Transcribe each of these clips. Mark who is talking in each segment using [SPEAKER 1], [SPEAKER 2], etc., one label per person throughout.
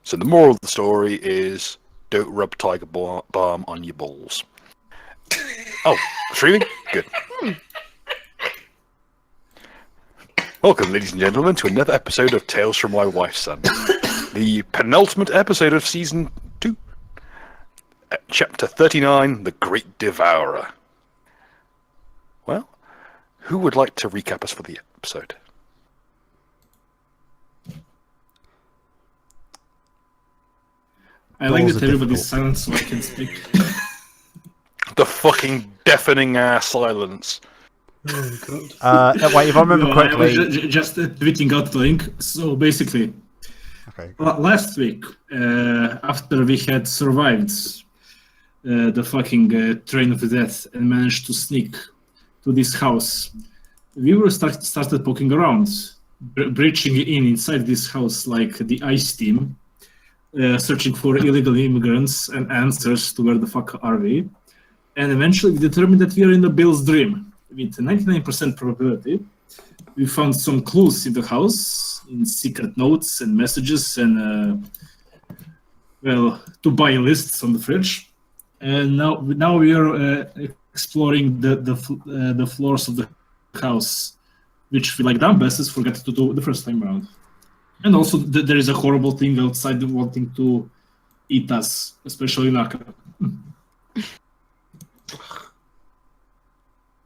[SPEAKER 1] So the moral of the story is don't rub tiger balm on your balls. Oh, streaming? Good. Welcome, ladies and gentlemen, to another episode of Tales from My Wife's Son. The penultimate episode of Season 2. Chapter 39, The Great Devourer. Well, who would like to recap us for the episode?
[SPEAKER 2] I like that everybody's silent so I can speak.
[SPEAKER 1] The fucking deafening ass silence.
[SPEAKER 3] Oh god. Wait, if I remember correctly...
[SPEAKER 2] I was just tweeting out the link. So basically, last week, after we had survived the fucking train of death and managed to sneak to this house, we were started poking around, breaching inside this house like the ICE team. Searching for illegal immigrants and answers to where the fuck are we. And eventually we determined that we are in the Bill's dream. With 99% probability, we found some clues in the house, in secret notes and messages and, to-buy lists on the fridge. And now we are exploring the floors of the house, which we like dumbasses forgot to do the first time around. And also, there is a horrible thing outside wanting to eat us, especially Naka.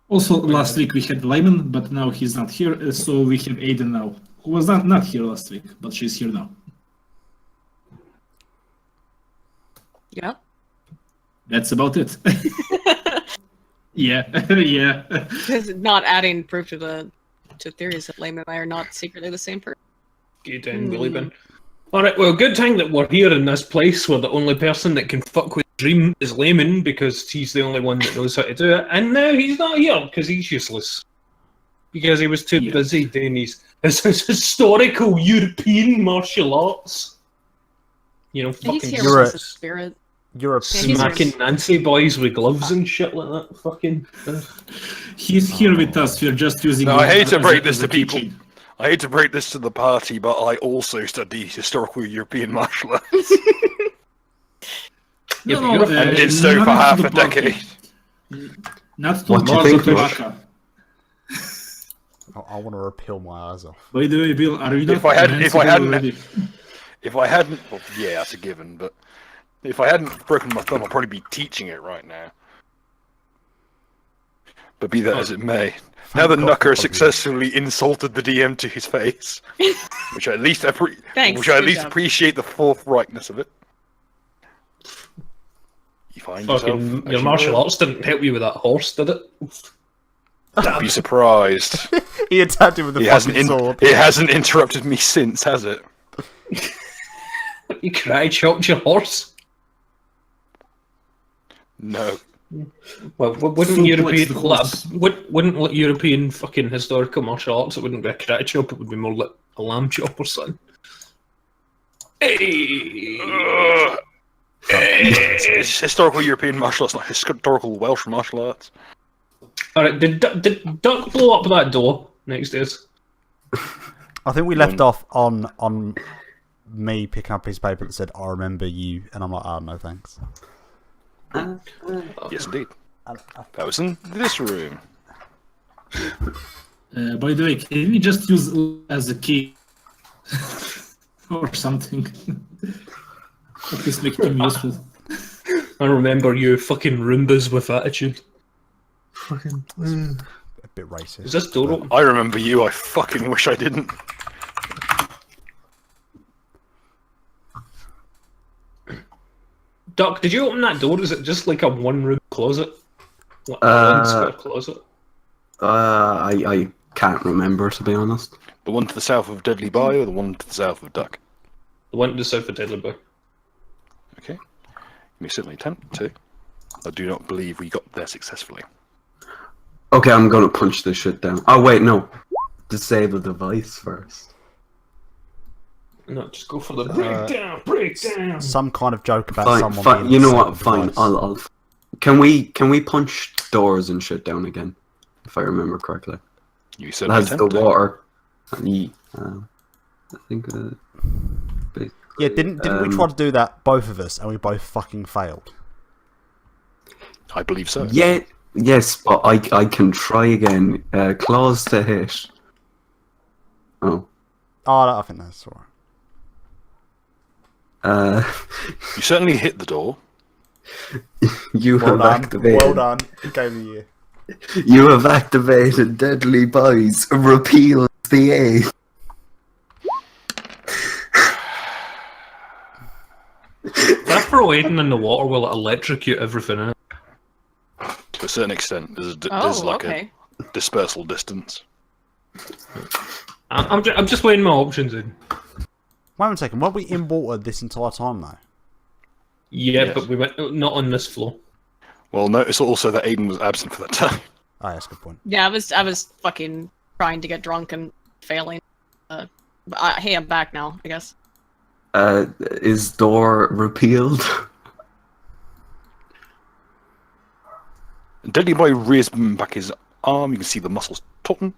[SPEAKER 2] Also, last week we had Lyman, but now he's not here, so we have Aiden now, who was not here last week, but she's here now.
[SPEAKER 4] Yeah.
[SPEAKER 2] That's about it. Yeah.
[SPEAKER 4] Not adding proof to theories that Lyman and I are not secretly the same person.
[SPEAKER 3] You don't believe in. Alright, well, good thing that we're here in this place where the only person that can fuck with Dream is Layman because he's the only one that knows how to do it, and now he's not here because he's useless. Because he was too busy doing his historical European martial arts. You know, fucking
[SPEAKER 4] spirit.
[SPEAKER 3] You're smacking Nancy boys with gloves and shit like that. Fucking.
[SPEAKER 2] He's here with us. We're just using.
[SPEAKER 1] No, I hate to break this to people. I hate to break this to the party, but I also study historical European martial arts. And did so for half a decade.
[SPEAKER 2] Not too much.
[SPEAKER 5] I want to repel my eyes off.
[SPEAKER 2] By the way, Bill, are you not
[SPEAKER 1] if I hadn't, well, yeah, that's a given. But if I hadn't broken my thumb, I'd probably be teaching it right now. But be that as it may. Now that Nucker successfully insulted the DM to his face, which I at least appreciate the forthrightness of it. You find yourself.
[SPEAKER 3] Your martial arts didn't help you with that horse, did it?
[SPEAKER 1] Don't be surprised.
[SPEAKER 5] He attacked him with the fucking sword.
[SPEAKER 1] It hasn't interrupted me since, has it?
[SPEAKER 3] You karate chopped your horse?
[SPEAKER 1] No.
[SPEAKER 3] Well, wouldn't European fucking historical martial arts? It wouldn't be a karate chop. It would be more like a lamb chop or something. Hey!
[SPEAKER 1] It's historical European martial arts, not historical Welsh martial arts.
[SPEAKER 3] Alright, did Duck blow up that door next to us?
[SPEAKER 5] I think we left off on me picking up his paper that said, "I remember you," and I'm like, "Oh, no thanks."
[SPEAKER 1] Yes, indeed. That was in this room.
[SPEAKER 2] By the way, can we just use as a key or something? At least make him useful.
[SPEAKER 3] I remember you fucking Roombas with attitude.
[SPEAKER 5] Fucking a bit racist.
[SPEAKER 3] Is this door open?
[SPEAKER 1] I remember you. I fucking wish I didn't.
[SPEAKER 3] Duck, did you open that door? Is it just like a one-room closet? Like one square closet?
[SPEAKER 6] I can't remember, to be honest.
[SPEAKER 1] The one to the south of Deadly Boy or the one to the south of Duck?
[SPEAKER 3] The one to the south of Deadly Boy.
[SPEAKER 1] Okay. You may certainly attempt to. I do not believe we got there successfully.
[SPEAKER 6] Okay, I'm gonna punch this shit down. Oh, wait, no. Disable device first.
[SPEAKER 3] No, just go for the breakdown.
[SPEAKER 5] Some kind of joke about someone.
[SPEAKER 6] Fine. You know what? Fine. I'll. Can we punch doors and shit down again? If I remember correctly.
[SPEAKER 1] You
[SPEAKER 6] It
[SPEAKER 1] certainly
[SPEAKER 6] has the
[SPEAKER 1] attempt to.
[SPEAKER 6] water. And I think.
[SPEAKER 5] Yeah, didn't we try to do that, both of us, and we both fucking failed?
[SPEAKER 1] I believe so.
[SPEAKER 6] Yeah, yes, but I can try again. Claws to hit. Oh.
[SPEAKER 5] Oh, I think that's alright.
[SPEAKER 1] You certainly hit the door.
[SPEAKER 6] You
[SPEAKER 5] Well
[SPEAKER 6] have
[SPEAKER 5] done.
[SPEAKER 6] activated.
[SPEAKER 5] Well done. Game of the year.
[SPEAKER 6] You have activated Deadly Boys. Repeals the A.
[SPEAKER 3] If I throw Aiden in the water, will it electrocute everything in it?
[SPEAKER 1] To a certain extent, there's
[SPEAKER 4] Oh,
[SPEAKER 1] like
[SPEAKER 4] okay.
[SPEAKER 1] a dispersal distance.
[SPEAKER 3] I'm just weighing my options in.
[SPEAKER 5] Wait a second, weren't we in water this entire time, though?
[SPEAKER 3] Yeah,
[SPEAKER 1] Yes.
[SPEAKER 3] but we went not on this floor.
[SPEAKER 1] Well, notice also that Aiden was absent for that time.
[SPEAKER 5] Oh, that's a good point.
[SPEAKER 4] Yeah, I was fucking trying to get drunk and failing. But hey, I'm back now, I guess.
[SPEAKER 6] Is door repealed?
[SPEAKER 1] Deadly Boy rears back his arm. You can see the muscles tauten,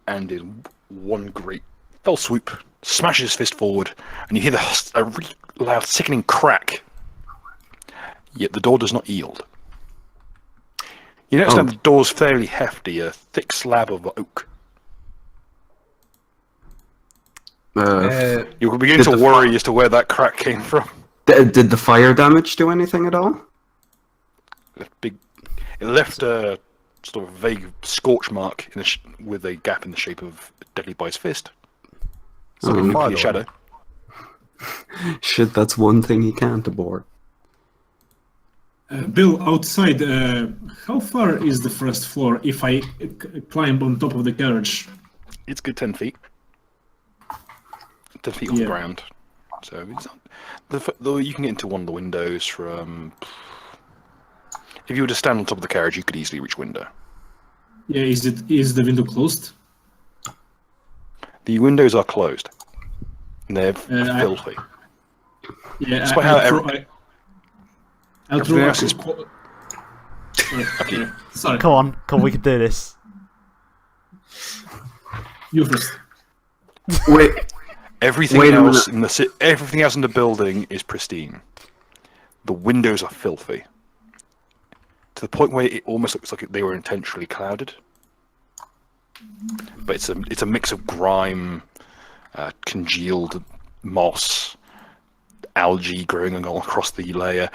[SPEAKER 1] and in one great fell swoop, smashes his fist forward, and you hear a really loud, sickening crack. Yet the door does not yield. You notice that the door's fairly hefty, a thick slab of oak. You begin
[SPEAKER 6] Did
[SPEAKER 1] to
[SPEAKER 6] the
[SPEAKER 1] worry as to where that crack came from.
[SPEAKER 6] Did the fire damage do anything at all?
[SPEAKER 1] It left a sort of vague scorch mark with a gap in the shape of Deadly Boy's fist. So
[SPEAKER 5] Oh,
[SPEAKER 1] a
[SPEAKER 5] fire
[SPEAKER 1] nuclear shadow.
[SPEAKER 6] Shit, that's one thing you can't abort.
[SPEAKER 2] Bill, outside, how far is the first floor if I climb on top of the carriage?
[SPEAKER 1] It's good 10 feet. 10 feet off the ground. So it's not, you can get into one of the windows from... If you were to stand on top of the carriage, you could easily reach window.
[SPEAKER 2] Yeah, is the window closed?
[SPEAKER 1] The windows are closed. And they're filthy.
[SPEAKER 2] Yeah,
[SPEAKER 1] Despite how everything else is...
[SPEAKER 2] Sorry.
[SPEAKER 5] Come on, we can do this.
[SPEAKER 2] You first.
[SPEAKER 6] Wait,
[SPEAKER 1] Everything
[SPEAKER 6] Wait a
[SPEAKER 1] else
[SPEAKER 6] minute.
[SPEAKER 1] everything else in the building is pristine. The windows are filthy. To the point where it almost looks like they were intentionally clouded. But it's a mix of grime, congealed moss, algae growing all across the layer,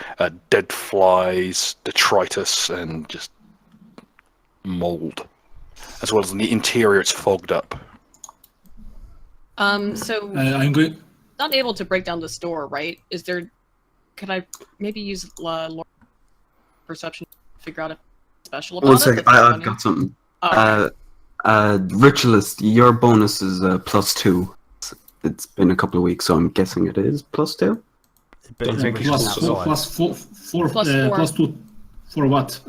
[SPEAKER 1] dead flies, detritus, and just mold. As well as in the interior, it's fogged up.
[SPEAKER 4] So
[SPEAKER 2] I'm going.
[SPEAKER 4] not able to break down this door, right? Is there? Could I maybe use Lord perception to figure out if it's special about
[SPEAKER 6] one
[SPEAKER 4] it?
[SPEAKER 6] second,
[SPEAKER 4] That's
[SPEAKER 6] I've
[SPEAKER 4] funny.
[SPEAKER 6] got something.
[SPEAKER 4] Oh,
[SPEAKER 6] Ritualist, your bonus is +2. It's been a couple of weeks, so I'm guessing it is +2.
[SPEAKER 5] But it's
[SPEAKER 3] think
[SPEAKER 5] reaching
[SPEAKER 3] it's
[SPEAKER 5] outside.
[SPEAKER 2] +4
[SPEAKER 4] Plus four.
[SPEAKER 2] +2 for what?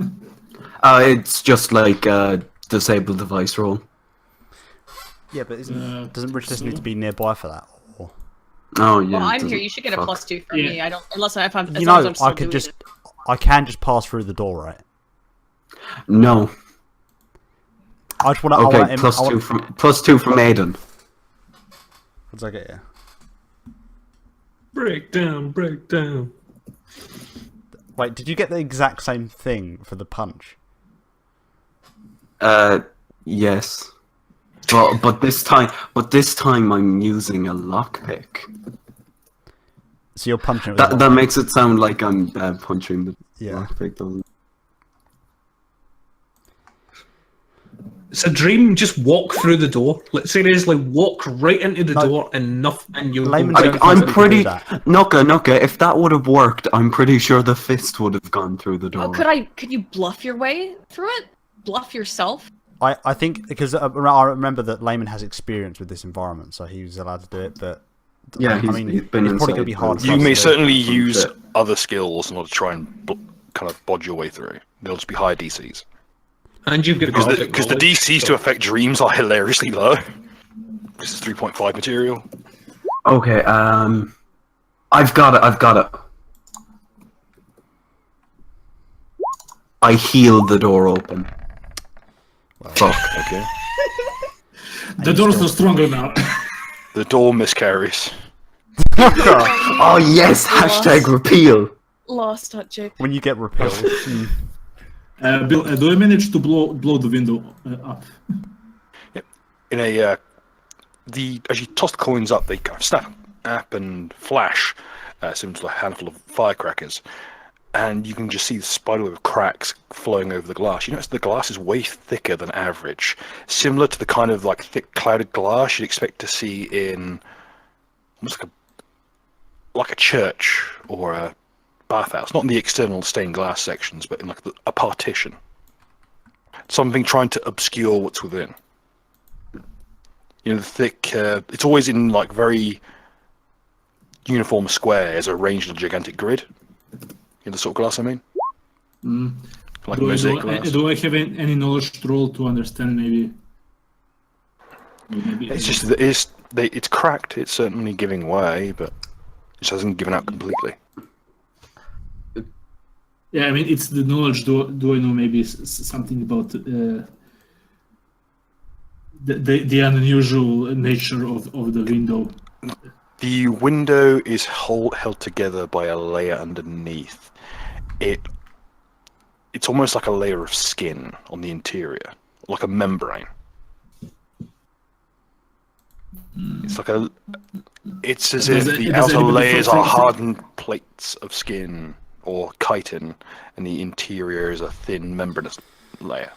[SPEAKER 6] It's just like disable device roll.
[SPEAKER 5] Yeah, but doesn't Richard need to be nearby for that? Or...
[SPEAKER 6] Oh yeah.
[SPEAKER 4] well, I'm
[SPEAKER 6] doesn't-
[SPEAKER 4] here. You should get a
[SPEAKER 6] fuck.
[SPEAKER 4] +2 from
[SPEAKER 2] Yeah.
[SPEAKER 4] me. I don't unless if I'm. As
[SPEAKER 5] You
[SPEAKER 4] long as
[SPEAKER 5] know,
[SPEAKER 4] I'm still
[SPEAKER 5] I could
[SPEAKER 4] doing
[SPEAKER 5] just,
[SPEAKER 4] it.
[SPEAKER 5] I can just pass through the door, right?
[SPEAKER 6] No.
[SPEAKER 5] I just want to.
[SPEAKER 6] Okay, +2 from Aiden.
[SPEAKER 5] What did I get here?
[SPEAKER 3] Break down, break down.
[SPEAKER 5] Wait, did you get the exact same thing for the punch?
[SPEAKER 6] Yes. But this time I'm using a lockpick.
[SPEAKER 5] So you're punching it with
[SPEAKER 6] That makes it sound like I'm punching the
[SPEAKER 5] Yeah.
[SPEAKER 6] lockpick, doesn't it?
[SPEAKER 3] It's a dream. Just walk through the door. Let's seriously walk right into the
[SPEAKER 5] No.
[SPEAKER 3] door and nothing. And you'll
[SPEAKER 5] Layman
[SPEAKER 3] go
[SPEAKER 5] don't
[SPEAKER 3] down.
[SPEAKER 5] think
[SPEAKER 6] I'm
[SPEAKER 5] we can
[SPEAKER 6] pretty
[SPEAKER 5] do that.
[SPEAKER 6] Nuka. If that would have worked, I'm pretty sure the fist would have gone through the door.
[SPEAKER 4] Oh, could you bluff your way through it? Bluff yourself?
[SPEAKER 5] I think because I remember that Layman has experience with this environment, so he was allowed to do it. But
[SPEAKER 6] Yeah,
[SPEAKER 5] I
[SPEAKER 6] he's
[SPEAKER 5] mean,
[SPEAKER 6] been
[SPEAKER 5] it's probably
[SPEAKER 6] inside
[SPEAKER 5] going to be hard.
[SPEAKER 6] once.
[SPEAKER 5] For
[SPEAKER 1] You
[SPEAKER 5] us
[SPEAKER 1] may
[SPEAKER 5] to do.
[SPEAKER 1] certainly use
[SPEAKER 6] it.
[SPEAKER 1] other skills in order to try and kind of bodge your way through. They'll just be higher DCs.
[SPEAKER 3] And you've got
[SPEAKER 1] Because
[SPEAKER 3] Gothic
[SPEAKER 1] the
[SPEAKER 3] knowledge,
[SPEAKER 1] DCs
[SPEAKER 3] so-
[SPEAKER 1] to affect dreams are hilariously low. This is 3.5 material.
[SPEAKER 6] Okay, I've got it. I healed the door open. Fuck.
[SPEAKER 1] Okay.
[SPEAKER 2] The doors are stronger now.
[SPEAKER 1] The door miscarries.
[SPEAKER 6] Oh yes, hashtag repeal.
[SPEAKER 4] Lost at JP.
[SPEAKER 5] When you get repelled.
[SPEAKER 2] Bill, do I manage to blow the window up?
[SPEAKER 1] In a as you toss the coins up, they kind of snap up and flash, similar to a handful of firecrackers, and you can just see the spiderweb of cracks flowing over the glass. You notice the glass is way thicker than average, similar to the kind of like thick clouded glass you'd expect to see in almost like a church or a bathhouse, not in the external stained glass sections, but in like a partition. Something trying to obscure what's within. You know, the thick. It's always in like very uniform squares arranged in a gigantic grid. You know the sort of glass I mean? Like mosaic glass.
[SPEAKER 2] Do I have any knowledge roll to understand maybe?
[SPEAKER 1] It's just that it's cracked. It's certainly giving way, but it just hasn't given out completely.
[SPEAKER 2] Yeah, I mean, it's the knowledge. Do I know maybe something about the unusual nature of the window?
[SPEAKER 1] The window is held together by a layer underneath. It's almost like a layer of skin on the interior, like a membrane. It's as if the outer layers are hardened plates of skin or chitin, and the interior is a thin membranous layer.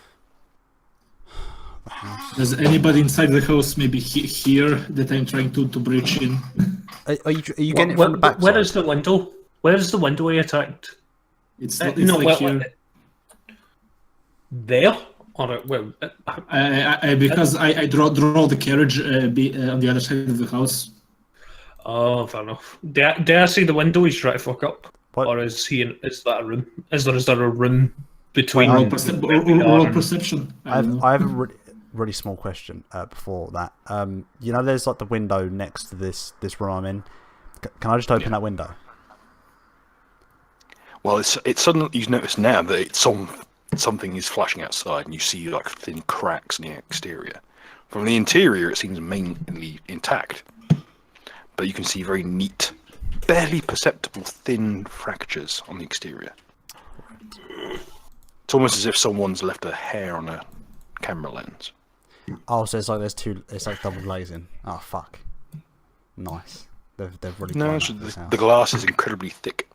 [SPEAKER 2] Does anybody inside the house maybe hear that I'm trying to breach in?
[SPEAKER 5] Are you getting it from the back?
[SPEAKER 3] Where is the window? Where is the window I attacked?
[SPEAKER 2] It's
[SPEAKER 3] No,
[SPEAKER 2] like here.
[SPEAKER 3] There? Alright, well,
[SPEAKER 2] Because I draw the carriage on the other side of the house.
[SPEAKER 3] oh, fair enough. Do I see the window he's trying to fuck up?
[SPEAKER 5] What?
[SPEAKER 3] Or is that a room? Is there a room between...
[SPEAKER 2] Roll perception.
[SPEAKER 5] I have a really small question before that. You know, there's like the window next to this room I'm in. Can I just open that window?
[SPEAKER 1] Well, it's suddenly you notice now that something is flashing outside, and you see like thin cracks in the exterior. From the interior, it seems mainly intact, but you can see very neat, barely perceptible thin fractures on the exterior. It's almost as if someone's left a hair on a camera lens.
[SPEAKER 5] Oh, so it's like double glazing. Oh fuck! Nice. They've really.
[SPEAKER 1] No, the glass is incredibly thick.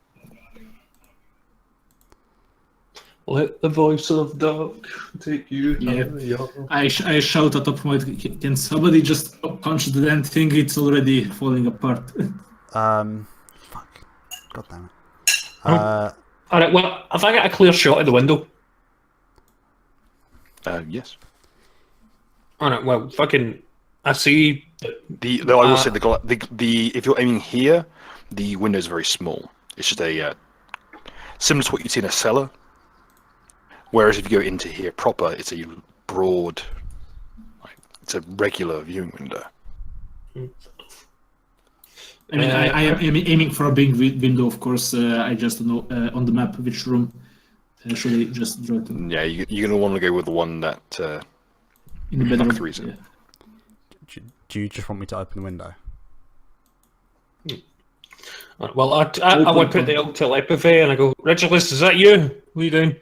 [SPEAKER 3] Let the voice of dark take you.
[SPEAKER 2] Yeah. I shout at top of my head, can somebody just punch the damn thing? It's already falling apart.
[SPEAKER 5] Fuck. God damn it.
[SPEAKER 3] Alright, well, have I got a clear shot of the window?
[SPEAKER 1] Yes.
[SPEAKER 3] Alright, well, fucking, I see...
[SPEAKER 1] I will say the if you're aiming here, the window is very small. It's just a similar to what you'd see in a cellar. Whereas if you go into here proper, it's a broad, it's a regular viewing window.
[SPEAKER 2] I mean, I am aiming for a big window, of course. I just know on the map which room should I just draw it in.
[SPEAKER 1] Yeah, you're going to want to go with the one that
[SPEAKER 2] In the bedroom.
[SPEAKER 1] Knock 3's in.
[SPEAKER 2] Yeah.
[SPEAKER 5] Do you just want me to open the window?
[SPEAKER 3] Well, I would put the old telepathy and I go, Regulus, is that you? What are you doing?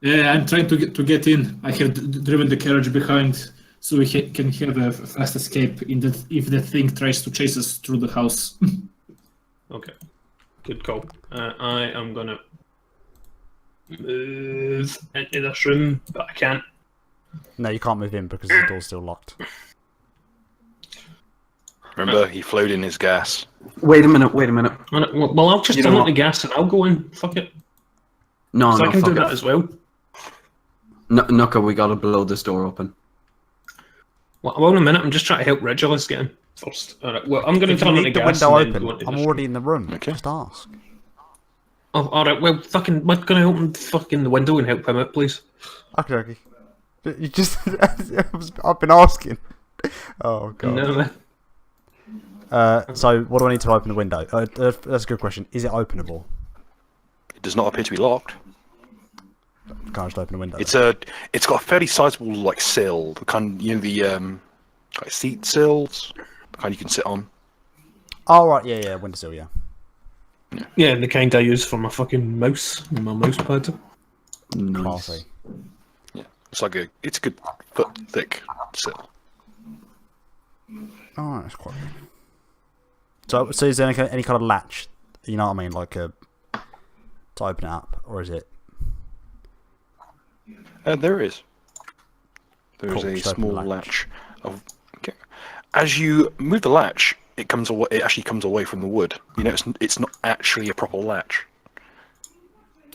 [SPEAKER 2] Yeah, I'm trying to get in. I have driven the carriage behind, so we can have a fast escape if the thing tries to chase us through the house.
[SPEAKER 3] Okay, good call. I am gonna move into this room, but I can't.
[SPEAKER 5] No, you can't move in because the door's still locked.
[SPEAKER 1] Remember, he flowed in his gas.
[SPEAKER 6] Wait a minute.
[SPEAKER 3] Well, I'll just turn on the gas and I'll go in. Fuck it.
[SPEAKER 6] No,
[SPEAKER 3] I can
[SPEAKER 6] fuck
[SPEAKER 3] do that
[SPEAKER 6] it.
[SPEAKER 3] as well.
[SPEAKER 6] Nuka, we gotta blow this door open.
[SPEAKER 3] Well, in a minute. I'm just trying to help Regulus get in first. Alright, well, I'm going to
[SPEAKER 5] If you
[SPEAKER 3] turn on the
[SPEAKER 5] need the
[SPEAKER 3] gas
[SPEAKER 5] window
[SPEAKER 3] and then go
[SPEAKER 5] open,
[SPEAKER 3] into
[SPEAKER 5] I'm
[SPEAKER 3] this
[SPEAKER 5] already in the room.
[SPEAKER 1] Okay.
[SPEAKER 5] Just ask.
[SPEAKER 3] Oh, alright, well, fucking, I'm going to open fucking the window and help him out, please.
[SPEAKER 5] Okay. You just... I've been asking. Oh, God.
[SPEAKER 3] No, man.
[SPEAKER 5] So, what do I need to open the window? That's a good question. Is it openable?
[SPEAKER 1] It does not appear to be locked.
[SPEAKER 5] Can't I just open the window?
[SPEAKER 1] It's got a fairly sizable like sill, the kind the like seat sills, the kind you can sit on.
[SPEAKER 5] Oh right, yeah, windowsill, yeah.
[SPEAKER 3] Yeah, the kind I use for my fucking mouse, my mouse pad.
[SPEAKER 6] Nice.
[SPEAKER 5] Classy.
[SPEAKER 1] Yeah, it's a good foot thick sill.
[SPEAKER 5] Oh, that's quite good. So is there any kind of latch? You know what I mean, like to open it up, or is it?
[SPEAKER 1] There is. There is
[SPEAKER 5] Cool,
[SPEAKER 1] a
[SPEAKER 5] just open
[SPEAKER 1] small
[SPEAKER 5] the
[SPEAKER 1] latch. Okay. As you move the latch, it comes away. It actually comes away from the wood. You know, it's not actually a proper latch.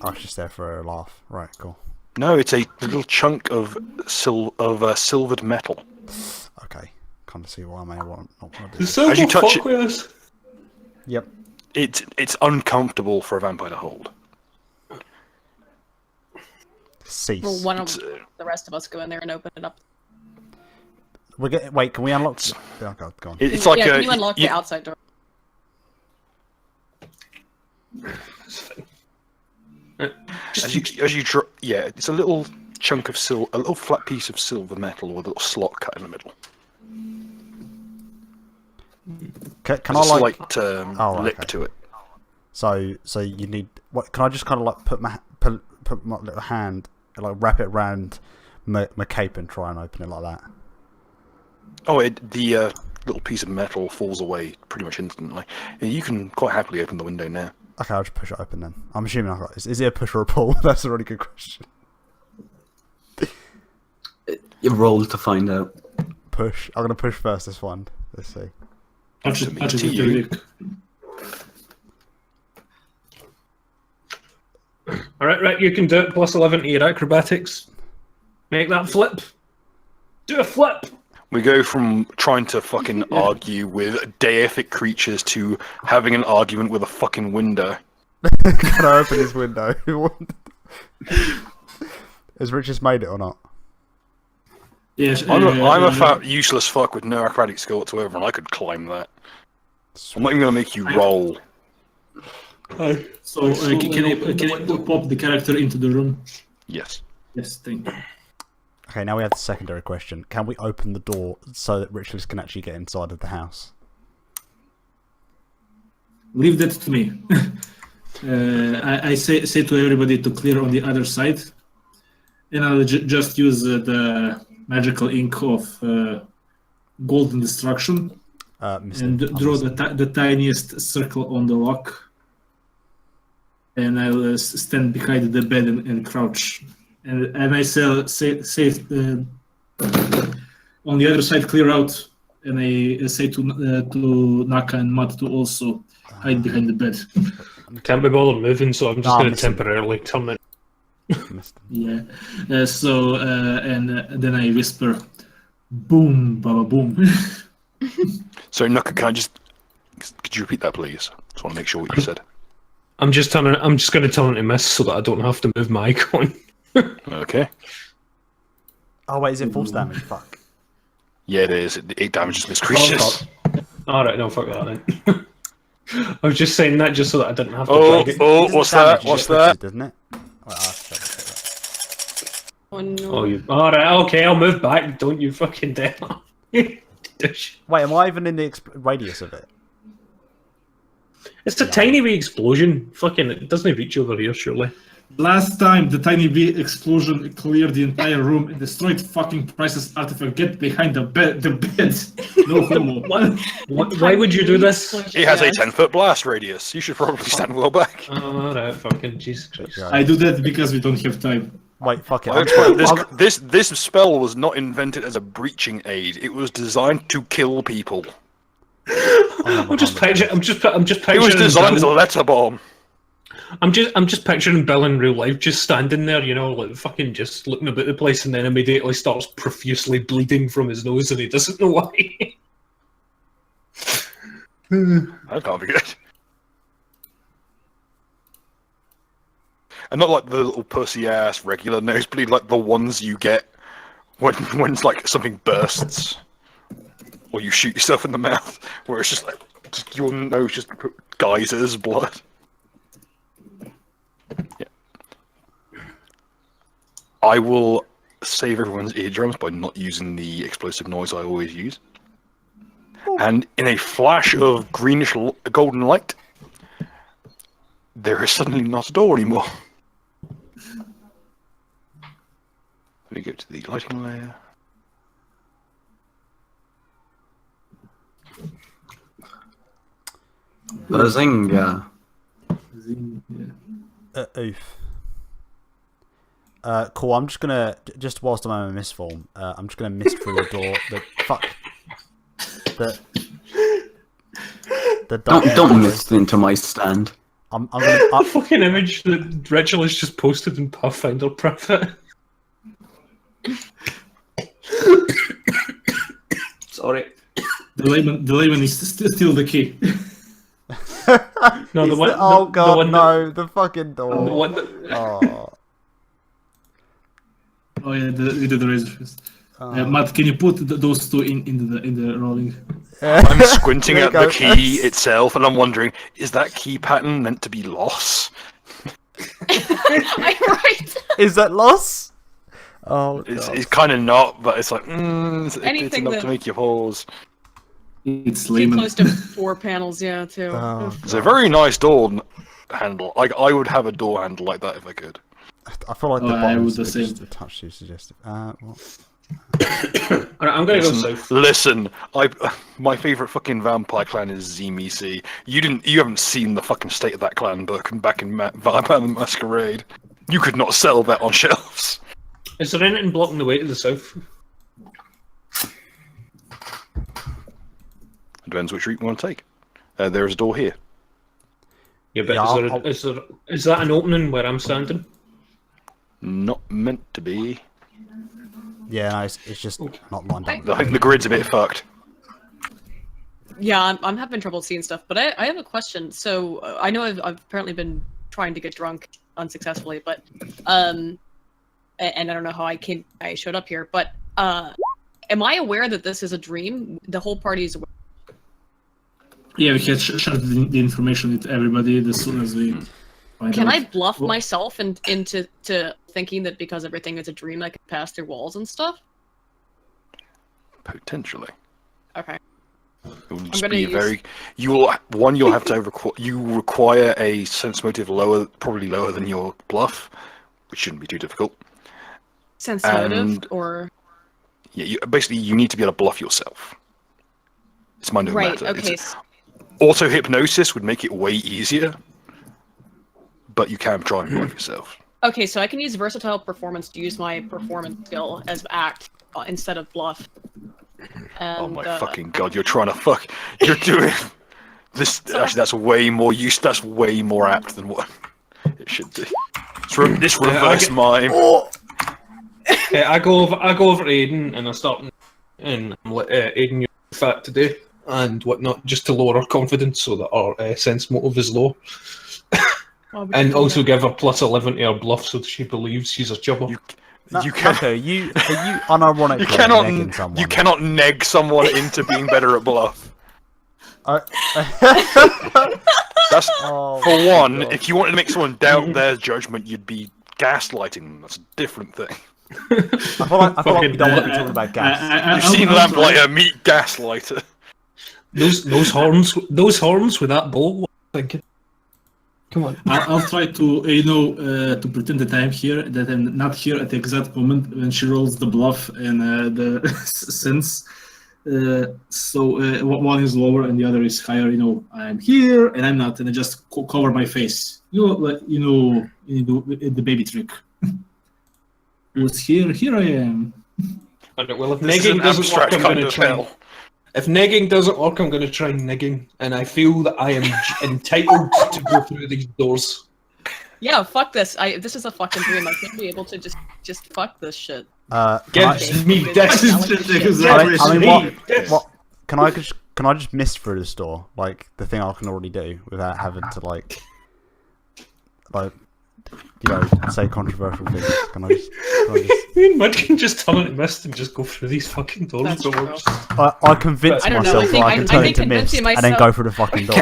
[SPEAKER 5] Oh, it's just there for a laugh. Right, cool.
[SPEAKER 1] No, it's a little chunk of silvered metal.
[SPEAKER 5] Okay, kind of see why I may not want to do
[SPEAKER 3] The
[SPEAKER 5] this.
[SPEAKER 3] silver
[SPEAKER 1] As you touch
[SPEAKER 3] fuck
[SPEAKER 1] it-
[SPEAKER 3] with us.
[SPEAKER 5] Yep.
[SPEAKER 1] It's uncomfortable for a vampire to hold.
[SPEAKER 5] Cease.
[SPEAKER 4] Well, why don't
[SPEAKER 1] It's,
[SPEAKER 4] the rest of us go in there and open it up?
[SPEAKER 5] Wait, can we unlock? Oh god, go on.
[SPEAKER 1] it's like
[SPEAKER 4] Can you unlock the
[SPEAKER 1] you-
[SPEAKER 4] outside door?
[SPEAKER 3] It's fine.
[SPEAKER 1] as you draw, yeah, it's a little chunk of a little flat piece of silver metal with a little slot cut in the middle.
[SPEAKER 5] Can I
[SPEAKER 1] There's a
[SPEAKER 5] like?
[SPEAKER 1] slight
[SPEAKER 5] Oh, right,
[SPEAKER 1] lip
[SPEAKER 5] okay.
[SPEAKER 1] to it.
[SPEAKER 5] So you need what? Can I just kind of like put my little hand, like wrap it around my cape and try and open it like that?
[SPEAKER 1] Oh, the little piece of metal falls away pretty much instantly. You can quite happily open the window now.
[SPEAKER 5] Okay, I'll just push it open then. I'm assuming I got this. Is it a push or a pull? That's a really good question.
[SPEAKER 6] You roll to find out.
[SPEAKER 5] Push. I'm gonna push first this one. Let's see.
[SPEAKER 2] Touch
[SPEAKER 1] To
[SPEAKER 2] it,
[SPEAKER 1] me,
[SPEAKER 2] touch it
[SPEAKER 1] to
[SPEAKER 2] with your
[SPEAKER 1] you.
[SPEAKER 2] dick.
[SPEAKER 3] Right, you can do it. Plus 11 to your acrobatics. Make that flip. Do a flip.
[SPEAKER 1] We go from trying to fucking argue with deific creatures to having an argument with a fucking window.
[SPEAKER 5] Can I open this window? Has Rich just made it or not?
[SPEAKER 2] Yes,
[SPEAKER 1] I'm a fat, useless fuck with no acrobatic skill whatsoever, and I could climb that. I'm not even gonna make you roll.
[SPEAKER 2] So can I pop the character into the room?
[SPEAKER 1] Yes.
[SPEAKER 2] Yes, thank you.
[SPEAKER 5] Okay, now we have the secondary question. Can we open the door so that Richards can actually get inside of the house?
[SPEAKER 2] Leave that to me. I say to everybody to clear on the other side, and I'll just use the magical ink of golden destruction and draw the tiniest circle on the lock, and I'll stand behind the bed and crouch, and I say on the other side clear out, and I say to Naka and Matt to also hide behind the bed.
[SPEAKER 3] Can't be bothered moving, so I'm just
[SPEAKER 5] No,
[SPEAKER 3] going to
[SPEAKER 5] missing.
[SPEAKER 3] temporarily turn it.
[SPEAKER 2] Yeah. And then I whisper, "Boom, baba, boom."
[SPEAKER 1] So Nuka, could you repeat that, please? Just want to make sure what you said.
[SPEAKER 3] I'm just going to turn it to miss so that I don't have to move my icon.
[SPEAKER 1] Okay.
[SPEAKER 5] Oh wait, is it force damage? Fuck.
[SPEAKER 1] Yeah, it is. It damages missed creatures.
[SPEAKER 3] Alright, no, fuck that then. I was just saying that just so that I didn't have to
[SPEAKER 1] Oh,
[SPEAKER 3] drag it.
[SPEAKER 1] oh,
[SPEAKER 5] Doesn't
[SPEAKER 1] what's
[SPEAKER 5] damage,
[SPEAKER 1] that?
[SPEAKER 5] it
[SPEAKER 1] What's
[SPEAKER 5] just pushes,
[SPEAKER 1] that?
[SPEAKER 5] doesn't it? Wait, I'll have to check that.
[SPEAKER 4] Oh no.
[SPEAKER 3] Oh, you. Alright, okay, I'll move back. Don't you fucking dare.
[SPEAKER 5] Wait, am I even in the radius of it?
[SPEAKER 3] It's a tiny wee explosion. Fucking, it doesn't reach over here, surely.
[SPEAKER 2] Last time the tiny bee explosion cleared the entire room and destroyed fucking Price's artifact. Get behind the bed. No homo.
[SPEAKER 3] Why would you do this?
[SPEAKER 1] It has a 10-foot blast radius. You should probably stand well back.
[SPEAKER 3] Alright, fucking Jesus Christ.
[SPEAKER 5] Yeah.
[SPEAKER 2] I do that because we don't have time.
[SPEAKER 5] Wait, fuck it.
[SPEAKER 1] Well, this spell was not invented as a breaching aid. It was designed to kill people.
[SPEAKER 3] I'm just picturing.
[SPEAKER 1] It was designed as a letter bomb.
[SPEAKER 3] I'm just picturing Bill in real life, just standing there, you know, like fucking just looking about the place, and then immediately starts profusely bleeding from his nose, and he doesn't know why.
[SPEAKER 1] That can't be good. And not like the little pussy ass regular nosebleed, like the ones you get when like something bursts, or you shoot yourself in the mouth, where it's just like your nose just geysers blood. Yeah. I will save everyone's eardrums by not using the explosive noise I always use. And in a flash of greenish golden light, there is suddenly not a door anymore. Let me go to the lighting layer.
[SPEAKER 6] Bazinga.
[SPEAKER 5] Oof. Cool. I'm just gonna whilst I'm in a misform, I'm just gonna mist through the door.
[SPEAKER 6] Don't mist into my stand.
[SPEAKER 5] I'm gonna.
[SPEAKER 3] The fucking image that Rachel has just posted in Pathfinder Prophet. Sorry.
[SPEAKER 2] The layman is still the key.
[SPEAKER 3] No, the one.
[SPEAKER 5] Oh
[SPEAKER 3] the
[SPEAKER 5] god,
[SPEAKER 3] one
[SPEAKER 5] no! The fucking door.
[SPEAKER 3] The one that,
[SPEAKER 5] Oh.
[SPEAKER 2] Oh yeah, we did the razor fist. Matt, can you put those two in the rolling?
[SPEAKER 1] I'm squinting
[SPEAKER 5] There
[SPEAKER 1] at
[SPEAKER 5] you
[SPEAKER 1] the
[SPEAKER 5] go.
[SPEAKER 1] key itself, and I'm wondering, is that key pattern meant to be loss?
[SPEAKER 4] I'm right.
[SPEAKER 5] Is that loss? Oh
[SPEAKER 1] It's
[SPEAKER 5] god.
[SPEAKER 1] kind of not, but it's like, it's
[SPEAKER 4] Anything
[SPEAKER 1] enough
[SPEAKER 4] that-
[SPEAKER 1] to make you pause.
[SPEAKER 2] It's
[SPEAKER 4] Too
[SPEAKER 2] layman.
[SPEAKER 4] close to 4 panels, yeah, too.
[SPEAKER 5] Oh,
[SPEAKER 1] It's a very nice door handle. Like, I would have a door handle like that if I could.
[SPEAKER 5] I feel like the
[SPEAKER 2] I would
[SPEAKER 5] bottom's
[SPEAKER 2] the same.
[SPEAKER 5] just a touch too suggestive. What?
[SPEAKER 3] Alright, I'm gonna go south.
[SPEAKER 1] Listen, my favorite fucking vampire clan is ZMC. You haven't seen the fucking state of that clan book and back in Vampire the Masquerade. You could not sell that on shelves.
[SPEAKER 3] Is there anything blocking the way to the south?
[SPEAKER 1] Depends which route you want to take. There's a door here.
[SPEAKER 3] Yeah, but
[SPEAKER 5] Yeah,
[SPEAKER 3] is that an opening where I'm standing?
[SPEAKER 1] Not meant to be.
[SPEAKER 5] Yeah, no, it's just not lined up.
[SPEAKER 1] I think the grid's a bit fucked.
[SPEAKER 4] Yeah, I'm having trouble seeing stuff, but I have a question. So I know I've apparently been trying to get drunk unsuccessfully, but and I don't know how I showed up here, but am I aware that this is a dream? The whole party is aware.
[SPEAKER 2] Yeah, we can share the information with everybody as soon as we find
[SPEAKER 4] Can
[SPEAKER 2] out.
[SPEAKER 4] I bluff myself into thinking that because everything is a dream, I can pass through walls and stuff?
[SPEAKER 1] Potentially.
[SPEAKER 4] Okay.
[SPEAKER 1] It will
[SPEAKER 4] I'm
[SPEAKER 1] just
[SPEAKER 4] gonna
[SPEAKER 1] be
[SPEAKER 4] use-
[SPEAKER 1] very. You'll have to you require a sense motive probably lower than your bluff, which shouldn't be too difficult.
[SPEAKER 4] Sense
[SPEAKER 1] And-
[SPEAKER 4] motive or
[SPEAKER 1] Yeah, basically you need to be able to bluff yourself. It's my no
[SPEAKER 4] right?
[SPEAKER 1] matter.
[SPEAKER 4] Okay.
[SPEAKER 1] Auto hypnosis would make it way easier, but you can try and bluff yourself.
[SPEAKER 4] Okay, so I can use versatile performance to use my performance skill as act instead of bluff. And,
[SPEAKER 1] Oh my fucking god! You're trying to fuck. You're doing this. Actually, that's way more use. That's way more apt than what it should do. This reverse mime.
[SPEAKER 3] I go over to Aiden and I start and I'm like, Aiden, you're fat today and whatnot, just to lower her confidence so that our sense motive is low. And also give her plus 11 to her bluff so that she believes she's a chubber.
[SPEAKER 1] You can.
[SPEAKER 5] Okay, are you unironically
[SPEAKER 1] You cannot.
[SPEAKER 5] negging someone?
[SPEAKER 1] You cannot neg someone into being better at bluff. That's
[SPEAKER 5] Oh,
[SPEAKER 1] for one.
[SPEAKER 5] God.
[SPEAKER 1] If you wanted to make someone doubt their judgment, you'd be gaslighting them. That's a different thing.
[SPEAKER 5] I feel like we don't want to be talking about gas.
[SPEAKER 1] You've seen Lamplighter meet Gaslighter.
[SPEAKER 3] Those horns with that bowl. I'm thinking. Come on.
[SPEAKER 2] I'll try to, to pretend that I'm here, that I'm not here at the exact moment when she rolls the bluff and the sense. So one is lower and the other is higher. I'm here and I'm not, and I just cover my face. The baby trick. Who's here? Here I am.
[SPEAKER 3] Well, if
[SPEAKER 1] This is an
[SPEAKER 3] negging doesn't work,
[SPEAKER 1] abstract
[SPEAKER 3] I'm
[SPEAKER 1] kind
[SPEAKER 3] going to
[SPEAKER 1] of
[SPEAKER 3] try.
[SPEAKER 1] hell.
[SPEAKER 3] If negging doesn't work, I'm going to try negging, and I feel that I am entitled to go through these doors.
[SPEAKER 4] Yeah, fuck this. This is a fucking dream. I should be able to just fuck this shit.
[SPEAKER 3] Gives me
[SPEAKER 4] Okay.
[SPEAKER 3] death.
[SPEAKER 5] What? Can I just mist through this door, like the thing I can already do, without having to like say controversial things? Can I just
[SPEAKER 3] Me and Mud can just turn into mist and just go through these fucking doors.
[SPEAKER 4] That's true.
[SPEAKER 5] I convince
[SPEAKER 4] I don't know,
[SPEAKER 5] myself that I can turn into mist
[SPEAKER 4] convincing
[SPEAKER 5] and then go through the fucking door.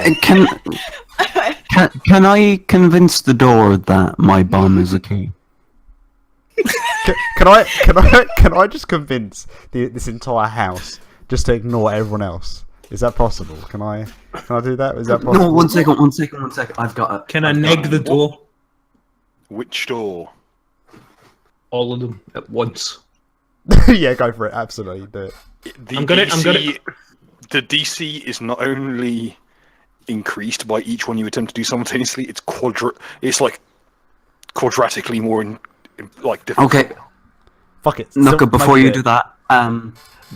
[SPEAKER 6] Can I convince the door that my bomb is a key?
[SPEAKER 5] Can I just convince this entire house just to ignore everyone else? Is that possible? Can I do that? Is that possible?
[SPEAKER 6] No, one second. I've got it.
[SPEAKER 3] Can I neg the door?
[SPEAKER 1] Which door?
[SPEAKER 3] All of them at once.
[SPEAKER 5] Yeah, go for it. Absolutely, do it.
[SPEAKER 1] The
[SPEAKER 3] I'm gonna-
[SPEAKER 1] The DC is not only increased by each one you attempt to do simultaneously. It's like quadratically more difficult.
[SPEAKER 6] Okay,
[SPEAKER 5] Fuck it.
[SPEAKER 6] Nuka, before you do that,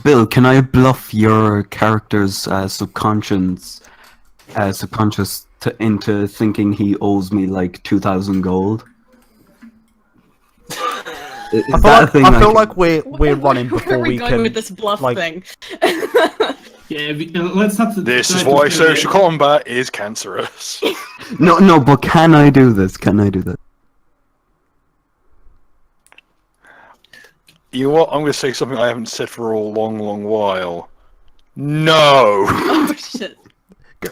[SPEAKER 6] Bill, can I bluff your character's subconscious into thinking he owes me like 2,000 gold? Is that a thing
[SPEAKER 5] I feel like we're running
[SPEAKER 4] Where
[SPEAKER 5] before
[SPEAKER 4] are we
[SPEAKER 5] we
[SPEAKER 4] going
[SPEAKER 5] can.
[SPEAKER 4] with this bluff
[SPEAKER 5] like-
[SPEAKER 4] thing?
[SPEAKER 2] Yeah, let's not.
[SPEAKER 1] This
[SPEAKER 2] try
[SPEAKER 1] is
[SPEAKER 2] to
[SPEAKER 1] why
[SPEAKER 2] play
[SPEAKER 1] social
[SPEAKER 2] the-
[SPEAKER 1] combat is cancerous.
[SPEAKER 6] No, but can I do this?
[SPEAKER 1] You know what? I'm going to say something I haven't said for a long while. No!
[SPEAKER 4] Oh shit.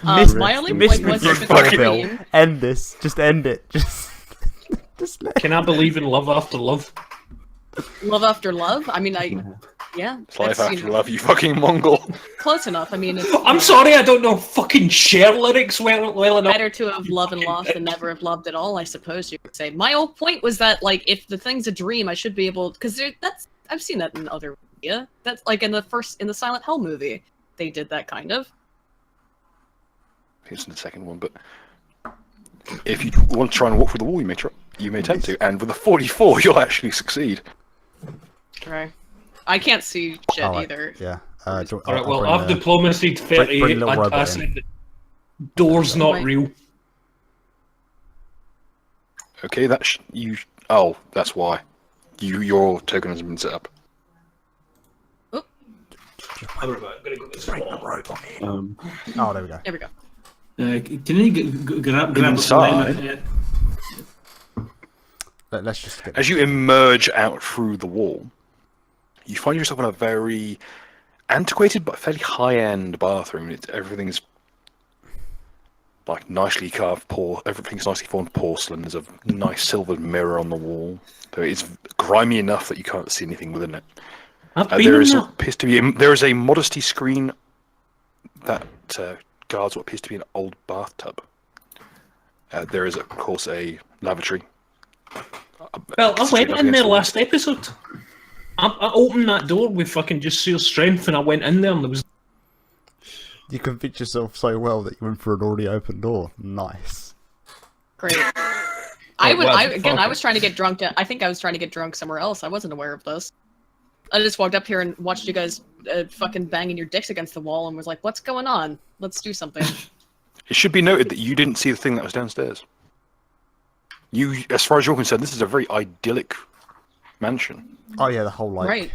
[SPEAKER 4] My only
[SPEAKER 5] Miss
[SPEAKER 4] point was
[SPEAKER 5] Mrs.
[SPEAKER 4] if
[SPEAKER 1] fucking
[SPEAKER 4] it's a
[SPEAKER 5] Bill,
[SPEAKER 4] dream,
[SPEAKER 5] end this. Just end it. Just let.
[SPEAKER 3] Can I believe in love after love?
[SPEAKER 4] love after love. I mean, yeah,
[SPEAKER 1] It's life
[SPEAKER 4] that's,
[SPEAKER 1] after love, you fucking Mongol.
[SPEAKER 4] close enough. I mean, it's
[SPEAKER 3] I'm sorry, I don't know fucking Cher lyrics well enough.
[SPEAKER 4] better to have loved and lost than never have loved at all. I suppose you could say. My whole point was that, like, if the thing's a dream, I should be able, because I've seen that in other media. That's like in the Silent Hill movie, they did that kind of.
[SPEAKER 1] Here's the second one, but if you want to try and walk through the wall, you may attempt to, and with a 44, you'll actually succeed.
[SPEAKER 4] Right. I can't see shit
[SPEAKER 5] Oh, right.
[SPEAKER 4] either.
[SPEAKER 5] Yeah.
[SPEAKER 3] Alright, well, I've diplomacy to
[SPEAKER 5] bring
[SPEAKER 3] 38.
[SPEAKER 5] little
[SPEAKER 3] I
[SPEAKER 5] robot in.
[SPEAKER 3] said that door's not
[SPEAKER 4] Right.
[SPEAKER 3] real.
[SPEAKER 1] Okay, oh, that's why. Your token has been set up.
[SPEAKER 3] I'm gonna go this way.
[SPEAKER 5] Oh, there we go.
[SPEAKER 4] There we go.
[SPEAKER 2] Can you grab
[SPEAKER 1] Inside.
[SPEAKER 5] Let's just get.
[SPEAKER 1] As you emerge out through the wall, you find yourself in a very antiquated but fairly high-end bathroom. Everything's like nicely carved everything's nicely formed porcelain. There's a nice silvered mirror on the wall. Though it's grimy enough that you can't see anything within it.
[SPEAKER 3] I've been
[SPEAKER 1] There
[SPEAKER 3] in that.
[SPEAKER 1] there is a modesty screen that guards what appears to be an old bathtub. There is, of course, a lavatory.
[SPEAKER 3] Well, I
[SPEAKER 1] Straight
[SPEAKER 3] went
[SPEAKER 1] up
[SPEAKER 3] in there
[SPEAKER 1] against the wall.
[SPEAKER 3] last episode. I opened that door with fucking just sheer strength, and I went in there, and there was.
[SPEAKER 5] You convinced yourself so well that you went through an already open door. Nice.
[SPEAKER 4] Great.
[SPEAKER 3] well,
[SPEAKER 4] I
[SPEAKER 3] fuck
[SPEAKER 4] was trying to get drunk. I think I was trying to get drunk somewhere else. I wasn't aware of this. I just walked up here and watched you guys fucking banging your dicks against the wall and was like, "What's going on? Let's do something."
[SPEAKER 1] It should be noted that you didn't see the thing that was downstairs. As far as you're concerned, this is a very idyllic mansion.
[SPEAKER 5] Oh yeah, the whole like.
[SPEAKER 4] Right.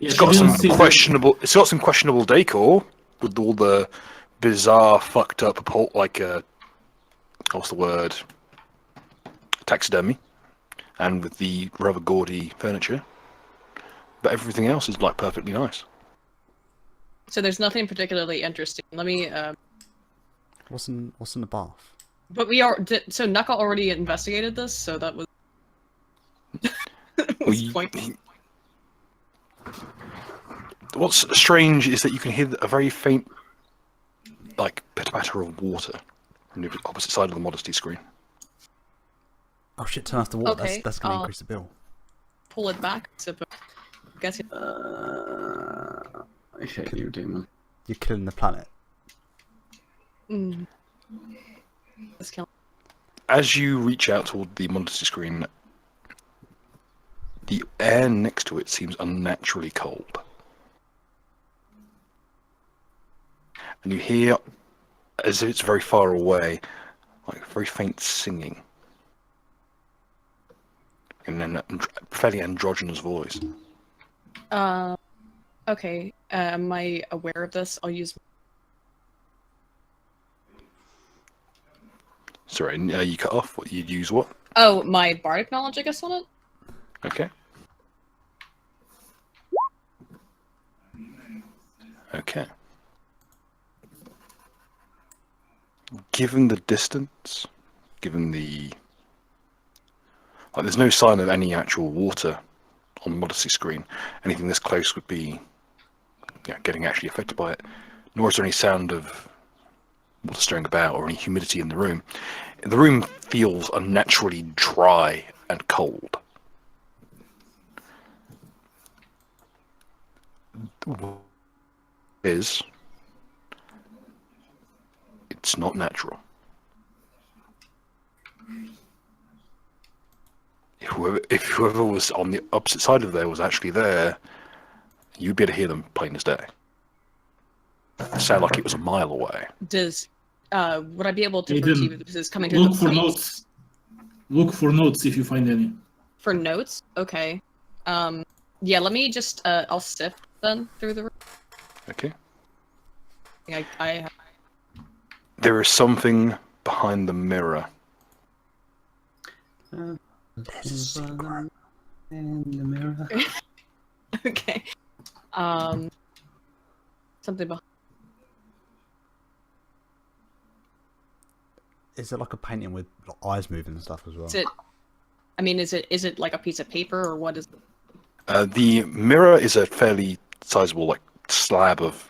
[SPEAKER 1] It's got some questionable decor with all the bizarre, fucked up, what's the word? Taxidermy, and with the rather gaudy furniture. But everything else is like perfectly nice.
[SPEAKER 4] So there's nothing particularly interesting. Let me.
[SPEAKER 5] What's in the bath?
[SPEAKER 4] But so Nuka already investigated this, so that was. was the point.
[SPEAKER 1] What's strange is that you can hear a very faint, like, pitter-patter of water from the opposite side of the modesty screen.
[SPEAKER 5] Oh shit! Turn off the water.
[SPEAKER 4] Okay,
[SPEAKER 5] That's going to increase the bill.
[SPEAKER 4] Pull it back. So, guess.
[SPEAKER 6] I hate you, Demon.
[SPEAKER 5] You're killing the planet.
[SPEAKER 4] Let's kill.
[SPEAKER 1] As you reach out toward the modesty screen, the air next to it seems unnaturally cold. And you hear, as if it's very far away, like very faint singing. And then a fairly androgynous voice.
[SPEAKER 4] Okay. Am I aware of this? I'll use.
[SPEAKER 1] Sorry, you cut off. What you'd use? What?
[SPEAKER 4] Oh, my bardic knowledge, I guess, on it.
[SPEAKER 1] Okay. Okay. Given the distance, given the... Like, there's no sign of any actual water on the modesty screen. Anything this close would be getting actually affected by it. nor is there any sound of water stirring about or any humidity in the room. The room feels unnaturally dry and cold. It's not natural. If whoever was on the opposite side of there was actually there, you'd be able to hear them plain as day. It sounded like it was a mile away.
[SPEAKER 4] Would I be able to
[SPEAKER 2] Aiden,
[SPEAKER 4] perceive if this is coming through
[SPEAKER 2] Look
[SPEAKER 4] the
[SPEAKER 2] for
[SPEAKER 4] plate?
[SPEAKER 2] notes. Look for notes if you find any.
[SPEAKER 4] For notes? Okay. Yeah, let me just, I'll sift then through the room.
[SPEAKER 1] Okay.
[SPEAKER 4] I
[SPEAKER 1] There is something behind the mirror.
[SPEAKER 6] There's a secret in the mirror.
[SPEAKER 4] okay. Something behind.
[SPEAKER 5] Is it like a painting with eyes moving and stuff as well?
[SPEAKER 4] Is it? I mean, is it like a piece of paper or what is it?
[SPEAKER 1] The mirror is a fairly sizable, like, slab of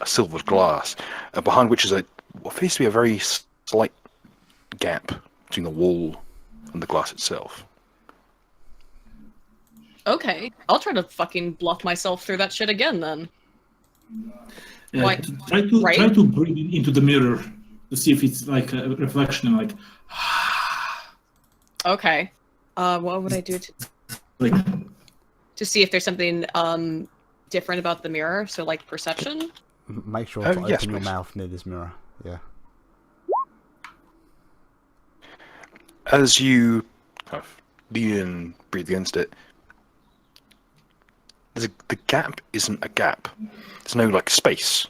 [SPEAKER 1] silvered glass, behind which is what appears to be a very slight gap between the wall and the glass itself.
[SPEAKER 4] Okay, I'll try to fucking bluff myself through that shit again then. Why-
[SPEAKER 2] Try
[SPEAKER 4] right?
[SPEAKER 2] to breathe into the mirror to see if it's like a reflection, like
[SPEAKER 4] Okay. What would I do
[SPEAKER 2] like
[SPEAKER 4] to see if there's something different about the mirror? So like perception.
[SPEAKER 5] Make sure to open
[SPEAKER 1] yes,
[SPEAKER 5] your
[SPEAKER 1] please.
[SPEAKER 5] mouth near this mirror. Yeah.
[SPEAKER 1] As you kind of lean in and breathe against it, the gap isn't a gap. There's no, like, space.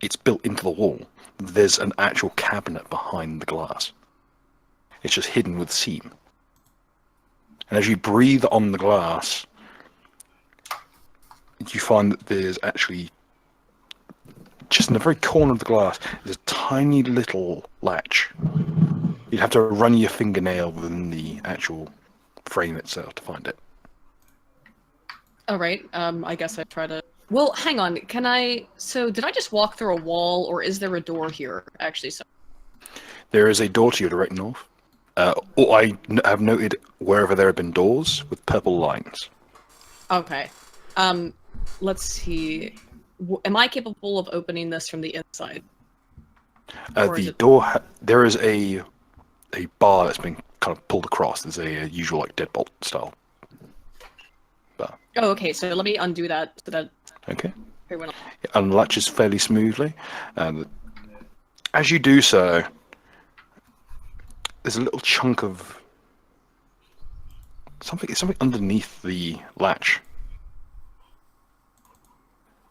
[SPEAKER 1] It's built into the wall. There's an actual cabinet behind the glass. It's just hidden with seam. And as you breathe on the glass, you find that there's actually, just in the very corner of the glass, there's a tiny little latch. You'd have to run your fingernail within the actual frame itself to find it.
[SPEAKER 4] All right. I guess I try to. Well, hang on. Can I? So did I just walk through a wall, or is there a door here? Actually, so.
[SPEAKER 1] There is a door to your direct north. Have noted wherever there have been doors with purple lines.
[SPEAKER 4] Okay. Let's see. Am I capable of opening this from the inside? Or is
[SPEAKER 1] The
[SPEAKER 4] it-
[SPEAKER 1] door, there is a bar that's been kind of pulled across. There's a usual, like, deadbolt style bar.
[SPEAKER 4] Oh, okay. So let me undo that so that
[SPEAKER 1] Okay.
[SPEAKER 4] everyone else.
[SPEAKER 1] It unlatches fairly smoothly. As you do so, there's a little chunk of something underneath the latch.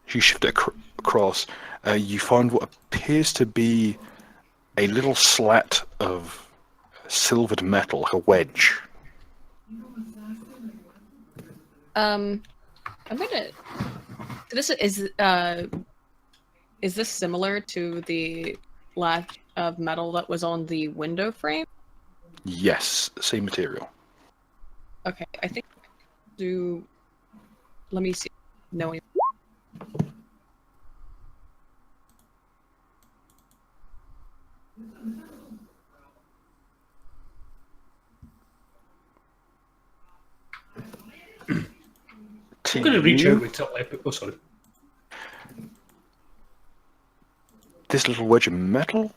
[SPEAKER 1] As you shift it across, you find what appears to be a little slat of silvered metal, like a wedge.
[SPEAKER 4] I'm gonna. This is this similar to the latch of metal that was on the window frame?
[SPEAKER 1] Yes, same material.
[SPEAKER 4] Okay, I think do. Let me see. Knowing.
[SPEAKER 3] I'm going to reach out with telepathy. Oh, sorry.
[SPEAKER 1] This little wedge of metal,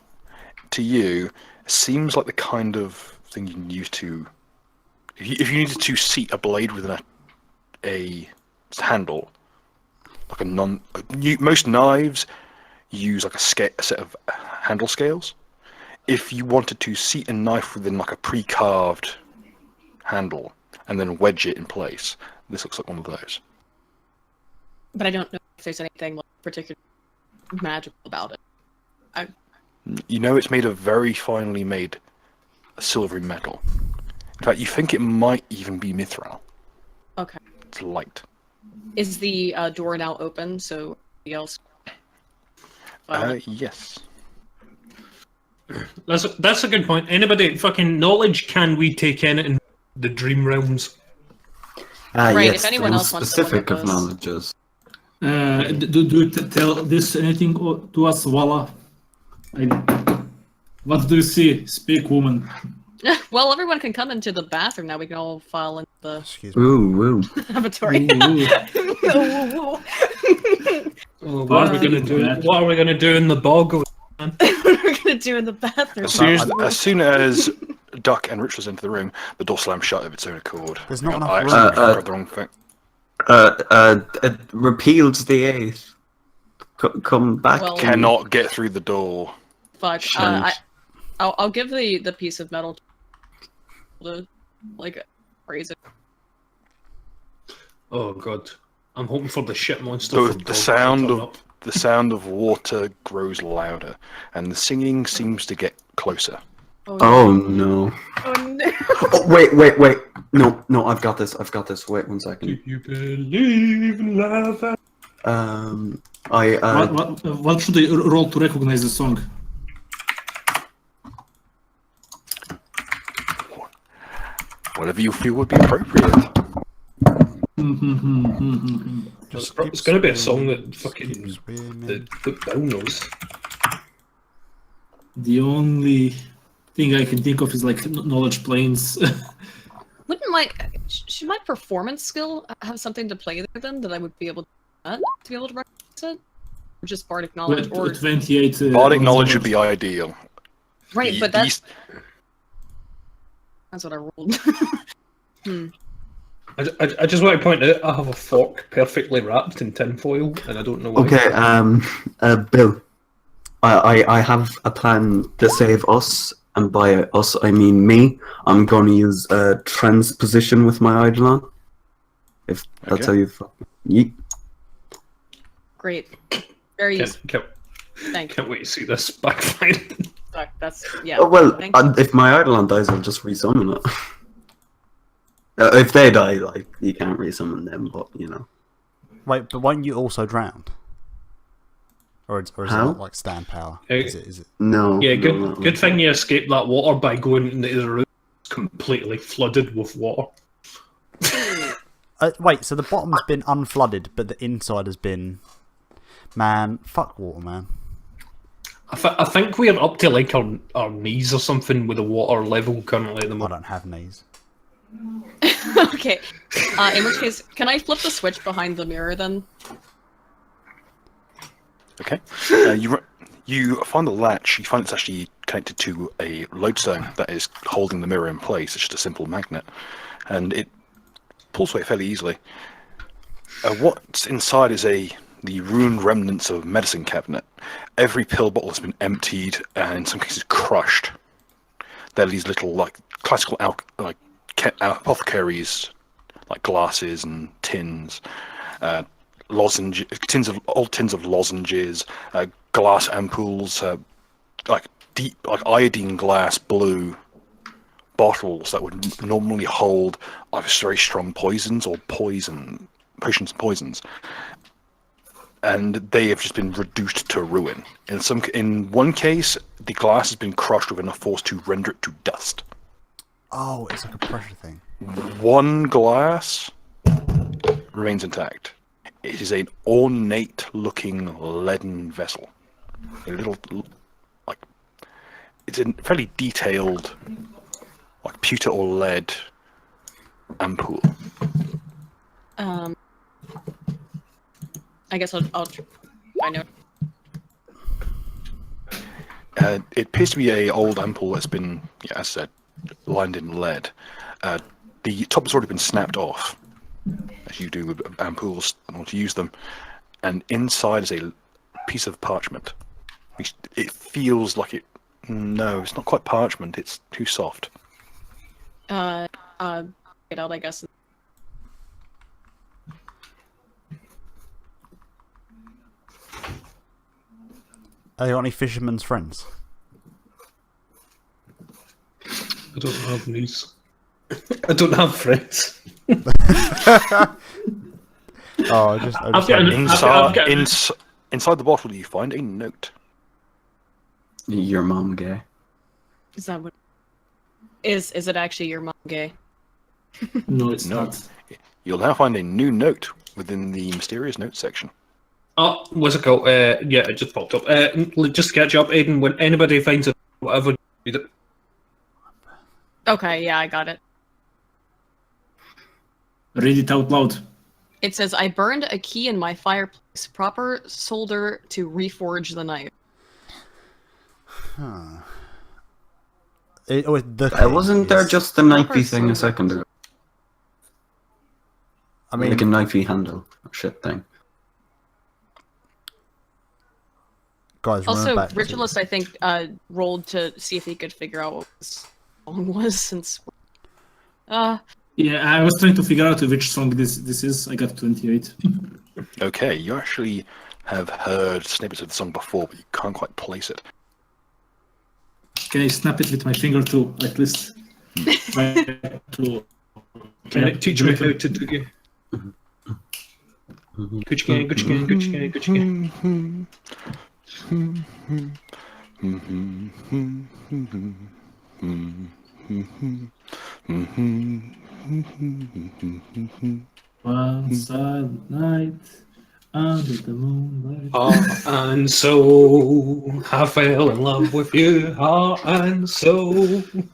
[SPEAKER 1] to you, seems like the kind of thing you can use to... If you needed to seat a blade within a handle, like most knives use like a set of handle scales. If you wanted to seat a knife within like a pre-carved handle and then wedge it in place, this looks like one of those.
[SPEAKER 4] But I don't know if there's anything like particularly magical about it.
[SPEAKER 1] You know it's made of very finely made silvery metal. In fact, you think it might even be mithril.
[SPEAKER 4] Okay.
[SPEAKER 1] It's light.
[SPEAKER 4] Is the door now open so anybody else?
[SPEAKER 1] Yes.
[SPEAKER 3] That's a good point. Anybody fucking knowledge can we take in the dream realms?
[SPEAKER 4] Right,
[SPEAKER 6] Yes,
[SPEAKER 4] if anyone
[SPEAKER 6] the
[SPEAKER 4] else wants to look
[SPEAKER 6] specific
[SPEAKER 4] at
[SPEAKER 6] of
[SPEAKER 4] this.
[SPEAKER 6] knowledges.
[SPEAKER 2] Do you tell this anything to us, Walla? What do you see? Speak, woman.
[SPEAKER 4] Well, everyone can come into the bathroom now. We can all file into the
[SPEAKER 5] Excuse me.
[SPEAKER 6] Ooh.
[SPEAKER 4] lavatory.
[SPEAKER 2] Ooh.
[SPEAKER 3] Oh, what are we gonna do? What are we gonna do in the bog?
[SPEAKER 4] What are we gonna do in the bathroom?
[SPEAKER 1] As soon as Duck and Rich was into the room, the door slammed shut of its own accord.
[SPEAKER 5] There's not
[SPEAKER 1] I
[SPEAKER 5] enough
[SPEAKER 1] actually
[SPEAKER 5] room.
[SPEAKER 1] grabbed the wrong thing.
[SPEAKER 6] It repealed the 8th. Come back.
[SPEAKER 4] Well-
[SPEAKER 1] Cannot get through the door.
[SPEAKER 4] Fuck. I'll give the piece of metal to like raise it.
[SPEAKER 3] Oh god, I'm hoping for the shit monster.
[SPEAKER 1] The sound of water grows louder, and the singing seems to get closer.
[SPEAKER 6] Oh no.
[SPEAKER 4] Oh no.
[SPEAKER 6] Oh, wait. No, I've got this. Wait 1 second.
[SPEAKER 3] Do you believe in love?
[SPEAKER 2] What should I roll to recognize the song?
[SPEAKER 1] Whatever you feel would be appropriate.
[SPEAKER 3] It's gonna be a song that fucking the Bill knows.
[SPEAKER 2] The only thing I can think of is like knowledge planes.
[SPEAKER 4] Should my performance skill have something to play there then that I would be able to recognize it? Or just bardic knowledge? Or
[SPEAKER 2] 28.
[SPEAKER 1] Bardic knowledge would be ideal.
[SPEAKER 4] right, but that's what I rolled.
[SPEAKER 3] I just want to point out I have a fork perfectly wrapped in tinfoil, and I don't know why.
[SPEAKER 6] Okay, Bill. I have a plan to save us, and by us I mean me. I'm going to use transposition with my Eidolon. If that's how you. Yeet.
[SPEAKER 4] Great. Very useful. Thank you.
[SPEAKER 3] Can't wait to see this backfire.
[SPEAKER 4] That's yeah.
[SPEAKER 6] Oh, well,
[SPEAKER 4] Thank you.
[SPEAKER 6] if my Eidolon dies, I'll just resummon it. If they die, like you can't resummon them, but you know.
[SPEAKER 5] Wait, but weren't you also drowned? Or is it not like stand power? Is it?
[SPEAKER 6] No.
[SPEAKER 3] Yeah,
[SPEAKER 6] no.
[SPEAKER 3] good thing you escaped that water by going into the room completely flooded with water.
[SPEAKER 5] Wait, so the bottom's been unflooded, but the inside has been... Man, fuck water, man.
[SPEAKER 3] I think we're up to like our knees or something with the water level currently at the
[SPEAKER 5] I
[SPEAKER 3] moment.
[SPEAKER 5] don't have knees.
[SPEAKER 4] Okay. In which case, can I flip the switch behind the mirror then?
[SPEAKER 1] Okay. You find the latch. You find it's actually connected to a lodestone that is holding the mirror in place. It's just a simple magnet, and it pulls away fairly easily. What's inside is the ruined remnants of a medicine cabinet. Every pill bottle has been emptied, and in some cases crushed. There are these little like classical apothecaries, like glasses and tins. Old tins of lozenges, glass ampoules, like deep, like iodine glass blue bottles that would normally hold either very strong poisons or potions and poisons, and they have just been reduced to ruin. In one case, the glass has been crushed with enough force to render it to dust.
[SPEAKER 5] Oh, it's like a pressure thing.
[SPEAKER 1] One glass remains intact. It is an ornate-looking leaden vessel. A little, like, it's a fairly detailed, like pewter or lead ampoule.
[SPEAKER 4] I guess I'll I know.
[SPEAKER 1] It appears to be an old ampoule that's been, as I said, lined in lead. The top has already been snapped off, as you do with ampoules in order to use them, and inside is a piece of parchment. It feels like it. No, it's not quite parchment. It's too soft.
[SPEAKER 4] Get out, I guess.
[SPEAKER 5] Have you got any fisherman's friends?
[SPEAKER 3] I don't have knees. I don't have friends.
[SPEAKER 5] Oh,
[SPEAKER 1] Inside the bottle, you find a note.
[SPEAKER 6] Your mom gay.
[SPEAKER 4] Is that what? Is it actually your mom gay?
[SPEAKER 2] No, it's not.
[SPEAKER 1] You'll now find a new note within the mysterious notes section.
[SPEAKER 3] Oh, what's it called? Yeah, it just popped up. Just to catch you up, Aiden, when anybody finds it, whatever, read it.
[SPEAKER 4] Okay, yeah, I got it.
[SPEAKER 2] Read it out loud.
[SPEAKER 4] It says, I burned a key in my fireplace. Proper solder to reforge the knife.
[SPEAKER 5] Huh.
[SPEAKER 6] Wasn't there just a knifey thing a second ago?
[SPEAKER 5] I mean,
[SPEAKER 6] Like a knifey handle shit thing.
[SPEAKER 5] guys,
[SPEAKER 4] Also,
[SPEAKER 5] remember back to-
[SPEAKER 4] Ritualist, I think, rolled to see if he could figure out what this song was, since...
[SPEAKER 2] Yeah, I was trying to figure out which song this is. I got 28.
[SPEAKER 1] Okay, you actually have heard snippets of the song before, but you can't quite place it.
[SPEAKER 2] Can I snap it with my finger too, at least? Try to...
[SPEAKER 3] Can I teach me how to do it? Gucci gang, Gucci gang, Gucci gang, Gucci gang.
[SPEAKER 2] One silent night under the moonlight.
[SPEAKER 3] Heart and soul, I fell in love with you, heart and soul.
[SPEAKER 2] When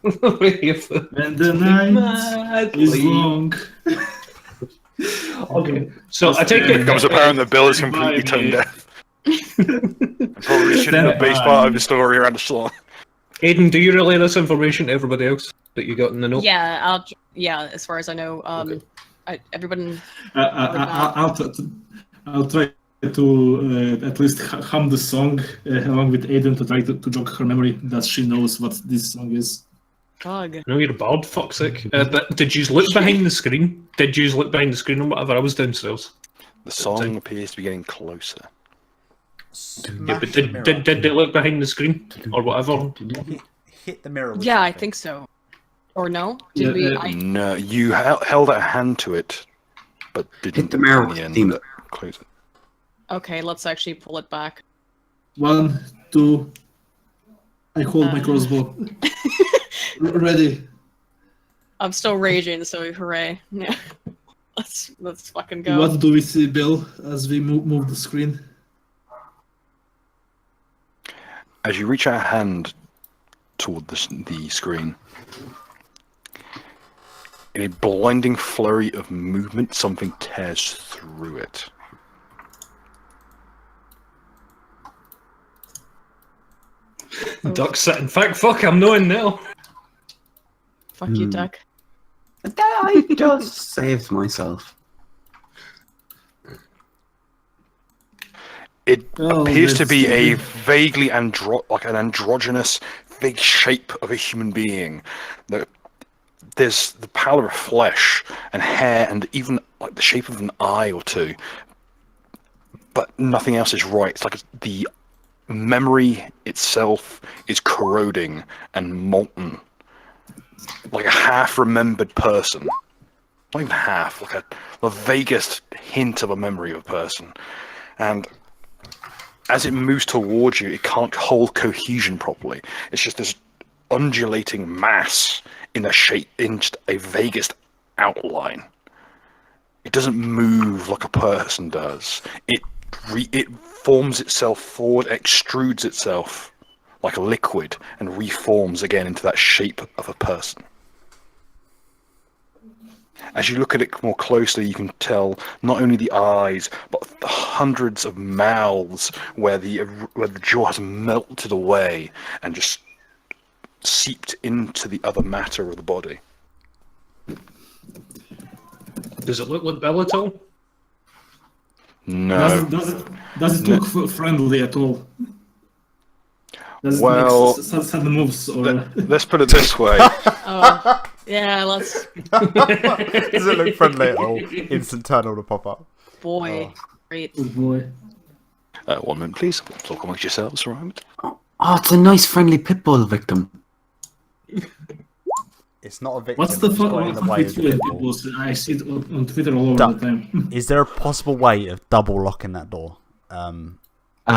[SPEAKER 2] the night is long.
[SPEAKER 3] Okay, so I take
[SPEAKER 1] It
[SPEAKER 3] it.
[SPEAKER 1] becomes apparent that Bill is completely tone deaf. And probably shouldn't have based part of the story around the song.
[SPEAKER 3] Aiden, do you relay this information to everybody else that you got in the note?
[SPEAKER 4] Yeah, as far as I know, everyone...
[SPEAKER 2] I'll try to at least hum the song along with Aiden to try to jog her memory that she knows what this song is.
[SPEAKER 4] Bug.
[SPEAKER 3] No, you're a bard, fuck's sake. But did you look behind the screen? Did you look behind the screen or whatever? I was downstairs.
[SPEAKER 1] The song appears to be getting closer.
[SPEAKER 3] Yeah, but did they look behind the screen or whatever?
[SPEAKER 5] Hit the mirror. With
[SPEAKER 4] Yeah, I
[SPEAKER 5] something.
[SPEAKER 4] think so. Or no?
[SPEAKER 2] Yeah,
[SPEAKER 4] Did we?
[SPEAKER 1] No, you held out a hand to it, but didn't
[SPEAKER 6] Hit the mirror
[SPEAKER 1] in
[SPEAKER 6] with
[SPEAKER 1] the end
[SPEAKER 6] Steam.
[SPEAKER 1] close it.
[SPEAKER 4] Okay, let's actually pull it back.
[SPEAKER 2] 1, 2. I hold my crossbow. Ready.
[SPEAKER 4] I'm still raging, so hooray. Yeah. Let's fucking go.
[SPEAKER 2] What do we see, Bill, as we move the screen?
[SPEAKER 1] As you reach out a hand toward the screen, in a blinding flurry of movement, something tears through it.
[SPEAKER 3] Duck sitting. Fuck, I'm knowing now.
[SPEAKER 4] Fuck you, Duck.
[SPEAKER 6] I just saved myself.
[SPEAKER 1] It
[SPEAKER 2] Oh,
[SPEAKER 1] appears to
[SPEAKER 2] that's
[SPEAKER 1] be a
[SPEAKER 2] stupid.
[SPEAKER 1] vaguely like an androgynous, big shape of a human being. There's the pallor of flesh and hair, and even like the shape of an eye or two. But nothing else is right. It's like the memory itself is corroding and molten, like a half-remembered person. Not even half, like the vaguest hint of a memory of a person. And as it moves towards you, it can't hold cohesion properly. It's just this undulating mass in a shape, in just a vaguest outline. It doesn't move like a person does. It forms itself forward, extrudes itself like a liquid, and reforms again into that shape of a person. As you look at it more closely, you can tell not only the eyes, but the hundreds of mouths where the jaw has melted away and just seeped into the other matter of the body.
[SPEAKER 3] Does it look like Bill at all?
[SPEAKER 1] No.
[SPEAKER 2] Does it look friendly at all? Does it
[SPEAKER 1] Well,
[SPEAKER 2] make sudden moves or?
[SPEAKER 1] Let's put it this way.
[SPEAKER 4] Oh, yeah, let's...
[SPEAKER 5] Does it look friendly at all? Instant turn on to pop up.
[SPEAKER 4] Boy. Great.
[SPEAKER 2] Oh boy.
[SPEAKER 1] 1 minute, please. Talk amongst yourselves for a moment.
[SPEAKER 6] Oh, it's a nice friendly pitbull victim.
[SPEAKER 5] It's not a victim.
[SPEAKER 2] What's the
[SPEAKER 5] it's
[SPEAKER 2] fuck
[SPEAKER 5] got in the way of the
[SPEAKER 2] with
[SPEAKER 5] pitbull.
[SPEAKER 2] people? I see it on Twitter all over
[SPEAKER 5] Duck.
[SPEAKER 2] the time.
[SPEAKER 5] Is there a possible way of double locking that door?
[SPEAKER 6] Um,
[SPEAKER 3] You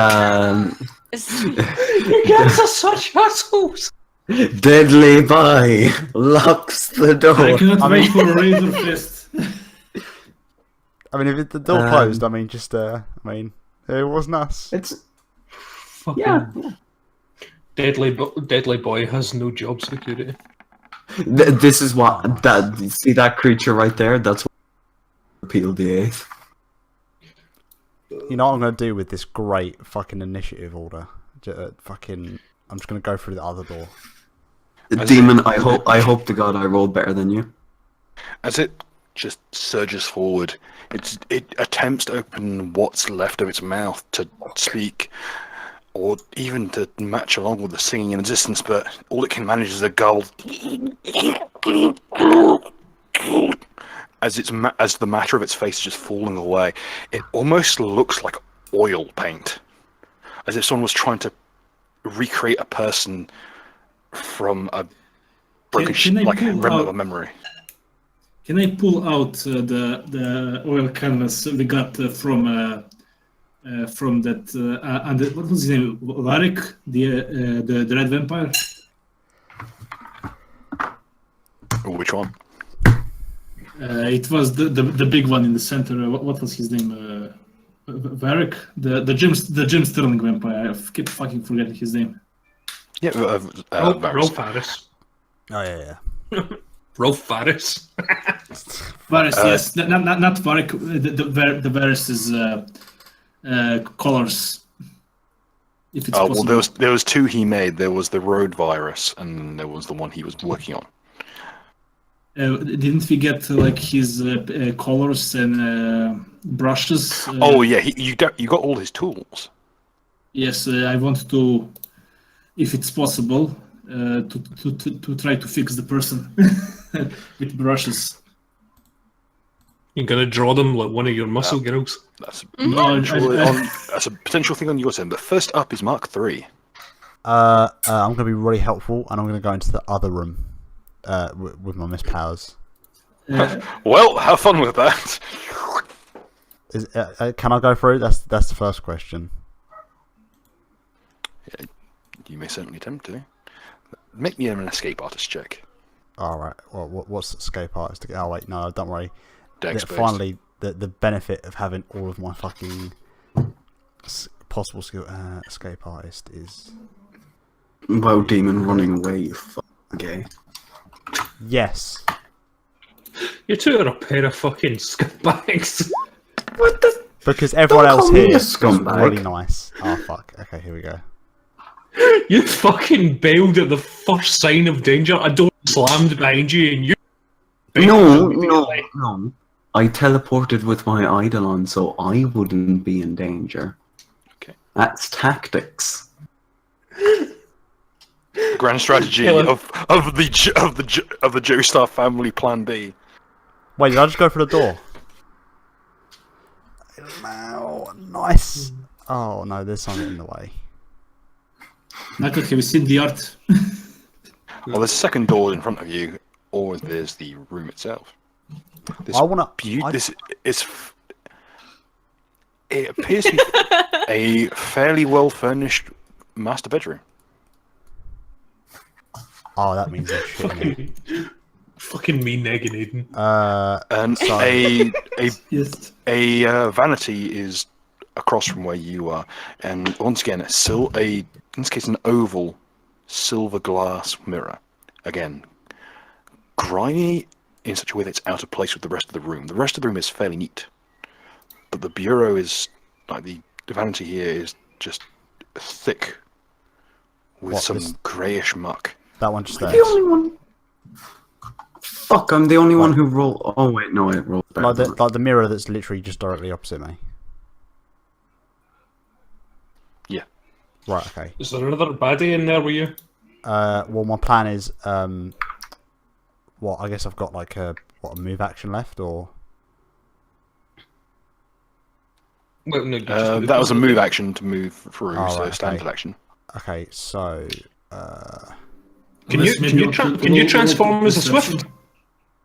[SPEAKER 3] guys are such assholes.
[SPEAKER 6] Deadly Boy locks the
[SPEAKER 2] I
[SPEAKER 6] door.
[SPEAKER 2] cannot wait for a razor fist.
[SPEAKER 5] I mean, if the door closed, I mean, just It wasn't us.
[SPEAKER 6] It's
[SPEAKER 3] Fucking
[SPEAKER 6] yeah.
[SPEAKER 3] deadly boy has no job security.
[SPEAKER 6] This is what that. See that creature right there? That's what repeal the 8th.
[SPEAKER 5] You know what I'm going to do with this great fucking initiative order? I'm just going to go through the other door.
[SPEAKER 6] Demon, I hope to God I rolled better than you.
[SPEAKER 1] As it just surges forward, it attempts to open what's left of its mouth to speak, or even to match along with the singing in the distance, but all it can manage is a gull. As the matter of its face is just falling away, it almost looks like oil paint, as if someone was trying to recreate a person from a broken, like a remnant of a memory.
[SPEAKER 2] Can I pull out the oil canvas we got from that what was his name? Varric, the red vampire.
[SPEAKER 1] Which one?
[SPEAKER 2] It was the big one in the center. What was his name? Varric, the Jim Sterling vampire. I keep fucking forgetting his name.
[SPEAKER 1] Yeah,
[SPEAKER 3] Rolf Harris.
[SPEAKER 5] Oh, yeah.
[SPEAKER 3] Rolf Farris.
[SPEAKER 2] Varys, yes, not Varric. The Varys' colors. If it's possible.
[SPEAKER 1] Well, there was two he made. There was the road virus, and there was the one he was working on.
[SPEAKER 2] Didn't we get like his colors and brushes?
[SPEAKER 1] Oh yeah, you got all his tools.
[SPEAKER 2] Yes, I want to, if it's possible, to try to fix the person with brushes.
[SPEAKER 3] You're gonna draw them like one of your muscle girls.
[SPEAKER 1] That's
[SPEAKER 2] No,
[SPEAKER 1] that's a potential thing on your turn. But first up is Mark 3.
[SPEAKER 5] I'm going to be really helpful, and I'm going to go into the other room with my Miss Powers.
[SPEAKER 1] Well, have fun with that.
[SPEAKER 5] Can I go through? That's the first question.
[SPEAKER 1] Yeah, you may certainly attempt to. Make me an escape artist check.
[SPEAKER 5] All right. Well, what's escape artist? Oh wait, no, don't worry.
[SPEAKER 1] Dex based.
[SPEAKER 5] Finally, the benefit of having all of my fucking possible skill escape artist is
[SPEAKER 6] Well, demon running away, you fucking gay.
[SPEAKER 5] yes.
[SPEAKER 3] You two are a pair of fucking scumbags.
[SPEAKER 6] What the?
[SPEAKER 5] Because everyone
[SPEAKER 6] Don't
[SPEAKER 5] else
[SPEAKER 6] call me
[SPEAKER 5] here
[SPEAKER 6] a
[SPEAKER 5] is
[SPEAKER 6] scumbag.
[SPEAKER 5] really nice. Oh fuck. Okay, here we go.
[SPEAKER 3] You fucking bailed at the first sign of danger. A door slammed behind you and you
[SPEAKER 6] No. I teleported with my Eidolon so I wouldn't be in danger.
[SPEAKER 1] Okay.
[SPEAKER 6] That's tactics.
[SPEAKER 1] Grand strategy of the Joestar family Plan B.
[SPEAKER 5] Wait, did I just go for the door? No, nice. Oh no, there's something in the way.
[SPEAKER 2] Michael, have you seen the art?
[SPEAKER 1] Well, there's a second door in front of you, or there's the room itself. This
[SPEAKER 5] I wanna.
[SPEAKER 1] It appears to be a fairly well furnished master bedroom.
[SPEAKER 5] Oh, that means they're shitting me.
[SPEAKER 3] fucking me negging Aiden.
[SPEAKER 1] And
[SPEAKER 5] Sorry.
[SPEAKER 2] Yes.
[SPEAKER 1] a vanity is across from where you are, and once again, in this case, an oval silver glass mirror. Again, grimy in such a way that it's out of place with the rest of the room. The rest of the room is fairly neat, but the bureau is like the vanity here is just thick with some greyish muck.
[SPEAKER 5] That one just there.
[SPEAKER 6] The only one. Fuck! I'm the only one who rolled. Oh wait, no, I rolled better.
[SPEAKER 5] Like the mirror that's literally just directly opposite me.
[SPEAKER 1] Yeah.
[SPEAKER 5] Right. Okay.
[SPEAKER 3] Is there another baddie in there with you?
[SPEAKER 5] Well, my plan is, I guess I've got like a move action left, or
[SPEAKER 3] Well, no, you just
[SPEAKER 1] that was a move action to move through,
[SPEAKER 5] Oh,
[SPEAKER 1] so
[SPEAKER 5] right,
[SPEAKER 1] standard
[SPEAKER 5] okay.
[SPEAKER 1] action.
[SPEAKER 5] okay. So,
[SPEAKER 3] Can you transform as a swift?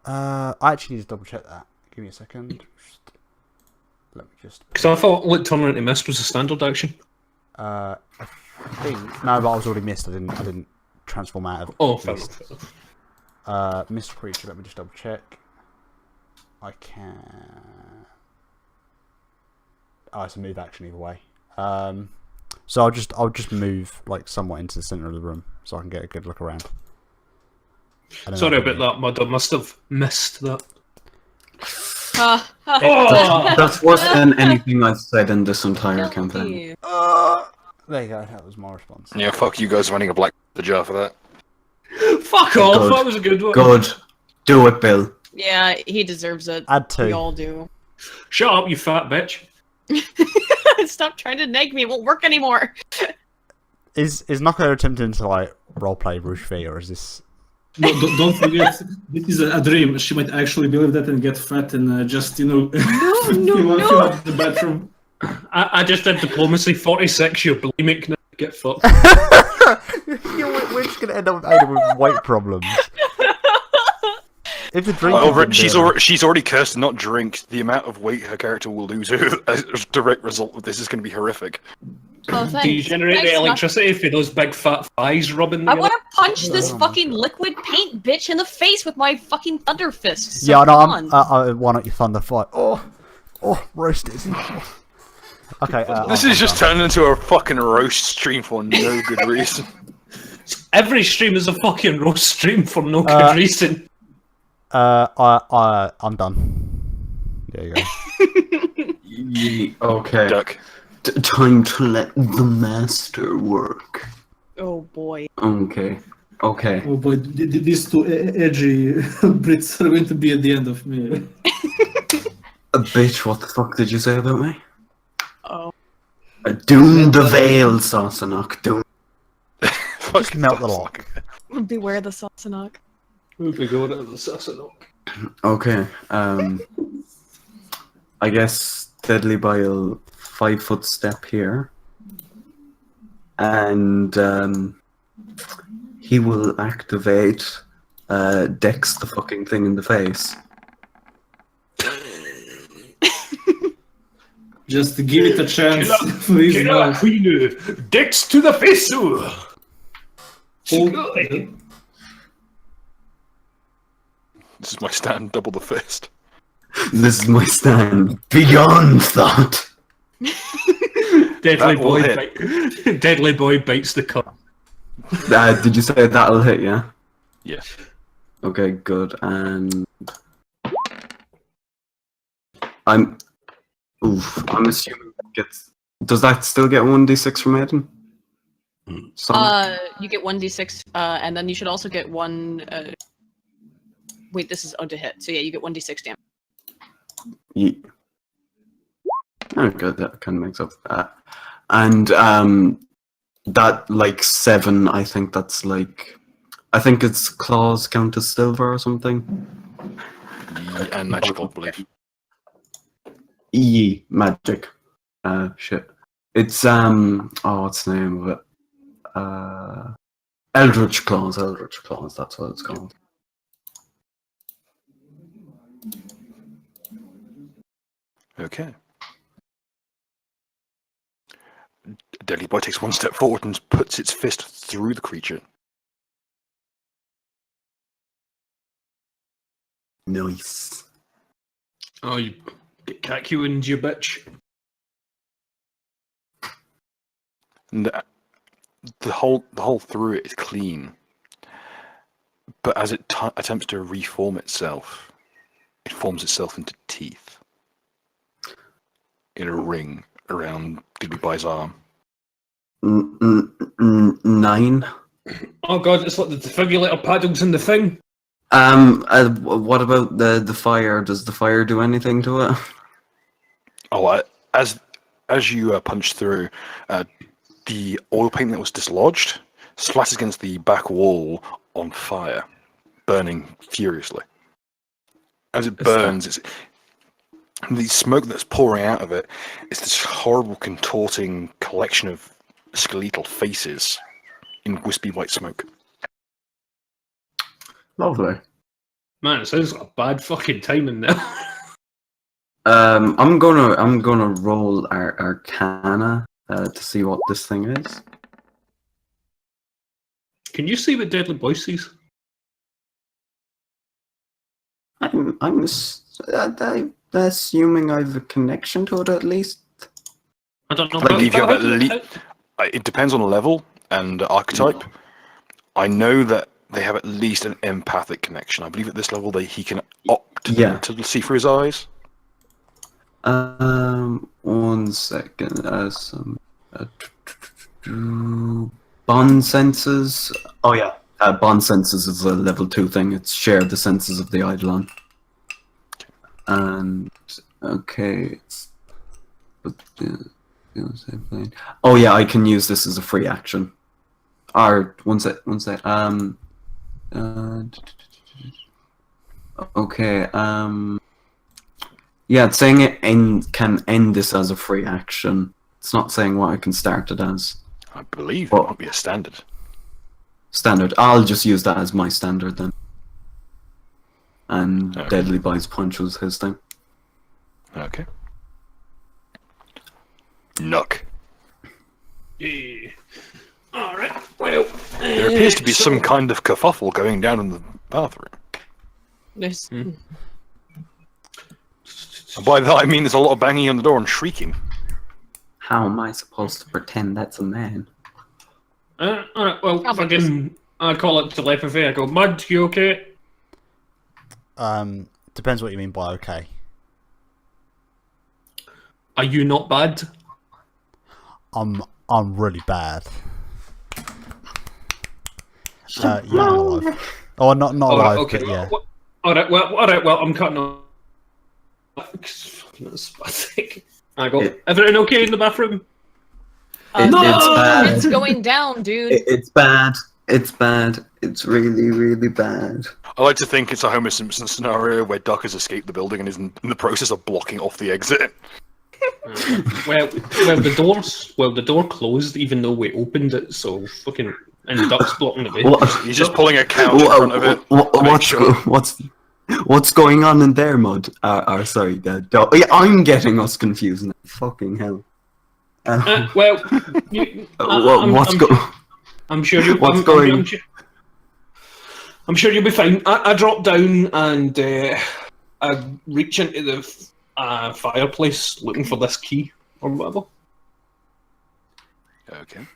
[SPEAKER 5] I actually need to double check that. Give me a second. Let me just.
[SPEAKER 3] Because I thought like turning into mist was a standard action.
[SPEAKER 5] I think no, but I was already missed. I didn't transform out of.
[SPEAKER 3] Oh, fair
[SPEAKER 5] mist.
[SPEAKER 3] enough.
[SPEAKER 5] Mist creature. Let me just double check. I can. Oh, it's a move action either way. So I'll just move like somewhat into the center of the room so I can get a good look around.
[SPEAKER 3] Sorry about that, Mud. I must have missed that.
[SPEAKER 4] Oh,
[SPEAKER 6] That's worse than anything I've said in this entire campaign.
[SPEAKER 5] There you go. That was my response.
[SPEAKER 1] Yeah, fuck you guys running a black the jar for that.
[SPEAKER 3] Fuck off!
[SPEAKER 6] Good.
[SPEAKER 3] That was a good one.
[SPEAKER 6] Good. Do it, Bill.
[SPEAKER 4] yeah, he deserves it.
[SPEAKER 5] Add 2.
[SPEAKER 4] We all do.
[SPEAKER 3] Shut up, you fat bitch.
[SPEAKER 4] Stop trying to nag me. It won't work anymore.
[SPEAKER 5] Is Knocko attempting to like roleplay Rouge V, or is this?
[SPEAKER 2] No, don't forget, this is a dream. She might actually believe that and get fat and just, fill up the bathroom.
[SPEAKER 3] I just did diplomacy 46. You're bulimic now. Get fucked.
[SPEAKER 5] We're just gonna end up with Ada with weight problems. If the drink,
[SPEAKER 1] she's already cursed to not drink. The amount of weight her character will lose as a direct result of this is going to be horrific.
[SPEAKER 4] Oh, thanks.
[SPEAKER 3] Do you generate
[SPEAKER 4] Thanks,
[SPEAKER 3] the electricity for those big fat thighs rubbing
[SPEAKER 4] I
[SPEAKER 3] together?
[SPEAKER 4] want to punch this fucking liquid paint bitch in the face with my fucking thunder fists. So
[SPEAKER 5] yeah, no,
[SPEAKER 4] come on.
[SPEAKER 5] why don't you thunder fight? Oh, roasted. Okay.
[SPEAKER 1] This is just turning into a fucking roast stream for no good reason.
[SPEAKER 3] Every stream is a fucking roast stream for no good reason.
[SPEAKER 5] I'm done. There you go.
[SPEAKER 6] Okay.
[SPEAKER 1] Duck.
[SPEAKER 6] Time to let the master work.
[SPEAKER 4] Oh boy.
[SPEAKER 6] Okay.
[SPEAKER 2] Oh boy, these two edgy Brits are going to be at the end of me.
[SPEAKER 6] A bitch, what the fuck did you say about me?
[SPEAKER 4] Oh.
[SPEAKER 6] Doom the veil, Sassanach. Doom.
[SPEAKER 5] Just melt the lock.
[SPEAKER 4] Beware the Sassanach.
[SPEAKER 3] We'll be going to the Sassanach.
[SPEAKER 6] Okay. I guess Deadly Bile 5-foot step here. And he will activate Dex the fucking thing in the face.
[SPEAKER 2] Just give it a chance, please.
[SPEAKER 3] Killer Queen, Dex to the face.
[SPEAKER 1] This is my stand, double the fist.
[SPEAKER 6] This is my stand. Beyond thought.
[SPEAKER 3] Deadly boy bites the cup.
[SPEAKER 6] Did you say that'll hit, yeah?
[SPEAKER 1] Yeah.
[SPEAKER 6] Okay, good. And I'm assuming that gets. Does that still get 1d6 from Aiden?
[SPEAKER 4] You get 1d6, and then you should also get one. Wait, this is to hit. So yeah, you get 1d6 damage.
[SPEAKER 6] Yeah. Oh, good. That kind of makes up for that. And that like 7. I think that's like. I think its claws count as silver or something.
[SPEAKER 1] And magical, I believe.
[SPEAKER 6] Magic. Shit. It's what's the name of it? Eldritch Claws, that's what it's called.
[SPEAKER 1] Okay. Deadly Boy takes one step forward and puts its fist through the creature.
[SPEAKER 6] Nice.
[SPEAKER 3] Oh, you get cacuined, you bitch.
[SPEAKER 1] And the hole through it is clean, but as it attempts to reform itself, it forms itself into teeth in a ring around Dillyby's arm.
[SPEAKER 6] 9.
[SPEAKER 3] Oh god, it's like the defibrillator paddles in the thing.
[SPEAKER 6] What about the fire? Does the fire do anything to it?
[SPEAKER 1] Oh, as you punch through, the oil paint that was dislodged splashes against the back wall on fire, burning furiously. As it burns, the smoke that's pouring out of it is this horrible, contorting collection of skeletal faces in wispy white smoke.
[SPEAKER 6] Lovely.
[SPEAKER 3] Man, it sounds like a bad fucking timing now.
[SPEAKER 6] I'm gonna roll Arcana to see what this thing is.
[SPEAKER 3] Can you see what Deadly Boy sees?
[SPEAKER 6] I'm assuming I have a connection to it at least.
[SPEAKER 3] I don't know.
[SPEAKER 1] I believe you have at
[SPEAKER 3] how-
[SPEAKER 1] least. It depends on the level and archetype. I know that they have at least an empathic connection. I believe at this level he can opt to see through his eyes.
[SPEAKER 6] 1 second. Bond senses. Oh yeah, bond senses is a level 2 thing. It's share the senses of the Eidolon. And okay, oh yeah, I can use this as a free action. Or one sec. Okay. Yeah, it's saying it can end this as a free action. It's not saying what I can start it as.
[SPEAKER 1] I believe it might be a standard.
[SPEAKER 6] Standard. I'll just use that as my standard then. And Deadly Bites Punch was his thing.
[SPEAKER 1] Okay. Nuck.
[SPEAKER 3] Yeah. Alright, well...
[SPEAKER 1] There appears to be some kind of kerfuffle going down in the bathroom.
[SPEAKER 4] There's...
[SPEAKER 1] And by that I mean there's a lot of banging on the door and shrieking.
[SPEAKER 6] How am I supposed to pretend that's a man?
[SPEAKER 3] Alright, well, fucking... I call it telepathy, I go, Mud, you okay?
[SPEAKER 5] Depends what you mean by okay.
[SPEAKER 3] Are you not bad?
[SPEAKER 5] I'm really bad. Yeah, I'm alive. Oh, not alive,
[SPEAKER 3] okay,
[SPEAKER 5] but yeah.
[SPEAKER 3] Alright, well, I'm cutting off. That's pathetic. I go, everything okay in the bathroom?
[SPEAKER 6] It's bad.
[SPEAKER 4] It's going down, dude.
[SPEAKER 6] It's bad. It's bad. It's really, really bad.
[SPEAKER 1] I like to think it's a Homer Simpson scenario where Duck has escaped the building and is in the process of blocking off the exit.
[SPEAKER 3] Well, the door closed even though we opened it, so fucking... And Duck's blocking the way.
[SPEAKER 1] He's just pulling a couch in front of it.
[SPEAKER 6] What's going on in there, Mud? Sorry, the dog. Yeah, I'm getting us confused now. Fucking hell.
[SPEAKER 3] Well, I'm sure you.
[SPEAKER 6] What's going?
[SPEAKER 3] I'm sure you'll be fine. I drop down and I reach into the fireplace looking for this key or whatever.
[SPEAKER 1] Okay.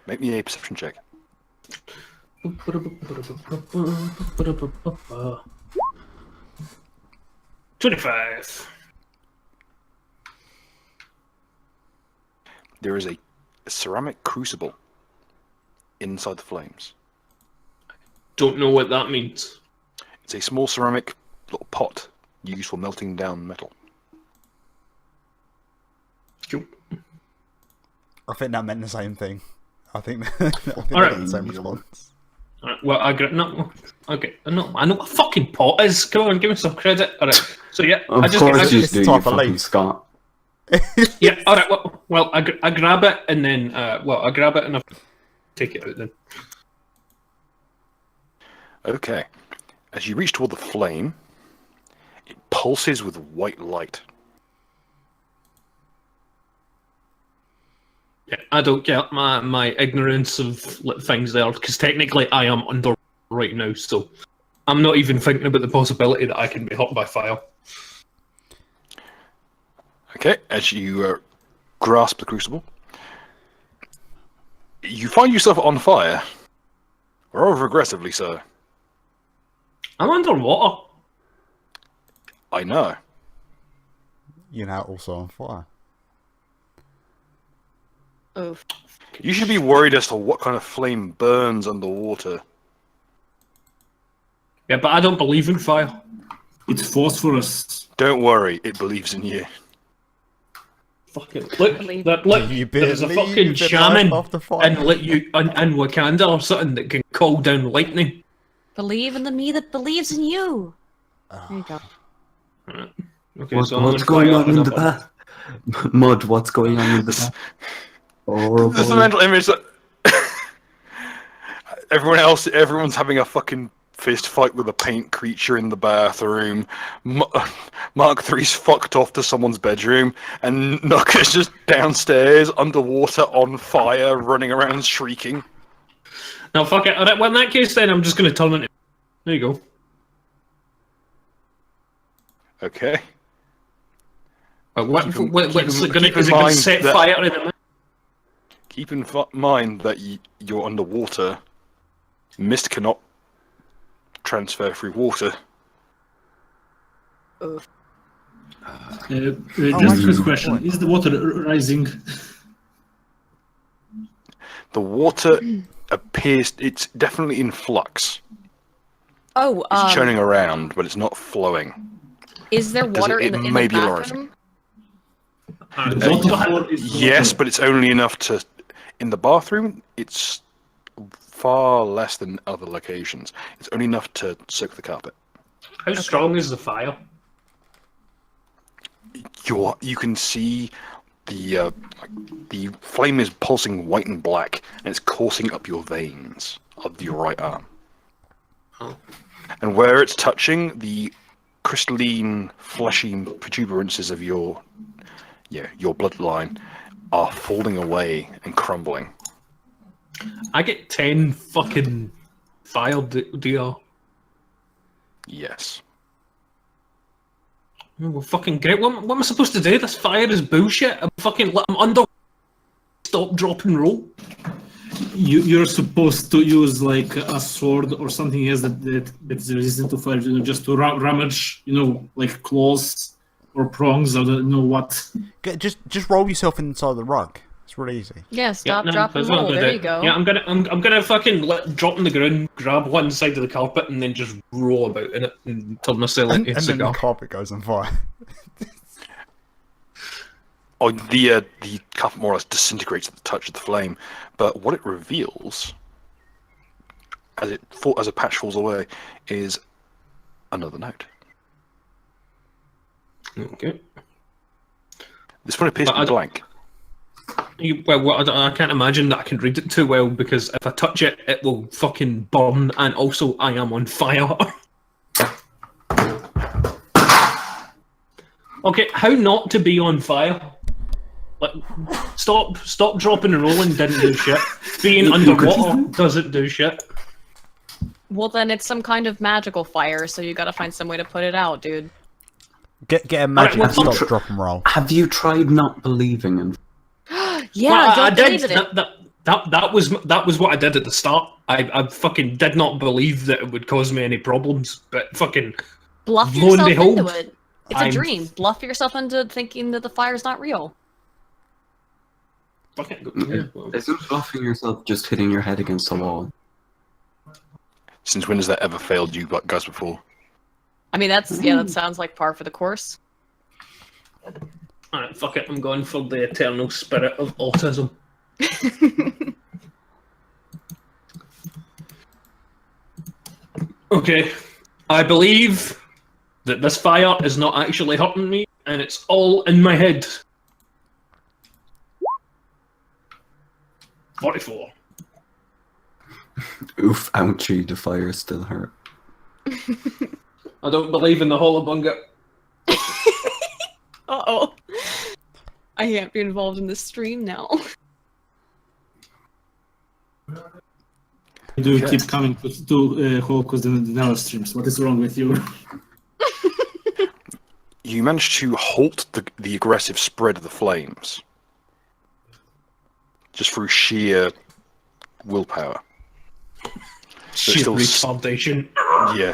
[SPEAKER 1] Make me a perception check.
[SPEAKER 3] 25.
[SPEAKER 1] There is a ceramic crucible inside the flames.
[SPEAKER 3] Don't know what that means.
[SPEAKER 1] It's a small ceramic little pot used for melting down metal.
[SPEAKER 3] Cool.
[SPEAKER 5] I think that meant the same thing. I think
[SPEAKER 3] Alright.
[SPEAKER 5] the same response.
[SPEAKER 3] Well, I know what a fucking pot is. Come on, give me some credit. Alright, so yeah,
[SPEAKER 6] Of course you do, you fucking Scott.
[SPEAKER 3] Yeah, alright, well, I grab it and then, I grab it and I take it out then.
[SPEAKER 1] Okay. As you reach toward the flame, it pulses with white light.
[SPEAKER 3] Yeah, I don't get my ignorance of things there, because technically I am under right now, so I'm not even thinking about the possibility that I can be hit by fire.
[SPEAKER 1] Okay, as you grasp the crucible, you find yourself on fire. Rather aggressively so.
[SPEAKER 3] I'm underwater.
[SPEAKER 1] I know.
[SPEAKER 5] You're now also on fire.
[SPEAKER 4] Oh.
[SPEAKER 1] You should be worried as to what kind of flame burns underwater.
[SPEAKER 3] Yeah, but I don't believe in fire.
[SPEAKER 2] It's phosphorus.
[SPEAKER 1] Don't worry, it believes in you.
[SPEAKER 3] Fucking look, there's a fucking shaman in Wakanda or something that can call down lightning.
[SPEAKER 4] Believe in the me that believes in you. There you go.
[SPEAKER 3] Right. Okay,
[SPEAKER 6] What's
[SPEAKER 3] so
[SPEAKER 6] going on in the bath? Mud, what's going on in the bath? Horrible.
[SPEAKER 1] There's a mental image that everyone's having a fucking fist fight with a paint creature in the bathroom. Mark III's fucked off to someone's bedroom, and Nook is just downstairs, underwater, on fire, running around shrieking.
[SPEAKER 3] No, fuck it. Alright, well, in that case, then I'm just going to turn into. There you go.
[SPEAKER 1] Okay.
[SPEAKER 3] What's it going
[SPEAKER 1] keep
[SPEAKER 3] to
[SPEAKER 1] in mind
[SPEAKER 3] set
[SPEAKER 1] that-
[SPEAKER 3] fire in the
[SPEAKER 1] Keep in mind that you're underwater. Mist cannot transfer through water.
[SPEAKER 4] Oof.
[SPEAKER 2] Just this question: is the water rising?
[SPEAKER 1] The water appears... It's definitely in flux.
[SPEAKER 4] Oh,
[SPEAKER 1] It's churning around, but it's not flowing.
[SPEAKER 4] is there water
[SPEAKER 1] it
[SPEAKER 4] in
[SPEAKER 1] may
[SPEAKER 4] the
[SPEAKER 1] be
[SPEAKER 4] bathroom?
[SPEAKER 1] Yes, but it's only enough to... In the bathroom, it's far less than other locations. It's only enough to soak the carpet.
[SPEAKER 3] How strong is the fire?
[SPEAKER 1] You can see the flame is pulsing white and black, and it's coursing up your veins of your right arm.
[SPEAKER 3] Oh.
[SPEAKER 1] And where it's touching, the crystalline, fleshy protuberances of your bloodline are falling away and crumbling.
[SPEAKER 3] I get 10 fucking fire DR.
[SPEAKER 1] Yes.
[SPEAKER 3] Oh, well, fucking great. What am I supposed to do? This fire is bullshit. I'm under. Stop, drop, and roll.
[SPEAKER 2] You're supposed to use like a sword or something else that's resistant to fire, just to rummage, like claws or prongs. I don't know what.
[SPEAKER 5] Just roll yourself inside the rug. It's really easy.
[SPEAKER 4] Yeah, stop,
[SPEAKER 3] no,
[SPEAKER 4] drop, and
[SPEAKER 3] that's what I'm
[SPEAKER 4] roll.
[SPEAKER 3] gonna
[SPEAKER 4] There
[SPEAKER 3] do.
[SPEAKER 4] you go.
[SPEAKER 3] Yeah, I'm gonna fucking drop on the ground, grab one side of the carpet, and then just roll about in it and turn myself
[SPEAKER 5] And
[SPEAKER 3] into a
[SPEAKER 5] then the
[SPEAKER 3] cigar.
[SPEAKER 5] carpet goes on fire.
[SPEAKER 1] Oh, the carpet more or less disintegrates at the touch of the flame, but what it reveals, as a patch falls away, is another note.
[SPEAKER 3] Okay.
[SPEAKER 1] This one appears to be blank.
[SPEAKER 3] I can't imagine that I can read it too well, because if I touch it, it will fucking burn, and also I am on fire. Okay, how not to be on fire? Like, stop, dropping and rolling didn't do shit. Being underwater doesn't do shit.
[SPEAKER 4] Well, then it's some kind of magical fire, so you gotta find some way to put it out, dude.
[SPEAKER 5] Get a magic
[SPEAKER 3] well,
[SPEAKER 5] stop, drop, and roll.
[SPEAKER 6] Have you tried not believing in?
[SPEAKER 4] Yeah,
[SPEAKER 3] Well,
[SPEAKER 4] don't
[SPEAKER 3] I did.
[SPEAKER 4] believe it.
[SPEAKER 3] That was what I did at the start. I fucking did not believe that it would cause me any problems, but fucking
[SPEAKER 4] Bluff
[SPEAKER 3] lo and
[SPEAKER 4] yourself
[SPEAKER 3] behold,
[SPEAKER 4] into it. It's a dream. Bluff yourself into thinking that the fire's not real.
[SPEAKER 6] Isn't bluffing yourself just hitting your head against the wall?
[SPEAKER 1] Since when has that ever failed you guys before?
[SPEAKER 4] I mean, that sounds like par for the course.
[SPEAKER 3] Alright, fuck it. I'm going for the eternal spirit of autism. Okay, I believe that this fire is not actually hurting me, and it's all in my head. 44.
[SPEAKER 6] Oof, ouchie, the fire still hurt.
[SPEAKER 3] I don't believe in the Holobunga.
[SPEAKER 4] Uh-oh. I can't be involved in this stream now.
[SPEAKER 2] Do you keep coming to Holocaust and the Nella streams? What is wrong with you?
[SPEAKER 1] You managed to halt the aggressive spread of the flames just through sheer willpower.
[SPEAKER 3] Sheer
[SPEAKER 1] still
[SPEAKER 3] retardation.
[SPEAKER 1] Yeah.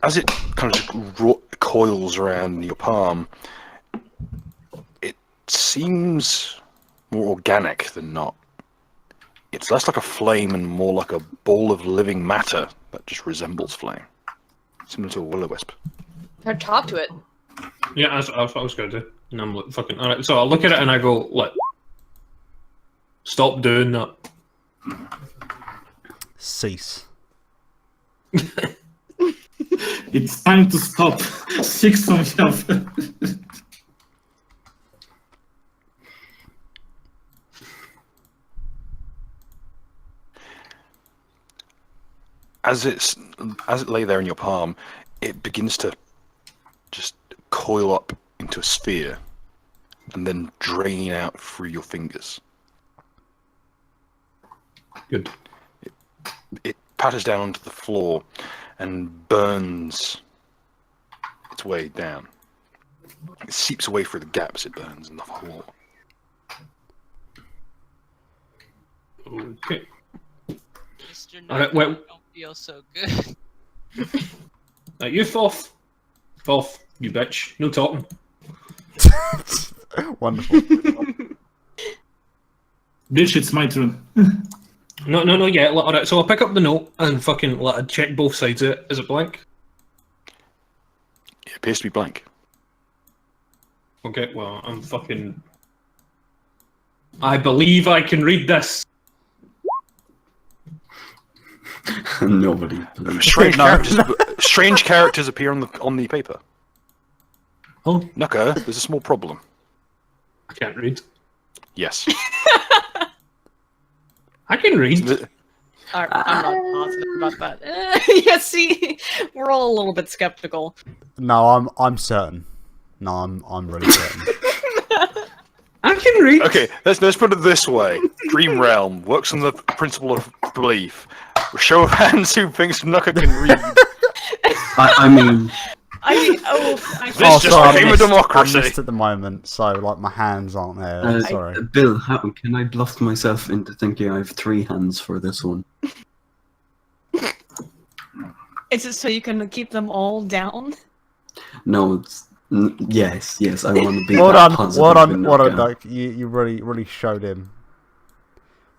[SPEAKER 1] As it kind of just coils around your palm, it seems more organic than not. It's less like a flame and more like a ball of living matter that just resembles flame. Similar to a will-o-wisp.
[SPEAKER 4] Try to talk to it.
[SPEAKER 3] Yeah, that's what I was going to do. And I'm like, fucking... Alright, so I look at it and I go, like, stop doing that.
[SPEAKER 5] Cease.
[SPEAKER 2] It's time to stop. Fix yourself.
[SPEAKER 1] As it lay there in your palm, it begins to just coil up into a sphere and then drain out through your fingers.
[SPEAKER 3] Good.
[SPEAKER 1] It patters down onto the floor and burns its way down. It seeps away through the gaps it burns in the wall.
[SPEAKER 3] Okay.
[SPEAKER 7] Mr.
[SPEAKER 3] Alright, well-
[SPEAKER 7] don't feel so good.
[SPEAKER 3] You Foff. Foff, you bitch. No talking.
[SPEAKER 5] Wonderful.
[SPEAKER 2] Bitch, it's my turn.
[SPEAKER 3] No, yeah. Alright, so I'll pick up the note and fucking let it check both sides of it. Is it blank?
[SPEAKER 1] It appears to be blank.
[SPEAKER 3] Okay, well, I'm fucking... I believe I can read this.
[SPEAKER 6] Nobody.
[SPEAKER 1] Strange
[SPEAKER 5] No.
[SPEAKER 1] characters. Strange characters appear on the paper.
[SPEAKER 3] Oh,
[SPEAKER 1] Nuka, there's a small problem.
[SPEAKER 3] I can't read.
[SPEAKER 1] Yes.
[SPEAKER 3] I can read.
[SPEAKER 4] I'm not positive about that. Yeah, see, we're all a little bit skeptical.
[SPEAKER 5] No, I'm certain. No, I'm really certain.
[SPEAKER 3] I can read.
[SPEAKER 1] Okay, let's put it this way. Dream Realm works on the principle of belief. Show of hands who thinks Nuka can read.
[SPEAKER 6] I mean,
[SPEAKER 1] This just
[SPEAKER 5] sorry,
[SPEAKER 1] became a
[SPEAKER 5] I
[SPEAKER 1] democracy.
[SPEAKER 5] missed at the moment, so like my hands aren't there. Sorry.
[SPEAKER 6] Bill, how can I bluff myself into thinking I have 3 hands for this one?
[SPEAKER 4] Is it so you can keep them all down?
[SPEAKER 6] No, it's yes. I want to be
[SPEAKER 5] Well
[SPEAKER 6] that
[SPEAKER 5] done,
[SPEAKER 6] positive.
[SPEAKER 5] well done,
[SPEAKER 6] and
[SPEAKER 5] well
[SPEAKER 6] not
[SPEAKER 5] done,
[SPEAKER 6] go.
[SPEAKER 5] Doug. You really showed him.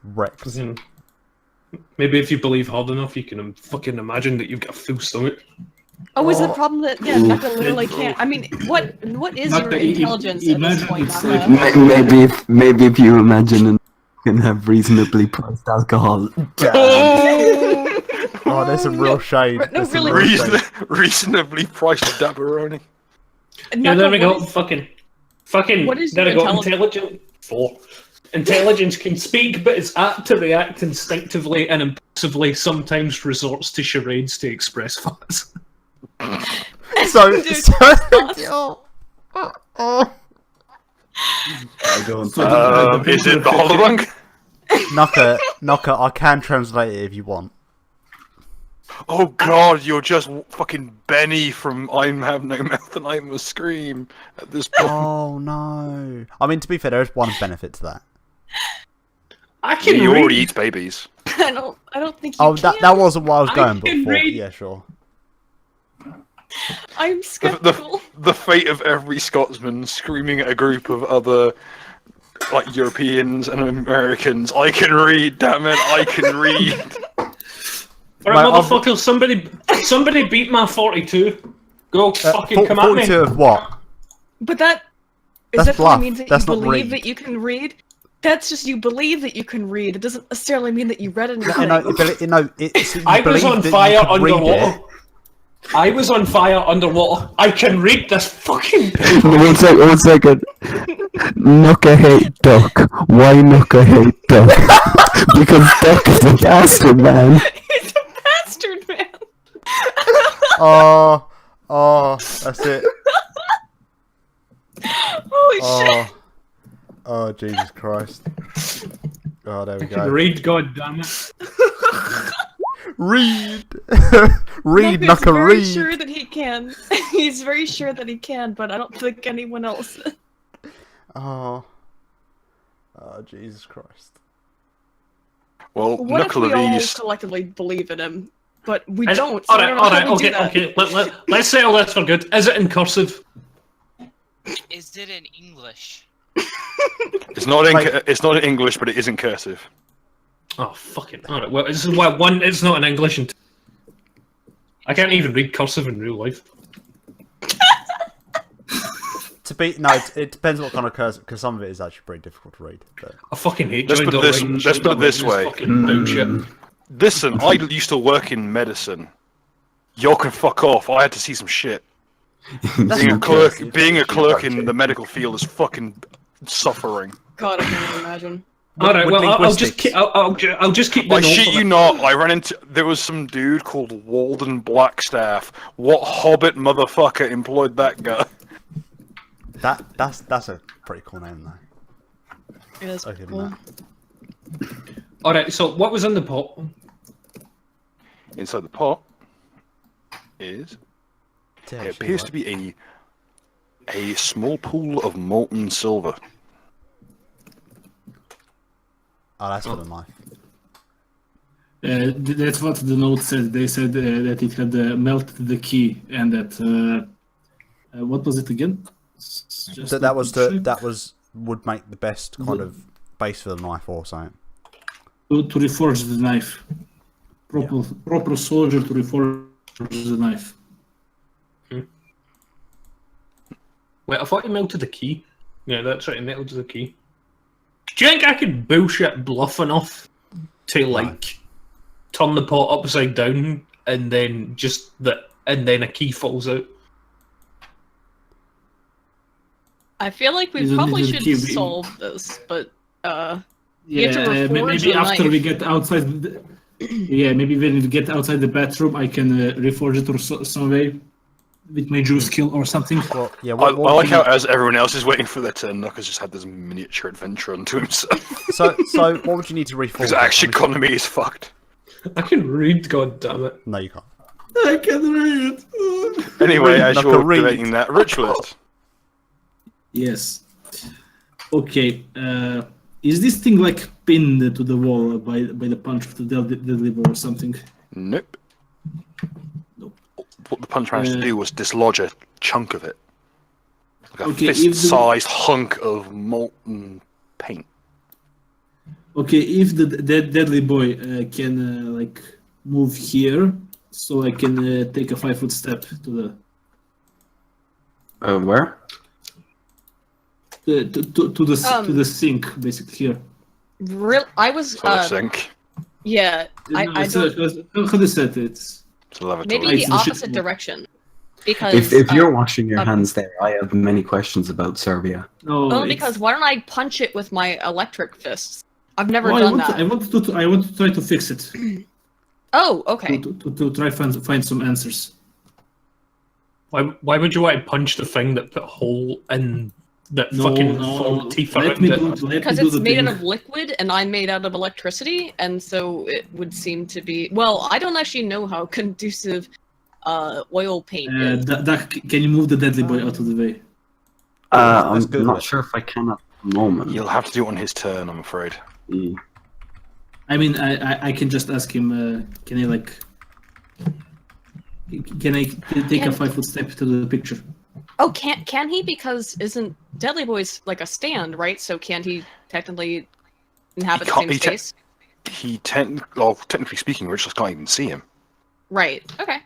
[SPEAKER 5] Wrecked.
[SPEAKER 3] Maybe if you believe hard enough, you can fucking imagine that you've got a full stomach.
[SPEAKER 4] Oh, is the
[SPEAKER 5] Oh.
[SPEAKER 4] problem that Naka literally can't? I mean, what is your
[SPEAKER 2] Naka,
[SPEAKER 4] intelligence at this
[SPEAKER 2] imagine
[SPEAKER 4] point,
[SPEAKER 2] it's
[SPEAKER 4] Naka?
[SPEAKER 2] like-
[SPEAKER 6] Maybe if you imagine and can have reasonably priced alcohol.
[SPEAKER 5] Oh, there's some real shade.
[SPEAKER 4] No,
[SPEAKER 5] There's some
[SPEAKER 4] really.
[SPEAKER 5] real shade.
[SPEAKER 1] Reasonably priced Dabberoni.
[SPEAKER 3] Yeah,
[SPEAKER 4] Naka,
[SPEAKER 3] there we go.
[SPEAKER 4] what is-
[SPEAKER 3] Fucking.
[SPEAKER 4] what is
[SPEAKER 3] There we
[SPEAKER 4] your
[SPEAKER 3] go. Intelligent. 4. Intelligence can speak, but is apt to react instinctively and impulsively. Sometimes resorts to charades to express thoughts.
[SPEAKER 5] So,
[SPEAKER 4] Dude,
[SPEAKER 6] I don't.
[SPEAKER 1] Is it the Holobunk?
[SPEAKER 5] Knocker, I can translate it if you want.
[SPEAKER 1] Oh god, you're just fucking Benny from I Have No Mouth and I Must Scream at this point.
[SPEAKER 5] Oh no. I mean, to be fair, there is one benefit to that.
[SPEAKER 3] I can
[SPEAKER 1] You
[SPEAKER 3] read.
[SPEAKER 1] already eat babies.
[SPEAKER 4] I don't think you
[SPEAKER 5] Oh,
[SPEAKER 4] can.
[SPEAKER 5] that wasn't what I was
[SPEAKER 3] I
[SPEAKER 5] going
[SPEAKER 3] can
[SPEAKER 5] for.
[SPEAKER 3] read.
[SPEAKER 5] Yeah, sure.
[SPEAKER 4] I'm skeptical.
[SPEAKER 1] The fate of every Scotsman screaming at a group of other like Europeans and Americans. I can read, damn it, I can read.
[SPEAKER 3] Alright,
[SPEAKER 5] Right,
[SPEAKER 3] motherfucker, somebody beat my 42. Go fucking come at
[SPEAKER 5] 42
[SPEAKER 3] me.
[SPEAKER 5] of what?
[SPEAKER 4] But that
[SPEAKER 5] That's
[SPEAKER 4] definitely
[SPEAKER 5] bluff.
[SPEAKER 4] means that
[SPEAKER 5] That's
[SPEAKER 4] you
[SPEAKER 5] not
[SPEAKER 4] believe
[SPEAKER 5] read.
[SPEAKER 4] that you can read. That's just you believe that you can read. It doesn't necessarily mean that you read anything.
[SPEAKER 3] I was on fire underwater. I was on fire underwater. I can read this fucking paper.
[SPEAKER 6] One second. Nuka hate Duck. Why Nuka hate Duck? Because Duck is a bastard, man.
[SPEAKER 4] He's a bastard, man.
[SPEAKER 5] Oh, that's it.
[SPEAKER 4] Holy shit.
[SPEAKER 5] Oh, Jesus Christ. Oh, there we
[SPEAKER 3] I can
[SPEAKER 5] go.
[SPEAKER 3] read, goddammit.
[SPEAKER 5] Read! Read,
[SPEAKER 4] He's
[SPEAKER 5] Nuka,
[SPEAKER 4] very
[SPEAKER 5] read!
[SPEAKER 4] sure that he can. He's very sure that he can, but I don't think anyone else.
[SPEAKER 5] Oh, Jesus Christ.
[SPEAKER 1] Well,
[SPEAKER 4] What if
[SPEAKER 1] knuckle
[SPEAKER 4] we
[SPEAKER 1] of
[SPEAKER 4] all
[SPEAKER 1] these.
[SPEAKER 4] collectively believe in him, but we
[SPEAKER 3] Is-
[SPEAKER 4] don't? So I don't know
[SPEAKER 3] alright,
[SPEAKER 4] how we do
[SPEAKER 3] okay,
[SPEAKER 4] that.
[SPEAKER 3] okay. Let's settle this for good. Is it in cursive?
[SPEAKER 7] Is it in English?
[SPEAKER 1] It's not in.
[SPEAKER 5] Like-
[SPEAKER 1] It's not in English, but it is in cursive.
[SPEAKER 3] Oh, fucking. Alright, well, this is why one, it's not in English, and I can't even read cursive in real life.
[SPEAKER 5] It depends what kind of cursive, because some of it is actually pretty difficult to read. But...
[SPEAKER 3] I fucking hate
[SPEAKER 1] Let's
[SPEAKER 3] joined
[SPEAKER 1] put
[SPEAKER 3] up
[SPEAKER 1] this-
[SPEAKER 3] writing
[SPEAKER 1] let's
[SPEAKER 3] shit
[SPEAKER 1] put it
[SPEAKER 3] up
[SPEAKER 1] this
[SPEAKER 3] like
[SPEAKER 1] way.
[SPEAKER 3] Fucking bullshit.
[SPEAKER 1] Listen, I used to work in medicine. Y'all can fuck off. I had to see some shit. Being a clerk in the medical field is fucking suffering.
[SPEAKER 4] God, I can't even imagine.
[SPEAKER 3] Alright,
[SPEAKER 5] With
[SPEAKER 3] well, I'll just
[SPEAKER 5] linguistics.
[SPEAKER 3] keep. I'll just keep the
[SPEAKER 1] I
[SPEAKER 3] note
[SPEAKER 1] shit
[SPEAKER 3] of
[SPEAKER 1] you
[SPEAKER 3] it.
[SPEAKER 1] not, I ran into. There was some dude called Walden Blackstaff. What hobbit motherfucker employed that guy?
[SPEAKER 5] That's a pretty cool name, though.
[SPEAKER 4] It is
[SPEAKER 5] I'll give him
[SPEAKER 4] cool.
[SPEAKER 5] that.
[SPEAKER 3] Alright, so what was in the pot?
[SPEAKER 1] Inside the pot is
[SPEAKER 5] Yeah,
[SPEAKER 1] It
[SPEAKER 5] she
[SPEAKER 1] appears
[SPEAKER 5] would.
[SPEAKER 1] to be a small pool of molten silver.
[SPEAKER 5] Oh, that's for the knife.
[SPEAKER 2] That's what the note said. They said that it had melted the key, and that what was it again? Just
[SPEAKER 5] That
[SPEAKER 2] let me check.
[SPEAKER 5] would make the best kind of base for the knife or something.
[SPEAKER 2] To reforge the knife. Proper soldier to reforge the knife.
[SPEAKER 3] Wait, I thought he melted the key. Yeah, that's right, he melted the key. Do you think I could bullshit bluff enough to, like, turn the pot upside down and then and then a key falls out?
[SPEAKER 4] I feel like we
[SPEAKER 2] You don't
[SPEAKER 4] probably
[SPEAKER 2] need the
[SPEAKER 4] should
[SPEAKER 2] key.
[SPEAKER 4] solve this, but you have to
[SPEAKER 2] Yeah,
[SPEAKER 4] reforge
[SPEAKER 2] maybe
[SPEAKER 4] the
[SPEAKER 2] after
[SPEAKER 4] knife.
[SPEAKER 2] we get outside. Yeah, maybe when we get outside the bathroom, I can reforge it or some way with my juice skill or something.
[SPEAKER 5] Well, yeah.
[SPEAKER 1] I
[SPEAKER 5] What
[SPEAKER 1] like
[SPEAKER 5] can
[SPEAKER 1] how,
[SPEAKER 5] you-
[SPEAKER 1] as everyone else is waiting for their turn, Knuckles just had this miniature adventure unto himself.
[SPEAKER 5] So what would you need to reforge?
[SPEAKER 1] His
[SPEAKER 5] it?
[SPEAKER 1] action
[SPEAKER 5] I'm sure-
[SPEAKER 1] economy is fucked.
[SPEAKER 3] I can read, god damn it.
[SPEAKER 5] No, you can't.
[SPEAKER 2] I can read it.
[SPEAKER 1] Anyway, as
[SPEAKER 5] Knuckle,
[SPEAKER 1] you're
[SPEAKER 5] read.
[SPEAKER 1] debating that, ritualist.
[SPEAKER 2] Yes. Okay. Is this thing like pinned to the wall by the punch of the deadly bow or something?
[SPEAKER 1] Nope.
[SPEAKER 2] Nope.
[SPEAKER 1] What the punch managed to do was dislodge a chunk of it. Like a
[SPEAKER 2] Okay, if
[SPEAKER 1] fist-sized hunk of molten paint.
[SPEAKER 2] Okay, if the deadly boy can like move here, so I can take a 5-foot step to
[SPEAKER 6] Where?
[SPEAKER 2] to the sink, basically here.
[SPEAKER 4] I was
[SPEAKER 1] So I think
[SPEAKER 4] yeah. I don't.
[SPEAKER 2] How do you set it?
[SPEAKER 1] it's a lavatory.
[SPEAKER 4] Maybe
[SPEAKER 2] It's
[SPEAKER 4] the
[SPEAKER 2] the shit-
[SPEAKER 4] opposite direction, because
[SPEAKER 6] If you're washing your
[SPEAKER 4] um,
[SPEAKER 6] hands there, I have many questions about Serbia.
[SPEAKER 2] No,
[SPEAKER 4] well,
[SPEAKER 2] it's-
[SPEAKER 4] because why don't I punch it with my electric fists? I've never
[SPEAKER 2] Oh,
[SPEAKER 4] done
[SPEAKER 2] I
[SPEAKER 4] that.
[SPEAKER 2] want to try to fix it.
[SPEAKER 4] Oh, okay.
[SPEAKER 2] To try find some answers.
[SPEAKER 3] Why would you want to punch the thing that put a hole in that
[SPEAKER 2] No,
[SPEAKER 3] fucking
[SPEAKER 2] no.
[SPEAKER 3] form teeth
[SPEAKER 2] Let
[SPEAKER 3] around
[SPEAKER 2] me
[SPEAKER 3] it?
[SPEAKER 2] do
[SPEAKER 4] Because it's
[SPEAKER 2] the
[SPEAKER 4] made
[SPEAKER 2] thing.
[SPEAKER 4] out of liquid and I'm made out of electricity, and so it would seem to be. Well, I don't actually know how conducive oil paint is.
[SPEAKER 2] Can you move the deadly boy out of the way?
[SPEAKER 5] Let's
[SPEAKER 6] I'm
[SPEAKER 5] Google
[SPEAKER 6] not
[SPEAKER 5] it.
[SPEAKER 6] sure if I can at the moment.
[SPEAKER 1] You'll have to do it on his turn, I'm afraid.
[SPEAKER 6] Mm.
[SPEAKER 2] I mean, I can just ask him. Can I like? Can I take a 5-foot step to the picture?
[SPEAKER 4] Oh, can he? Because isn't Deadly Boy's like a stand, right? So can't he technically inhabit the
[SPEAKER 1] can't-
[SPEAKER 4] same
[SPEAKER 1] he te-
[SPEAKER 4] space?
[SPEAKER 1] Technically speaking, Richard can't even see him.
[SPEAKER 4] Right. Okay.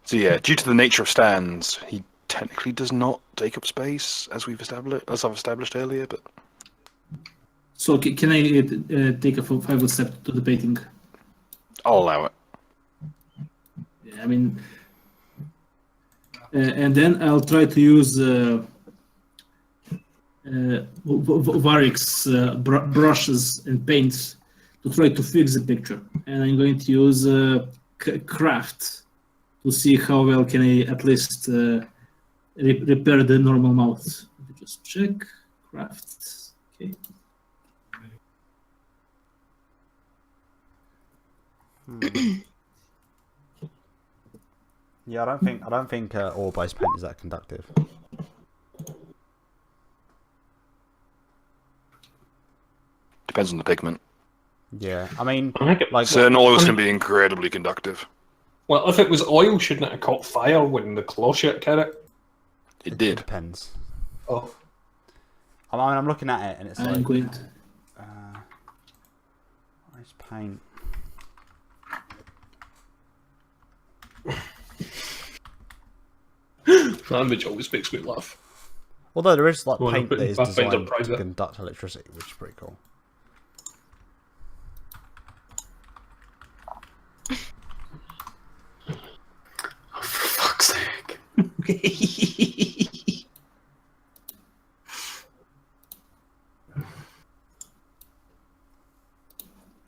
[SPEAKER 1] So yeah, due to the nature of stands, he technically does not take up space, as I've established earlier. But
[SPEAKER 2] So can I take a 5-foot step to the painting?
[SPEAKER 1] I'll allow it.
[SPEAKER 2] Yeah, I mean, and then I'll try to use Varix brushes and paints to try to fix the picture. And I'm going to use craft to see how well can I at least repair the normal mouth. Let me just check craft. Okay.
[SPEAKER 5] Yeah, I don't think oil-based paint is that conductive.
[SPEAKER 1] Depends on the pigment.
[SPEAKER 5] Yeah, I mean,
[SPEAKER 3] I think it,
[SPEAKER 5] like
[SPEAKER 1] Certain oils can be incredibly conductive.
[SPEAKER 3] well, if it was oil, shouldn't it have caught fire when the claw shit carrot?
[SPEAKER 1] It did.
[SPEAKER 5] depends.
[SPEAKER 3] Oh,
[SPEAKER 5] I mean, I'm looking at it and it's
[SPEAKER 2] I'm
[SPEAKER 5] like
[SPEAKER 2] going to.
[SPEAKER 5] nice paint.
[SPEAKER 3] that image always makes me laugh.
[SPEAKER 5] Although there is like
[SPEAKER 3] Well,
[SPEAKER 5] paint
[SPEAKER 3] but
[SPEAKER 5] that is
[SPEAKER 3] Pathfinder
[SPEAKER 5] designed to
[SPEAKER 3] private.
[SPEAKER 5] conduct electricity, which is pretty cool.
[SPEAKER 6] Oh, for fuck's sake.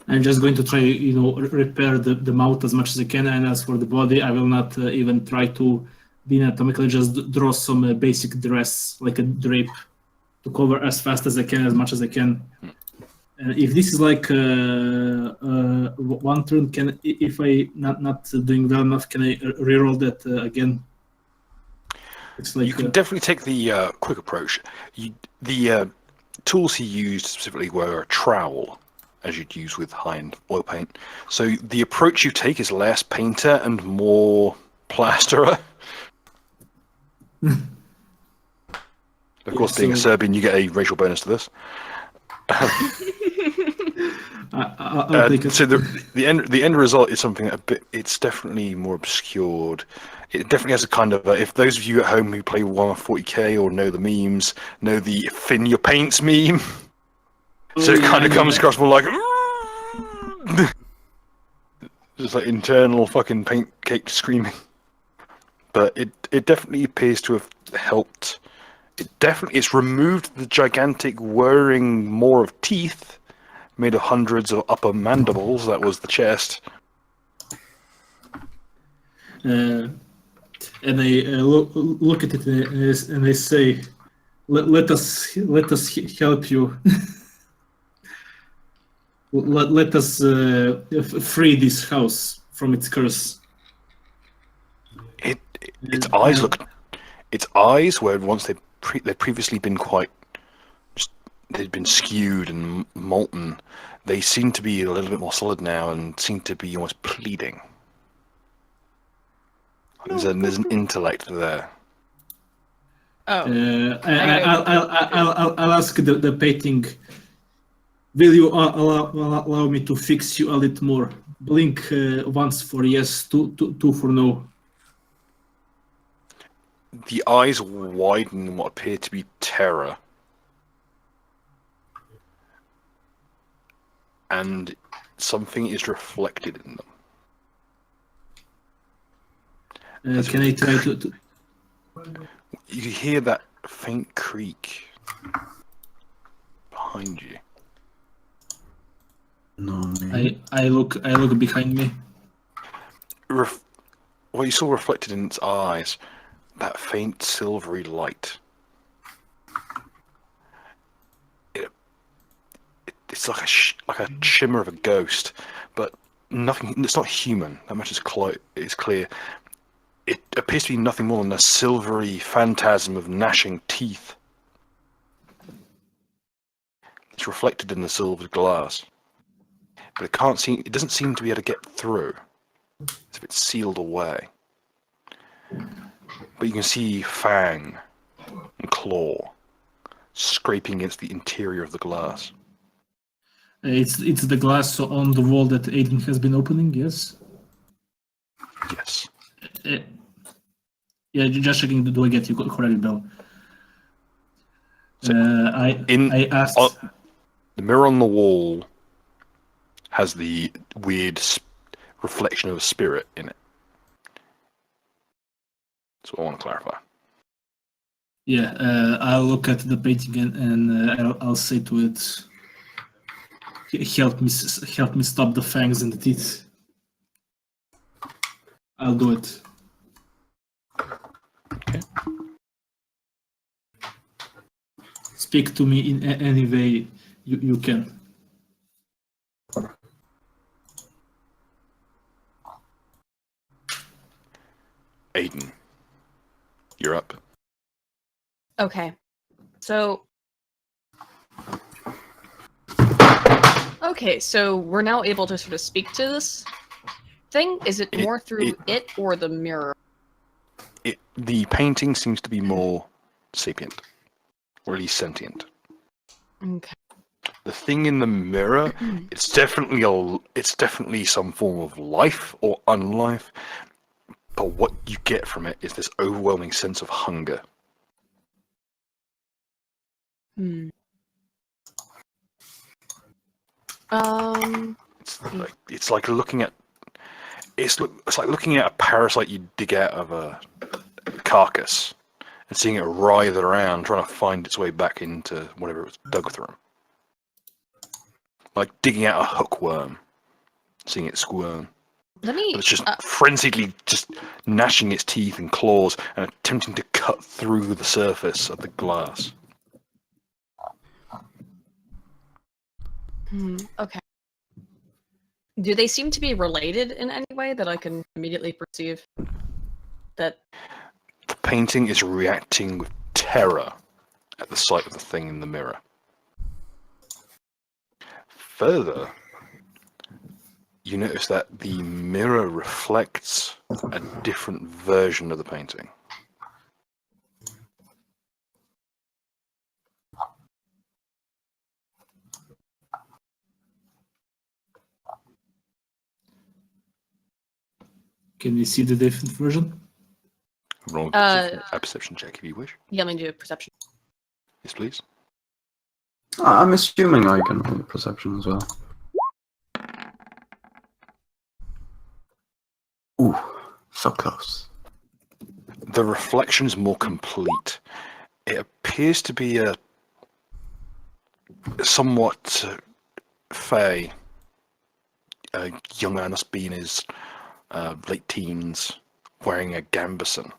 [SPEAKER 2] I'm just going to try, repair the mouth as much as I can. And as for the body, I will not even try to be anatomically. Just draw some basic dress, like a drape, to cover as fast as I can, as much as I can. If this is like one turn, if I not doing well enough, can I reroll that again It's like
[SPEAKER 1] You can definitely take the quick approach. The tools he used specifically were a trowel, as you'd use with high-end oil paint. So the approach you take is less painter and more plasterer. Of course, being a Serbian, you get a racial bonus to this.
[SPEAKER 2] I'll take it.
[SPEAKER 1] So the end result is something a bit. It's definitely more obscured. It definitely has a kind of. If those of you at home who play Warhammer 40k or know the memes, know the thin your paints meme. So it kind of comes across more like. Just like internal fucking paint cake screaming. But it definitely appears to have helped. It's removed the gigantic whirring maw of teeth made of hundreds of upper mandibles. That was the chest.
[SPEAKER 2] And they look at it and they say, let us help you. let us free this house from its curse.
[SPEAKER 1] Its eyes look. Its eyes, where once they'd previously been quite. They'd been skewed and molten. They seem to be a little bit more solid now and seem to be almost pleading. There's an intellect there.
[SPEAKER 4] Oh.
[SPEAKER 2] I'll ask the painting. Will you allow me to fix you a little more? Blink once for yes, two for no.
[SPEAKER 1] The eyes widen in what appear to be terror. And something is reflected in them.
[SPEAKER 2] Can I try to?
[SPEAKER 1] You hear that faint creak behind you.
[SPEAKER 6] No,
[SPEAKER 2] I look behind me.
[SPEAKER 1] What you saw reflected in its eyes, that faint silvery light. It's like a shimmer of a ghost, but nothing. It's not human. That much is clear. It appears to be nothing more than a silvery phantasm of gnashing teeth. It's reflected in the silvered glass, but it can't seem. It doesn't seem to be able to get through. As if it's sealed away. But you can see fang and claw scraping against the interior of the glass.
[SPEAKER 2] It's the glass on the wall that Aiden has been opening. Yes.
[SPEAKER 1] Yes.
[SPEAKER 2] Yeah, just checking. Do I get you correct, Bill?
[SPEAKER 1] So
[SPEAKER 2] I asked.
[SPEAKER 1] The mirror on the wall has the weird reflection of a spirit in it. That's what I want to clarify.
[SPEAKER 2] Yeah, I'll look at the painting and I'll say to it, help me stop the fangs and the teeth. I'll do it.
[SPEAKER 1] Okay.
[SPEAKER 2] Speak to me in any way you can.
[SPEAKER 1] Aiden, you're up.
[SPEAKER 4] Okay. So. Okay, so we're now able to sort of speak to this thing? Is it more through it or the mirror?
[SPEAKER 1] The painting seems to be more sapient, or at least sentient.
[SPEAKER 4] Okay.
[SPEAKER 1] The thing in the mirror, it's definitely some form of life or unlife, but what you get from it is this overwhelming sense of hunger. It's like looking at it's like looking at a parasite you dig out of a carcass and seeing it writhe around, trying to find its way back into whatever it was dug through. Like digging out a hookworm, seeing it squirm. It's just frenziedly just gnashing its teeth and claws and attempting to cut through the surface of the glass.
[SPEAKER 4] Okay. Do they seem to be related in any way that I can immediately perceive? That
[SPEAKER 1] The painting is reacting with terror at the sight of the thing in the mirror. Further, you notice that the mirror reflects a different version of the painting.
[SPEAKER 2] Can we see the different version?
[SPEAKER 1] Roll a perception check if you wish.
[SPEAKER 4] Yeah, let me do a perception.
[SPEAKER 1] Yes, please.
[SPEAKER 6] I'm assuming I can roll perception as well. Ooh, so close.
[SPEAKER 1] The reflection is more complete. It appears to be a somewhat fey. A young man must be in his late teens, wearing a gambeson.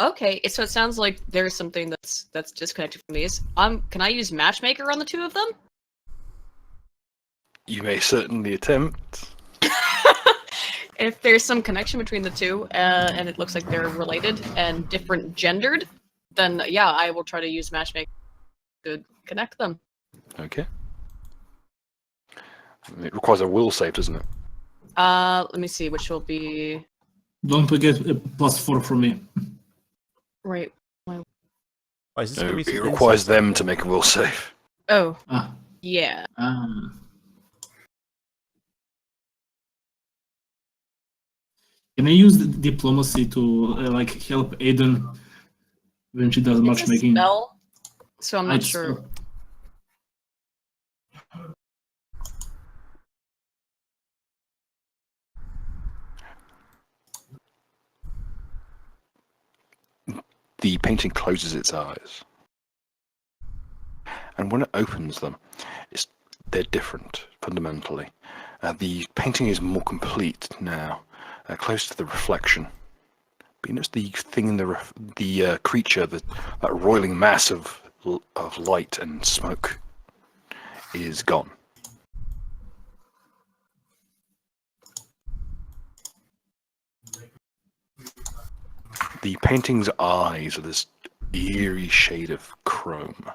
[SPEAKER 4] Okay, so it sounds like there's something that's disconnected from these. Can I use matchmaker on the two of them?
[SPEAKER 1] You may certainly attempt.
[SPEAKER 4] If there's some connection between the two, and it looks like they're related and different gendered, then yeah, I will try to use matchmaker to connect them.
[SPEAKER 1] Okay. It requires a will save, doesn't it?
[SPEAKER 4] Let me see, which will be
[SPEAKER 2] Don't forget a +4 from me.
[SPEAKER 4] right.
[SPEAKER 5] Wait, is this
[SPEAKER 1] No,
[SPEAKER 5] gonna be
[SPEAKER 1] it
[SPEAKER 5] some
[SPEAKER 1] requires
[SPEAKER 5] incest
[SPEAKER 1] them
[SPEAKER 5] thing?
[SPEAKER 1] to make a will save.
[SPEAKER 4] Oh,
[SPEAKER 2] Ah,
[SPEAKER 4] yeah.
[SPEAKER 2] ah. Can I use diplomacy to like help Aiden when she does
[SPEAKER 4] It's a
[SPEAKER 2] matchmaking?
[SPEAKER 4] spell, so I'm not
[SPEAKER 2] It's-
[SPEAKER 4] sure.
[SPEAKER 1] The painting closes its eyes. And when it opens them, they're different, fundamentally. The painting is more complete now, close to the reflection. But you notice the thing in the creature, that roiling mass of light and smoke, is gone. The painting's eyes are this eerie shade of chrome.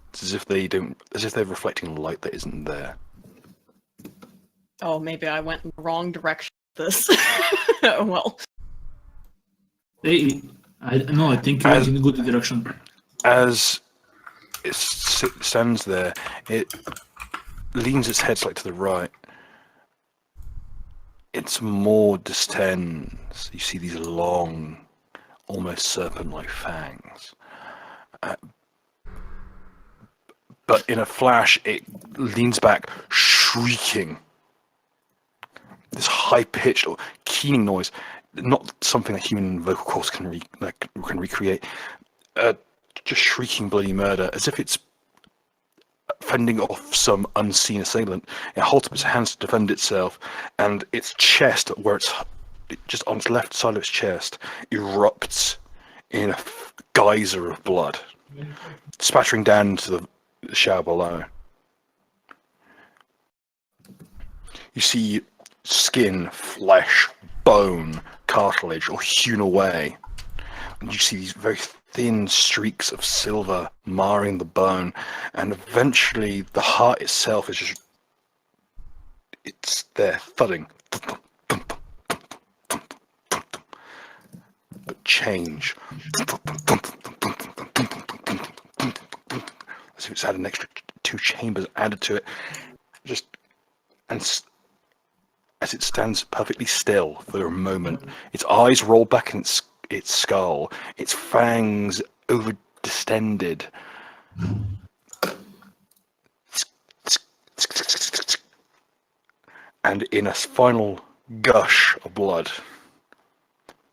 [SPEAKER 1] It's as if they're reflecting light that isn't there.
[SPEAKER 4] Oh, maybe I went in the wrong direction with this. Oh, well.
[SPEAKER 2] Hey, I think you went in a good direction.
[SPEAKER 1] As it stands there, it leans its head slightly to the right. Its maw distends. You see these long, almost serpent-like fangs. But in a flash, it leans back, shrieking. This high-pitched or keening noise, not something that human vocal cords can recreate. Just shrieking bloody murder, as if it's fending off some unseen assailant. It holds up its hands to defend itself, and its chest, where it's just on its left side of its chest, erupts in a geyser of blood, spattering down into the shower below. You see skin, flesh, bone, cartilage, all hewn away. And you see these very thin streaks of silver marring the bone, and eventually the heart itself is just, it's there, thudding. But change. As if it's had an extra 2 chambers added to it. Just, and as it stands perfectly still for a moment, its eyes roll back in its skull, its fangs over distended. And in a final gush of blood,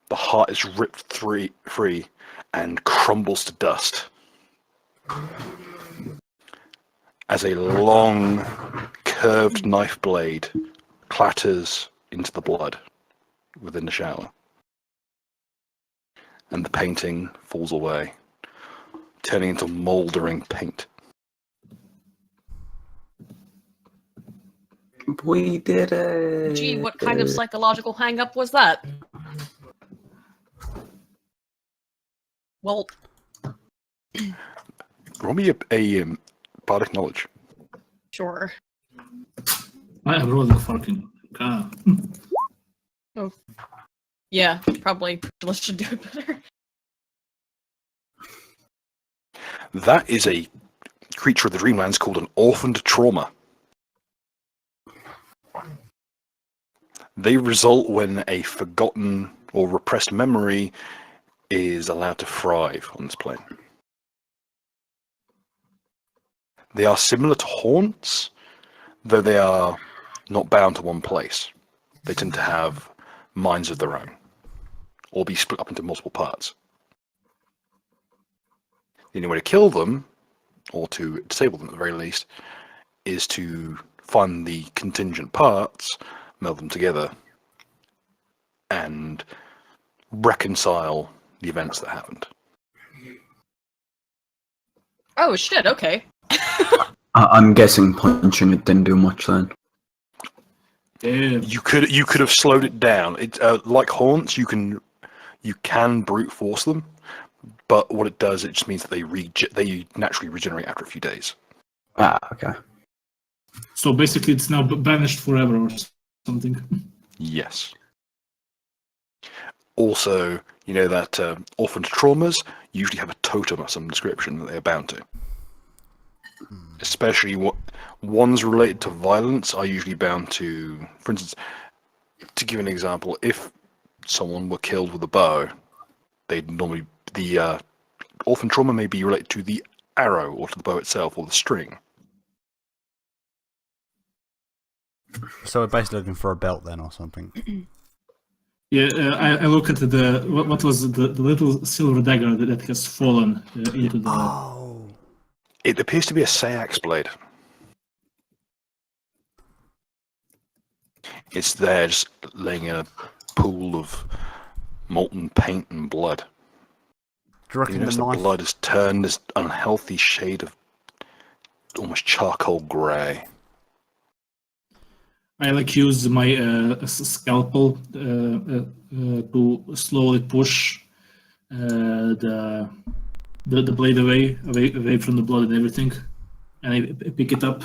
[SPEAKER 1] the heart is ripped free and crumbles to dust as a long, curved knife blade clatters into the blood within the shower. And the painting falls away, turning into mouldering paint.
[SPEAKER 6] We did it.
[SPEAKER 4] Gee, what kind of psychological hang-up was that? Well,
[SPEAKER 1] Roll me a bardic knowledge.
[SPEAKER 4] sure.
[SPEAKER 2] I am rolling fucking god.
[SPEAKER 4] Yeah, probably. Let's should do it better.
[SPEAKER 1] That is a creature of the Dreamlands called an orphaned trauma. They result when a forgotten or repressed memory is allowed to thrive on this plane. They are similar to haunts, though they are not bound to one place. They tend to have minds of their own, or be split up into multiple parts. The only way to kill them, or to disable them at the very least, is to find the contingent parts, meld them together, and reconcile the events that happened.
[SPEAKER 4] Oh shit, okay.
[SPEAKER 6] I'm guessing punching it didn't do much then.
[SPEAKER 2] Damn.
[SPEAKER 1] You could have slowed it down. It like haunts, you can brute force them, but what it does, it just means that they naturally regenerate after a few days.
[SPEAKER 6] Ah, okay.
[SPEAKER 2] So basically, it's now banished forever or something.
[SPEAKER 1] Yes. Also, you know that orphaned traumas usually have a totem of some description that they are bound to. Especially ones related to violence are usually bound to, for instance, to give an example, if someone were killed with a bow, they'd normally, the orphan trauma may be related to the arrow or to the bow itself or the string.
[SPEAKER 5] So we're basically looking for a belt then or something.
[SPEAKER 2] Yeah, I look at the what was the little silver dagger that has fallen into the.
[SPEAKER 5] Oh.
[SPEAKER 1] It appears to be a Sayax blade. It's there just laying in a pool of molten paint and blood.
[SPEAKER 5] Do you reckon
[SPEAKER 1] You
[SPEAKER 5] the
[SPEAKER 1] notice the
[SPEAKER 5] knife?
[SPEAKER 1] blood has turned this unhealthy shade of almost charcoal grey.
[SPEAKER 2] I like use my scalpel to slowly push the blade away from the blood and everything, and I pick it up.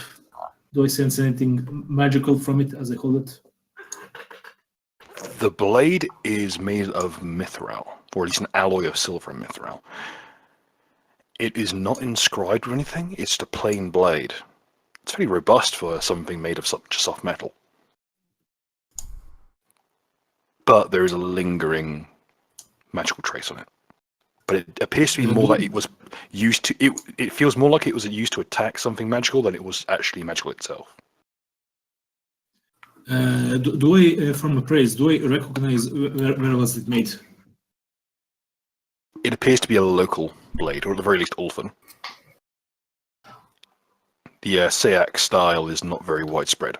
[SPEAKER 2] Do I sense anything magical from it, as I call it?
[SPEAKER 1] The blade is made of mithril, or at least an alloy of silver and mithril. It is not inscribed or anything, it's just a plain blade. It's pretty robust for something made of such a soft metal. But there is a lingering magical trace on it. But it appears to be more that it was used to. It feels more like it was used to attack something magical than it was actually magical itself.
[SPEAKER 2] Do I, from appraise, do I recognize where was it made?
[SPEAKER 1] It appears to be a local blade, or at the very least, orphan. The Sayak style is not very widespread,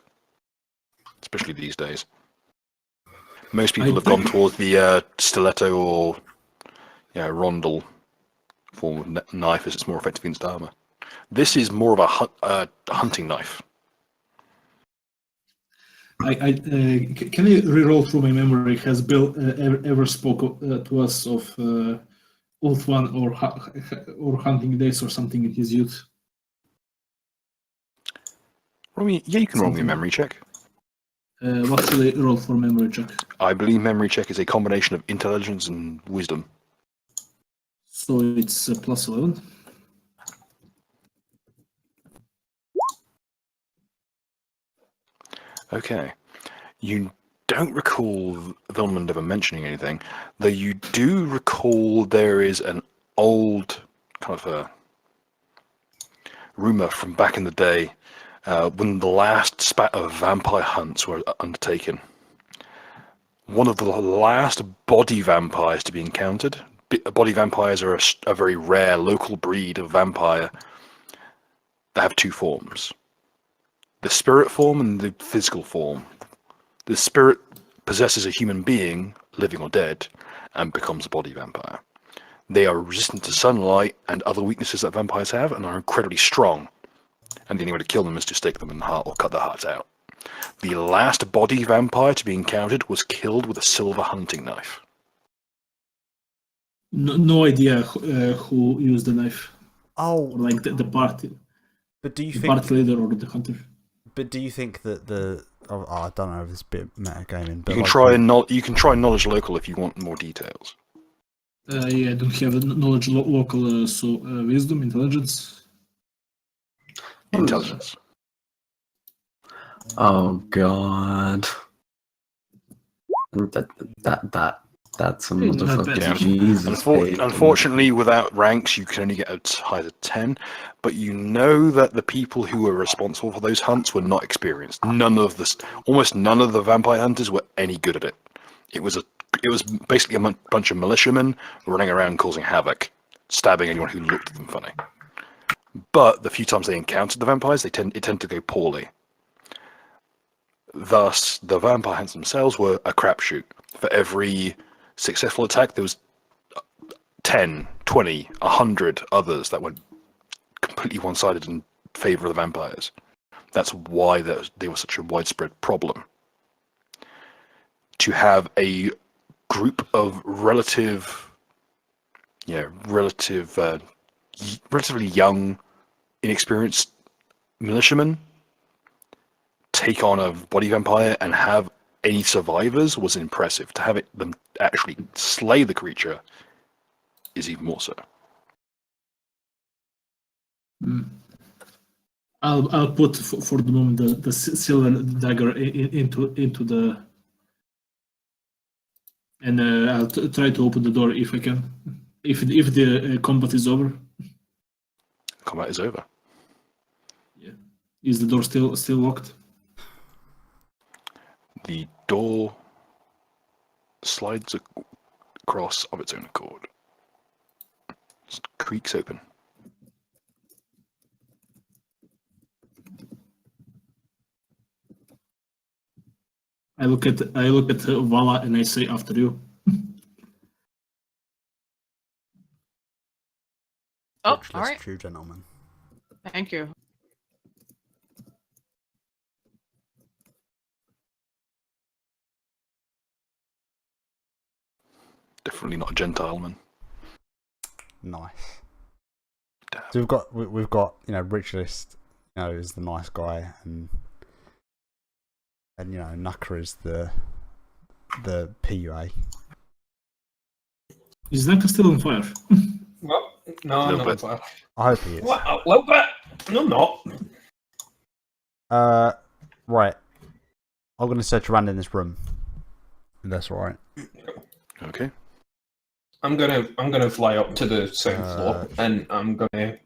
[SPEAKER 1] especially these days. Most people have gone towards the stiletto or rondel form of knife, as it's more effective against armor. This is more of a hunting knife.
[SPEAKER 2] Can I re-roll through my memory? Has Bill ever spoke to us of Wolf One or Hunting Days or something in his youth?
[SPEAKER 1] You can roll me a memory check.
[SPEAKER 2] What should I roll for memory check?
[SPEAKER 1] I believe memory check is a combination of intelligence and wisdom.
[SPEAKER 2] So it's plus 11.
[SPEAKER 1] Okay. You don't recall Vilmund ever mentioning anything, though you do recall there is an old kind of a rumor from back in the day when the last spat of vampire hunts were undertaken. One of the last body vampires to be encountered. Body vampires are a very rare local breed of vampire that have two forms. The spirit form and the physical form. The spirit possesses a human being, living or dead, and becomes a body vampire. They are resistant to sunlight and other weaknesses that vampires have, and are incredibly strong. And the only way to kill them is to stake them in the heart or cut their hearts out. The last body vampire to be encountered was killed with a silver hunting knife.
[SPEAKER 2] No idea who used the knife.
[SPEAKER 5] Oh,
[SPEAKER 2] Or like the party.
[SPEAKER 5] but do you
[SPEAKER 2] The
[SPEAKER 5] think?
[SPEAKER 2] party leader or the hunter.
[SPEAKER 5] But do you think that the? Oh, I don't know if this bit metagaming, but
[SPEAKER 1] You can
[SPEAKER 5] like
[SPEAKER 1] try you can try knowledge local if you want more details.
[SPEAKER 2] Yeah, I don't have knowledge local, so wisdom, intelligence.
[SPEAKER 1] Intelligence.
[SPEAKER 6] Oh god. That's a
[SPEAKER 2] Not
[SPEAKER 6] motherfucking
[SPEAKER 2] bad.
[SPEAKER 6] Jesus. Peyton.
[SPEAKER 1] Unfortunately, without ranks, you can only get as high as 10. But you know that the people who were responsible for those hunts were not experienced. Almost none of the vampire hunters were any good at it. It was basically a bunch of militiamen running around causing havoc, stabbing anyone who looked at them funny. But the few times they encountered the vampires, it tended to go poorly. Thus, the vampire hunts themselves were a crapshoot. For every successful attack, there was 10, 20, 100 others that went completely one-sided in favor of the vampires. That's why they were such a widespread problem. To have a group of relatively young, inexperienced militiamen take on a body vampire and have any survivors was impressive. To have them actually slay the creature is even more so.
[SPEAKER 2] I'll put for the moment the silver dagger into the, and I'll try to open the door if I can. If the combat is over.
[SPEAKER 1] Combat is over.
[SPEAKER 2] Yeah. Is the door still locked?
[SPEAKER 1] The door slides across of its own accord. Just creaks open.
[SPEAKER 2] I look at Vala and I say after you.
[SPEAKER 4] Oh,
[SPEAKER 5] Much
[SPEAKER 4] all
[SPEAKER 5] less
[SPEAKER 4] right.
[SPEAKER 5] true, gentlemen.
[SPEAKER 4] Thank you.
[SPEAKER 1] Definitely not a gentleman.
[SPEAKER 5] Nice.
[SPEAKER 1] Damn.
[SPEAKER 5] So we've got Ritualist, is the nice guy, and Nucker is the PUA.
[SPEAKER 2] Is Naka still on fire?
[SPEAKER 3] Well, no, I'm not on fire.
[SPEAKER 5] I hope he is.
[SPEAKER 3] What? A little bit? No, I'm not.
[SPEAKER 5] Right. I'm gonna search around in this room. If that's all right.
[SPEAKER 1] Okay.
[SPEAKER 3] I'm gonna fly up to the second floor, and I'm gonna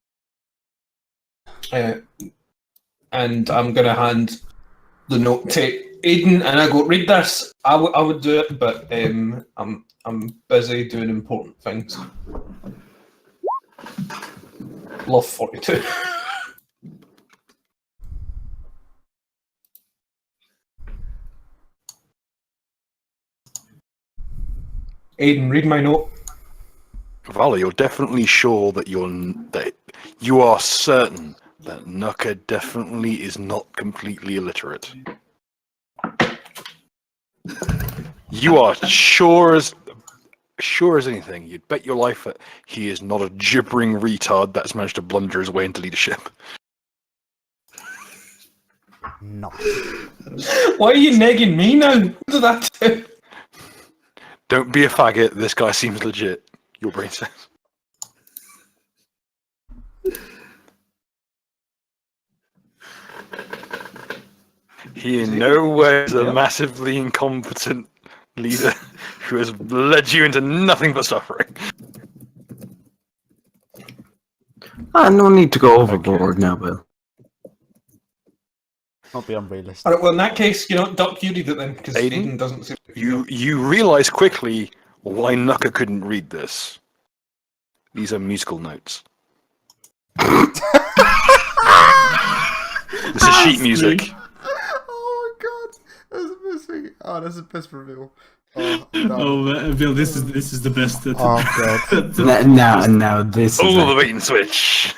[SPEAKER 3] hand the note to Aiden, and I go, read this. I would do it, but I'm busy doing important things. Love 42. Aiden, read my note.
[SPEAKER 1] Vala, you're definitely sure that you are certain that Nuka definitely is not completely illiterate. You are sure as anything. You'd bet your life that he is not a gibbering retard that's managed to blunder his way into leadership.
[SPEAKER 5] Nice.
[SPEAKER 3] Why are you negging me now? What did that do?
[SPEAKER 1] Don't be a faggot. This guy seems legit. Your brain says. He in no way is a massively incompetent leader who has led you into nothing but suffering.
[SPEAKER 6] No need to go overboard now, Bill.
[SPEAKER 5] Not be unrealistic.
[SPEAKER 3] Alright, well in that case, Doc, you read it then, because
[SPEAKER 1] Aiden?
[SPEAKER 3] Aiden doesn't seem to
[SPEAKER 1] You realize quickly why Nuka couldn't read this. These are musical notes. This is sheet music.
[SPEAKER 5] Oh my god, that's the best thing. Oh, that's the best reveal. Oh, no.
[SPEAKER 2] Oh, Bill, this is the best.
[SPEAKER 5] Oh god.
[SPEAKER 6] Now this is
[SPEAKER 1] Oh, the bait and switch.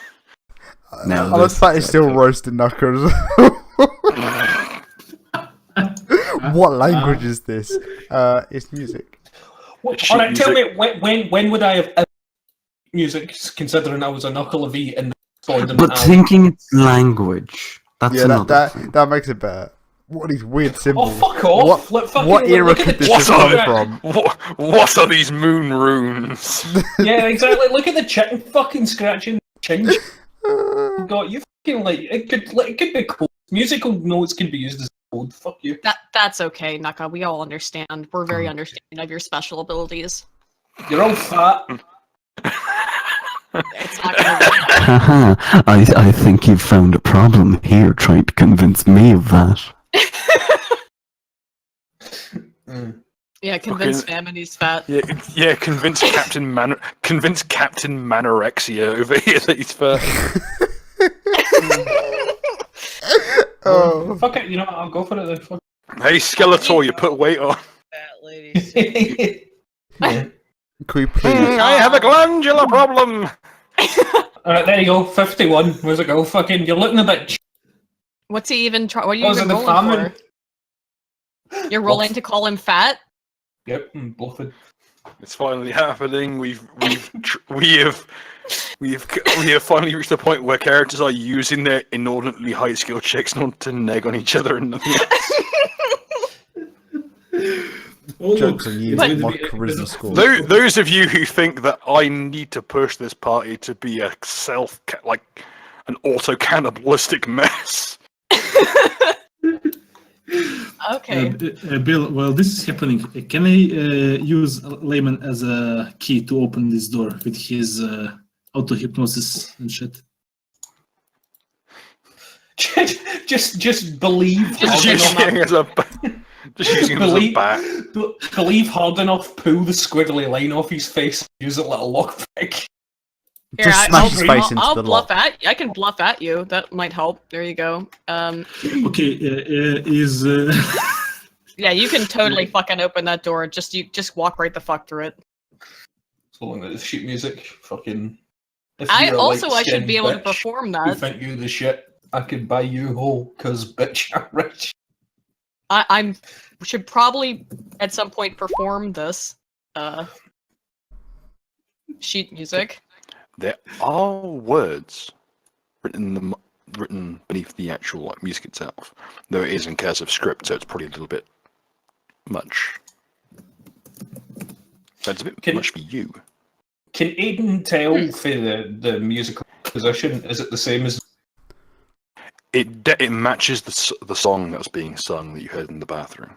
[SPEAKER 6] now
[SPEAKER 5] I was fact he's still roasting Knuckers. What language is this? It's music.
[SPEAKER 3] All right, tell me when would I have music? Considering I was a knuckle of E and
[SPEAKER 6] But thinking it's language. That's another thing.
[SPEAKER 5] That makes it better. What are these weird
[SPEAKER 3] Oh,
[SPEAKER 5] symbols?
[SPEAKER 3] fuck off!
[SPEAKER 5] What era could this have come from?
[SPEAKER 1] What are these moon runes?
[SPEAKER 3] Yeah, exactly. Look at the chicken fucking scratching chin. God, you fucking it could be cool. Musical notes can be used as code. Fuck you.
[SPEAKER 4] That's okay, Naka. We all understand. We're very understanding of your special abilities.
[SPEAKER 3] You're all fat.
[SPEAKER 4] It's not gonna work.
[SPEAKER 6] Haha, I think you've found a problem here trying to convince me of that.
[SPEAKER 4] Yeah, convince Famine he's fat.
[SPEAKER 1] Yeah. Convince Captain Manorexia over here that he's fat.
[SPEAKER 5] Oh.
[SPEAKER 3] Fuck it, you know what? I'll go for it then. Fuck.
[SPEAKER 1] Hey, Skeletor, you put weight on.
[SPEAKER 7] Fat ladies.
[SPEAKER 5] Can we please?
[SPEAKER 1] I have a glandular problem.
[SPEAKER 3] Alright, there you go. 51. Where's it go? Fucking, you're looking a bit.
[SPEAKER 4] What's he even trying? What are you
[SPEAKER 3] Was
[SPEAKER 4] even
[SPEAKER 3] it the
[SPEAKER 4] rolling
[SPEAKER 3] famine?
[SPEAKER 4] for? You're rolling to call him fat?
[SPEAKER 3] Yep, bluffing.
[SPEAKER 1] It's finally happening. We have finally reached the point where characters are using their inordinately high skill checks not to neg on each other and nothing else.
[SPEAKER 2] Oh,
[SPEAKER 5] Jokes
[SPEAKER 2] look,
[SPEAKER 5] on you,
[SPEAKER 2] it's going to
[SPEAKER 5] mod
[SPEAKER 2] be-
[SPEAKER 5] charisma score.
[SPEAKER 1] Those of you who think that I need to push this party to be an auto cannibalistic mess.
[SPEAKER 4] Okay.
[SPEAKER 2] Bill, while this is happening, can I use Layman as a key to open this door with his auto hypnosis and shit?
[SPEAKER 3] just believe.
[SPEAKER 1] Just using it as a bat.
[SPEAKER 3] Believe hard enough, pull the squiggly line off his face, use a little lockpick.
[SPEAKER 4] Here,
[SPEAKER 5] Just smash his face into
[SPEAKER 4] I'll
[SPEAKER 5] the
[SPEAKER 4] bluff
[SPEAKER 5] lock.
[SPEAKER 4] I can bluff at you. That might help. There you go.
[SPEAKER 2] Okay, is
[SPEAKER 4] Yeah, you can totally fucking open that door. Just walk right the fuck through it.
[SPEAKER 3] So long as sheet music, fucking. If
[SPEAKER 4] I
[SPEAKER 3] you're a
[SPEAKER 4] also I should
[SPEAKER 3] light-skinned
[SPEAKER 4] be able to
[SPEAKER 3] bitch
[SPEAKER 4] perform
[SPEAKER 3] who
[SPEAKER 4] that.
[SPEAKER 3] think you the shit, I could buy you whole, cause bitch, I'm rich.
[SPEAKER 4] I'm should probably at some point perform this sheet music.
[SPEAKER 1] There are words written beneath the actual music itself, though it is in cursive script, so it's probably a little bit much. That's a bit much for you.
[SPEAKER 3] Can Aiden tell for the musical position? Is it the same as?
[SPEAKER 1] It matches the song that was being sung that you heard in the bathroom.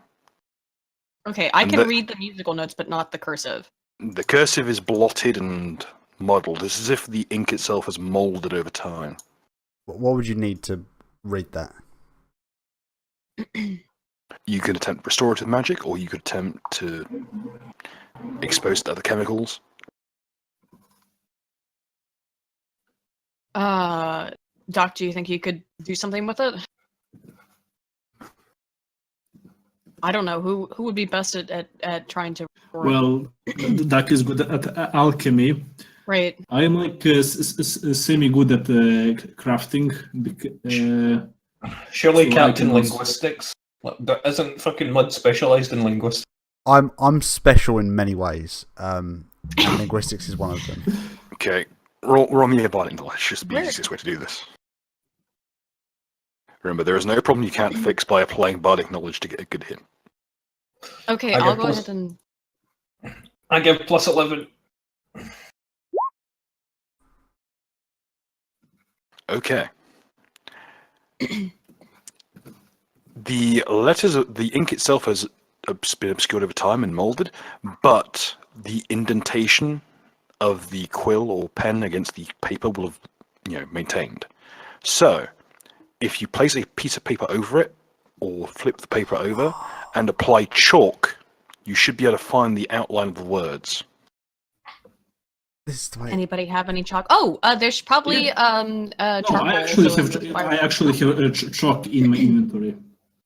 [SPEAKER 4] Okay, I
[SPEAKER 1] And
[SPEAKER 4] can
[SPEAKER 1] the-
[SPEAKER 4] read the musical notes, but not the cursive.
[SPEAKER 1] The cursive is blotted and muddled. It's as if the ink itself has molded over time.
[SPEAKER 5] What would you need to read that?
[SPEAKER 1] You could attempt restorative magic, or you could attempt to expose it to other chemicals.
[SPEAKER 4] Doc, do you think you could do something with it? I don't know. Who would be best at trying to...
[SPEAKER 2] well, Duck is good at alchemy.
[SPEAKER 4] Right.
[SPEAKER 2] I am like semi good at crafting.
[SPEAKER 3] Surely
[SPEAKER 2] So
[SPEAKER 3] Captain
[SPEAKER 2] I can also-
[SPEAKER 3] Linguistics. Isn't fucking Mud specialised in linguistics?
[SPEAKER 5] I'm special in many ways. And linguistics is one of them.
[SPEAKER 1] Okay, roll me a bardic knowledge. It's just the easiest way to do this. Remember, there is no problem you can't fix by applying bardic knowledge to get a good hit.
[SPEAKER 4] Okay,
[SPEAKER 3] I
[SPEAKER 4] I'll
[SPEAKER 3] get
[SPEAKER 4] go
[SPEAKER 3] plus-
[SPEAKER 4] ahead and...
[SPEAKER 3] I give plus 11.
[SPEAKER 1] Okay. The letters, the ink itself has been obscured over time and molded, but the indentation of the quill or pen against the paper will have, maintained. So, if you place a piece of paper over it, or flip the paper over, and apply chalk, you should be able to find the outline of the words.
[SPEAKER 5] This is the way.
[SPEAKER 4] Anybody have any chalk? Oh, there's probably
[SPEAKER 2] No,
[SPEAKER 4] charcoal.
[SPEAKER 2] I actually
[SPEAKER 4] so
[SPEAKER 2] have
[SPEAKER 4] fire-
[SPEAKER 2] I actually have chalk in my inventory.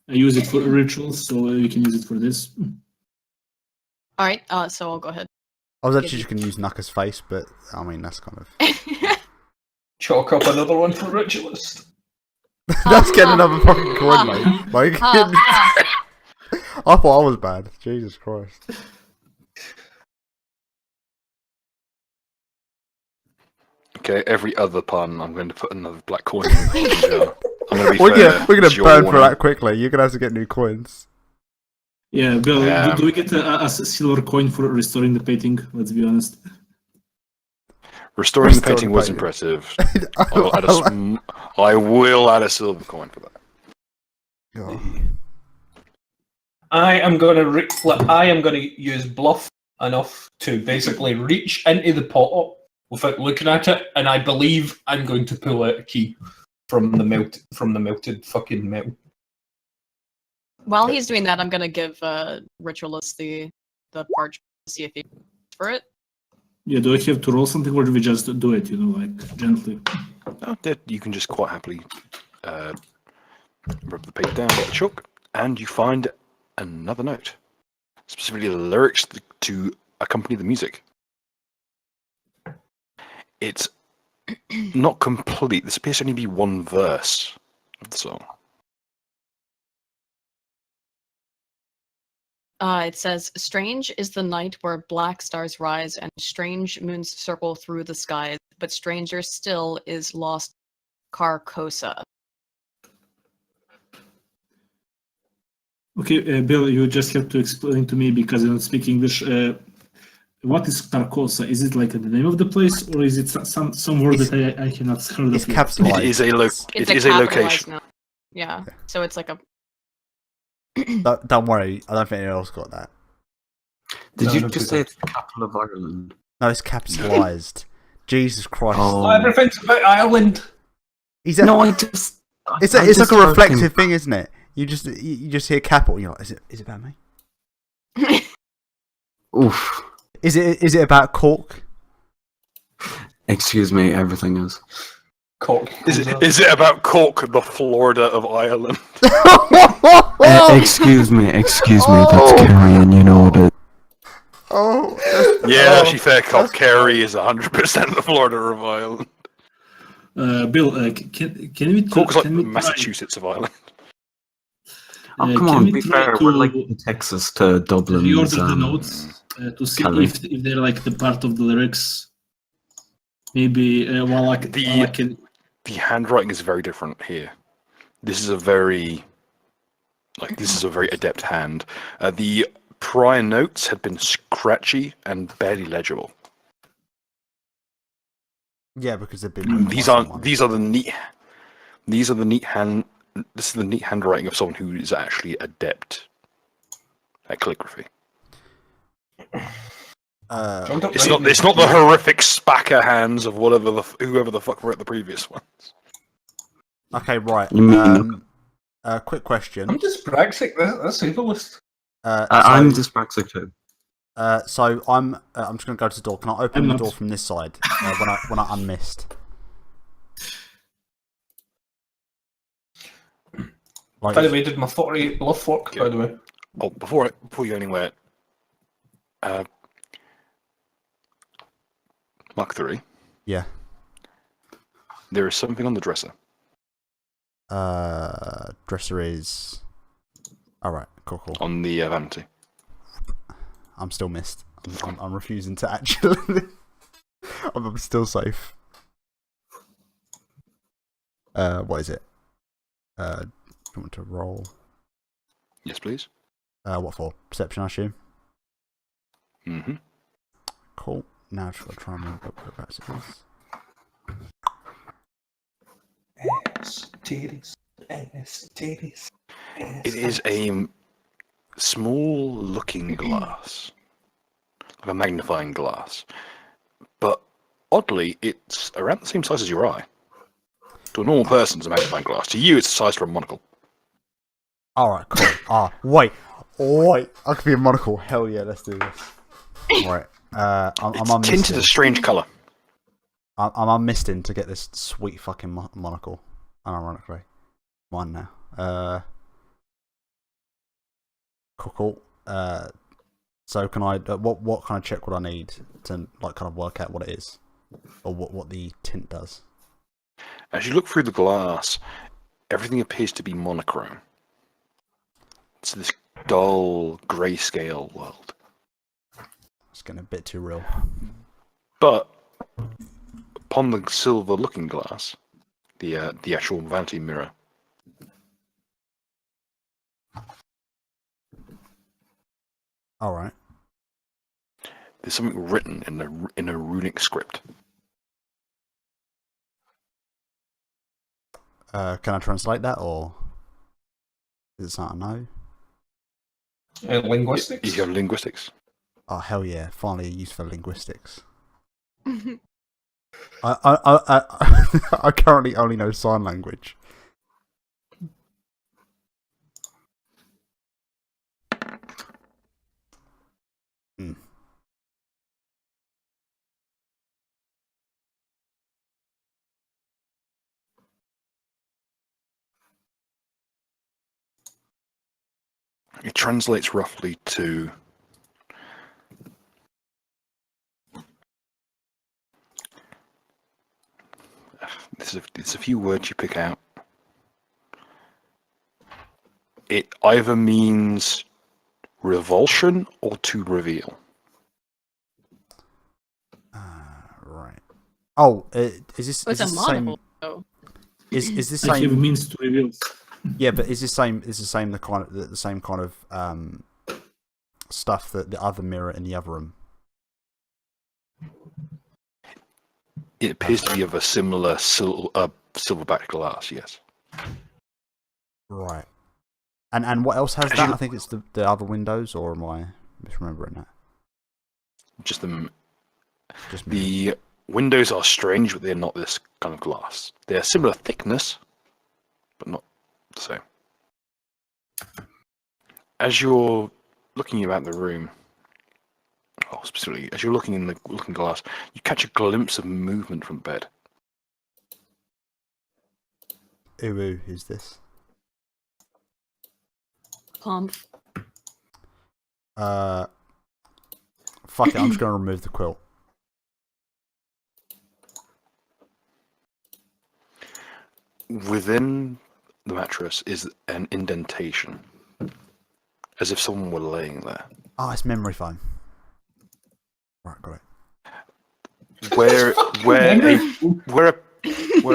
[SPEAKER 2] I use it for rituals, so you can use it for this.
[SPEAKER 4] All right, so I'll go ahead.
[SPEAKER 5] I was actually just going to use Naka's face, but I mean, that's kind of.
[SPEAKER 3] Chalk up another one for Ritualist.
[SPEAKER 5] That's getting another fucking coin, mate. Like, I thought I was bad. Jesus Christ.
[SPEAKER 1] Okay, every other pun, I'm going to put another black coin in the jar. I'm going to be
[SPEAKER 5] We're
[SPEAKER 1] fair.
[SPEAKER 5] gonna
[SPEAKER 1] It's your
[SPEAKER 5] burn for
[SPEAKER 1] warning.
[SPEAKER 5] that quickly. You're gonna have to get new coins.
[SPEAKER 2] Yeah, Bill,
[SPEAKER 1] Yeah.
[SPEAKER 2] do we get a silver coin for restoring the painting? Let's be honest.
[SPEAKER 1] Restoring the
[SPEAKER 5] Restoring
[SPEAKER 1] painting
[SPEAKER 5] the
[SPEAKER 1] was
[SPEAKER 5] painting.
[SPEAKER 1] impressive. I will add a silver coin for that.
[SPEAKER 5] Oh.
[SPEAKER 3] I am gonna use bluff enough to basically reach into the pot without looking at it, and I believe I'm going to pull out a key from the melted fucking metal.
[SPEAKER 4] While he's doing that, I'm gonna give Ritualist the parchment to see if he for it.
[SPEAKER 2] Yeah, do I have to roll something, or do we just do it? Like gently.
[SPEAKER 1] Oh, you can just quite happily rub the paper down with the chalk, and you find another note, specifically the lyrics to accompany the music. It's not complete. This appears to only be one verse of the song.
[SPEAKER 4] It says, "Strange is the night where black stars rise and strange moons circle through the skies, but stranger still is lost Carcosa."
[SPEAKER 2] Okay, Bill, you just have to explain to me because I don't speak English. What is Carcosa? Is it like the name of the place, or is it some word that I cannot heard
[SPEAKER 5] It's
[SPEAKER 2] of yet?
[SPEAKER 5] capitalized.
[SPEAKER 1] It is a
[SPEAKER 4] Capitalized
[SPEAKER 1] location.
[SPEAKER 4] note. Yeah, so it's like a.
[SPEAKER 5] Don't worry, I don't think anyone else got that.
[SPEAKER 6] Did you just say it's the capital of Ireland?
[SPEAKER 5] No, it's capitalized. Jesus Christ.
[SPEAKER 6] Oh.
[SPEAKER 3] Everything's about Ireland.
[SPEAKER 6] No, I just.
[SPEAKER 5] It's
[SPEAKER 6] I
[SPEAKER 5] like
[SPEAKER 6] just
[SPEAKER 5] a
[SPEAKER 6] heard
[SPEAKER 5] reflective
[SPEAKER 6] him-
[SPEAKER 5] thing, isn't it? You just hear capital. You're like, is it about me?
[SPEAKER 6] Oof.
[SPEAKER 5] Is it about Cork?
[SPEAKER 6] Excuse me, everything is.
[SPEAKER 3] Cock.
[SPEAKER 1] Is it about Cork, the Florida of Ireland?
[SPEAKER 6] Excuse me, that's carrying, you know that.
[SPEAKER 5] Oh,
[SPEAKER 1] Yeah, actually, fair cop. Kerry is 100% the Florida of Ireland.
[SPEAKER 2] Bill, can we?
[SPEAKER 1] Cork's like
[SPEAKER 2] can we
[SPEAKER 1] Massachusetts of Ireland.
[SPEAKER 6] Oh, come
[SPEAKER 2] can
[SPEAKER 6] on,
[SPEAKER 2] we
[SPEAKER 6] be
[SPEAKER 2] try
[SPEAKER 6] fair,
[SPEAKER 2] to
[SPEAKER 6] we're like Texas to Dublin.
[SPEAKER 2] reorder the notes to see
[SPEAKER 6] Kelly.
[SPEAKER 2] if they're like the part of the lyrics? Maybe while I can.
[SPEAKER 1] The handwriting is very different here. This is a very adept hand. The prior notes had been scratchy and barely legible.
[SPEAKER 5] yeah, because they've been.
[SPEAKER 1] These are the neat hand. This is the neat handwriting of someone who is actually adept at calligraphy. It's not the horrific spacker hands of whoever the fuck wrote the previous ones.
[SPEAKER 5] Okay, right.
[SPEAKER 6] You mean-
[SPEAKER 5] Quick question.
[SPEAKER 3] I'm dyspraxic. That's ableist.
[SPEAKER 6] I'm dyspraxic too.
[SPEAKER 5] So I'm just gonna go to the door. Can I open
[SPEAKER 2] I'm
[SPEAKER 5] the
[SPEAKER 2] not.
[SPEAKER 5] door from this side when I unmissed? Like,
[SPEAKER 3] By the way, did my 48 bluff work? By the way,
[SPEAKER 1] Oh, before you go anywhere, Mark 3.
[SPEAKER 5] yeah.
[SPEAKER 1] There is something on the dresser.
[SPEAKER 5] Dresser is. All right, cool.
[SPEAKER 1] On the vanity.
[SPEAKER 5] I'm still missed. I'm refusing to actually. I'm still safe. What is it? You want to roll?
[SPEAKER 1] Yes, please.
[SPEAKER 5] What for? Perception, I assume.
[SPEAKER 1] Mm-hmm.
[SPEAKER 5] Cool. Now I've just got to try and remember whereabouts it is.
[SPEAKER 1] It is a small-looking glass, like a magnifying glass, but oddly, it's around the same size as your eye. To a normal person, it's a magnifying glass. To you, it's the size for a monocle.
[SPEAKER 5] All right, cool. Wait. I could be a monocle. Hell yeah, let's do this. Right. I'm
[SPEAKER 1] It's
[SPEAKER 5] unmisting.
[SPEAKER 1] tinted a strange colour.
[SPEAKER 5] I'm unmisting to get this sweet fucking monocle. Unironically, mine now. Cool. So can I? What kind of check would I need to like kind of work out what it is, or what the tint does?
[SPEAKER 1] As you look through the glass, everything appears to be monochrome. So this dull grayscale world.
[SPEAKER 5] It's getting a bit too real.
[SPEAKER 1] But upon the silver looking glass, the actual vanity mirror,
[SPEAKER 5] All right.
[SPEAKER 1] there's something written in a runic script.
[SPEAKER 5] Can I translate that, or is it something I know?
[SPEAKER 3] Linguistics?
[SPEAKER 1] You have linguistics.
[SPEAKER 5] Oh hell yeah! Finally, a use for linguistics.
[SPEAKER 4] Mm-hmm.
[SPEAKER 5] I currently only know sign language. Hmm.
[SPEAKER 1] It translates roughly to there's a few words you pick out. It either means revulsion or to reveal.
[SPEAKER 5] Right. Oh, is this?
[SPEAKER 4] It's
[SPEAKER 5] Is
[SPEAKER 4] a
[SPEAKER 5] this the same?
[SPEAKER 4] monocle, though.
[SPEAKER 5] Is this
[SPEAKER 2] Like it
[SPEAKER 5] same?
[SPEAKER 2] means to reveal.
[SPEAKER 5] Yeah, but is this same? Is the same the same kind of stuff that the other mirror in the other room?
[SPEAKER 1] It appears to be of a similar silverback glass. Yes.
[SPEAKER 5] Right. And what else has
[SPEAKER 1] As
[SPEAKER 5] that?
[SPEAKER 1] you-
[SPEAKER 5] I think it's the other windows, or am I misremembering that?
[SPEAKER 1] Just the
[SPEAKER 5] Just me.
[SPEAKER 1] the windows are strange, but they're not this kind of glass. They're similar thickness, but not the same. As you're looking about the room, specifically as you're looking in the looking glass, you catch a glimpse of movement from the bed.
[SPEAKER 5] Ooh, who's this?
[SPEAKER 4] Pump.
[SPEAKER 5] Fuck it, I'm just gonna remove the quilt.
[SPEAKER 1] Within the mattress is an indentation, as if someone were laying there.
[SPEAKER 5] Oh, it's memory foam. Right, got it.
[SPEAKER 1] Where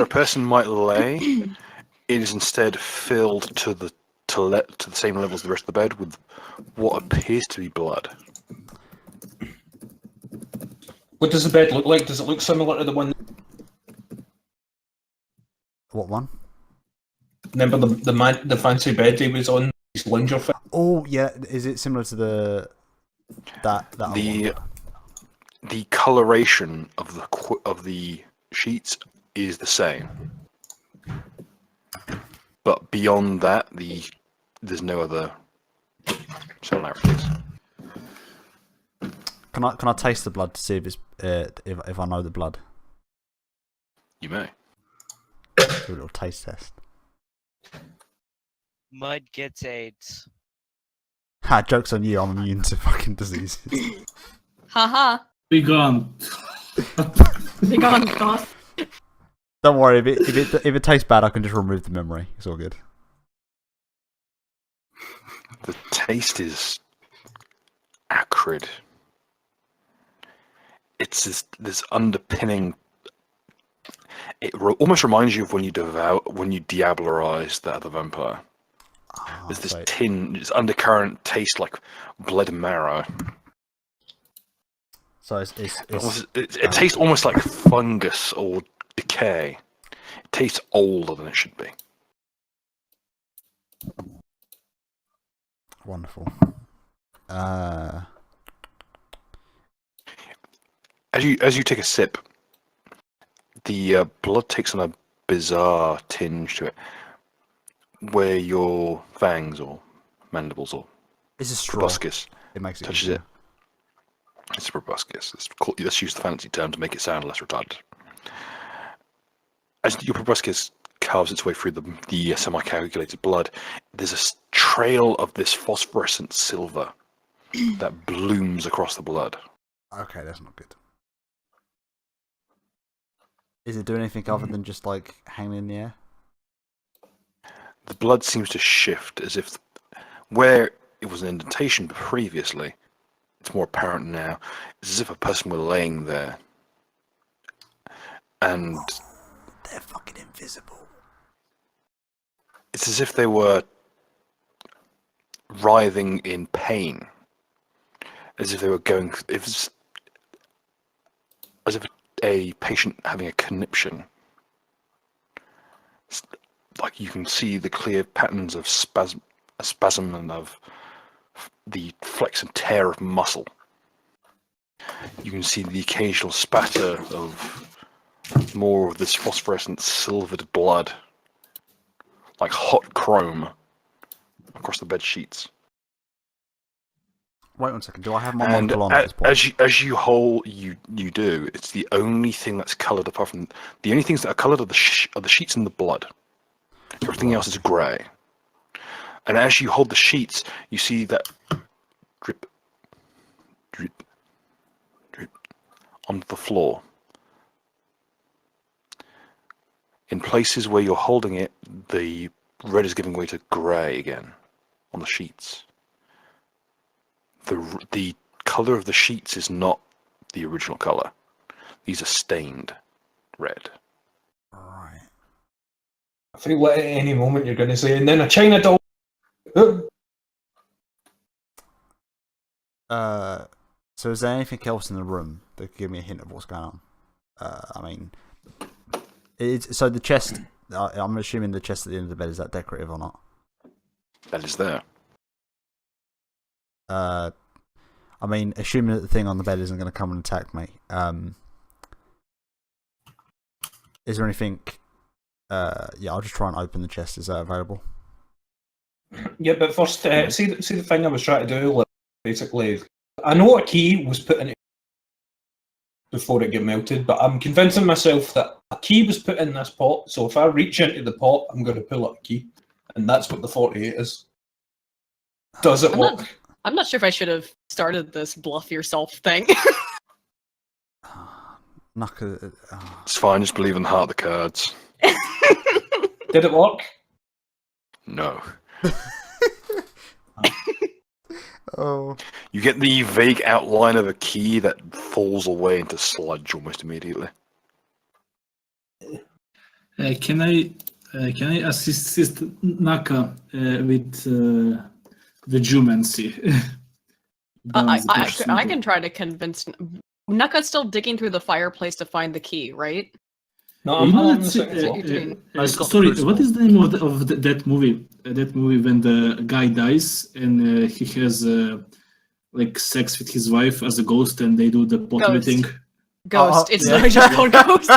[SPEAKER 1] a person might lay, it is instead filled to the same level as the rest of the bed with what appears to be blood.
[SPEAKER 3] What does the bed look like? Does it look similar to the one?
[SPEAKER 5] What one?
[SPEAKER 3] Remember the fancy bed he was on? His Linger fit?
[SPEAKER 5] Oh yeah, is it similar to that other one?
[SPEAKER 1] The coloration of the sheets is the same, but beyond that, there's no other similarities.
[SPEAKER 5] Can I taste the blood to see if it's if I know the blood?
[SPEAKER 1] You may.
[SPEAKER 5] Do a little taste test.
[SPEAKER 7] Mud gets AIDS.
[SPEAKER 5] Ha! Joke's on you. I'm immune to fucking diseases.
[SPEAKER 4] Haha.
[SPEAKER 2] Be gone.
[SPEAKER 4] Be gone, goth.
[SPEAKER 5] Don't worry. If it tastes bad, I can just remove the memory. It's all good.
[SPEAKER 1] The taste is acrid. It's this underpinning. It almost reminds you of when you diablerize that other vampire.
[SPEAKER 5] Oh,
[SPEAKER 1] There's this
[SPEAKER 5] so
[SPEAKER 1] this undercurrent taste like blood and marrow.
[SPEAKER 5] So
[SPEAKER 1] It tastes almost like fungus or decay. It tastes older than it should be.
[SPEAKER 5] wonderful.
[SPEAKER 1] As you take a sip, the blood takes on a bizarre tinge to it, where your fangs or mandibles or
[SPEAKER 5] It's a straw.
[SPEAKER 1] proboscis
[SPEAKER 5] It makes it
[SPEAKER 1] touches
[SPEAKER 5] easier.
[SPEAKER 1] it. It's a proboscis. Let's use the fancy term to make it sound less retarded. As your proboscis carves its way through the semi-coagulated blood, there's a trail of this phosphorescent silver that blooms across the blood.
[SPEAKER 5] Okay, that's not good. Is it doing anything other than just like hanging in the air?
[SPEAKER 1] The blood seems to shift as if where it was an indentation previously. It's more apparent now. It's as if a person were laying there. And
[SPEAKER 5] they're fucking invisible.
[SPEAKER 1] it's as if they were writhing in pain. As if they were going... as if a patient having a conniption. Like you can see the clear patterns of spasm and of the flex and tear of muscle. You can see the occasional spatter of more of this phosphorescent silvered blood, like hot chrome, across the bed sheets.
[SPEAKER 5] Wait 1 second. Do I have my
[SPEAKER 1] And
[SPEAKER 5] monocle on at this point?
[SPEAKER 1] as you do, it's the only thing that's coloured apart from the only things that are coloured are the sheets and the blood. Everything else is grey. And as you hold the sheets, you see that drip, drip, drip onto the floor. In places where you're holding it, the red is giving way to grey again on the sheets. The colour of the sheets is not the original colour. These are stained red.
[SPEAKER 5] Right.
[SPEAKER 3] I feel like at any moment you're going to say, and then a China doll.
[SPEAKER 5] So is there anything else in the room that could give me a hint of what's going on? I mean, so the chest. I'm assuming the chest at the end of the bed, is that decorative or not?
[SPEAKER 1] That is there.
[SPEAKER 5] I mean, assuming that the thing on the bed isn't going to come and attack me. Is there anything? Yeah, I'll just try and open the chest. Is that available?
[SPEAKER 3] Yeah, but first, see the thing I was trying to do. Like, basically, I know a key was put in it before it got melted, but I'm convincing myself that a key was put in this pot. So if I reach into the pot, I'm going to pull up a key, and that's what the 48 is. Does it work?
[SPEAKER 4] I'm not sure if I should have started this bluff yourself thing.
[SPEAKER 1] It's fine, just believe in the heart of the cards.
[SPEAKER 3] Did it work?
[SPEAKER 1] No.
[SPEAKER 5] Oh.
[SPEAKER 1] You get the vague outline of a key that falls away into sludge almost immediately.
[SPEAKER 2] Can I assist Naka with the geomancy?
[SPEAKER 4] I can try to convince. Naka's still digging through the fireplace to find the key, right?
[SPEAKER 3] No,
[SPEAKER 2] You
[SPEAKER 3] I'm
[SPEAKER 2] know
[SPEAKER 3] on the
[SPEAKER 2] that,
[SPEAKER 3] second floor.
[SPEAKER 2] sorry, what is the name of that movie? That movie when the guy dies and he has like sex with his wife as a ghost, and they do the pottery
[SPEAKER 4] Ghost.
[SPEAKER 2] thing.
[SPEAKER 4] Ghost. It's
[SPEAKER 5] yeah.
[SPEAKER 4] not just called Ghost.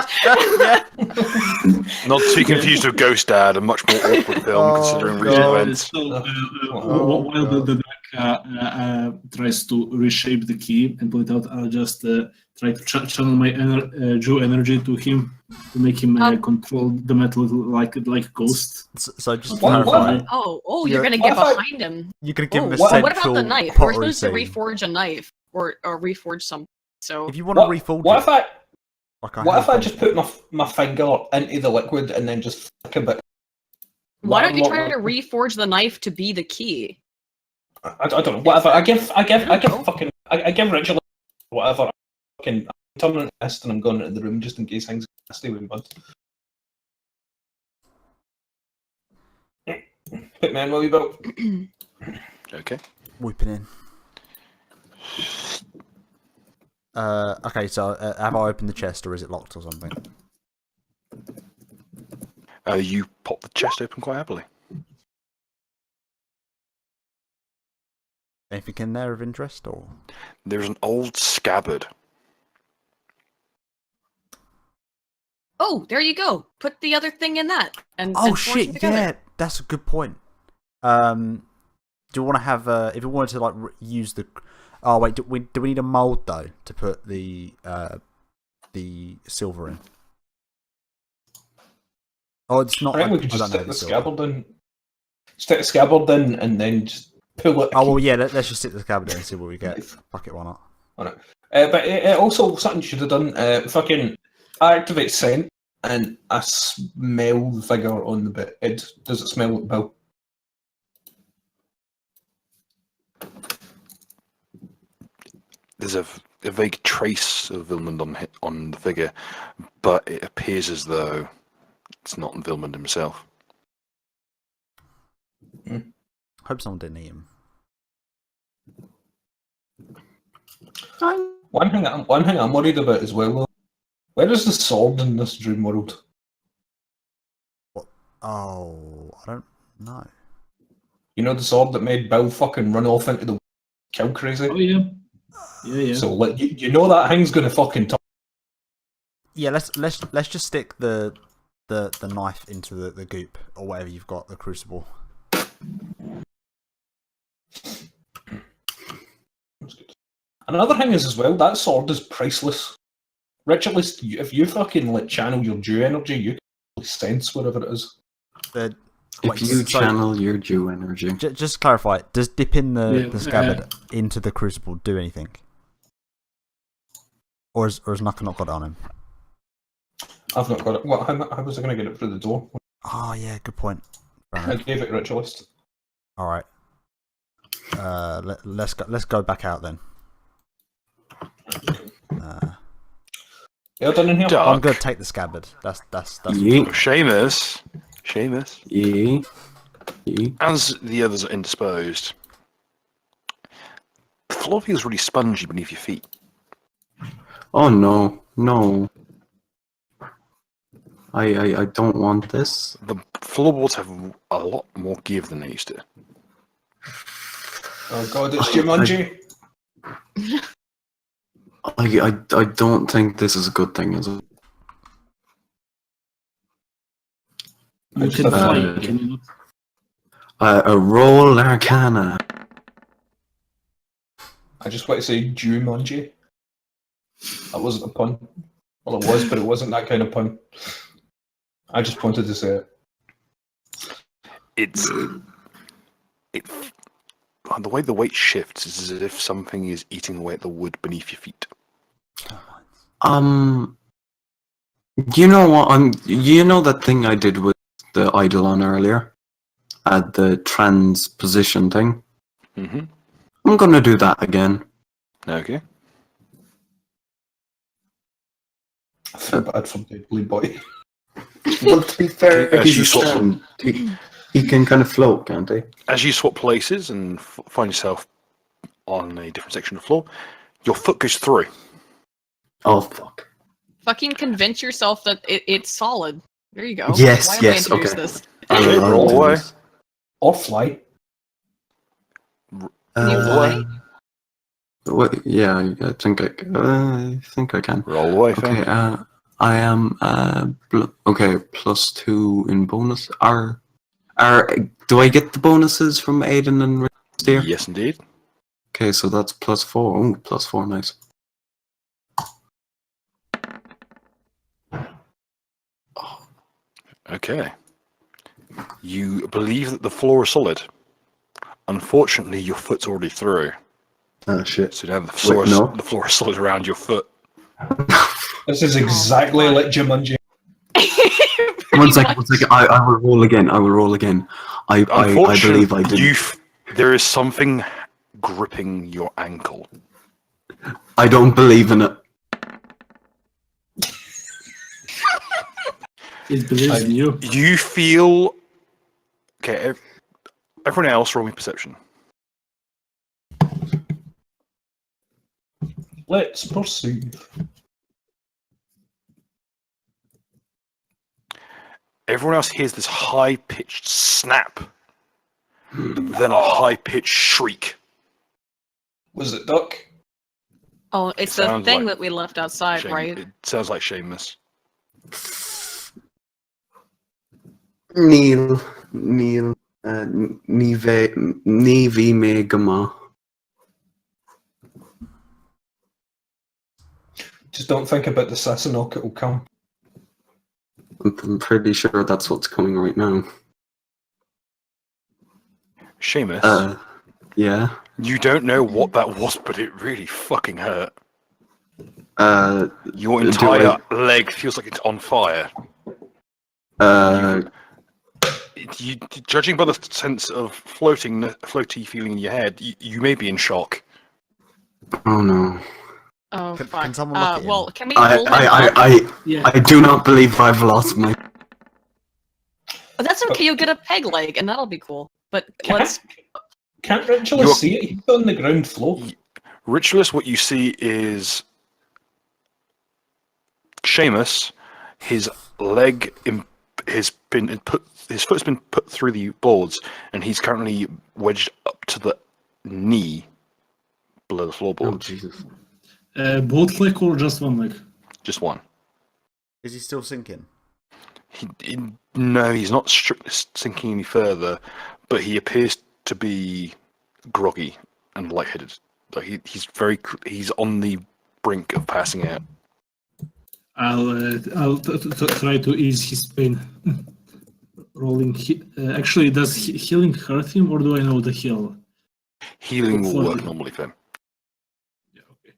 [SPEAKER 1] Not to be confused with Ghost Dad, a much more awkward film considering recent
[SPEAKER 5] God.
[SPEAKER 1] events.
[SPEAKER 2] So,
[SPEAKER 5] Oh,
[SPEAKER 2] while the Naka tries to reshape the key and pull it out, I'll just try to channel my Joe energy to him to make him control the metal like ghost.
[SPEAKER 5] So just to
[SPEAKER 3] What?
[SPEAKER 5] clarify,
[SPEAKER 4] You're gonna get behind him.
[SPEAKER 5] you could give him a
[SPEAKER 4] What about
[SPEAKER 5] central
[SPEAKER 4] the knife? We're
[SPEAKER 5] pottery
[SPEAKER 4] supposed to
[SPEAKER 5] scene.
[SPEAKER 4] reforge a knife or reforge something. So
[SPEAKER 5] If you want to reforge
[SPEAKER 3] What
[SPEAKER 5] it,
[SPEAKER 3] if I?
[SPEAKER 5] like
[SPEAKER 3] What if I
[SPEAKER 5] have
[SPEAKER 3] just
[SPEAKER 5] done-
[SPEAKER 3] put my finger into the liquid and then just flick a bit?
[SPEAKER 4] why don't you try to reforge the knife to be the key?
[SPEAKER 3] I don't know. Whatever. I give Richard whatever. I'm turning it mist and I'm going into the room just in case things stay with bud. Put me in, will you, Bill?
[SPEAKER 1] Okay.
[SPEAKER 5] whipping in. Okay, so have I opened the chest or is it locked or something?
[SPEAKER 1] You pop the chest open quite happily.
[SPEAKER 5] Anything in there of interest or?
[SPEAKER 1] There's an old scabbard.
[SPEAKER 4] Oh, there you go. Put the other thing in that. And
[SPEAKER 5] Oh
[SPEAKER 4] and forge it
[SPEAKER 5] shit!
[SPEAKER 4] together.
[SPEAKER 5] Yeah, that's a good point. Do you want to have if we wanted to like use the? Oh wait, do we need a mold though to put the silver in? Oh, it's not.
[SPEAKER 3] I think we
[SPEAKER 5] I
[SPEAKER 3] could
[SPEAKER 5] don't
[SPEAKER 3] just
[SPEAKER 5] know
[SPEAKER 3] stick the
[SPEAKER 5] silver.
[SPEAKER 3] scabbard in. Stick the scabbard in and then just pull it.
[SPEAKER 5] Oh well, yeah. Let's just stick the scabbard in and see what we get. Fuck it, why not?
[SPEAKER 3] But it also something you should have done. Fucking activate scent, and I smell the figure on the bed. Does it smell like Bill?
[SPEAKER 1] there's a vague trace of Vilmund on the figure, but it appears as though it's not Vilmund himself.
[SPEAKER 5] Hope someone didn't eat him.
[SPEAKER 3] One thing I'm worried about as well, though. Where is the sword in this dream world?
[SPEAKER 5] What? Oh, I don't know.
[SPEAKER 3] You know the sword that made Bill fucking run off into the kill crazy?
[SPEAKER 2] Oh yeah. Yeah.
[SPEAKER 3] So like, you know that thing's gonna fucking talk.
[SPEAKER 5] Yeah, let's just stick the knife into the goop or whatever you've got, the crucible.
[SPEAKER 3] Another thing is as well, that sword is priceless. Ritualist, if you fucking like channel your Jew energy, you can sense whatever it is.
[SPEAKER 6] If you channel your Jew energy.
[SPEAKER 5] Just to clarify, does dipping the scabbard into the crucible do anything? Or has Nuka not got it on him?
[SPEAKER 3] I've not got it. What? How was I going to get it through the door?
[SPEAKER 5] Oh yeah, good point.
[SPEAKER 3] I gave it Ritualist.
[SPEAKER 5] All right. Let's go back out then.
[SPEAKER 3] Yeah, done in here.
[SPEAKER 1] Dark.
[SPEAKER 5] I'm gonna take the scabbard. That's.
[SPEAKER 6] Yeah.
[SPEAKER 1] Seamus.
[SPEAKER 6] Yeah.
[SPEAKER 1] As the others are indisposed, the floor feels really spongy beneath your feet.
[SPEAKER 6] Oh no. I don't want this.
[SPEAKER 1] The floorboards have a lot more give than they used to.
[SPEAKER 3] Oh god, it's Jumanji.
[SPEAKER 6] I don't think this is a good thing, is it?
[SPEAKER 2] You can fly, can you not?
[SPEAKER 6] A roll Arcana.
[SPEAKER 3] I just want to say Jumanji. That wasn't a pun. Well, it was, but it wasn't that kind of pun. I just wanted to say it.
[SPEAKER 1] The way the weight shifts is as if something is eating away at the wood beneath your feet.
[SPEAKER 6] You know what? You know that thing I did with the Eidolon earlier, at the transposition thing.
[SPEAKER 1] Mm-hmm.
[SPEAKER 6] I'm gonna do that again.
[SPEAKER 1] Okay.
[SPEAKER 3] I feel bad for Deadly Boy.
[SPEAKER 6] Well, to be fair,
[SPEAKER 1] As
[SPEAKER 6] he's
[SPEAKER 1] you
[SPEAKER 6] a
[SPEAKER 1] swap
[SPEAKER 6] stone. He can kind of float, can't he?
[SPEAKER 1] As you swap places and find yourself on a different section of the floor, your foot goes through.
[SPEAKER 6] Oh fuck!
[SPEAKER 4] Fucking convince yourself that it's solid. There you go.
[SPEAKER 6] Yes,
[SPEAKER 4] Why have
[SPEAKER 6] yes,
[SPEAKER 4] I introduced
[SPEAKER 6] okay.
[SPEAKER 4] this?
[SPEAKER 6] I'll
[SPEAKER 1] roll
[SPEAKER 6] do
[SPEAKER 1] away.
[SPEAKER 6] this.
[SPEAKER 3] Or fly.
[SPEAKER 4] Can you fly?
[SPEAKER 6] What? Yeah, I think I can.
[SPEAKER 1] Roll away,
[SPEAKER 6] Okay,
[SPEAKER 1] Fang.
[SPEAKER 6] I am okay. +2 in bonus. Do I get the bonuses from Aiden and Steer?
[SPEAKER 1] Yes, indeed.
[SPEAKER 6] Okay, so that's +4. Oh, +4, nice.
[SPEAKER 1] Okay. You believe that the floor is solid. Unfortunately, your foot's already through.
[SPEAKER 6] Oh shit.
[SPEAKER 1] So now the
[SPEAKER 6] no.
[SPEAKER 1] floor is solid around your foot.
[SPEAKER 3] This is exactly like Jumanji.
[SPEAKER 6] One second. I will roll again. I believe I did.
[SPEAKER 1] There is something gripping your ankle.
[SPEAKER 6] I don't believe in it.
[SPEAKER 2] It believes in you.
[SPEAKER 1] You feel... Okay, everyone else roll me perception.
[SPEAKER 3] Let's perceive.
[SPEAKER 1] Everyone else hears this high-pitched snap, then a high-pitched shriek.
[SPEAKER 3] Was it Duck?
[SPEAKER 4] Oh, it's the
[SPEAKER 1] Sounds
[SPEAKER 4] thing
[SPEAKER 1] like
[SPEAKER 4] that we left outside, right?
[SPEAKER 1] It sounds like Seamus.
[SPEAKER 6] Neil, Nive Megama.
[SPEAKER 3] Just don't think about the Sassanok, it'll come.
[SPEAKER 6] I'm pretty sure that's what's coming right now.
[SPEAKER 1] Seamus,
[SPEAKER 6] Yeah.
[SPEAKER 1] you don't know what that was, but it really fucking hurt. Your
[SPEAKER 6] do
[SPEAKER 1] entire leg feels like it's on fire. Judging by the sense of floaty feeling in your head, you may be in shock.
[SPEAKER 6] Oh no.
[SPEAKER 4] Oh
[SPEAKER 5] Can
[SPEAKER 4] fuck.
[SPEAKER 5] someone look at him?
[SPEAKER 4] Well, can we pull him up?
[SPEAKER 2] Yeah.
[SPEAKER 6] I do not believe I've lost my.
[SPEAKER 4] But that's okay. You'll get a peg leg, and that'll be cool. But let's.
[SPEAKER 3] Can't Ritualist
[SPEAKER 1] You're-
[SPEAKER 3] see it? He's on the ground floor.
[SPEAKER 1] Ritualist, what you see is Seamus. His leg his foot's been put through the boards, and he's currently wedged up to the knee below the
[SPEAKER 6] Oh
[SPEAKER 1] floorboards.
[SPEAKER 6] Jesus!
[SPEAKER 2] Both leg or just one leg?
[SPEAKER 1] Just one.
[SPEAKER 5] Is he still sinking?
[SPEAKER 1] No, he's not sinking any further, but he appears to be groggy and lightheaded. Like he's on the brink of passing out.
[SPEAKER 2] I'll try to ease his pain. Rolling. Actually, does healing hurt him, or do I know the heal?
[SPEAKER 1] Healing will
[SPEAKER 2] For
[SPEAKER 1] work
[SPEAKER 2] the-
[SPEAKER 1] normally for him.
[SPEAKER 2] Yeah, okay.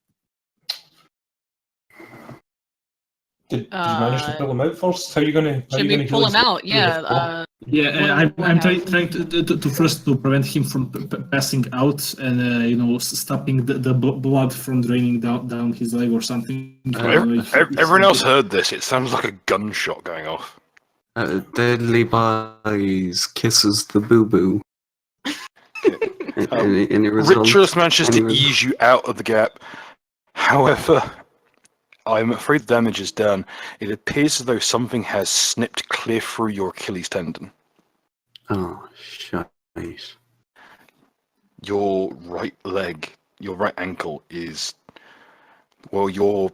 [SPEAKER 3] Did you manage to pull him out first? How are you gonna?
[SPEAKER 4] Should we pull him out? Yeah.
[SPEAKER 2] Yeah,
[SPEAKER 4] What
[SPEAKER 2] I'm
[SPEAKER 4] happened?
[SPEAKER 2] trying to first to prevent him from passing out and stopping the blood from draining down his leg or something.
[SPEAKER 1] Everyone else heard this. It sounds like a gunshot going off.
[SPEAKER 6] Deadly Buys kisses the boo boo. Any results?
[SPEAKER 1] Ritualist manages
[SPEAKER 6] Any
[SPEAKER 1] to
[SPEAKER 6] res-
[SPEAKER 1] ease you out of the gap. However, I'm afraid the damage is done. It appears as though something has snipped clear through your Achilles tendon.
[SPEAKER 6] Oh shit!
[SPEAKER 1] Your right leg, your right ankle is, well, your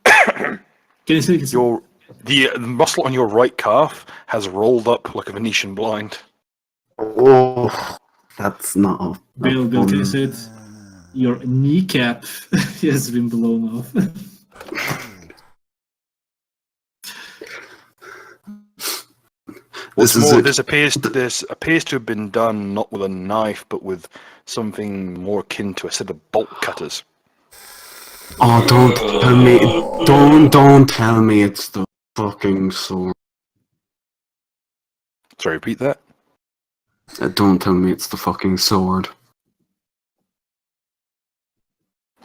[SPEAKER 2] Can you say
[SPEAKER 1] the muscle on your right calf has rolled up like a Venetian blind.
[SPEAKER 6] Oh, that's not.
[SPEAKER 2] Bill, can you say it? Your kneecap has been blown off.
[SPEAKER 1] What's
[SPEAKER 6] This is
[SPEAKER 1] more,
[SPEAKER 6] it.
[SPEAKER 1] this appears to have been done not with a knife, but with something more akin to a set of bolt cutters.
[SPEAKER 6] Oh, don't tell me! Don't tell me it's the fucking sword.
[SPEAKER 1] Sorry, repeat that.
[SPEAKER 6] Don't tell me it's the fucking sword.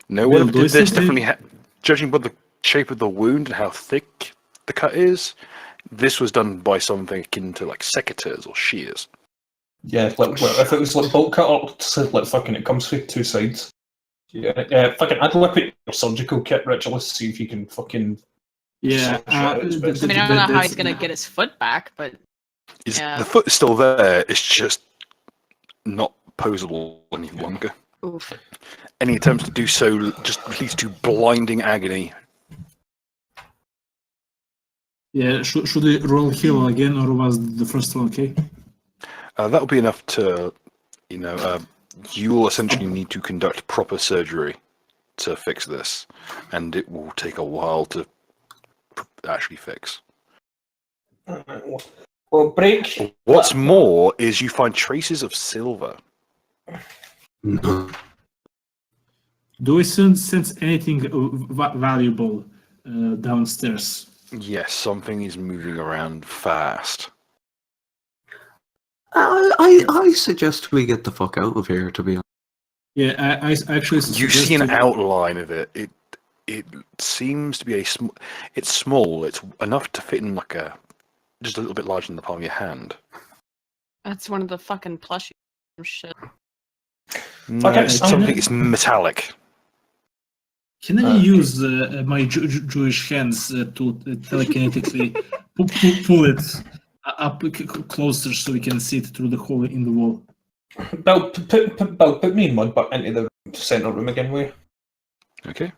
[SPEAKER 1] No
[SPEAKER 2] Bill,
[SPEAKER 1] one
[SPEAKER 2] do I
[SPEAKER 1] did this.
[SPEAKER 2] see-
[SPEAKER 1] Definitely, judging by the shape of the wound and how thick the cut is, this was done by something akin to like secateurs or shears.
[SPEAKER 3] Yeah, if it was like bolt cutter, like fucking it comes through two sides. Yeah, fucking I'd look at your surgical kit, Ritualist, see if you can fucking.
[SPEAKER 2] Yeah.
[SPEAKER 4] I mean, I don't know how he's gonna get his foot back, but Yeah.
[SPEAKER 1] The foot is still there. It's just not posable any longer.
[SPEAKER 4] oof.
[SPEAKER 1] Any attempts to do so just leads to blinding agony.
[SPEAKER 2] Yeah, should we roll heal again, or was the first one okay?
[SPEAKER 1] That'll be enough to, you will essentially need to conduct proper surgery to fix this, and it will take a while to actually fix.
[SPEAKER 3] Well, break.
[SPEAKER 1] What's more is you find traces of silver.
[SPEAKER 6] No.
[SPEAKER 2] Do we sense anything valuable downstairs?
[SPEAKER 1] Yes, something is moving around fast.
[SPEAKER 6] I suggest we get the fuck out of here. To be honest.
[SPEAKER 2] Yeah, I actually
[SPEAKER 1] You
[SPEAKER 2] suggest
[SPEAKER 1] see an
[SPEAKER 2] to-
[SPEAKER 1] outline of it. It seems to be it's small. It's enough to fit in like just a little bit larger than the palm of your hand.
[SPEAKER 4] That's one of the fucking plushies. Shit.
[SPEAKER 1] No,
[SPEAKER 3] Okay,
[SPEAKER 1] it's
[SPEAKER 3] I'm
[SPEAKER 1] something.
[SPEAKER 2] gonna-
[SPEAKER 1] It's metallic.
[SPEAKER 2] Can I use my Jewish hands to telekinetically pull it up closer so we can see it through the hole in the wall?
[SPEAKER 3] Bill, put me and Mudbutt into the centre room again, will you?
[SPEAKER 1] Okay.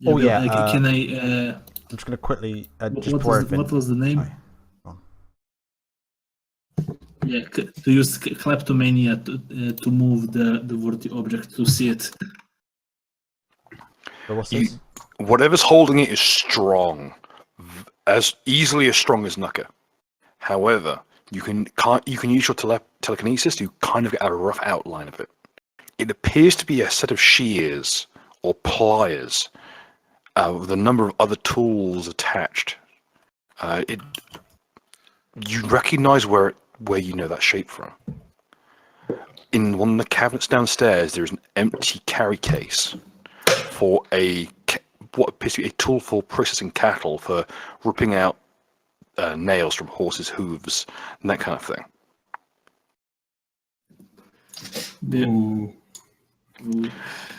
[SPEAKER 5] Oh,
[SPEAKER 2] Bill,
[SPEAKER 5] yeah,
[SPEAKER 2] can I?
[SPEAKER 5] I'm just going to quickly just pour everything.
[SPEAKER 2] What was the name?
[SPEAKER 5] Sorry. Go on.
[SPEAKER 2] Yeah, to use kleptomania to move the worthy object to see it.
[SPEAKER 5] So what's
[SPEAKER 1] You-
[SPEAKER 5] this?
[SPEAKER 1] Whatever's holding it is strong, as easily as strong as Nuka. However, you can use your telekinesis to kind of get a rough outline of it. It appears to be a set of shears or pliers with a number of other tools attached. You recognize where you know that shape from. in one of the cabinets downstairs, there is an empty carry case for what appears to be a tool for processing cattle, for ripping out nails from horses' hooves and that kind of thing.
[SPEAKER 2] The,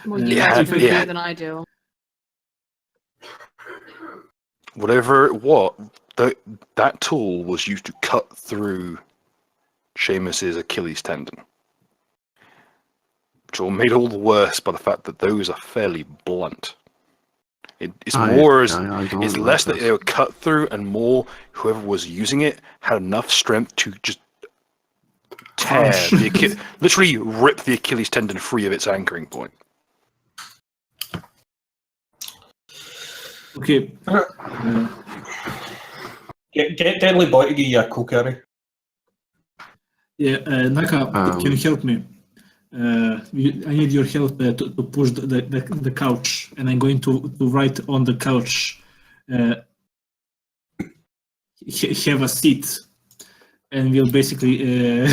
[SPEAKER 4] Well, you
[SPEAKER 1] Yeah,
[SPEAKER 4] guys are going
[SPEAKER 1] yeah.
[SPEAKER 4] better than I do.
[SPEAKER 1] Whatever it was, that tool was used to cut through Seamus's Achilles tendon. Which all made all the worse by the fact that those are fairly blunt. It's less that they were cut through, and more whoever was using it had enough strength to just tear literally rip the Achilles tendon free of its anchoring point.
[SPEAKER 2] okay.
[SPEAKER 3] Get Deadly Boy to give you a cookery.
[SPEAKER 2] Yeah, Naka, can you help me? I need your help to push the couch, and I'm going to write on the couch. Have a seat, and we'll basically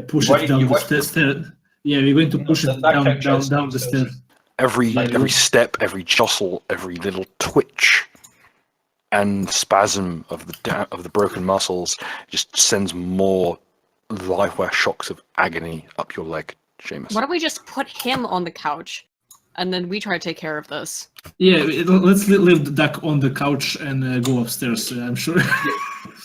[SPEAKER 2] push it down the stairs. Yeah, we're going to push it down the stairs.
[SPEAKER 1] Every step, every jostle, every little twitch and spasm of the broken muscles just sends more livewire shocks of agony up your leg, Seamus.
[SPEAKER 4] Why don't we just put him on the couch, and then we try to take care of this?
[SPEAKER 2] Yeah, let's leave the duck on the couch and go upstairs. I'm sure.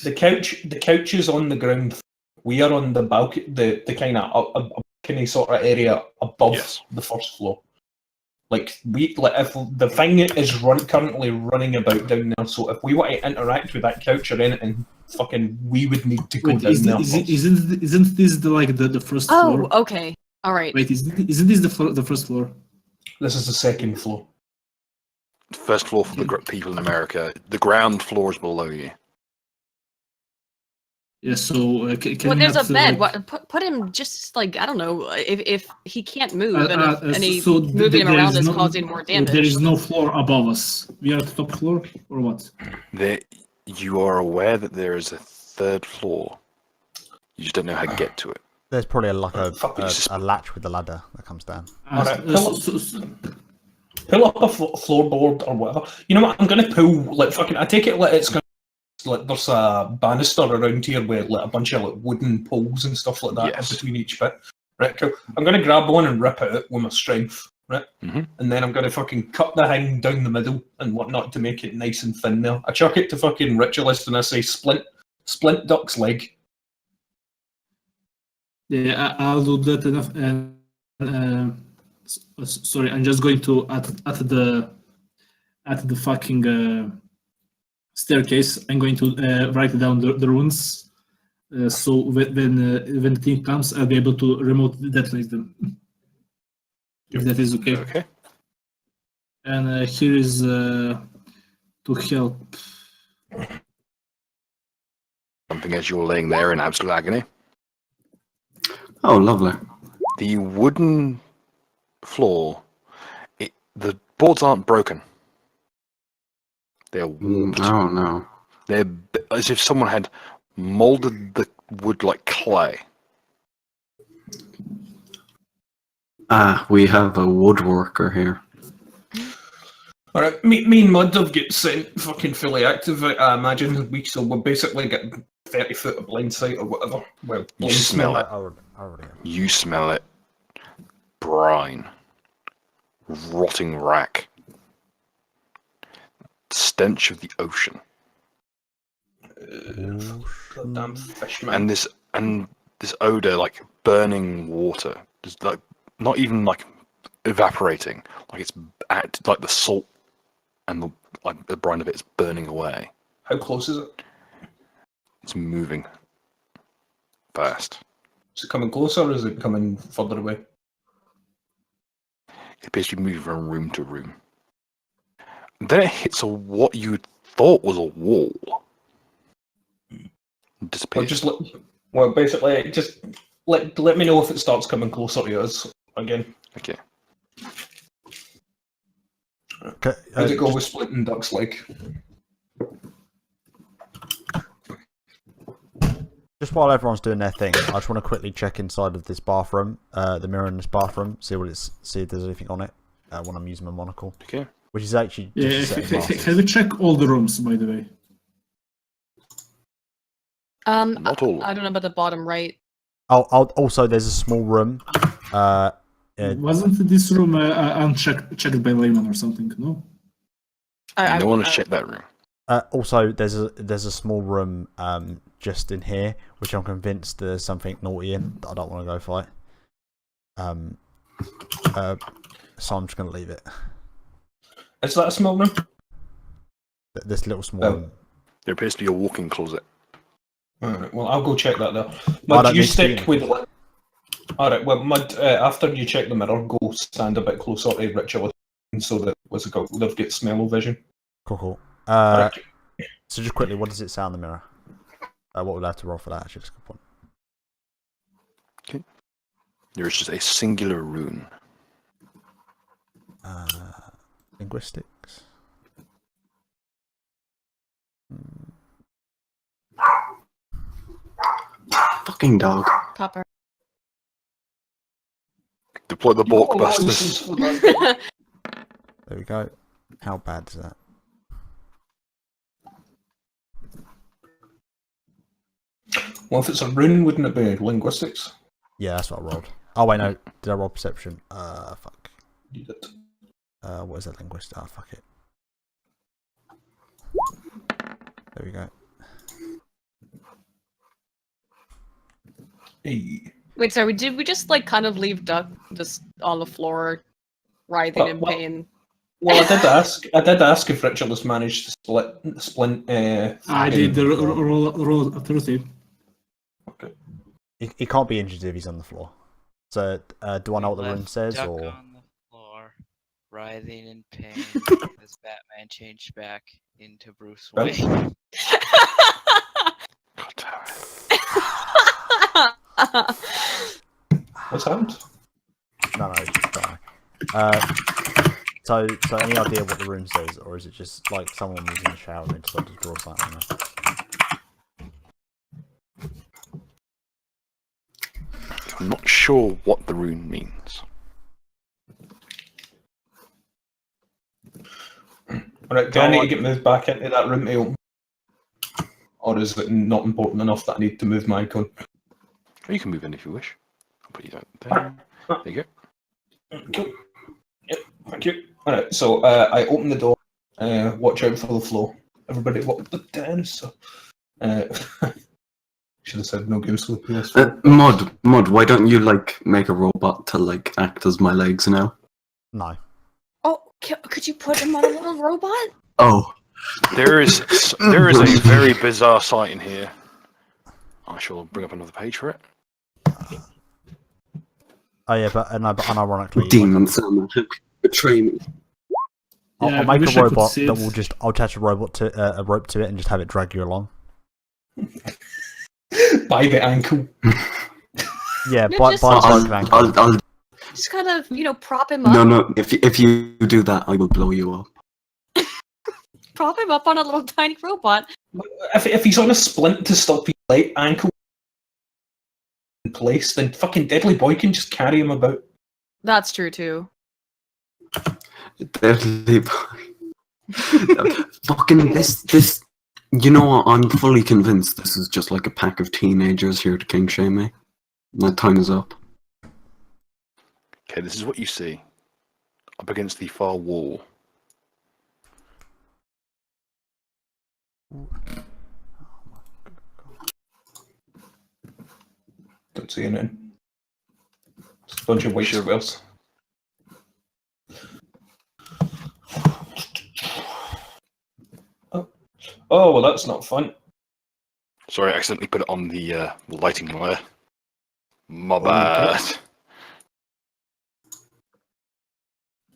[SPEAKER 3] The couch is on the ground. We are on the balcony, the kind of sort of area above the first floor. If the thing is currently running about down there, so if we want to interact with that couch or anything, we would need to go down there.
[SPEAKER 2] Isn't this the first floor?
[SPEAKER 4] Oh, okay. All right.
[SPEAKER 2] Wait, isn't this the first floor?
[SPEAKER 3] This is the second floor.
[SPEAKER 1] First floor for the people in America. The ground floor is below you.
[SPEAKER 2] Yeah, so can
[SPEAKER 4] well, there's
[SPEAKER 2] not,
[SPEAKER 4] a bed. Put him just I don't know, if he can't move and moving him around is causing more damage.
[SPEAKER 2] There is no floor above us. We are at the top floor, or what?
[SPEAKER 1] You are aware that there is a third floor. You just don't know how to get to it.
[SPEAKER 5] There's probably a latch with a ladder that comes down.
[SPEAKER 3] Pull up a floorboard or whatever. You know what? I'm gonna pull I take it it's gonna. There's a banister around here with a bunch of wooden poles and stuff like that between each bit. Right, cool. I'm gonna grab one and rip it out with my strength, right? Mm-hmm. And then I'm gonna cut the thing down the middle and whatnot to make it nice and thin there. I chuck it to Ritualist and I say splint duck's leg.
[SPEAKER 2] Yeah, I'll do that enough. And sorry, I'm just going to at the fucking. Staircase. I'm going to write down the runes, so when the team comes, I'll be able to remote detonate them. If that is okay.
[SPEAKER 1] Okay.
[SPEAKER 2] And here is to help.
[SPEAKER 1] Something as you're laying there in absolute agony.
[SPEAKER 6] Oh, lovely.
[SPEAKER 1] The wooden floor, the boards aren't broken. They're warped.
[SPEAKER 6] Oh no.
[SPEAKER 1] They're as if someone had molded the wood like clay.
[SPEAKER 6] We have a woodworker here.
[SPEAKER 3] Alright, me and Mud have get sent fully active. I imagine we'll basically get 30 foot of blind sight or whatever. Well,
[SPEAKER 1] You smell it. You smell it. Brine. Rotting rack. Stench of the ocean.
[SPEAKER 3] Goddamn fish, man.
[SPEAKER 1] And this odor, like burning water, just not even evaporating, it's like the salt and the brine of it is burning away.
[SPEAKER 3] How close is it?
[SPEAKER 1] It's moving fast.
[SPEAKER 3] Is it coming closer or is it coming further away?
[SPEAKER 1] It appears to be moving from room to room. Then it hits what you thought was a wall. Disappears.
[SPEAKER 3] Basically, just let me know if it starts coming closer to us again.
[SPEAKER 1] Okay.
[SPEAKER 3] How's it go with splitting ducks
[SPEAKER 5] Just while everyone's doing their thing, I just want to quickly check inside of this bathroom, the mirror in this bathroom, see if there's anything on it when I'm using my monocle.
[SPEAKER 1] Okay.
[SPEAKER 5] Which is actually
[SPEAKER 2] Yeah,
[SPEAKER 5] just a set of glasses.
[SPEAKER 2] can we check all the rooms, by the way?
[SPEAKER 1] Not all.
[SPEAKER 4] I don't know about the bottom right.
[SPEAKER 5] Also, there's a small room.
[SPEAKER 2] Wasn't this room unchecked by Layman or something? No.
[SPEAKER 1] No one has checked that room.
[SPEAKER 5] Also, there's a small room just in here, which I'm convinced there's something naughty in that I don't want to go fight. So I'm just going to leave it.
[SPEAKER 3] Is that a small room?
[SPEAKER 5] This little small room.
[SPEAKER 1] There appears to be a walk-in closet.
[SPEAKER 3] Alright, well, I'll go check that there. Mud, you stick with... Alright, well, Mud, after you check the mirror, go stand a bit closer to Richard so that they've got smell vision.
[SPEAKER 5] Cool.
[SPEAKER 3] Right.
[SPEAKER 5] So just quickly, what does it say on the mirror? What would I have to roll for that? Actually, that's a good point.
[SPEAKER 1] Okay. There is just a singular rune.
[SPEAKER 5] Linguistics.
[SPEAKER 6] Fucking dog.
[SPEAKER 4] Copper.
[SPEAKER 1] Deploy the Borkbusters.
[SPEAKER 5] There we go. How bad is that?
[SPEAKER 3] Well, if it's a rune, wouldn't it be linguistics?
[SPEAKER 5] Yeah, that's what I rolled. Oh wait, no. Did I roll perception? Fuck.
[SPEAKER 3] You did.
[SPEAKER 5] What is that linguist? Oh, fuck it. There we go.
[SPEAKER 3] Hey.
[SPEAKER 4] Wait, sorry, did we just like kind of leave Duck just on the floor, writhing in pain?
[SPEAKER 3] Well, I did ask if Richard has managed to splint.
[SPEAKER 2] I did the roll authority.
[SPEAKER 3] Okay.
[SPEAKER 5] He can't be injured if he's on the floor. So, do I know what the
[SPEAKER 7] Left
[SPEAKER 5] rune says,
[SPEAKER 7] Duck
[SPEAKER 5] or
[SPEAKER 7] on the floor, writhing in pain as Batman changed back into Bruce
[SPEAKER 3] Right.
[SPEAKER 7] Wayne.
[SPEAKER 1] God damn it.
[SPEAKER 3] What's happened?
[SPEAKER 5] no? It's just die. So any idea what the rune says, or is it just like someone was in the shower and they decided to draw something on there?
[SPEAKER 1] I'm not sure what the rune means.
[SPEAKER 3] Alright, do I need to get moved back into that room to open? Or is it not important enough that I need to move my icon?
[SPEAKER 1] You can move in if you wish. I'll put you down there. There you go.
[SPEAKER 3] Cool. Yep, thank you. Alright, so I open the door. Watch out for the floor. Everybody walk the down. So, should have said no games for the PS4.
[SPEAKER 6] Mod, why don't you like make a robot to like act as my legs now?
[SPEAKER 5] No.
[SPEAKER 4] Oh, could you put him on a little robot?
[SPEAKER 6] Oh,
[SPEAKER 1] There is a very bizarre sight in here. I shall bring up another page for it.
[SPEAKER 5] Oh yeah, but unironically,
[SPEAKER 6] demon Sam, betray me.
[SPEAKER 5] I'll make a robot that will just. I'll attach a rope to it and just have it drag you along.
[SPEAKER 3] By the ankle.
[SPEAKER 5] Yeah,
[SPEAKER 4] No,
[SPEAKER 5] by
[SPEAKER 4] just-
[SPEAKER 5] the ankle.
[SPEAKER 6] I'll
[SPEAKER 4] Just kind of, prop him up.
[SPEAKER 6] no. If you do that, I will blow you up.
[SPEAKER 4] Prop him up on a little tiny robot.
[SPEAKER 3] If he's on a splint to stop his right ankle in place, then fucking Deadly Boy can just carry him about.
[SPEAKER 4] That's true too.
[SPEAKER 6] Deadly boy. Fucking this. You know what? I'm fully convinced this is just like a pack of teenagers here to king shame me. My time is up.
[SPEAKER 1] Okay, this is what you see. Up against the far wall.
[SPEAKER 3] Don't see anything. It's a bunch of white squares. Oh, well, that's not fun.
[SPEAKER 1] Sorry, I accidentally put it on the lighting wire. My
[SPEAKER 3] Okay.
[SPEAKER 1] bad.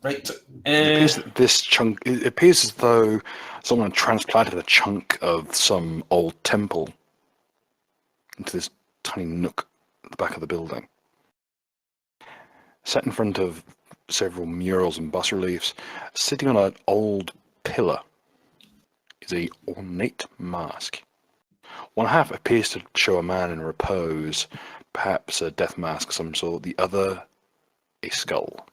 [SPEAKER 3] Right.
[SPEAKER 1] It appears that this chunk. It appears as though someone transplanted a chunk of some old temple into this tiny nook at the back of the building. Set in front of several murals and bas reliefs, sitting on an old pillar is a ornate mask. One half appears to show a man in repose, perhaps a death mask of some sort. The other, a skull.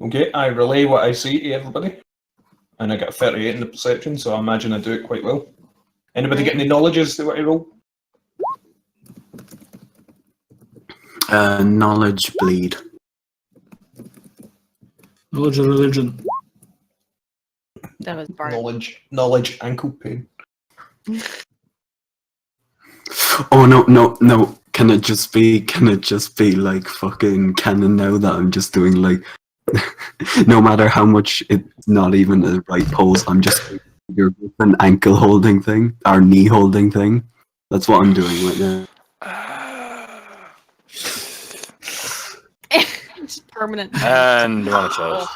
[SPEAKER 3] Okay, I relay what I see to everybody. And I got a 38 in the perception, so I imagine I do it quite well. Anybody get any knowledge as to what I roll?
[SPEAKER 6] Knowledge bleed.
[SPEAKER 2] Knowledge or religion?
[SPEAKER 4] That was Bart.
[SPEAKER 3] Knowledge, ankle pain.
[SPEAKER 6] Oh no. Can it just be like fucking canon now that I'm just doing like no matter how much it's not even the right pose, I'm just you're an ankle holding thing or knee holding thing. That's what I'm doing right now.
[SPEAKER 4] It's permanent.
[SPEAKER 1] And Monotails.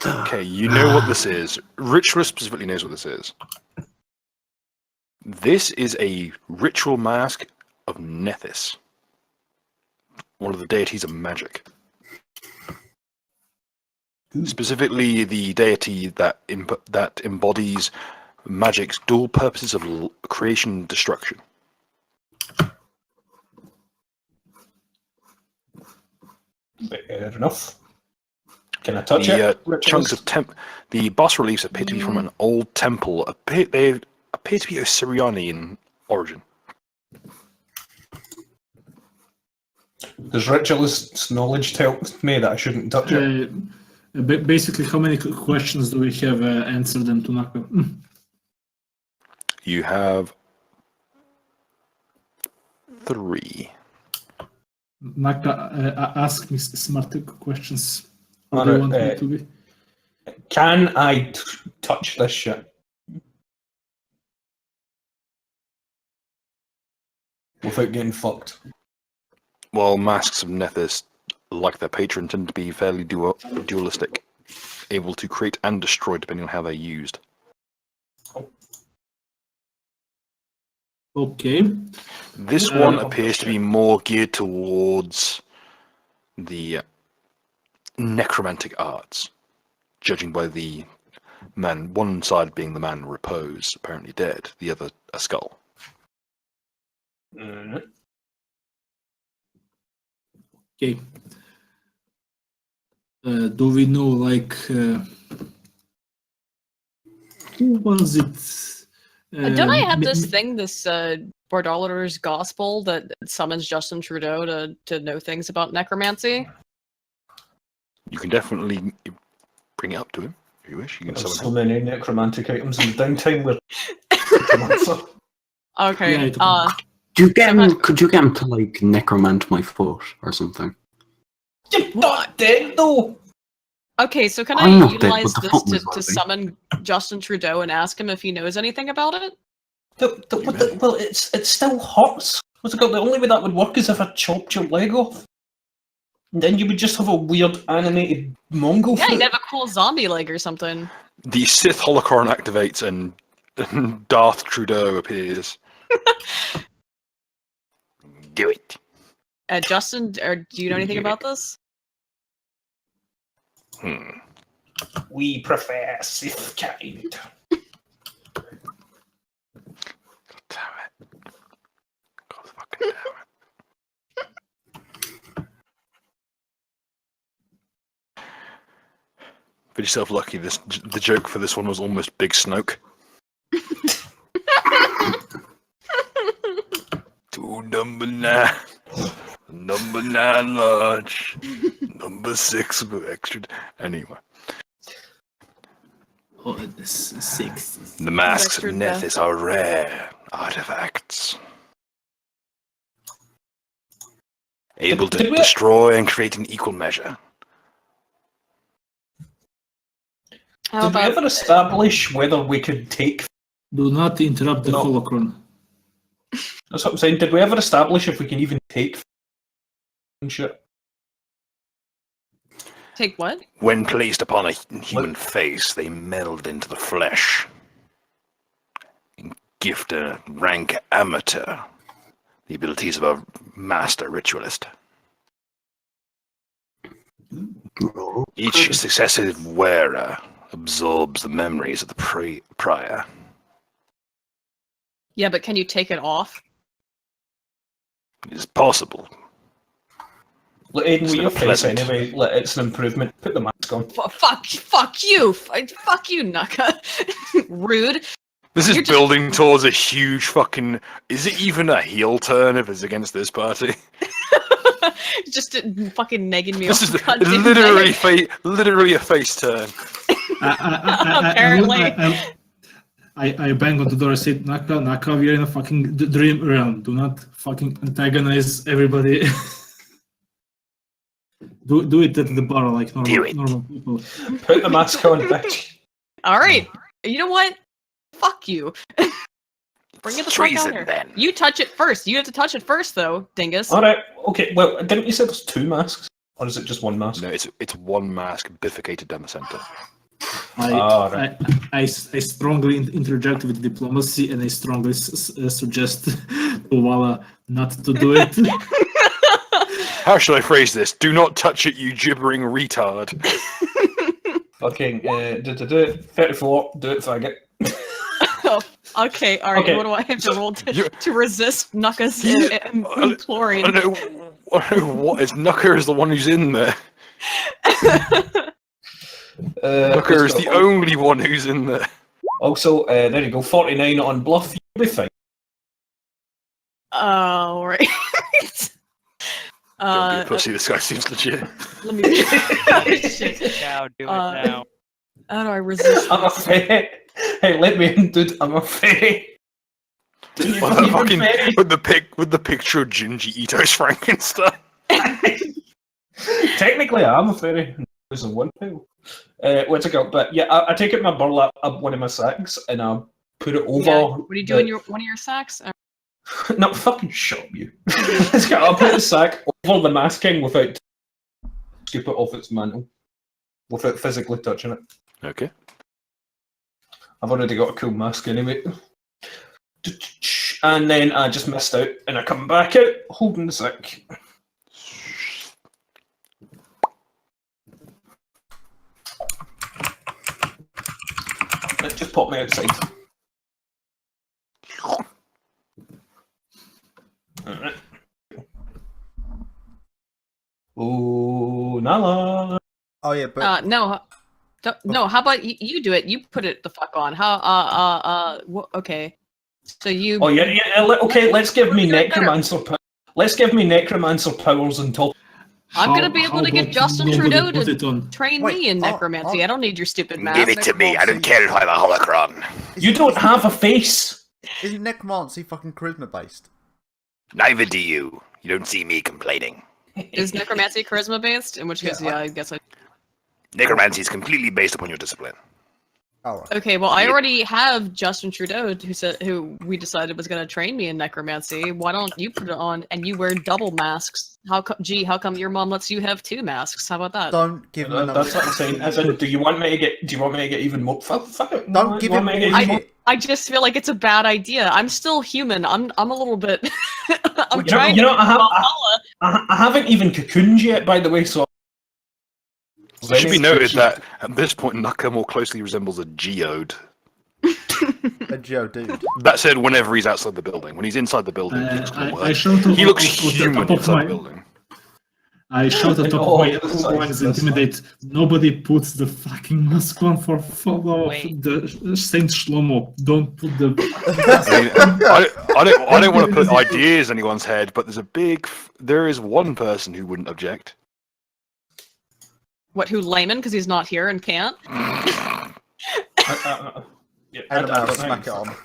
[SPEAKER 1] Okay, you know what this is. Ritual specifically knows what this is. This is a ritual mask of Nethys, one of the deities of magic. Specifically, the deity that embodies magic's dual purposes of creation and destruction.
[SPEAKER 3] Fair enough. Can I touch it?
[SPEAKER 1] Chunks of the boss reliefs appear to be from an old temple. They appear to be Osiriani in origin.
[SPEAKER 3] Does ritualist's knowledge tell me that I shouldn't touch it?
[SPEAKER 2] Basically, how many questions do we have answered them to Naka?
[SPEAKER 1] You have 3.
[SPEAKER 2] Naka, ask me smart questions. How
[SPEAKER 3] Alright,
[SPEAKER 2] do you want me to be?
[SPEAKER 3] Can I touch this shit? Without getting fucked.
[SPEAKER 1] Well, masks of Nethys, like their patron, tend to be fairly dualistic, able to create and destroy depending on how they're used.
[SPEAKER 2] Okay.
[SPEAKER 1] This one appears to be more geared towards the necromantic arts, judging by the man, one side being the man in repose, apparently dead, the other a skull.
[SPEAKER 2] Okay. Do we know, like, who was it?
[SPEAKER 4] Don't I have this thing, this Bardolator's Gospel that summons Justin Trudeau to know things about necromancy?
[SPEAKER 1] You can definitely bring it up to him if you wish. You can
[SPEAKER 3] There's
[SPEAKER 1] summon
[SPEAKER 3] so
[SPEAKER 1] him.
[SPEAKER 3] many necromantic items in the downtime with
[SPEAKER 4] Okay.
[SPEAKER 2] Yeah,
[SPEAKER 6] Could you get him to like necromant my foot or something?
[SPEAKER 3] You're not dead though!
[SPEAKER 4] Okay, so can
[SPEAKER 6] I'm
[SPEAKER 4] I
[SPEAKER 6] not dead,
[SPEAKER 4] utilize
[SPEAKER 6] but the
[SPEAKER 4] this
[SPEAKER 6] foot
[SPEAKER 4] to
[SPEAKER 6] was working.
[SPEAKER 4] summon Justin Trudeau and ask him if he knows anything about it?
[SPEAKER 3] Well, it still hurts. What's it got? The only way that would work is if I chopped your leg off. And then you would just have a weird animated Mongol
[SPEAKER 4] Yeah,
[SPEAKER 3] foot.
[SPEAKER 4] he'd have a cool zombie leg or something.
[SPEAKER 1] The Sith holocron activates and Darth Trudeau appears. Do it.
[SPEAKER 4] Justin, or do you know anything about this?
[SPEAKER 3] We prefer Sith kind.
[SPEAKER 1] God damn it. God fucking damn it. But yourself lucky, the joke for this one was almost Big Snoke. To number 9. Number 9 large. Number 6 with extra. Anyway.
[SPEAKER 2] Oh, this 6.
[SPEAKER 1] The masks of
[SPEAKER 4] Extra death.
[SPEAKER 1] Nethys are rare artifacts. Able to
[SPEAKER 3] Did we-
[SPEAKER 1] destroy and create in equal measure.
[SPEAKER 4] How
[SPEAKER 3] Did we
[SPEAKER 4] about
[SPEAKER 3] ever establish whether we could take...
[SPEAKER 2] Do not interrupt the
[SPEAKER 3] No.
[SPEAKER 2] holocron.
[SPEAKER 3] That's what I'm saying. Did we ever establish if we can even take shit?
[SPEAKER 4] take what?
[SPEAKER 1] When placed upon a human face, they meld into the flesh. And gift a rank amateur the abilities of a master ritualist. Each successive wearer absorbs the memories of the prior.
[SPEAKER 4] Yeah, but can you take it off?
[SPEAKER 1] It is possible.
[SPEAKER 3] Look, Aiden,
[SPEAKER 1] It's
[SPEAKER 3] with your
[SPEAKER 1] not
[SPEAKER 3] face
[SPEAKER 1] pleasant.
[SPEAKER 3] anyway, like, it's an improvement. Put the mask on.
[SPEAKER 4] Fuck you, fuck you, Naka. Rude.
[SPEAKER 1] This is
[SPEAKER 4] You're just-
[SPEAKER 1] building towards a huge fucking. Is it even a heel turn if it's against this party?
[SPEAKER 4] Just fucking negging me
[SPEAKER 1] This
[SPEAKER 4] off.
[SPEAKER 1] is
[SPEAKER 4] goddamn
[SPEAKER 1] literally
[SPEAKER 4] thing.
[SPEAKER 1] literally a face turn.
[SPEAKER 4] Apparently.
[SPEAKER 2] I bang on the door and say, Naka, we are in a fucking dream realm. Do not fucking antagonize everybody. do it at the bar like normal people.
[SPEAKER 3] Put the mask on, bitch.
[SPEAKER 4] All right. You know what? Fuck you. Bring it the fuck out
[SPEAKER 1] Treason,
[SPEAKER 4] here.
[SPEAKER 1] then.
[SPEAKER 4] You touch it first. You have to touch it first, though, dingus.
[SPEAKER 3] Alright, okay, well, didn't you say there's 2 masks? Or is it just 1 mask?
[SPEAKER 1] No, it's one mask bifurcated down the center.
[SPEAKER 2] I strongly interject with diplomacy, and I strongly suggest to Walla not to do it.
[SPEAKER 1] How should I phrase this? Do not touch it, you gibbering retard.
[SPEAKER 3] Fucking, 34, do it, faggot.
[SPEAKER 4] Oh, okay, all right.
[SPEAKER 3] Okay,
[SPEAKER 4] What do I have to roll
[SPEAKER 1] you-
[SPEAKER 4] to resist Nuka's imploring?
[SPEAKER 1] I don't know what is Nucker is the one who's in there. Nucker is the only one who's in there.
[SPEAKER 3] Also, there you go, 49 on bluff, you'll be fine.
[SPEAKER 4] All right.
[SPEAKER 1] Don't be a pussy, this guy seems legit.
[SPEAKER 4] Let me. Shit.
[SPEAKER 7] Now, do it now.
[SPEAKER 4] How do I resist?
[SPEAKER 3] I'm a fairy. Hey, let me in, dude, I'm a fairy.
[SPEAKER 1] With the picture of Jinji Ito's Frankenstein.
[SPEAKER 3] Technically, I am a fairy. There's a one pill. What's it called? But yeah, I take it my burlap up one of my sacks and I put it over.
[SPEAKER 4] Yeah, what do you do in one of your sacks?
[SPEAKER 3] No, fucking shut up, you. I'll put the sack over the masking without scoop it off its mantle, without physically touching it.
[SPEAKER 1] Okay.
[SPEAKER 3] I've already got a cool mask anyway. And then I just missed out, and I come back out holding the sack. It just popped me outside. Alright. Ooh, Nala.
[SPEAKER 5] Oh yeah, but
[SPEAKER 4] No. No, how about you do it? You put it the fuck on. Okay. So you.
[SPEAKER 3] Oh yeah. Okay, let's give me necromancer. Let's give me necromancer powers on top.
[SPEAKER 4] I'm gonna be able to get Justin Trudeau to
[SPEAKER 2] to.
[SPEAKER 4] train
[SPEAKER 5] Wait,
[SPEAKER 4] me in necromancy. I don't need your stupid math.
[SPEAKER 1] Give it to me. I don't care if I have a holocron.
[SPEAKER 3] You don't have a face.
[SPEAKER 5] isn't necromancy fucking charisma based?
[SPEAKER 1] Neither do you. You don't see me complaining.
[SPEAKER 4] Is necromancy charisma based? In which case,
[SPEAKER 5] Yeah,
[SPEAKER 4] I guess I.
[SPEAKER 1] Necromancy is completely based upon your discipline.
[SPEAKER 5] Oh, right.
[SPEAKER 4] Okay, well, I already have Justin Trudeau, who we decided was going to train me in necromancy. Why don't you put it on and you wear double masks? How come your mom lets you have 2 masks? How about that?
[SPEAKER 5] Don't give him another.
[SPEAKER 3] That's what I'm saying. As in, do you want me to get even more? Fuck it.
[SPEAKER 5] Don't give him more shit.
[SPEAKER 4] I just feel like it's a bad idea. I'm still human. I'm a little bit. I'm
[SPEAKER 3] You know-
[SPEAKER 4] trying
[SPEAKER 3] you know,
[SPEAKER 4] to.
[SPEAKER 3] I haven't even cocooned yet, by the way. So
[SPEAKER 1] It should be noted that at this point, Nuka more closely resembles a geode.
[SPEAKER 5] A Geodude.
[SPEAKER 1] That said, whenever he's outside the building, when he's inside the building, he looks cool.
[SPEAKER 2] He
[SPEAKER 1] Looks human inside the building.
[SPEAKER 2] I shout at top of my lungs, intimidate. Nobody puts the fucking mask on for follow
[SPEAKER 7] Wait.
[SPEAKER 2] the Saint Shlomo. Don't put the.
[SPEAKER 1] I don't want to put ideas in anyone's head, but there is one person who wouldn't object.
[SPEAKER 4] What? Who layman? Because he's not here and can't.
[SPEAKER 3] Yeah,
[SPEAKER 5] Head him out,
[SPEAKER 3] don't
[SPEAKER 5] smack it
[SPEAKER 3] know.
[SPEAKER 5] on.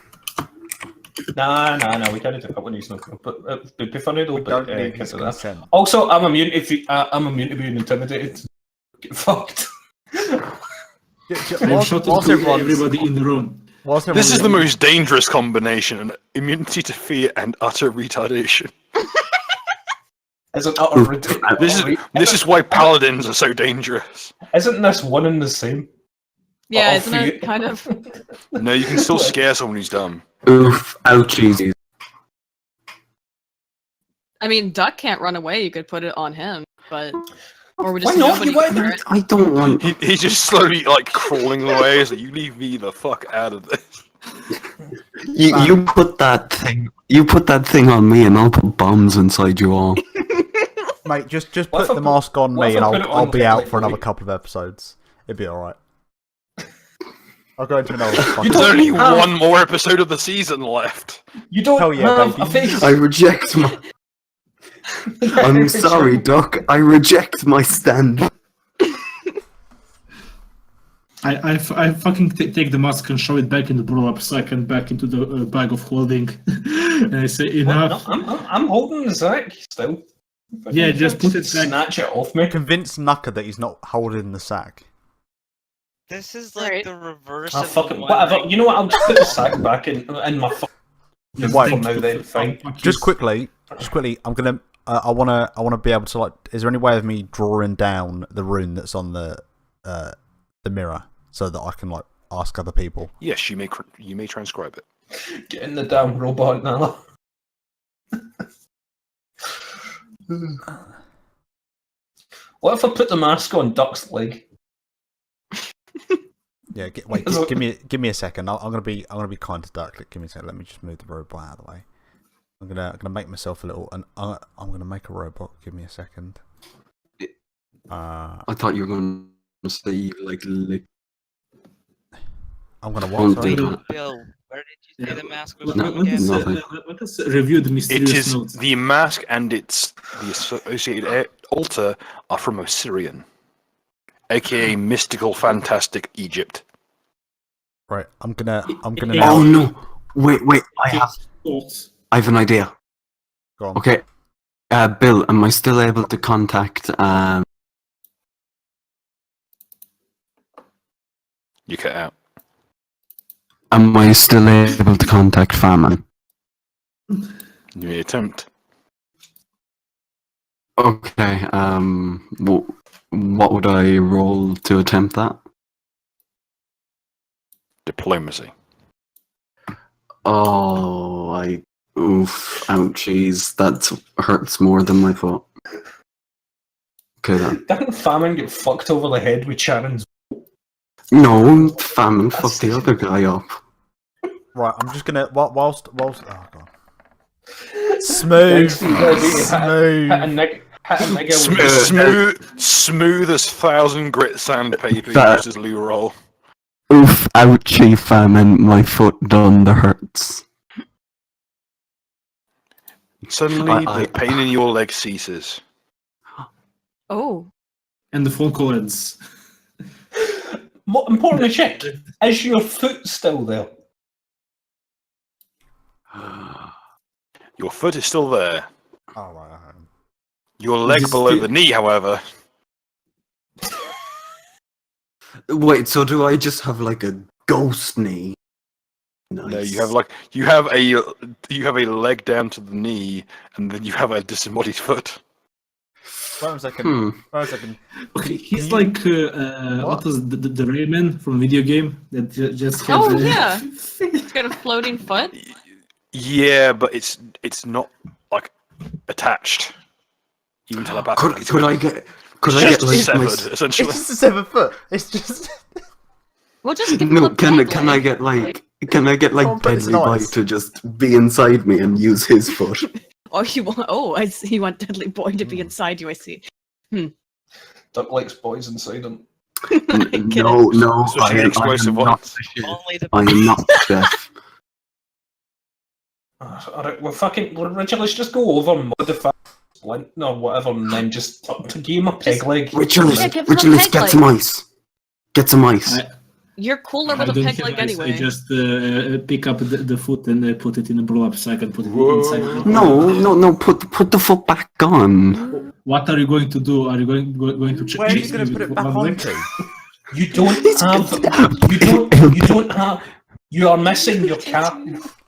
[SPEAKER 3] Nah, we can't do that when he's not. But it'd be funny though.
[SPEAKER 5] We
[SPEAKER 3] But
[SPEAKER 5] don't need
[SPEAKER 3] can't
[SPEAKER 5] his
[SPEAKER 3] do that.
[SPEAKER 5] consent.
[SPEAKER 3] Also, I'm immune to being intimidated. Get fucked.
[SPEAKER 2] I'm
[SPEAKER 5] Whilst
[SPEAKER 2] shouting to
[SPEAKER 5] everyone's-
[SPEAKER 2] everybody in the room.
[SPEAKER 5] whilst
[SPEAKER 1] This is the
[SPEAKER 5] everyone's-
[SPEAKER 1] most dangerous combination: immunity to fear and utter retardation.
[SPEAKER 3] Is it utter
[SPEAKER 1] This is why paladins are so dangerous.
[SPEAKER 3] Isn't this one and the same?
[SPEAKER 4] Yeah,
[SPEAKER 3] Oh,
[SPEAKER 4] isn't it kind of?
[SPEAKER 1] No, you can still scare someone who's dumb.
[SPEAKER 6] Oof, ouchies.
[SPEAKER 4] I mean, Duck can't run away. You could put it on him, but Or would
[SPEAKER 3] Why
[SPEAKER 4] just
[SPEAKER 3] not?
[SPEAKER 4] nobody
[SPEAKER 3] You went-
[SPEAKER 4] cover it?
[SPEAKER 6] I don't want.
[SPEAKER 1] He's just slowly like crawling away. So you leave me the fuck out of this.
[SPEAKER 6] You put that thing. You put that thing on me, and I'll put bombs inside you all.
[SPEAKER 5] Mate, just
[SPEAKER 3] What
[SPEAKER 5] put
[SPEAKER 3] if I
[SPEAKER 5] the
[SPEAKER 3] put-
[SPEAKER 5] mask on
[SPEAKER 3] what
[SPEAKER 5] me
[SPEAKER 3] if
[SPEAKER 5] and
[SPEAKER 3] I put it
[SPEAKER 5] I'll
[SPEAKER 3] on
[SPEAKER 5] be out
[SPEAKER 3] Kelly
[SPEAKER 5] for another
[SPEAKER 3] for you?
[SPEAKER 5] couple of episodes. It'd be alright. I'll go into another
[SPEAKER 3] You
[SPEAKER 5] fucking...
[SPEAKER 1] There's
[SPEAKER 3] don't
[SPEAKER 1] only
[SPEAKER 3] have-
[SPEAKER 1] one more episode of the season left.
[SPEAKER 3] You don't
[SPEAKER 5] Hell yeah,
[SPEAKER 3] have
[SPEAKER 5] baby.
[SPEAKER 3] a face.
[SPEAKER 6] I reject my. I'm sorry, Doc. I reject my stand.
[SPEAKER 2] I fucking take the mask and shove it back in the blow-up sack and back into the bag of holding. And I say, enough.
[SPEAKER 3] No, I'm holding the sack still.
[SPEAKER 2] Yeah, just put it back.
[SPEAKER 3] Snatch it off me.
[SPEAKER 5] Convince Nucker that he's not holding the sack.
[SPEAKER 7] This is like
[SPEAKER 4] Alright.
[SPEAKER 7] the reverse
[SPEAKER 3] Ah,
[SPEAKER 7] of
[SPEAKER 3] fucking
[SPEAKER 7] the one
[SPEAKER 3] whatever.
[SPEAKER 7] that-
[SPEAKER 3] You know what? I'll just put the sack back in my fucking.
[SPEAKER 2] Just
[SPEAKER 5] Wait.
[SPEAKER 2] think
[SPEAKER 3] now then, fine.
[SPEAKER 5] Just quickly, I'm gonna. I wanna be able to like. Is there any way of me drawing down the rune that's on the mirror so that I can like ask other people?
[SPEAKER 1] Yes, you may transcribe it.
[SPEAKER 3] Get in the damn robot now. What if I put the mask on Duck's leg?
[SPEAKER 5] Yeah. Give me a second. I'm gonna be kind to Duck. Give me a second. Let me just move the robot out of the way. I'm gonna make myself a little. And I'm gonna make a robot. Give me a second.
[SPEAKER 6] I thought you were going to say like lick.
[SPEAKER 5] I'm gonna
[SPEAKER 6] Don't
[SPEAKER 5] what? Sorry?
[SPEAKER 6] do that.
[SPEAKER 7] Bill, where did you say the mask was
[SPEAKER 6] No,
[SPEAKER 7] from again?
[SPEAKER 6] nothing.
[SPEAKER 2] Let us review the
[SPEAKER 1] It
[SPEAKER 2] mysterious
[SPEAKER 1] is
[SPEAKER 2] notes.
[SPEAKER 1] the mask and the associated altar are from Osirian, aka mystical, fantastic Egypt.
[SPEAKER 5] Right. I'm gonna.
[SPEAKER 2] Yeah.
[SPEAKER 6] Oh no! Wait! I
[SPEAKER 2] Thoughts.
[SPEAKER 6] have an idea.
[SPEAKER 5] Go on.
[SPEAKER 6] Okay, Bill, am I still able to contact?
[SPEAKER 1] You cut out.
[SPEAKER 6] Am I still able to contact Farman?
[SPEAKER 1] You may attempt.
[SPEAKER 6] Okay. What would I roll to attempt that?
[SPEAKER 1] Diplomacy.
[SPEAKER 6] Oh, oof, ouchies. That hurts more than I thought. Okay then.
[SPEAKER 3] Didn't Famine get fucked over the head with Sharon's?
[SPEAKER 6] No, Famine fucked the other guy up.
[SPEAKER 5] Right. I'm just gonna. Whilst. Oh god. Smooth.
[SPEAKER 1] Smooth as 1,000 grit sandpaper
[SPEAKER 6] That-
[SPEAKER 1] used as loo roll.
[SPEAKER 6] Oof, ouchie, Famine. My foot done the hurts.
[SPEAKER 1] Suddenly,
[SPEAKER 6] I-
[SPEAKER 1] the pain in your leg ceases.
[SPEAKER 4] Oh.
[SPEAKER 2] And the phone call ends.
[SPEAKER 3] More importantly, check. Is your foot still there?
[SPEAKER 1] Your foot is still there.
[SPEAKER 5] Oh right. Okay.
[SPEAKER 1] Your leg
[SPEAKER 2] Just
[SPEAKER 1] below
[SPEAKER 2] do-
[SPEAKER 1] the knee, however.
[SPEAKER 6] Wait, so do I just have like a ghost knee? Nice.
[SPEAKER 1] No, you have a leg down to the knee, and then you have a disembodied foot.
[SPEAKER 5] Wait a second.
[SPEAKER 6] Hmm.
[SPEAKER 5] Wait a second.
[SPEAKER 2] Okay, he's like what was the Rayman from video game that just had,
[SPEAKER 4] Oh, yeah. It's got a floating foot.
[SPEAKER 1] Yeah, but it's not like attached. Even telepathically.
[SPEAKER 6] Could I get? Could
[SPEAKER 1] It's
[SPEAKER 6] I get
[SPEAKER 1] just
[SPEAKER 6] like my?
[SPEAKER 1] severed, essentially.
[SPEAKER 5] It's just a 7 foot. It's just.
[SPEAKER 4] We'll just give him
[SPEAKER 6] No,
[SPEAKER 4] a
[SPEAKER 6] can
[SPEAKER 4] peg
[SPEAKER 6] I
[SPEAKER 4] leg.
[SPEAKER 6] get like? Can I get like
[SPEAKER 5] Oh, but it's
[SPEAKER 6] Deadly Boy
[SPEAKER 5] nice.
[SPEAKER 6] to just be inside me and use his foot?
[SPEAKER 4] Oh, you want? Oh, I see. You want Deadly Boy to be inside you. I see.
[SPEAKER 3] Duck likes boys inside him.
[SPEAKER 6] No,
[SPEAKER 1] Especially the explosive
[SPEAKER 6] not
[SPEAKER 1] ones.
[SPEAKER 6] the chef.
[SPEAKER 7] Only the
[SPEAKER 6] I am not the chef.
[SPEAKER 3] Alright, let's just go over, modify, splint, or whatever, and then just to give him a peg leg.
[SPEAKER 4] Yeah,
[SPEAKER 6] Ritualist,
[SPEAKER 4] give him a
[SPEAKER 6] Ritualist,
[SPEAKER 4] peg
[SPEAKER 6] get
[SPEAKER 4] leg.
[SPEAKER 6] some ice. Get some ice.
[SPEAKER 4] You're cooler
[SPEAKER 2] I
[SPEAKER 4] with a
[SPEAKER 2] don't
[SPEAKER 4] peg
[SPEAKER 2] have
[SPEAKER 4] leg
[SPEAKER 2] ice,
[SPEAKER 4] anyway.
[SPEAKER 2] I just pick up the foot and put it in a blow-up sack and put it
[SPEAKER 1] Whoa.
[SPEAKER 2] inside.
[SPEAKER 6] No. Put the foot back on.
[SPEAKER 2] What are you going to do? Are you going to check?
[SPEAKER 5] Where are you going to put it back onto?
[SPEAKER 3] You don't have. You don't have. You are missing your calf.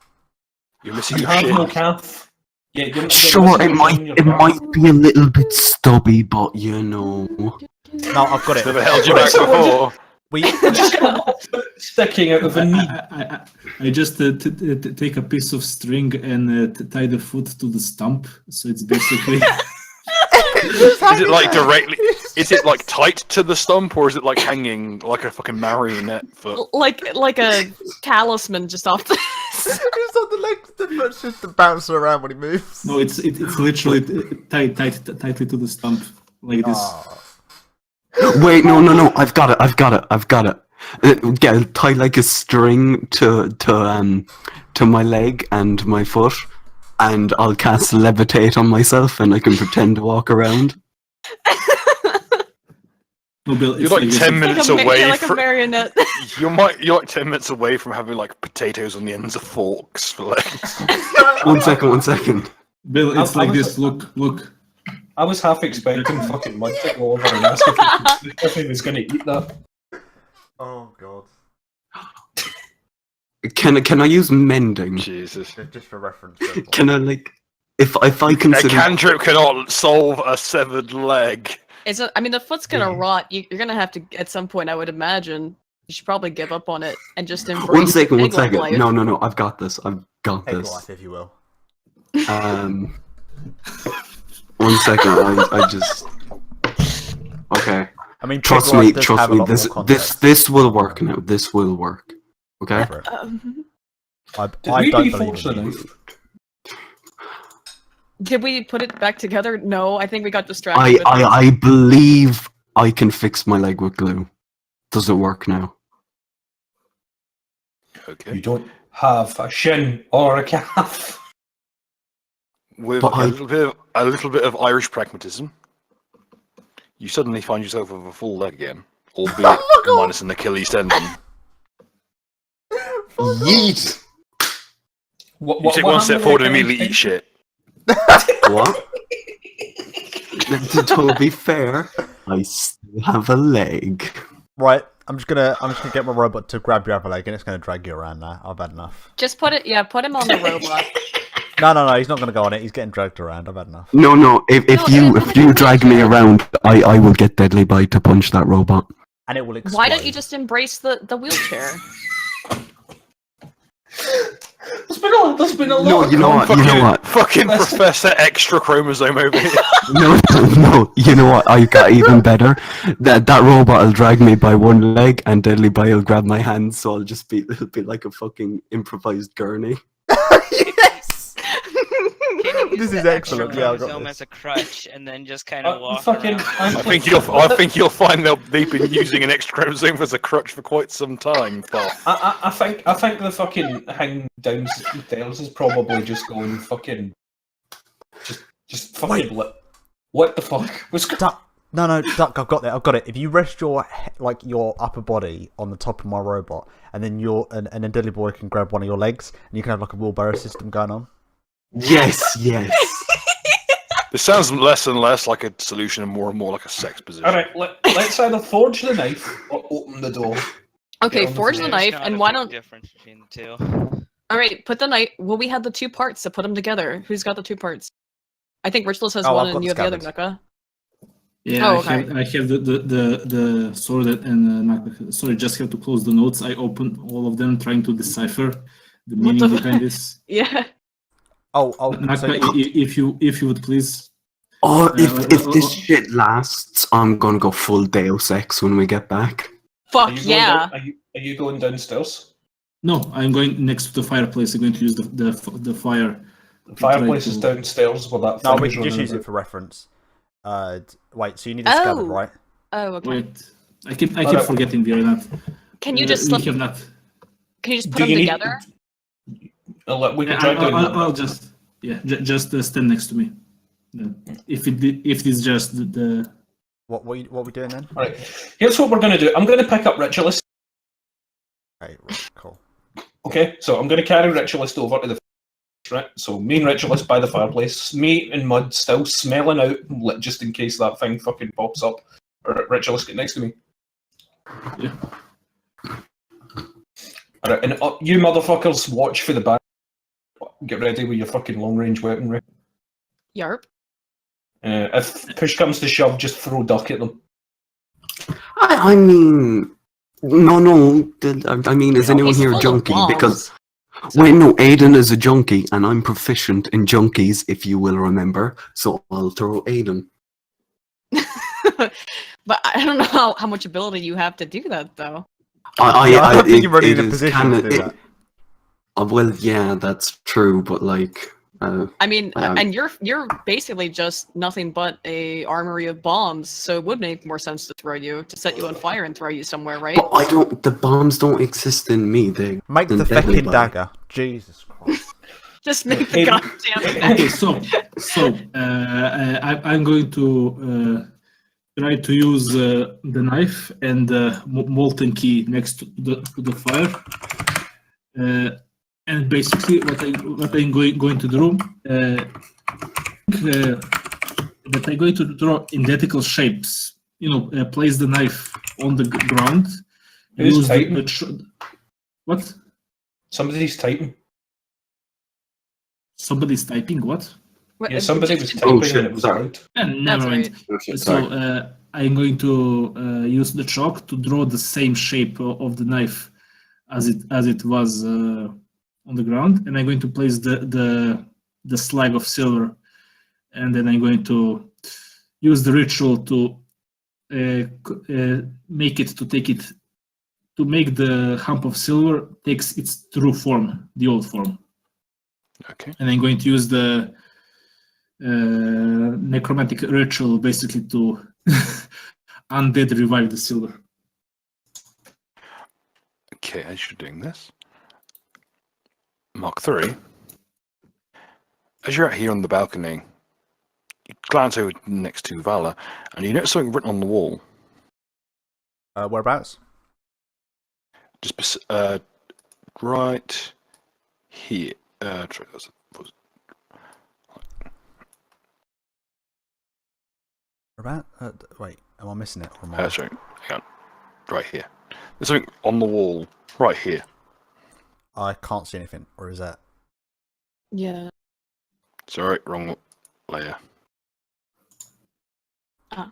[SPEAKER 1] You're missing
[SPEAKER 3] You
[SPEAKER 1] your
[SPEAKER 3] have
[SPEAKER 1] shit.
[SPEAKER 3] no calf. Yeah, you're
[SPEAKER 6] Sure,
[SPEAKER 3] missing
[SPEAKER 6] it
[SPEAKER 3] your calf.
[SPEAKER 6] might be a little bit stubby, but you know.
[SPEAKER 5] No, I've got it.
[SPEAKER 1] Never held you back before.
[SPEAKER 5] We.
[SPEAKER 3] Just got a foot sticking out of a knee.
[SPEAKER 2] I just take a piece of string and tie the foot to the stump, so it's basically.
[SPEAKER 1] Is it like directly? Is it like tight to the stump, or is it like hanging like a fucking marionette foot?
[SPEAKER 4] Like a talisman just off the.
[SPEAKER 5] Just on the legs, the foot's just bouncing around when he moves.
[SPEAKER 2] No, it's literally tightly to the stump like this.
[SPEAKER 6] Wait, no! I've got it. Get tie like a string to my leg and my foot, and I'll cast levitate on myself, and I can pretend to walk around.
[SPEAKER 2] No, Bill,
[SPEAKER 1] You're like 10 minutes away
[SPEAKER 4] You're like a
[SPEAKER 1] from.
[SPEAKER 4] marionette.
[SPEAKER 1] You're like 10 minutes away from having like potatoes on the ends of forks for legs.
[SPEAKER 6] One second.
[SPEAKER 2] Bill, it's
[SPEAKER 3] I
[SPEAKER 2] like
[SPEAKER 3] was-
[SPEAKER 2] this. Look.
[SPEAKER 3] I was half expecting fucking Mud to go over and ask if he was going to eat that.
[SPEAKER 5] Oh god.
[SPEAKER 6] Can I use mending?
[SPEAKER 1] Jesus.
[SPEAKER 5] Just for reference.
[SPEAKER 6] Can I like if I
[SPEAKER 1] A
[SPEAKER 6] consider
[SPEAKER 1] cantrip cannot solve a severed leg.
[SPEAKER 4] I mean, the foot's gonna rot. You're gonna have to at some point. I would imagine you should probably give up on it and just embrace.
[SPEAKER 6] one second.
[SPEAKER 4] egg-like life.
[SPEAKER 6] No, I've got this.
[SPEAKER 5] Egg life, if you will.
[SPEAKER 6] 1 second. I just okay.
[SPEAKER 5] I mean,
[SPEAKER 6] Trust
[SPEAKER 5] pig
[SPEAKER 6] me.
[SPEAKER 5] life does have a lot more context.
[SPEAKER 6] This will work now. This will work. Okay.
[SPEAKER 5] For it.
[SPEAKER 4] Um,
[SPEAKER 3] Did
[SPEAKER 5] I
[SPEAKER 3] we
[SPEAKER 5] don't
[SPEAKER 3] reforge the
[SPEAKER 5] believe in you.
[SPEAKER 3] knife?
[SPEAKER 4] did we put it back together? No, I think we got distracted.
[SPEAKER 6] I believe I can fix my leg with glue. Does it work now?
[SPEAKER 1] Okay.
[SPEAKER 3] You don't have a shin or a calf.
[SPEAKER 1] With
[SPEAKER 6] But
[SPEAKER 1] a little bit of Irish pragmatism, you suddenly find yourself with a full leg again, albeit minus an Achilles tendon.
[SPEAKER 6] Yeet.
[SPEAKER 1] You take one step forward and immediately eat shit.
[SPEAKER 6] What? To be fair, I still have a leg.
[SPEAKER 5] Right, I'm just gonna get my robot to grab your other leg, and it's gonna drag you around now. I've had enough.
[SPEAKER 4] Just put it. Yeah, put him on the robot.
[SPEAKER 5] No, he's not gonna go on it. He's getting dragged around. I've had enough.
[SPEAKER 6] No. If you drag me around, I will get deadly bite to punch that robot.
[SPEAKER 5] And it will explode.
[SPEAKER 4] Why don't you just embrace the wheelchair?
[SPEAKER 3] There's been a lot.
[SPEAKER 6] No, you know what?
[SPEAKER 1] Fucking Professor Extra Chromosome over here.
[SPEAKER 6] No. You know what? I got even better. That robot will drag me by one leg, and deadly bite will grab my hand, so it'll be like a fucking improvised gurney.
[SPEAKER 5] Yes.
[SPEAKER 7] Can you
[SPEAKER 5] This
[SPEAKER 7] use
[SPEAKER 5] is
[SPEAKER 7] the
[SPEAKER 5] excellent,
[SPEAKER 7] extra
[SPEAKER 5] yeah, I've got
[SPEAKER 7] chromosome
[SPEAKER 5] this.
[SPEAKER 7] as a crutch and then just kind of walk
[SPEAKER 3] fucking.
[SPEAKER 7] around?
[SPEAKER 1] I think you'll find they've been using an extra chromosome as a crutch for quite some time. But
[SPEAKER 3] I think the fucking hang down tails is probably just going fucking. Just fucking lip. What the fuck? What's going
[SPEAKER 5] Duck. No, Duck. I've got it. If you rest your upper body on the top of my robot, and then and then Dilly Boy can grab one of your legs, and you can have like a wheelbarrow system going on.
[SPEAKER 6] Yes.
[SPEAKER 1] this sounds less and less like a solution and more like a sex position.
[SPEAKER 3] Alright, let's either forge the knife or open the door.
[SPEAKER 4] Okay,
[SPEAKER 3] Yeah,
[SPEAKER 4] forge the
[SPEAKER 7] There's
[SPEAKER 4] knife,
[SPEAKER 7] not
[SPEAKER 4] and
[SPEAKER 7] a
[SPEAKER 4] why
[SPEAKER 7] big
[SPEAKER 4] don't?
[SPEAKER 7] difference between the two.
[SPEAKER 4] All right, put the knife. Well, we had the two parts to put them together. Who's got the two parts? I think Richless has
[SPEAKER 5] Oh,
[SPEAKER 4] one,
[SPEAKER 5] I've got
[SPEAKER 4] and you have
[SPEAKER 5] the
[SPEAKER 4] the other,
[SPEAKER 5] scabbard.
[SPEAKER 4] Nuka.
[SPEAKER 2] Yeah,
[SPEAKER 4] Oh,
[SPEAKER 2] I have the sword and sorry, just have to close the notes. I opened all of them, trying to decipher the
[SPEAKER 4] What
[SPEAKER 2] meaning
[SPEAKER 4] the
[SPEAKER 2] behind this.
[SPEAKER 4] Yeah.
[SPEAKER 5] Oh,
[SPEAKER 2] Naka,
[SPEAKER 5] so
[SPEAKER 2] if you would please.
[SPEAKER 6] Oh, if this
[SPEAKER 2] oh.
[SPEAKER 6] shit lasts, I'm gonna go full Deus Ex when we get back.
[SPEAKER 4] Fuck
[SPEAKER 3] Are you going
[SPEAKER 4] yeah.
[SPEAKER 3] are you going downstairs?
[SPEAKER 2] No, I'm going next to the fireplace. I'm going to use the fire.
[SPEAKER 3] The fireplace
[SPEAKER 2] Try
[SPEAKER 3] is
[SPEAKER 2] to-
[SPEAKER 3] downstairs with that.
[SPEAKER 5] no,
[SPEAKER 3] thing
[SPEAKER 5] we
[SPEAKER 3] is
[SPEAKER 5] can just
[SPEAKER 3] running
[SPEAKER 5] use it
[SPEAKER 3] about.
[SPEAKER 5] for reference. Wait. So you need a scabbard,
[SPEAKER 4] Oh.
[SPEAKER 5] right?
[SPEAKER 4] Oh, okay.
[SPEAKER 2] Wait, I keep
[SPEAKER 3] Alright.
[SPEAKER 2] forgetting we are not.
[SPEAKER 4] Can you just
[SPEAKER 2] we
[SPEAKER 4] slip?
[SPEAKER 2] have not.
[SPEAKER 4] Can you just put
[SPEAKER 3] Do
[SPEAKER 4] them
[SPEAKER 3] you need-
[SPEAKER 4] together?
[SPEAKER 3] We can drive down.
[SPEAKER 2] I'll just just stand next to me. If it's just the
[SPEAKER 5] What we doing then?
[SPEAKER 3] Right. Here's what we're going to do. I'm going to pick up Ritualist.
[SPEAKER 5] Okay, right, cool.
[SPEAKER 3] Okay, so I'm going to carry Ritualist over to the right. So me and Ritualist by the fireplace. Me and Mud still smelling out, just in case that thing fucking pops up. Ritualist, get next to me.
[SPEAKER 2] Yeah.
[SPEAKER 3] Alright, and you motherfuckers watch for the back. Get ready with your fucking long range weaponry.
[SPEAKER 4] Yarp.
[SPEAKER 3] If push comes to shove, just throw duck at them.
[SPEAKER 6] I mean, no. I mean, is anyone
[SPEAKER 4] He's
[SPEAKER 6] here a
[SPEAKER 4] full of
[SPEAKER 6] junkie?
[SPEAKER 4] bombs.
[SPEAKER 6] Because wait, no, Aiden is a junkie, and I'm proficient in junkies, if you will remember. So I'll throw Aiden.
[SPEAKER 4] But I don't know how much ability you have to do that, though.
[SPEAKER 5] I don't think you're really in a position to do that.
[SPEAKER 6] Well, yeah, that's true, but like,
[SPEAKER 4] I mean, and you're basically just nothing but a armory of bombs, so it would make more sense to throw you, to set you on fire and throw you somewhere, right?
[SPEAKER 6] but I don't. The bombs don't exist in me. They
[SPEAKER 5] Make the
[SPEAKER 6] exist in
[SPEAKER 5] fucking
[SPEAKER 6] anybody.
[SPEAKER 5] dagger. Jesus Christ.
[SPEAKER 4] Just make the goddamn
[SPEAKER 2] Okay, so I'm going to try to use the knife and the molten key next to the fire. And basically, what I'm going to do, that I'm going to draw identical shapes. Place the knife on the ground.
[SPEAKER 3] Who's typing?
[SPEAKER 2] What?
[SPEAKER 3] Somebody's typing.
[SPEAKER 2] Somebody's typing what?
[SPEAKER 3] Yeah, somebody was
[SPEAKER 6] Oh,
[SPEAKER 3] typing
[SPEAKER 6] shit,
[SPEAKER 3] and it was
[SPEAKER 6] sorry.
[SPEAKER 3] loud.
[SPEAKER 2] Never mind.
[SPEAKER 6] Okay,
[SPEAKER 2] So
[SPEAKER 6] sorry.
[SPEAKER 2] I'm going to use the chalk to draw the same shape of the knife as it was on the ground, and I'm going to place the slag of silver, and then I'm going to use the ritual to make the hump of silver takes its true form, the old form.
[SPEAKER 1] Okay.
[SPEAKER 2] And I'm going to use the necromantic ritual basically to undead revive the silver.
[SPEAKER 1] Okay, as you're doing this, Mark 3. As you're out here on the balcony, you glance over next to Vala, and you notice something written on the wall.
[SPEAKER 5] Whereabouts?
[SPEAKER 1] Just right here.
[SPEAKER 5] Whereabouts? Wait, am I missing it? Or am I...
[SPEAKER 1] Sorry, hang on. Right here. There's something on the wall right here.
[SPEAKER 5] I can't see anything, or is that?
[SPEAKER 4] Yeah.
[SPEAKER 1] Sorry, wrong layer.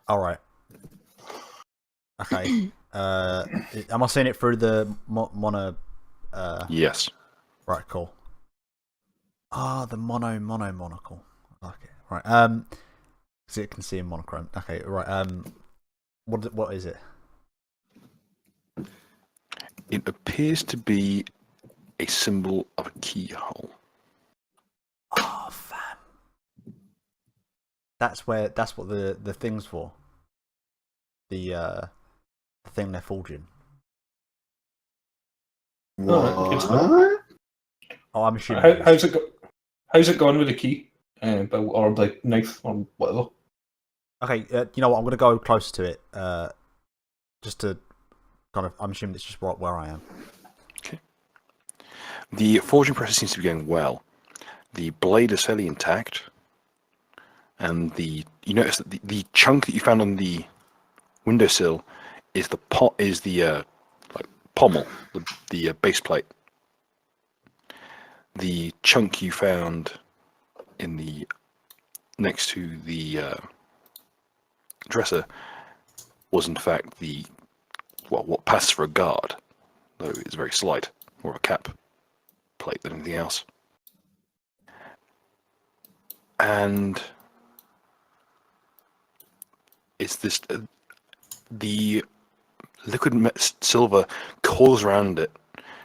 [SPEAKER 5] All right. Okay. Am I seeing it through the mono?
[SPEAKER 1] Yes.
[SPEAKER 5] Right. Cool. Ah, the monocle. I like it. Right. So it can see in monochrome. Okay. Right. What is it?
[SPEAKER 1] It appears to be a symbol of a keyhole.
[SPEAKER 5] Oh, fam. That's what the thing's for. The thing they're forging.
[SPEAKER 6] What?
[SPEAKER 5] Oh, I'm assuming.
[SPEAKER 3] How's it going with the key? Or the knife or whatever?
[SPEAKER 5] Okay, you know what? I'm gonna go closer to it. Just to kind of. I'm assuming it's just right where I am.
[SPEAKER 1] Okay. The forging process seems to be going well. The blade is fairly intact, and you notice that the chunk that you found on the windowsill is the pommel, the base plate. The chunk you found in the next to the dresser was in fact what passes for a guard, though it's very slight, more of a cap plate than anything else. And it's this the liquid silver coils around it.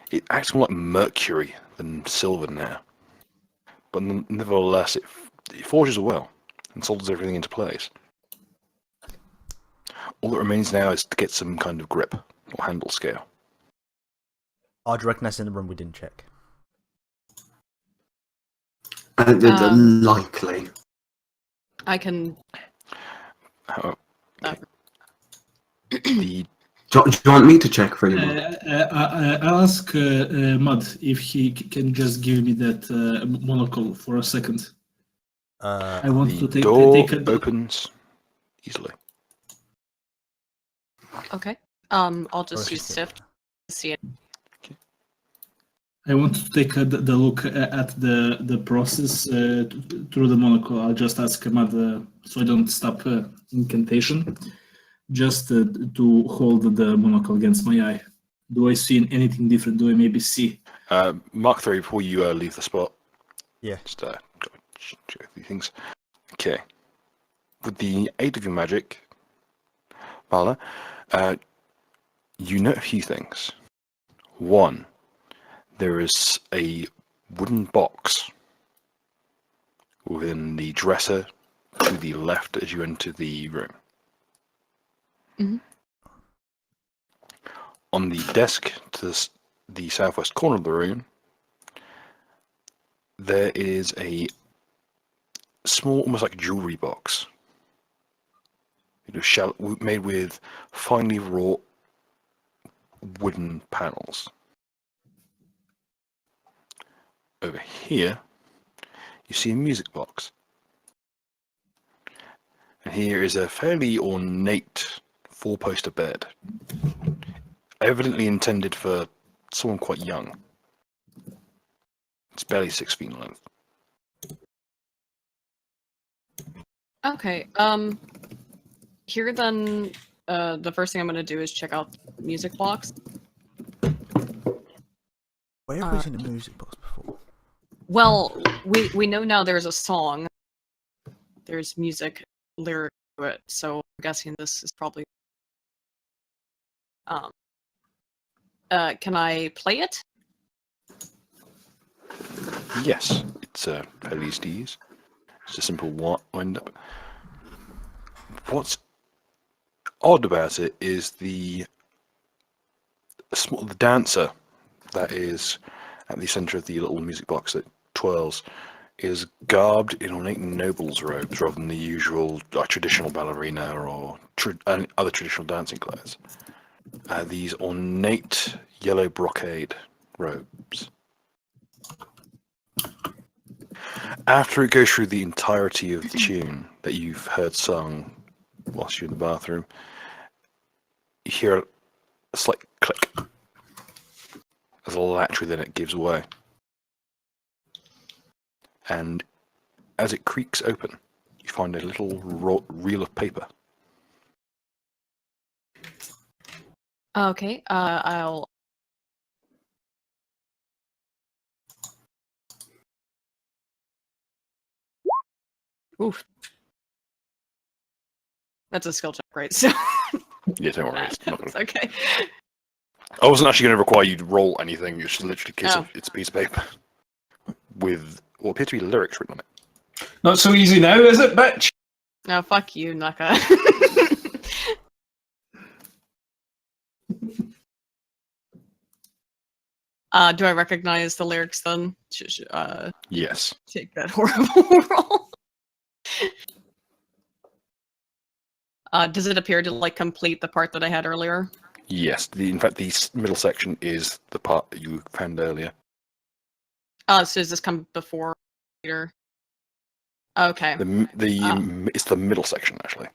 [SPEAKER 1] It acts more like mercury than silver now, but nevertheless it forges well and solders everything into place. All that remains now is to get some kind of grip or handle scale.
[SPEAKER 5] I'd reckon that's in the room we didn't check.
[SPEAKER 6] Likely.
[SPEAKER 4] I can.
[SPEAKER 1] The
[SPEAKER 6] Do you want me to check for you?
[SPEAKER 2] I'll ask Mud if he can just give me that monocle for a second. I want to take a
[SPEAKER 1] opens easily.
[SPEAKER 4] Okay. I'll just use Sift to see it.
[SPEAKER 2] I want to take the look at the process through the monocle. I'll just ask Mud so I don't stop incantation. Just to hold the monocle against my eye. Do I see anything different? Do I maybe see?
[SPEAKER 1] Mark 3 before you leave the spot.
[SPEAKER 5] Yeah.
[SPEAKER 1] Just check a few things. Okay. With the aid of your magic, Marla, you note a few things. One, there is a wooden box within the dresser to the left as you enter the room.
[SPEAKER 4] Mhm.
[SPEAKER 1] On the desk to the southwest corner of the room, there is a small, almost like jewelry box, made with finely wrought wooden panels. Over here, you see a music box. And here is a fairly ornate four-poster bed, evidently intended for someone quite young. It's barely 6 feet in length.
[SPEAKER 4] Okay. Here then, the first thing I'm gonna do is check out the music box.
[SPEAKER 5] Where have we seen the music box before?
[SPEAKER 4] Well, we know now there's a song. There's music lyric to it, so I'm guessing this is probably. Can I play it?
[SPEAKER 1] Yes, it's fairly easy to use. It's a simple wind up. What's odd about it is the dancer that is at the center of the little music box that twirls is garbed in ornate noble's robes rather than the usual traditional ballerina or other traditional dancing clothes. These ornate yellow brocade robes. After it goes through the entirety of the tune that you've heard sung whilst you're in the bathroom, you hear a slight click as a latch within it gives way. And as it creaks open, you find a little reel of paper.
[SPEAKER 4] Okay, I'll. Oof. That's a skill check, right? So.
[SPEAKER 1] Yeah, don't worry. It's not
[SPEAKER 4] It's
[SPEAKER 1] gonna...
[SPEAKER 4] okay.
[SPEAKER 1] I wasn't actually going to require you to roll anything. It's just literally
[SPEAKER 4] Oh.
[SPEAKER 1] it's a piece of paper with what appear to be lyrics written on it.
[SPEAKER 3] Not so easy now, is it, bitch?
[SPEAKER 4] No, fuck you, Naka. Do I recognize the lyrics then?
[SPEAKER 1] Yes.
[SPEAKER 4] Take that horrible roll. Does it appear to like complete the part that I had earlier?
[SPEAKER 1] Yes. In fact, the middle section is the part that you found earlier.
[SPEAKER 4] So does this come before later? Okay.
[SPEAKER 1] It's the middle section actually.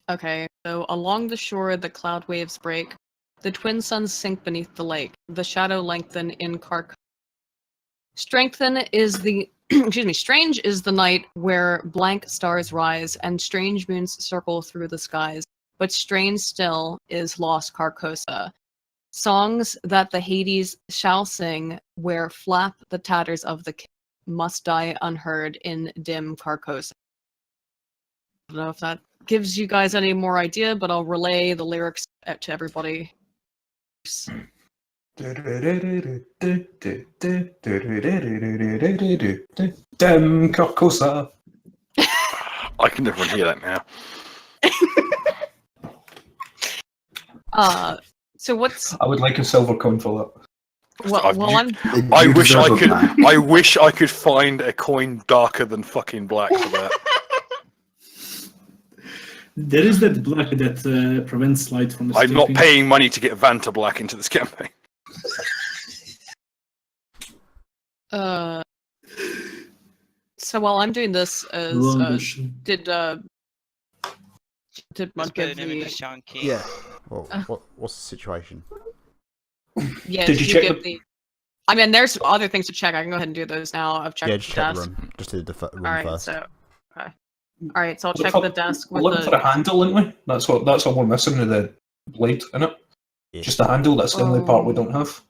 [SPEAKER 4] Okay. So along the shore, the cloud waves break. The twin suns sink beneath the lake. The shadow lengthen in Kark. Strengthen is the excuse me. Strange is the night where blank stars rise and strange moons circle through the skies. But strange still is lost Carcosa. Songs that the Hades shall sing, where flap the tatters of the king, must die unheard in dim Carcosa. I don't know if that gives you guys any more idea, but I'll relay the lyrics to everybody.
[SPEAKER 3] Damn Carcosa.
[SPEAKER 1] I can never hear that now.
[SPEAKER 4] So what's?
[SPEAKER 3] I would like a silver coin for that.
[SPEAKER 1] I wish I could. I wish I could find a coin darker than fucking black for that.
[SPEAKER 2] There is that black that prevents light from escaping.
[SPEAKER 1] I'm not paying money to get Vanta Black into this campaign.
[SPEAKER 4] So while I'm doing this, did Mud give the?
[SPEAKER 5] Yeah. Well, what's the situation?
[SPEAKER 4] Yeah.
[SPEAKER 3] Did you check
[SPEAKER 4] give the? I mean, there's other things to check. I can go ahead and do those now. I've checked
[SPEAKER 5] Yeah,
[SPEAKER 4] the
[SPEAKER 5] just check
[SPEAKER 4] desk.
[SPEAKER 5] the room. Just do the room
[SPEAKER 4] All right.
[SPEAKER 5] first.
[SPEAKER 4] So. Okay. All right. So I'll check
[SPEAKER 3] for,
[SPEAKER 4] the desk
[SPEAKER 3] we're
[SPEAKER 4] with
[SPEAKER 3] looking for a handle, aren't we? That's all we're missing with the blade, isn't it?
[SPEAKER 5] Yeah.
[SPEAKER 3] Just a handle. That's the only part we don't have.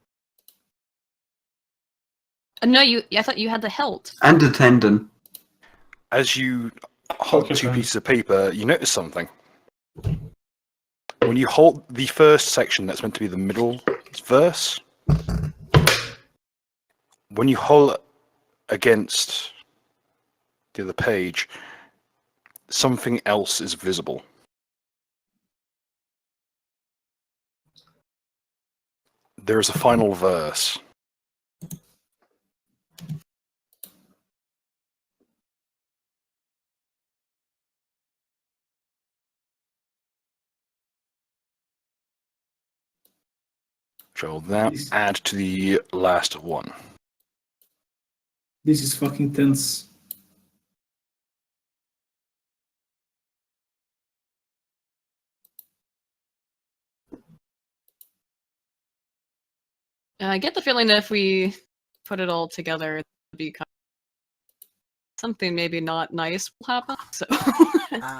[SPEAKER 4] No, I thought you had the hilt.
[SPEAKER 6] And a tendon.
[SPEAKER 1] As you hold
[SPEAKER 3] Focus
[SPEAKER 1] two
[SPEAKER 3] round.
[SPEAKER 1] pieces of paper, you notice something. When you hold the first section, that's meant to be the middle verse. When you hold it against the other page, something else is visible. There is a final verse. Which I will now add to the last one.
[SPEAKER 2] This is fucking tense.
[SPEAKER 4] I get the feeling that if we put it all together, it would be kind of something maybe not nice will happen. So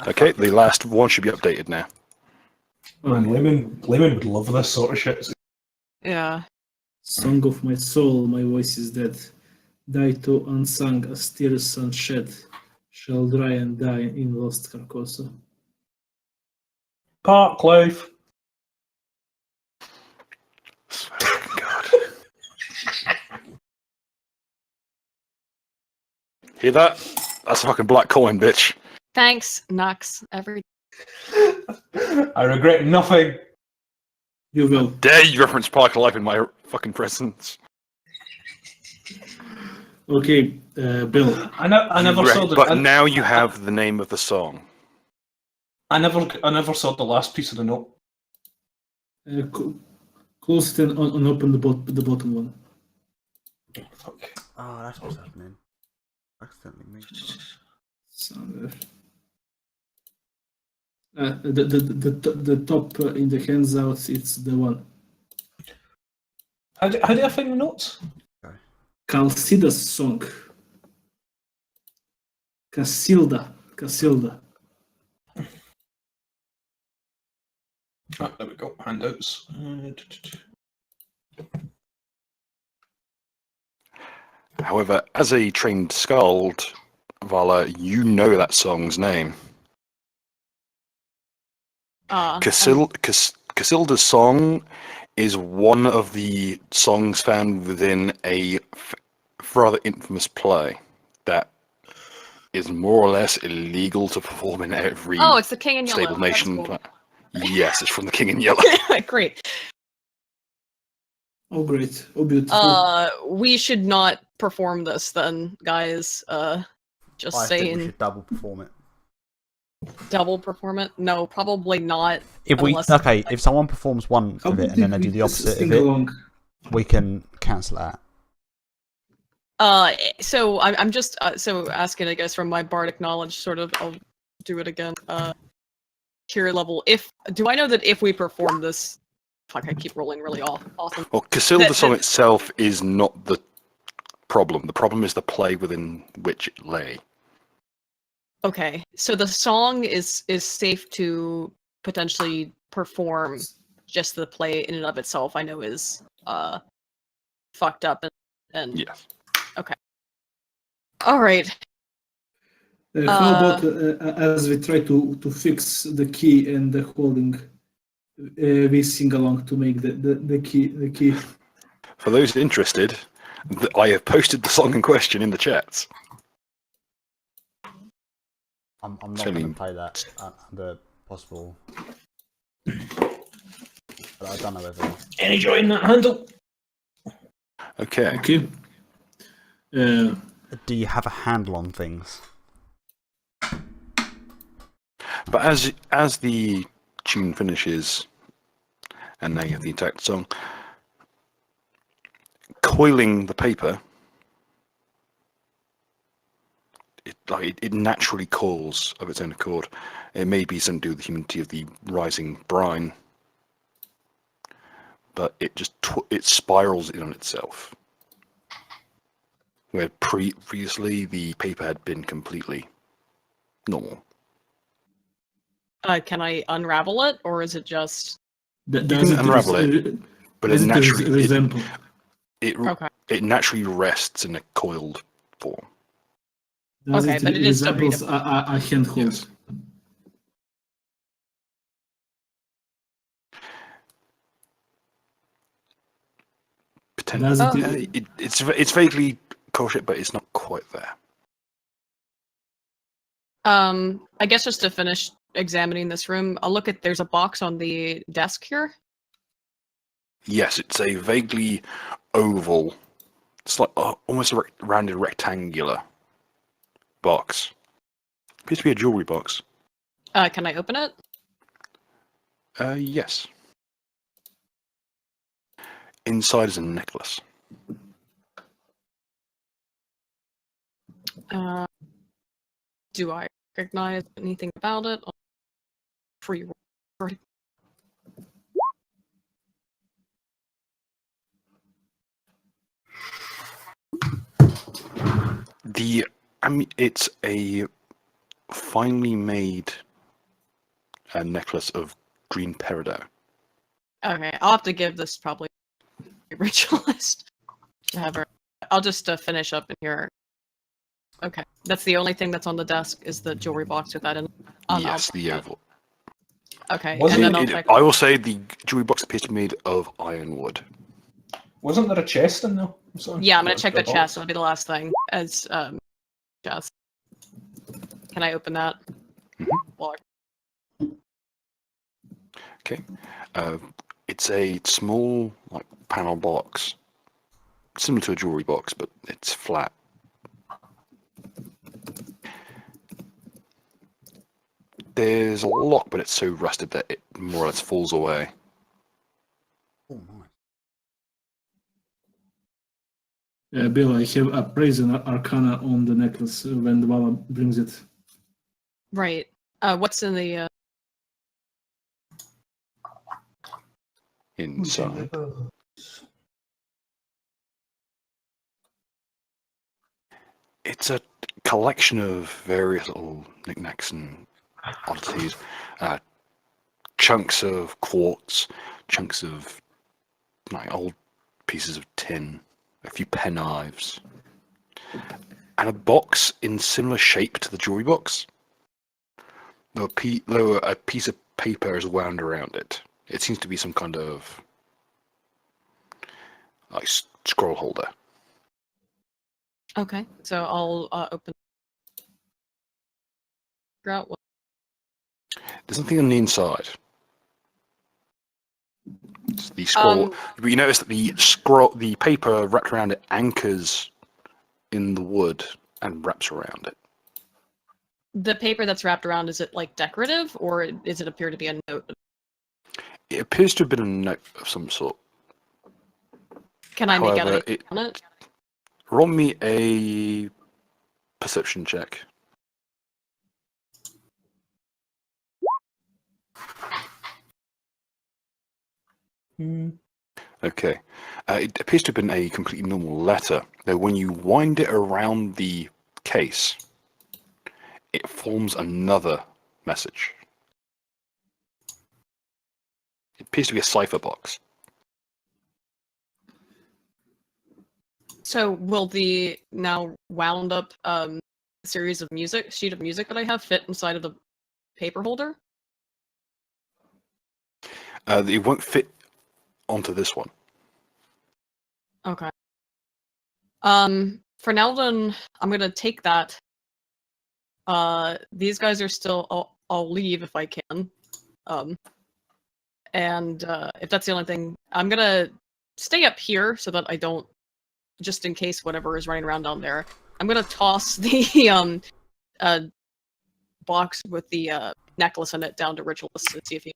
[SPEAKER 1] Okay, the last one should be updated now.
[SPEAKER 3] Man, Layman would love this sort of shit.
[SPEAKER 4] yeah.
[SPEAKER 2] Song of my soul, my voice is dead. Die to unsung as tears unshed. Shall dry and die in lost Carcosa.
[SPEAKER 3] Park life.
[SPEAKER 1] God. Hear that? That's a fucking black coin, bitch.
[SPEAKER 4] Thanks, Nux. Every
[SPEAKER 3] I regret nothing.
[SPEAKER 2] You will.
[SPEAKER 1] Dare you reference Park Life in my fucking presence?
[SPEAKER 2] Okay, Bill.
[SPEAKER 3] I never saw the.
[SPEAKER 1] But now you have the name of the song.
[SPEAKER 3] I never saw the last piece of the note.
[SPEAKER 2] Close it and open the bottom one.
[SPEAKER 3] Fuck.
[SPEAKER 5] Oh, that's what's happening. Accidentally me.
[SPEAKER 2] The top in the handouts, it's the one.
[SPEAKER 3] How do I find the notes?
[SPEAKER 2] Calcida's song. Casilda.
[SPEAKER 3] Oh, there we go. Handouts.
[SPEAKER 1] However, as a trained skald, Vala, you know that song's name. Casilda's song is one of the songs found within a rather infamous play that is more or less illegal to perform in every
[SPEAKER 4] Oh, it's the King in Yellow.
[SPEAKER 1] stable
[SPEAKER 4] That's
[SPEAKER 1] nation.
[SPEAKER 4] cool.
[SPEAKER 1] Yes, it's from the King in Yellow.
[SPEAKER 4] Great.
[SPEAKER 2] Oh, great. Oh, beautiful.
[SPEAKER 4] We should not perform this then, guys. Just
[SPEAKER 5] I
[SPEAKER 4] saying.
[SPEAKER 5] think we should double perform it.
[SPEAKER 4] Double perform it? No, probably not.
[SPEAKER 5] If someone performs one of it and then they do the opposite of it, we can cancel that.
[SPEAKER 4] So I'm just so asking, I guess, from my bardic knowledge, sort of. I'll do it again. Tier level. Do I know that if we perform this, fuck, I keep rolling really awesome.
[SPEAKER 1] Well, Casilda's song itself is not the problem. The problem is the play within which it lay.
[SPEAKER 4] Okay, so the song is safe to potentially perform. Just the play in and of itself, I know, is fucked up and
[SPEAKER 1] yes.
[SPEAKER 4] Okay. All right.
[SPEAKER 2] How about as we try to fix the key and the holding, we sing along to make the key.
[SPEAKER 1] For those interested, I have posted the song in question in the chats.
[SPEAKER 5] I'm not going to play that under possible. But I don't know whether.
[SPEAKER 3] Any joy in that handle?
[SPEAKER 1] Okay.
[SPEAKER 2] Okay.
[SPEAKER 5] Do you have a handle on things?
[SPEAKER 1] But as the tune finishes, and now you have the intact song, coiling the paper, it naturally coils of its own accord. It may be something to do with the humidity of the rising brine, but it just it spirals in on itself. Where previously the paper had been completely normal.
[SPEAKER 4] Can I unravel it, or is it just?
[SPEAKER 1] You can unravel it, but it naturally rests in a coiled form.
[SPEAKER 4] Okay, but it is still
[SPEAKER 2] resembles
[SPEAKER 4] readable.
[SPEAKER 2] a handhold.
[SPEAKER 1] Yes.
[SPEAKER 2] Does
[SPEAKER 4] Oh.
[SPEAKER 1] It's vaguely cool-shaped, but it's not quite there.
[SPEAKER 4] I guess just to finish examining this room, I'll look at. There's a box on the desk here.
[SPEAKER 1] Yes, it's a vaguely oval. It's like almost a rounded rectangular box. Appears to be a jewelry box.
[SPEAKER 4] Can I open it?
[SPEAKER 1] Yes. Inside is a necklace.
[SPEAKER 4] Do I recognize anything about it? Free roll.
[SPEAKER 1] It's a finely made necklace of green peridot.
[SPEAKER 4] Okay, I'll have to give this probably a ritualist to have her. I'll just finish up in here. Okay, that's the only thing that's on the desk is the jewelry box with that in.
[SPEAKER 1] Yes, the oval.
[SPEAKER 4] Okay,
[SPEAKER 3] Wasn't
[SPEAKER 4] and then I'll check.
[SPEAKER 1] I will say the jewelry box appears to be made of ironwood.
[SPEAKER 3] Wasn't there a chest in there? or something?
[SPEAKER 4] Yeah, I'm gonna
[SPEAKER 3] Or
[SPEAKER 4] check
[SPEAKER 3] a
[SPEAKER 4] the
[SPEAKER 3] box?
[SPEAKER 4] chest. It'll be the last thing. As chest. Can I open that? Well,
[SPEAKER 1] Okay. It's a small like panel box, similar to a jewelry box, but it's flat. There's a lock, but it's so rusted that it more or less falls away.
[SPEAKER 5] Oh, nice.
[SPEAKER 2] Bill, I have a Brazen Arcana on the necklace when the Vala brings it.
[SPEAKER 4] right. What's in the?
[SPEAKER 1] Inside. It's a collection of various little knickknacks and oddities. Chunks of quartz, chunks of like old pieces of tin, a few penknives, and a box in similar shape to the jewelry box. Though a piece of paper is wound around it. It seems to be some kind of like scroll holder.
[SPEAKER 4] Okay, so I'll open. Figure out what.
[SPEAKER 1] There's nothing on the inside. It's the scroll. But you notice that the paper wrapped around it anchors in the wood and wraps around it.
[SPEAKER 4] The paper that's wrapped around, is it like decorative, or does it appear to be a note?
[SPEAKER 1] It appears to have been a note of some sort.
[SPEAKER 4] Can I make out
[SPEAKER 1] However,
[SPEAKER 4] anything on it?
[SPEAKER 1] Roll me a perception check. Okay. It appears to have been a completely normal letter, though when you wind it around the case, it forms another message. It appears to be a cipher box.
[SPEAKER 4] So will the now wound up series of sheet of music that I have fit inside of the paper holder?
[SPEAKER 1] It won't fit onto this one.
[SPEAKER 4] Okay. For now then, I'm gonna take that. These guys are still. I'll leave if I can. And if that's the only thing, I'm gonna stay up here so that I don't, just in case whatever is running around down there. I'm gonna toss the box with the necklace in it down to Ritualist and see if he.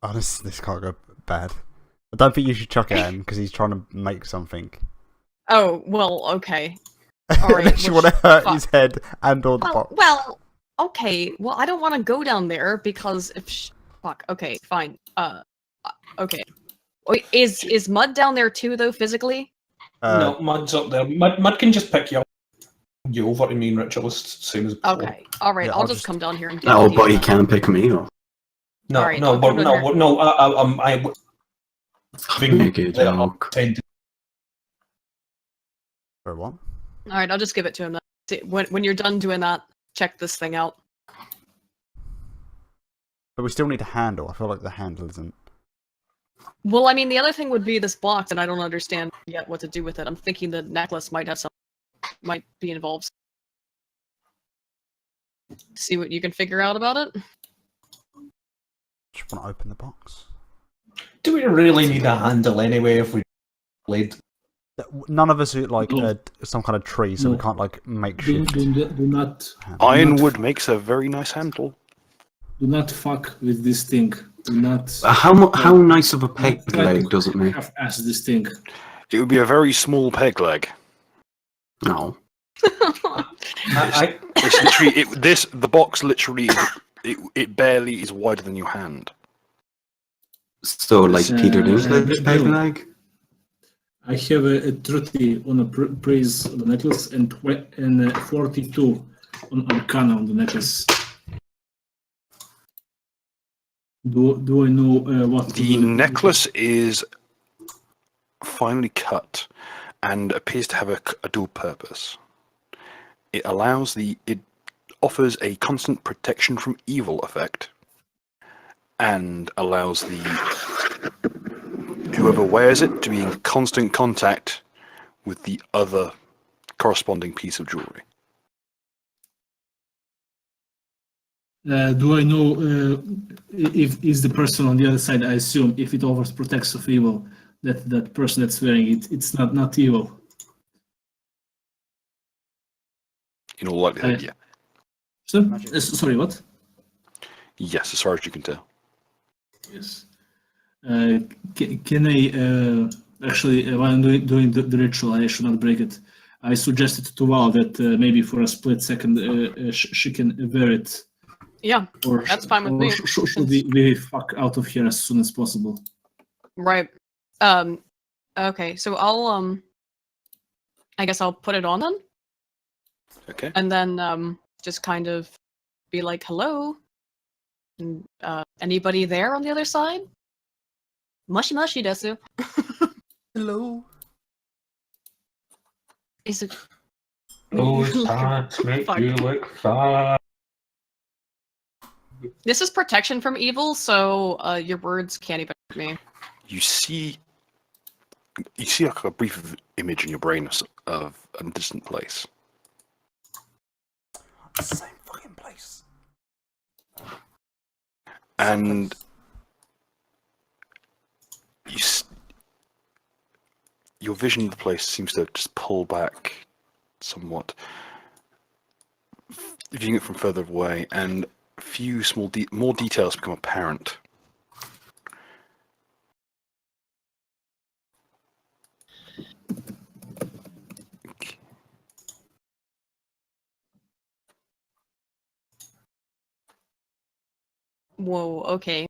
[SPEAKER 5] Oh, this can't go bad. I don't think you should chuck it at him because he's trying to make something.
[SPEAKER 4] Oh well, okay. All right.
[SPEAKER 5] Unless you want to hurt his head and or the box.
[SPEAKER 4] Well, okay. Well, I don't want to go down there because if fuck. Okay, fine. Okay. Wait, is Mud down there too, though, physically?
[SPEAKER 3] No, Mud's up there. Mud can just pick you up. You over to me and Ritualist, same as before.
[SPEAKER 4] Okay. All right.
[SPEAKER 5] Yeah,
[SPEAKER 4] I'll
[SPEAKER 5] I'll
[SPEAKER 4] just
[SPEAKER 5] just-
[SPEAKER 4] come down here and. Deal
[SPEAKER 6] Oh,
[SPEAKER 4] with you
[SPEAKER 6] but he
[SPEAKER 4] then.
[SPEAKER 6] can't pick me up.
[SPEAKER 3] No,
[SPEAKER 4] Alright,
[SPEAKER 3] no,
[SPEAKER 4] I'll
[SPEAKER 3] but
[SPEAKER 4] come
[SPEAKER 3] no,
[SPEAKER 4] in here.
[SPEAKER 3] no. I
[SPEAKER 6] Make it
[SPEAKER 3] there,
[SPEAKER 6] joke.
[SPEAKER 3] pretend.
[SPEAKER 5] For what?
[SPEAKER 4] All right. I'll just give it to him then. See, when you're done doing that, check this thing out.
[SPEAKER 5] But we still need a handle. I feel like the handle isn't.
[SPEAKER 4] Well, I mean, the other thing would be this box, and I don't understand yet what to do with it. I'm thinking the necklace might have might be involved. See what you can figure out about it.
[SPEAKER 5] Just want to open the box.
[SPEAKER 8] Do we really need a handle anyway if we played?
[SPEAKER 5] None of us are like
[SPEAKER 2] No.
[SPEAKER 5] some kind of tree, so we
[SPEAKER 2] No.
[SPEAKER 5] can't like make
[SPEAKER 2] Do,
[SPEAKER 5] shift.
[SPEAKER 2] do not
[SPEAKER 1] Ironwood makes a very nice handle.
[SPEAKER 2] do not fuck with this thing. Do not
[SPEAKER 6] How nice of a peg
[SPEAKER 2] try
[SPEAKER 6] leg
[SPEAKER 2] to
[SPEAKER 6] does it make?
[SPEAKER 2] half-ass this thing.
[SPEAKER 1] It would be a very small peg leg.
[SPEAKER 6] No.
[SPEAKER 8] I
[SPEAKER 1] It's literally the box literally it barely is wider than your hand.
[SPEAKER 6] So like Peter Dinklage's peg
[SPEAKER 2] Bill.
[SPEAKER 6] leg?
[SPEAKER 2] I have a 30 on a praise on the necklace and 42 on Arcana on the necklace. Do I know what
[SPEAKER 1] The necklace is finely cut and appears to have a dual purpose. It offers a constant protection from evil effect and allows whoever wears it to be in constant contact with the other corresponding piece of jewelry.
[SPEAKER 2] Do I know if is the person on the other side? I assume if it offers protects of evil, that person that's wearing it, it's not evil.
[SPEAKER 1] In all likelihood, yeah.
[SPEAKER 2] So, sorry, what?
[SPEAKER 1] Yes, as far as you can tell.
[SPEAKER 2] Yes. Can I actually, while I'm doing the ritual, I should not break it. I suggested to Val that maybe for a split second she can wear it.
[SPEAKER 4] Yeah,
[SPEAKER 2] Or
[SPEAKER 4] that's fine with me.
[SPEAKER 2] Should we fuck out of here as soon as possible?
[SPEAKER 4] Right. Okay, so I'll I guess I'll put it on then.
[SPEAKER 1] Okay.
[SPEAKER 4] And then just kind of be like, hello? And, anybody there on the other side? Mushy mushy desu.
[SPEAKER 5] Hello.
[SPEAKER 4] Is it
[SPEAKER 3] Those pants make
[SPEAKER 4] Fuck.
[SPEAKER 3] you look fine.
[SPEAKER 4] This is protection from evil, so your words can't even hurt me.
[SPEAKER 1] You see like a brief image in your brain of a distant place.
[SPEAKER 5] Same fucking place.
[SPEAKER 1] And your vision of the place seems to just pull back somewhat, viewing it from further away, and a few more details become apparent.
[SPEAKER 4] Whoa, okay.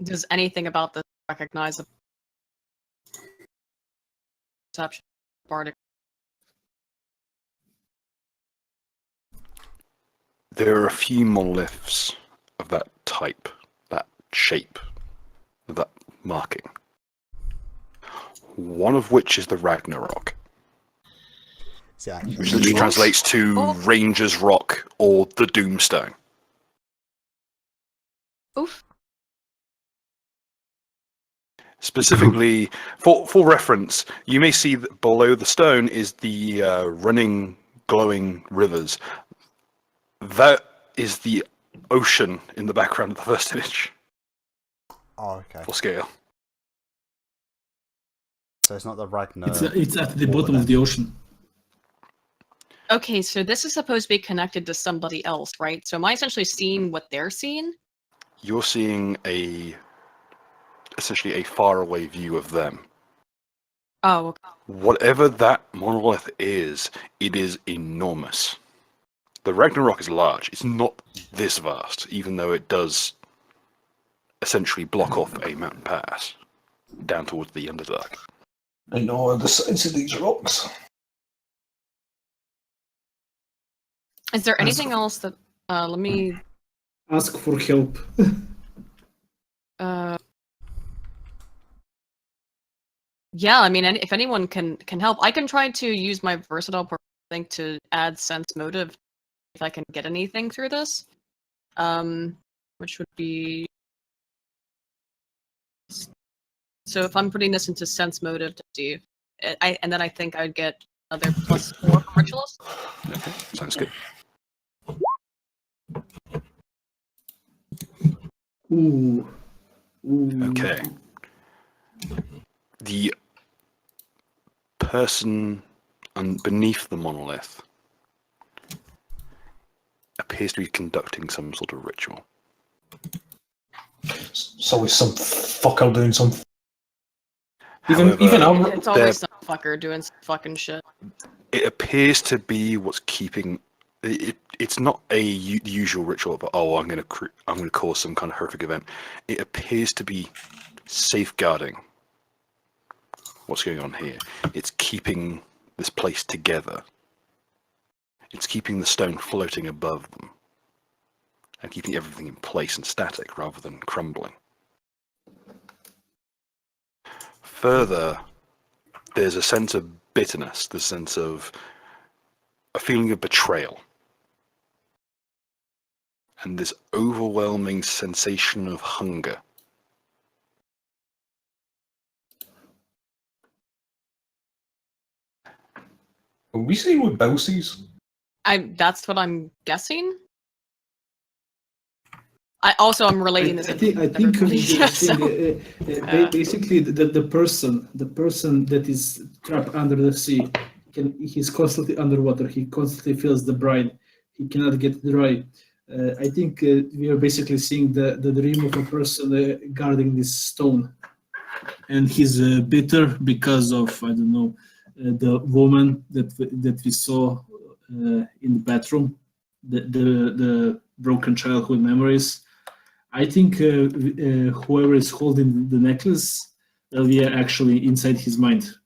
[SPEAKER 4] Does anything about this recognize a perception bardic?
[SPEAKER 1] There are a few monoliths of that type, that shape, that marking. One of which is the Ragnarok,
[SPEAKER 5] See,
[SPEAKER 1] which literally translates to
[SPEAKER 4] Oh.
[SPEAKER 1] Ranger's Rock or the Doomstone.
[SPEAKER 4] Oof.
[SPEAKER 1] Specifically, for reference, you may see that below the stone is the running, glowing rivers. That is the ocean in the background of the first image,
[SPEAKER 5] Oh, okay.
[SPEAKER 1] for scale.
[SPEAKER 5] So it's not the Ragnar.
[SPEAKER 2] It's at the
[SPEAKER 5] water
[SPEAKER 2] bottom of
[SPEAKER 5] then.
[SPEAKER 2] the ocean.
[SPEAKER 4] Okay, so this is supposed to be connected to somebody else, right? So am I essentially seeing what they're seeing?
[SPEAKER 1] You're seeing essentially a faraway view of them.
[SPEAKER 4] Oh, okay.
[SPEAKER 1] Whatever that monolith is, it is enormous. The Ragnarok is large. It's not this vast, even though it does essentially block off a mountain pass down towards the Underdark.
[SPEAKER 8] I know the size of these rocks.
[SPEAKER 4] Is there anything else that let me
[SPEAKER 2] Ask for help.
[SPEAKER 4] yeah, I mean if anyone can help, I can try to use my versatile thing to add sense motive if I can get anything through this. Which would be So if I'm putting this into sense motive to Steve, and then I think I'd get another +4 from ritualist.
[SPEAKER 1] Okay, sounds good.
[SPEAKER 2] Ooh. Ooh.
[SPEAKER 1] Okay. The person beneath the monolith appears to be conducting some sort of ritual.
[SPEAKER 8] It's always some fucker doing something.
[SPEAKER 1] However,
[SPEAKER 8] Even our
[SPEAKER 4] It's always some fucker doing some fucking shit.
[SPEAKER 1] it appears to be what's keeping it. It's not a usual ritual of I'm going to cause some kind of horrific event. It appears to be safeguarding what's going on here. It's keeping this place together. It's keeping the stone floating above them and keeping everything in place and static rather than crumbling. Further, there's a sense of bitterness, the sense of a feeling of betrayal, and this overwhelming sensation of hunger.
[SPEAKER 8] Are we saying with Bowsies?
[SPEAKER 4] That's what I'm guessing. I'm relating this.
[SPEAKER 2] I think
[SPEAKER 4] Yeah.
[SPEAKER 2] basically the person that is trapped under the sea, he's constantly underwater. He constantly feels the brine. He cannot get dry. I think we are basically seeing the dream of a person guarding this stone, and he's bitter because of the woman that we saw in the bathroom, the broken childhood memories. I think whoever is holding the necklace, we are actually inside his mind.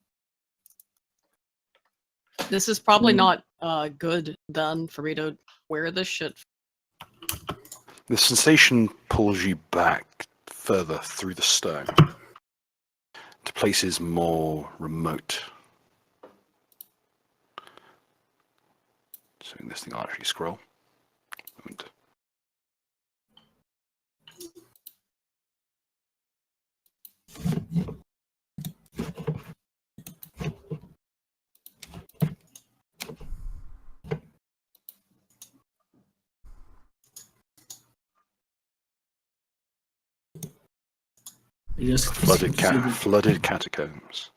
[SPEAKER 4] This is probably not good then for me to wear this shit.
[SPEAKER 1] The sensation pulls you back further through the stone to places more remote. So in this thing, I'll actually scroll. Moment. Flooded catacombs.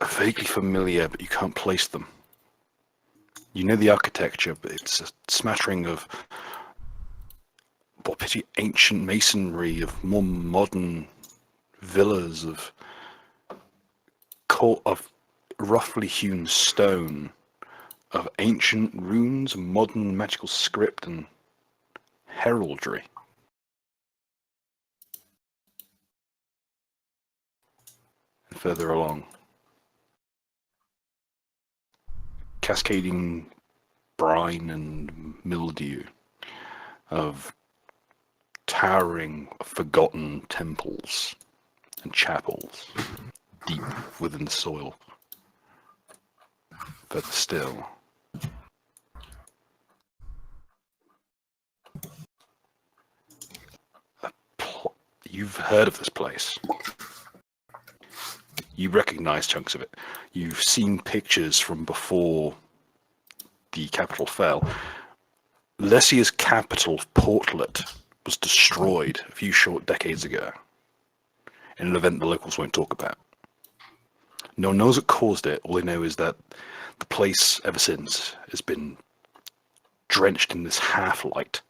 [SPEAKER 1] Vaguely familiar, but you can't place them. You know the architecture, but it's a smattering of pretty ancient masonry, of more modern villas, of roughly hewn stone, of ancient runes, modern magical script, and heraldry. And further along, cascading brine and mildew of towering, forgotten temples and chapels deep within the soil. Further still, you've heard of this place. You recognize chunks of it. You've seen pictures from before the capital fell. Lessia's capital, Portlet, was destroyed a few short decades ago in an event the locals won't talk about. No one knows what caused it. All they know is that the place, ever since, has been drenched in this half-light.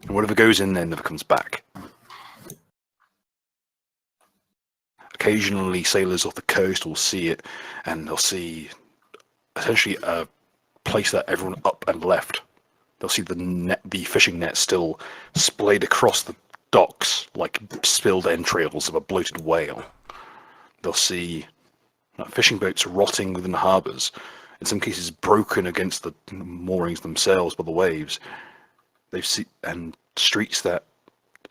[SPEAKER 1] And whatever goes in there never comes back. Occasionally, sailors off the coast will see it, and they'll see essentially a place that everyone up and left. They'll see the fishing net still splayed across the docks like spilled entrails of a bloated whale. They'll see fishing boats rotting within the harbours, in some cases broken against the moorings themselves by the waves. And streets that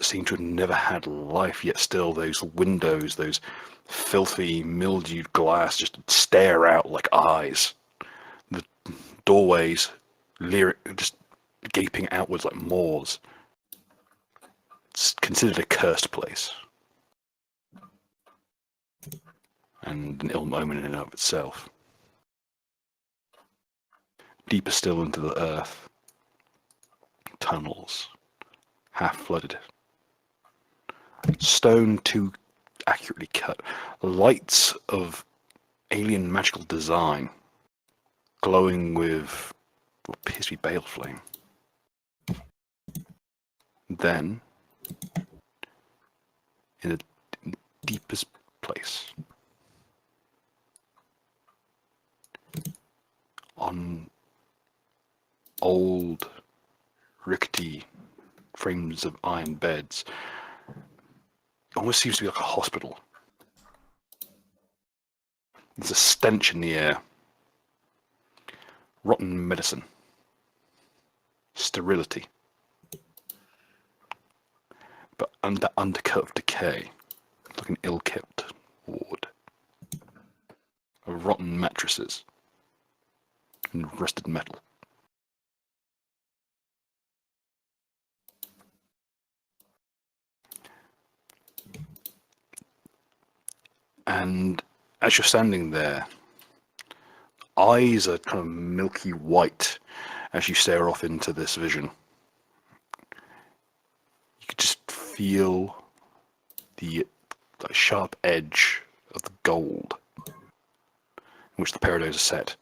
[SPEAKER 1] seem to have never had life, yet still those windows, those filthy, mildewed glass just stare out like eyes. The doorways just gaping outwards like maws. It's considered a cursed place. And an ill omen in and of itself. Deeper still into the earth. Tunnels. Half flooded. Stone too accurately cut. Lights of alien magical design. Glowing with what appears to be bale flame. Then, in the deepest place, on old, rickety frames of iron beds, it almost seems to be like a hospital. There's a stench in the air. Rotten medicine. Sterility. But under undercut of decay, like an ill-kept ward. Of rotten mattresses. And rusted metal. And as you're standing there, eyes are kind of milky white as you stare off into this vision. You could just feel the sharp edge of the gold in which the peridot is set,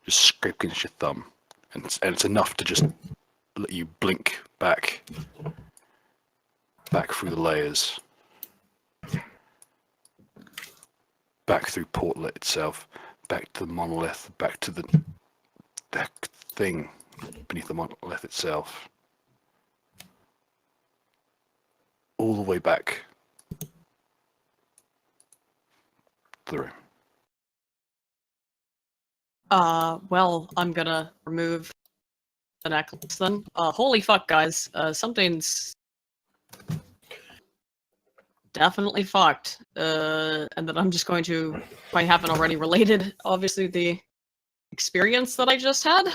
[SPEAKER 1] just scrape against your thumb, and it's enough to just let you blink back through the layers, back through Portlet itself, back to the monolith, back to the thing beneath the monolith itself, all the way back to the room.
[SPEAKER 4] Well, I'm gonna remove the necklace then. Holy fuck, guys. Something's definitely fucked. And then I'm just going to, if I haven't already related, obviously, the experience that I just had.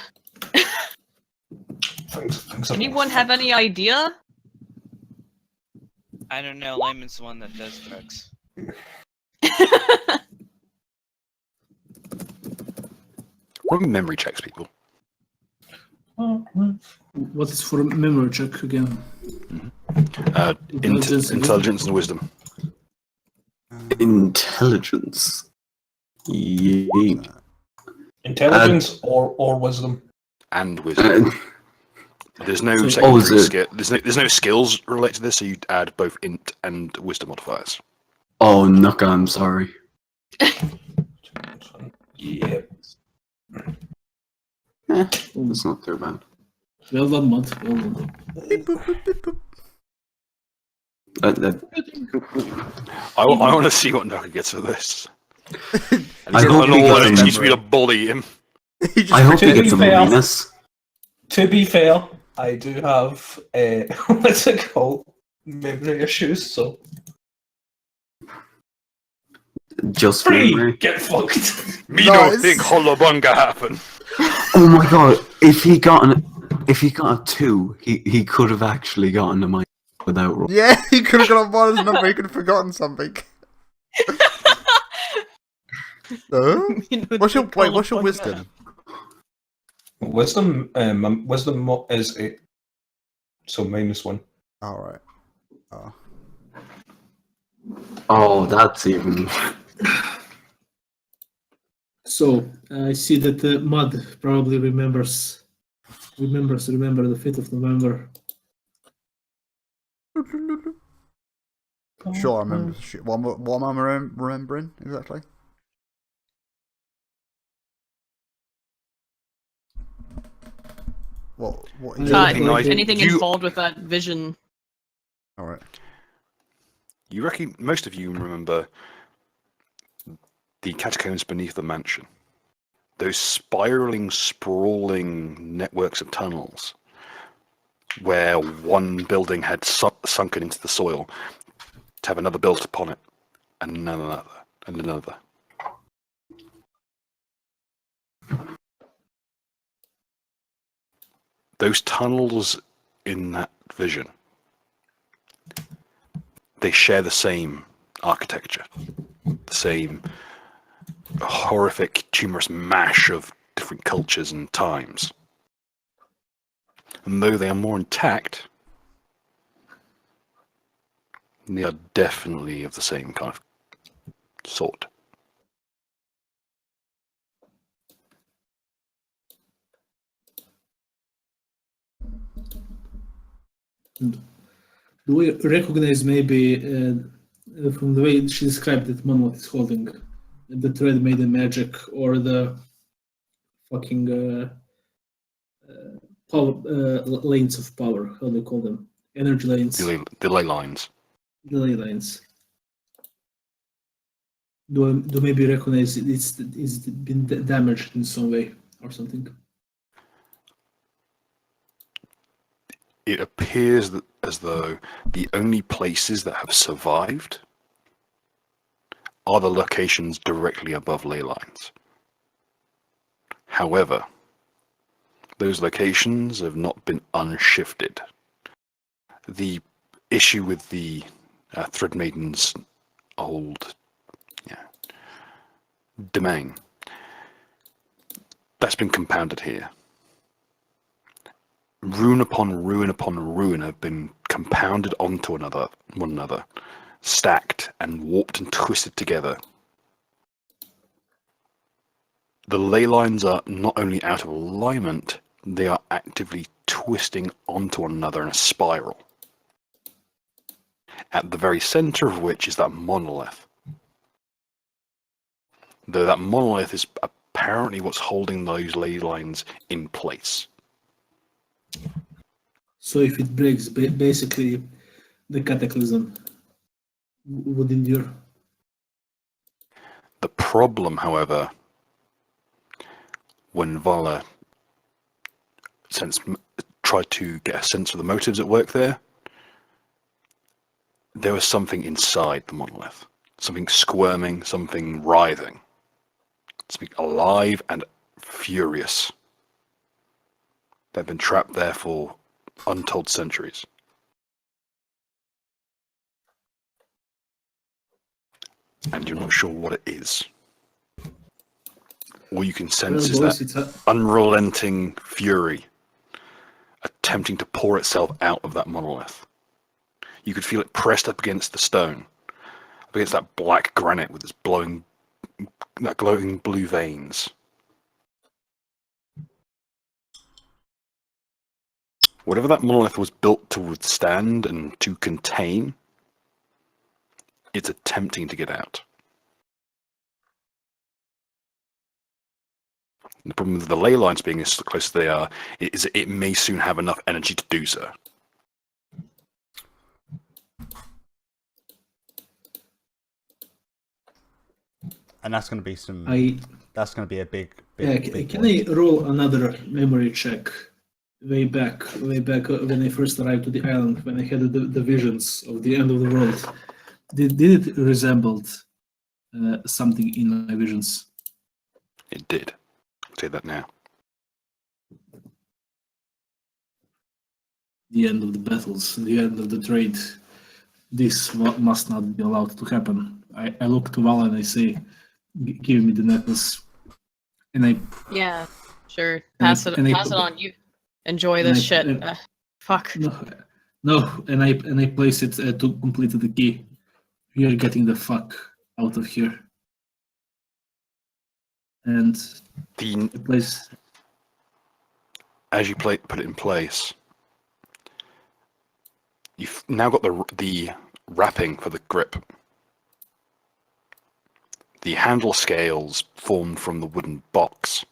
[SPEAKER 4] Anyone have any idea?
[SPEAKER 7] I don't know. Layman's the one that does drugs.
[SPEAKER 1] Roll memory checks, people.
[SPEAKER 2] What is for a memory check again?
[SPEAKER 1] Intelligence and wisdom.
[SPEAKER 6] Intelligence. Yeah.
[SPEAKER 8] Intelligence or wisdom?
[SPEAKER 1] And wisdom. There's no secondary skill. There's no skills related to this, so you add both int and wisdom modifiers.
[SPEAKER 6] Oh, Nuka, I'm sorry.
[SPEAKER 8] Yeah.
[SPEAKER 6] That's not too bad.
[SPEAKER 2] Well done, Mud. Well done.
[SPEAKER 1] I want to see what Nuka gets for this.
[SPEAKER 6] I hope he gets
[SPEAKER 1] an excuse me to bully him.
[SPEAKER 6] I hope he gets a Marinus.
[SPEAKER 8] To be fair, I do have what's it called? Memory issues, so
[SPEAKER 6] Just
[SPEAKER 8] free.
[SPEAKER 6] memory.
[SPEAKER 8] Get fucked.
[SPEAKER 1] Me don't think Holobunga happened.
[SPEAKER 6] Oh my god! If he got a 2, he could have actually gotten a minus without roll.
[SPEAKER 5] Yeah, he could have got a minus number. He could have forgotten something. What's your wisdom?
[SPEAKER 8] Wisdom, wisdom is 8, so -1.
[SPEAKER 5] All right.
[SPEAKER 6] Oh, that's even.
[SPEAKER 2] So I see that Mud probably remember the 5th of November.
[SPEAKER 5] Sure, I remember. What am I remembering exactly? What?
[SPEAKER 4] Anything involved with that vision?
[SPEAKER 5] All right.
[SPEAKER 1] You reckon most of you remember the catacombs beneath the mansion? Those spiraling, sprawling networks of tunnels where one building had sunken into the soil to have another built upon it, and another, and another. Those tunnels in that vision They share the same architecture, the same horrific, tumorous mash of different cultures and times. And though they are more intact, they are definitely of the same kind of sort.
[SPEAKER 2] Do we recognize maybe from the way she described that monolith is holding the thread made in magic or the fucking power lanes of power? How do they call them? Energy lanes.
[SPEAKER 1] Delay lines.
[SPEAKER 2] Delay lines. Do maybe recognize it's been damaged in some way or something?
[SPEAKER 1] It appears that as though the only places that have survived are the locations directly above ley lines. However, those locations have not been unshifted. The issue with the Thread Maiden's old domain, that's been compounded here. Rune upon rune upon rune have been compounded onto one another, stacked and warped and twisted together. The ley lines are not only out of alignment, they are actively twisting onto one another in a spiral. At the very center of which is that monolith. Though that monolith is apparently what's holding those ley lines in place.
[SPEAKER 2] So if it breaks, basically the cataclysm would endure.
[SPEAKER 1] The problem, however, when Vala tried to get a sense of the motives at work there was something inside the monolith. Something squirming, something writhing. Something alive and furious. They've been trapped there for untold centuries. And you're not sure what it is. All you can sense is that unrelenting fury attempting to pour itself out of that monolith. You could feel it pressed up against the stone, up against that black granite with its glowing blue veins. Whatever that monolith was built to withstand and to contain, it's attempting to get out. The problem with the ley lines being as close as they are is it may soon have enough energy to do so.
[SPEAKER 5] And that's going to be that's going to be a big
[SPEAKER 2] can I roll another memory check? Way back when I first arrived to the island, when I had the visions of the end of the world, did it resemble something in my visions?
[SPEAKER 1] It did. I'll say that now.
[SPEAKER 2] The end of the battles, the end of the trade. This must not be allowed to happen. I look to Vala and I say, "Give me the necklace." And
[SPEAKER 4] yeah, sure. Pass it on. You enjoy this shit. Fuck.
[SPEAKER 2] No, and I place it to complete the key. We are getting the fuck out of here. And the place.
[SPEAKER 1] As you put it in place, you've now got the wrapping for the grip. The handle scales formed from the wooden box.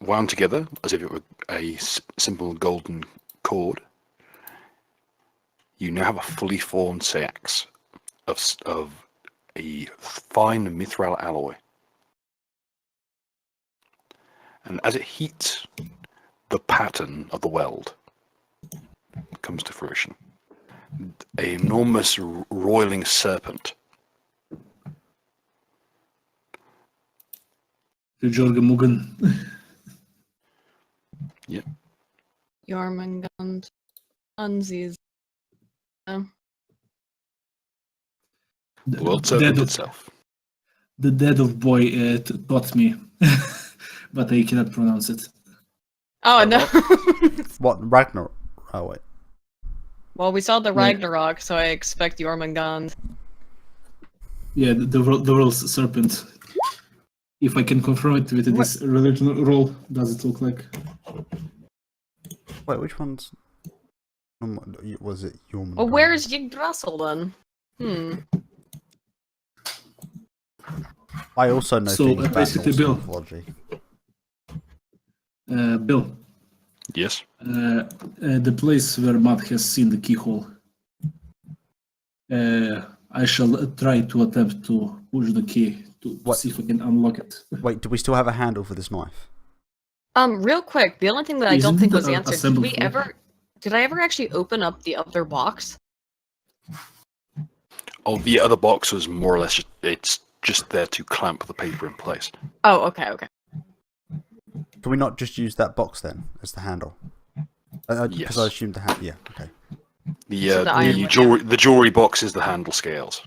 [SPEAKER 1] Wound together as if it were a simple golden cord, you now have a fully formed seax of a fine mithril alloy. And as it heats, the pattern of the weld comes to fruition. An enormous roiling serpent.
[SPEAKER 2] The Jorgen Mugen.
[SPEAKER 1] Yep.
[SPEAKER 4] You Jormungand. Unsies.
[SPEAKER 1] The world serpent itself.
[SPEAKER 2] The dead of boy taught me, but I cannot pronounce it.
[SPEAKER 4] Oh no.
[SPEAKER 5] What Ragnar? Oh wait.
[SPEAKER 4] Well, we saw the
[SPEAKER 2] Yeah.
[SPEAKER 4] Ragnarok, so I expect Jormungand.
[SPEAKER 2] Yeah, the world serpent. If I can confirm it with this religion roll, does it look like?
[SPEAKER 5] Wait, which one's? Was it your?
[SPEAKER 4] Well, where's Yggdrasil then?
[SPEAKER 5] I also know
[SPEAKER 2] So,
[SPEAKER 5] things about
[SPEAKER 2] basically,
[SPEAKER 5] Norse
[SPEAKER 2] Bill.
[SPEAKER 5] mythology.
[SPEAKER 2] Bill,
[SPEAKER 1] Yes.
[SPEAKER 2] the place where Matt has seen the keyhole. I shall try to attempt to push the key to see if I can unlock it.
[SPEAKER 5] Wait, do we still have a handle for this knife?
[SPEAKER 4] Real quick, the only thing that I don't
[SPEAKER 2] Isn't
[SPEAKER 4] think
[SPEAKER 2] it
[SPEAKER 4] was answered,
[SPEAKER 2] assembled for?
[SPEAKER 4] did I ever actually open up the other box?
[SPEAKER 1] Oh, the other box was more or less, it's just there to clamp the paper in place.
[SPEAKER 4] Oh, okay.
[SPEAKER 5] Can we not just use that box then as the handle? Because
[SPEAKER 1] Yes.
[SPEAKER 5] I assumed the handle. Yeah, okay.
[SPEAKER 4] So the iron one,
[SPEAKER 1] The jewelry box is the handle scales.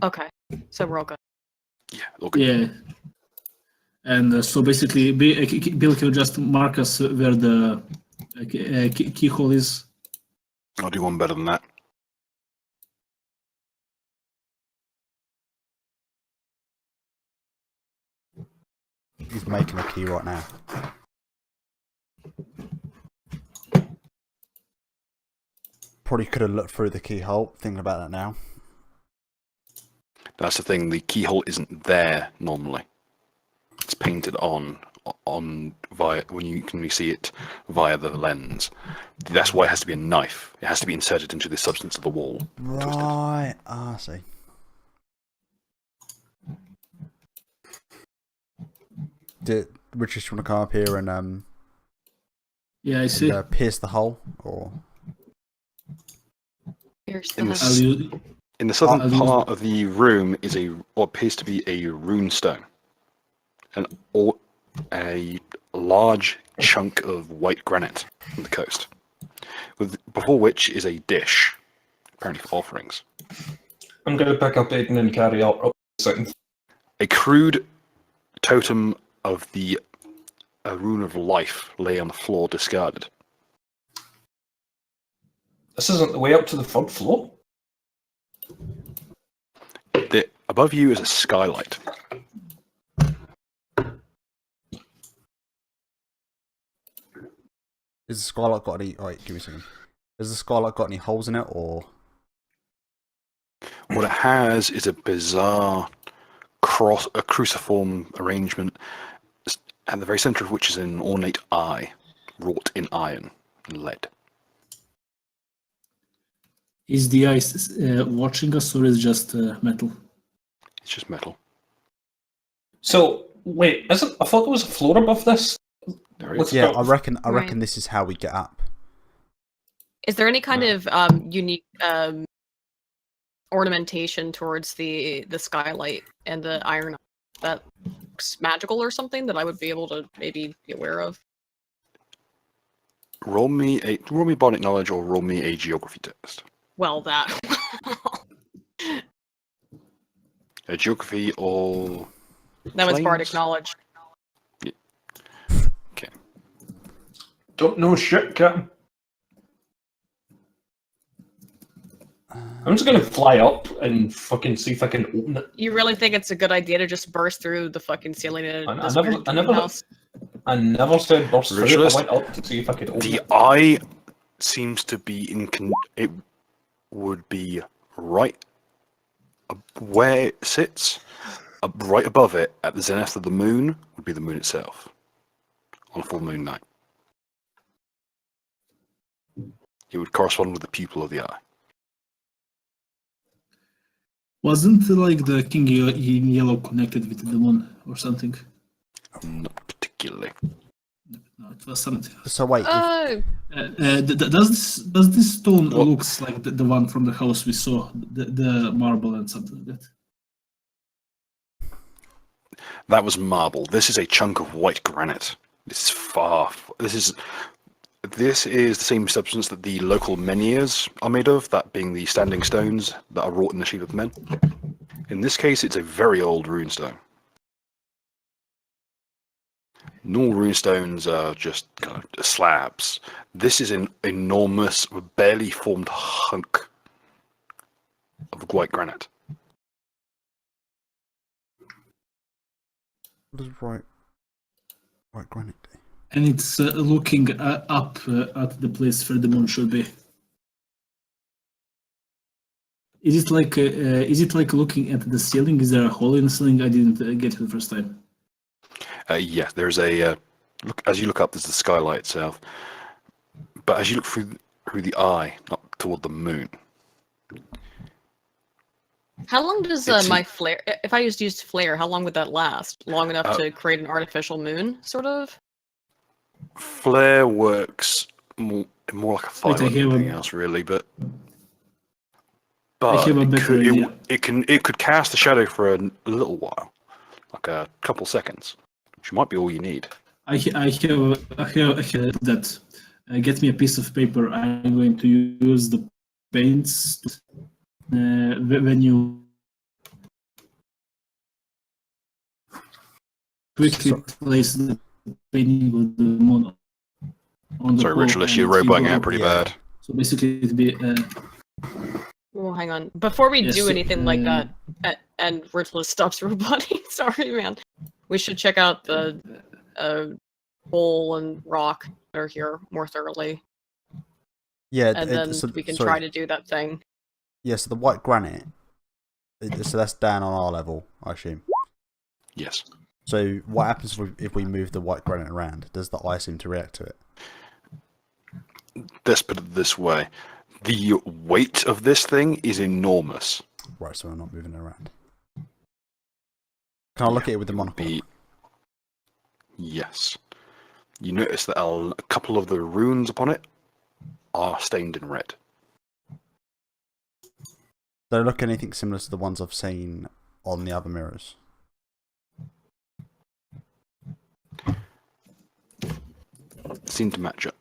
[SPEAKER 4] Okay, so we're all good.
[SPEAKER 1] Yeah, all good.
[SPEAKER 2] Yeah. And so basically, Bill can just mark us where the keyhole is.
[SPEAKER 1] I'll do one better than that.
[SPEAKER 5] He's making a key right now. Probably could have looked through the keyhole, thinking about that now.
[SPEAKER 1] That's the thing, the keyhole isn't there normally. It's painted on via when you can see it via the lens. That's why it has to be a knife. It has to be inserted into the substance of the wall. Twisted.
[SPEAKER 5] Right, I see. Did Richard just want to come up here and
[SPEAKER 2] Yeah, I see.
[SPEAKER 5] pierce the hole, or
[SPEAKER 4] Here's
[SPEAKER 1] In
[SPEAKER 4] the
[SPEAKER 1] the
[SPEAKER 2] I'll use,
[SPEAKER 1] In the southern
[SPEAKER 2] I'll use-
[SPEAKER 1] part of the room is what appears to be a rune stone, a large chunk of white granite from the coast, before which is a dish, apparently for offerings.
[SPEAKER 8] I'm going to pick up Aiden and carry out up a second.
[SPEAKER 1] A crude totem of a rune of life lay on the floor, discarded.
[SPEAKER 8] This isn't the way up to the third floor.
[SPEAKER 1] Above you is a skylight.
[SPEAKER 5] is the skylight got any? Oh, wait, give me a second. Has the skylight got any holes in it, or?
[SPEAKER 1] What it has is a bizarre a cruciform arrangement, at the very center of which is an ornate eye, wrought in iron and lead.
[SPEAKER 2] is the ice watching us, or is it just metal?
[SPEAKER 1] It's just metal.
[SPEAKER 8] So, wait, I thought there was a floor above this.
[SPEAKER 1] There is.
[SPEAKER 8] Let's
[SPEAKER 5] Yeah,
[SPEAKER 8] go.
[SPEAKER 5] I reckon
[SPEAKER 4] Right.
[SPEAKER 5] this is how we get up.
[SPEAKER 4] Is there any kind of unique ornamentation towards the skylight and the iron that looks magical or something that I would be able to maybe be aware of?
[SPEAKER 1] Roll me bardic knowledge or roll me a geography test.
[SPEAKER 4] Well, that.
[SPEAKER 1] A geography or
[SPEAKER 4] That was bardic
[SPEAKER 1] Planes?
[SPEAKER 4] knowledge.
[SPEAKER 1] okay.
[SPEAKER 8] Don't know shit, Captain. I'm just going to fly up and fucking see if I can open it.
[SPEAKER 4] You really think it's a good idea to just burst through the fucking ceiling in
[SPEAKER 8] I
[SPEAKER 4] this
[SPEAKER 8] never-
[SPEAKER 4] weird
[SPEAKER 8] I never-
[SPEAKER 4] house?
[SPEAKER 8] I never said burst through it. I
[SPEAKER 1] Ritualist?
[SPEAKER 8] went up to see if I could open
[SPEAKER 1] The
[SPEAKER 8] it.
[SPEAKER 1] eye seems to be it would be right where it sits, right above it at the zenith of the moon would be the moon itself on a full moon night. It would correspond with the pupil of the eye.
[SPEAKER 2] Wasn't like the king in yellow connected with the moon or something?
[SPEAKER 1] Not particularly.
[SPEAKER 2] No, it was something.
[SPEAKER 5] So wait,
[SPEAKER 4] Oh,
[SPEAKER 2] Does this stone
[SPEAKER 1] What?
[SPEAKER 2] looks like the one from the house we saw, the marble and something like that?
[SPEAKER 1] That was marble. This is a chunk of white granite. This is This is the same substance that the local menhirs are made of, that being the standing stones that are wrought in the shape of men. In this case, it's a very old runestone. Normal runestones are just kind of slabs. This is an enormous, barely formed hunk of white granite.
[SPEAKER 5] What does white granite do?
[SPEAKER 2] And it's looking up at the place where the moon should be. Is it like looking at the ceiling? Is there a hole in the ceiling? I didn't get it the first time.
[SPEAKER 1] Yeah, there's a look. As you look up, there's the skylight itself. But as you look through the eye, up toward the moon.
[SPEAKER 4] How long does
[SPEAKER 1] It's-
[SPEAKER 4] my flare? If I used flare, how long would that last? Long enough to create an artificial moon, sort of.
[SPEAKER 1] Flare works more like a fire
[SPEAKER 2] Wait, I
[SPEAKER 1] than
[SPEAKER 2] hear
[SPEAKER 1] anything
[SPEAKER 2] a-
[SPEAKER 1] else, really. But
[SPEAKER 2] I have a
[SPEAKER 1] it
[SPEAKER 2] better
[SPEAKER 1] could,
[SPEAKER 2] idea.
[SPEAKER 1] it could cast a shadow for a little while, like a couple seconds, which might be all you need.
[SPEAKER 2] I have that. Get me a piece of paper. I'm going to use the paints when you quickly place the painting of the moon on the
[SPEAKER 1] Sorry,
[SPEAKER 2] wall
[SPEAKER 1] Ritualist,
[SPEAKER 2] and
[SPEAKER 1] you're
[SPEAKER 2] it
[SPEAKER 1] roboting
[SPEAKER 2] will-
[SPEAKER 1] out pretty
[SPEAKER 5] Yeah.
[SPEAKER 1] bad.
[SPEAKER 2] So basically, it'd be
[SPEAKER 4] Well, hang on. Before we
[SPEAKER 2] Yes,
[SPEAKER 4] do anything like that, and Ruthless stops roboting, sorry, man. We should check out the hole and rock that are here more thoroughly,
[SPEAKER 5] Yeah,
[SPEAKER 4] and then we can try to do that thing.
[SPEAKER 5] Yeah, so the white granite. So that's down on our level, I assume.
[SPEAKER 1] Yes.
[SPEAKER 5] So what happens if we move the white granite around? Does the eye seem to react to it?
[SPEAKER 1] Let's put it this way: the weight of this thing is enormous.
[SPEAKER 5] Right, so we're not moving it around. Can I look at it with the monocle?
[SPEAKER 1] Yes. You notice that a couple of the runes upon it are stained in red.
[SPEAKER 5] Do they look anything similar to the ones I've seen on the other mirrors?
[SPEAKER 1] Seem to match up.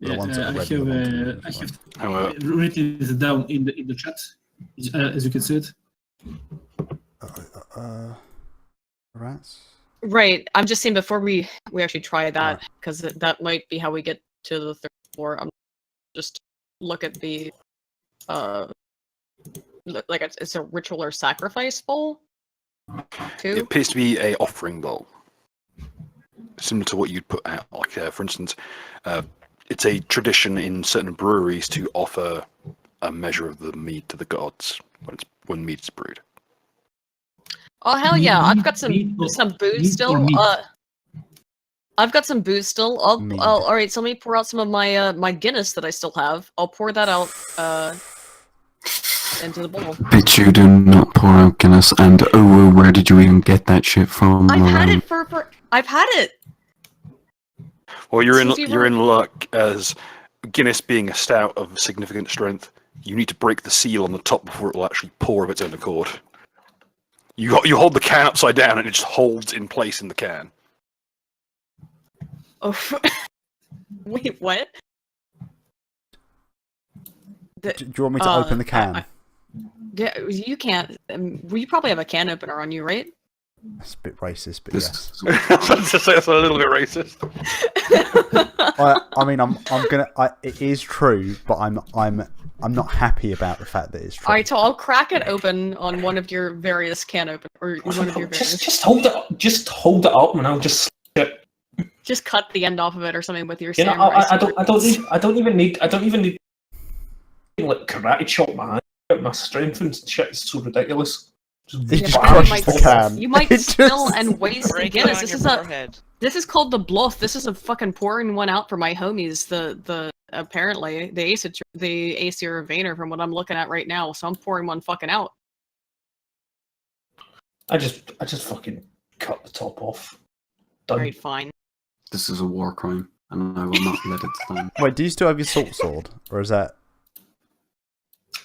[SPEAKER 5] The ones that are
[SPEAKER 2] I
[SPEAKER 5] red and the ones that are
[SPEAKER 2] have
[SPEAKER 5] red.
[SPEAKER 1] However,
[SPEAKER 2] written it down in the chat, as you can see it.
[SPEAKER 5] Rats?
[SPEAKER 4] Right. I'm just saying before we actually try that, because that might be how we get to the third floor. I'm just look at the like it's a ritual or sacrifice bowl.
[SPEAKER 1] it
[SPEAKER 4] Too.
[SPEAKER 1] appears to be a offering bowl, similar to what you'd put out. Like, for instance, it's a tradition in certain breweries to offer a measure of the mead to the gods when mead is brewed.
[SPEAKER 4] Oh hell yeah! I've got some
[SPEAKER 2] Meat or-
[SPEAKER 4] booze
[SPEAKER 2] meat
[SPEAKER 4] still.
[SPEAKER 2] or meat?
[SPEAKER 4] I've got some booze still.
[SPEAKER 5] Mead.
[SPEAKER 4] All right. So let me pour out some of my my Guinness that I still have. I'll pour that out into the bowl.
[SPEAKER 6] Bitch, you do not pour out Guinness, and oh, where did you even get that shit from?
[SPEAKER 4] I've had it for I've had it.
[SPEAKER 1] Well, you're
[SPEAKER 4] Since you
[SPEAKER 1] you're
[SPEAKER 4] were-
[SPEAKER 1] in luck, as Guinness being a stout of significant strength. You need to break the seal on the top before it will actually pour of its own accord. You hold the can upside down and it just holds in place in the can.
[SPEAKER 4] Oh, wait, what?
[SPEAKER 5] Do you want me to open the can?
[SPEAKER 4] Yeah, you can't. You probably have a can opener on you, right?
[SPEAKER 5] That's a bit racist, but
[SPEAKER 6] This
[SPEAKER 5] yes.
[SPEAKER 1] That's a little bit racist.
[SPEAKER 5] I mean, it is true, but I'm not happy about the fact that it's true.
[SPEAKER 4] All right, so I'll crack it open on one of your various can open or one of your various.
[SPEAKER 8] Just hold it. Just hold it up, and I'll just.
[SPEAKER 4] Just cut the end off of it or something with your
[SPEAKER 8] You know,
[SPEAKER 4] samurai
[SPEAKER 8] I
[SPEAKER 4] sword.
[SPEAKER 8] don't even need like karate chop my hand. My strength and shit is so ridiculous.
[SPEAKER 5] He just
[SPEAKER 4] but
[SPEAKER 5] crushed
[SPEAKER 4] you might,
[SPEAKER 5] the can.
[SPEAKER 4] You might
[SPEAKER 5] It
[SPEAKER 4] spill
[SPEAKER 5] just-
[SPEAKER 4] and waste the
[SPEAKER 7] Break it
[SPEAKER 4] Guinness.
[SPEAKER 7] on
[SPEAKER 4] This
[SPEAKER 7] your
[SPEAKER 4] is a
[SPEAKER 7] forehead.
[SPEAKER 4] this is called the bluff. This is a fucking pouring one out for my homies. The apparently the Aesir Vainer from what I'm looking at right now. So I'm pouring one fucking out.
[SPEAKER 8] I just fucking cut the top off. Done.
[SPEAKER 4] Alright, fine.
[SPEAKER 6] This is a war crime, and I will not let it stand.
[SPEAKER 5] Wait, do you still have your sword sword, or is that?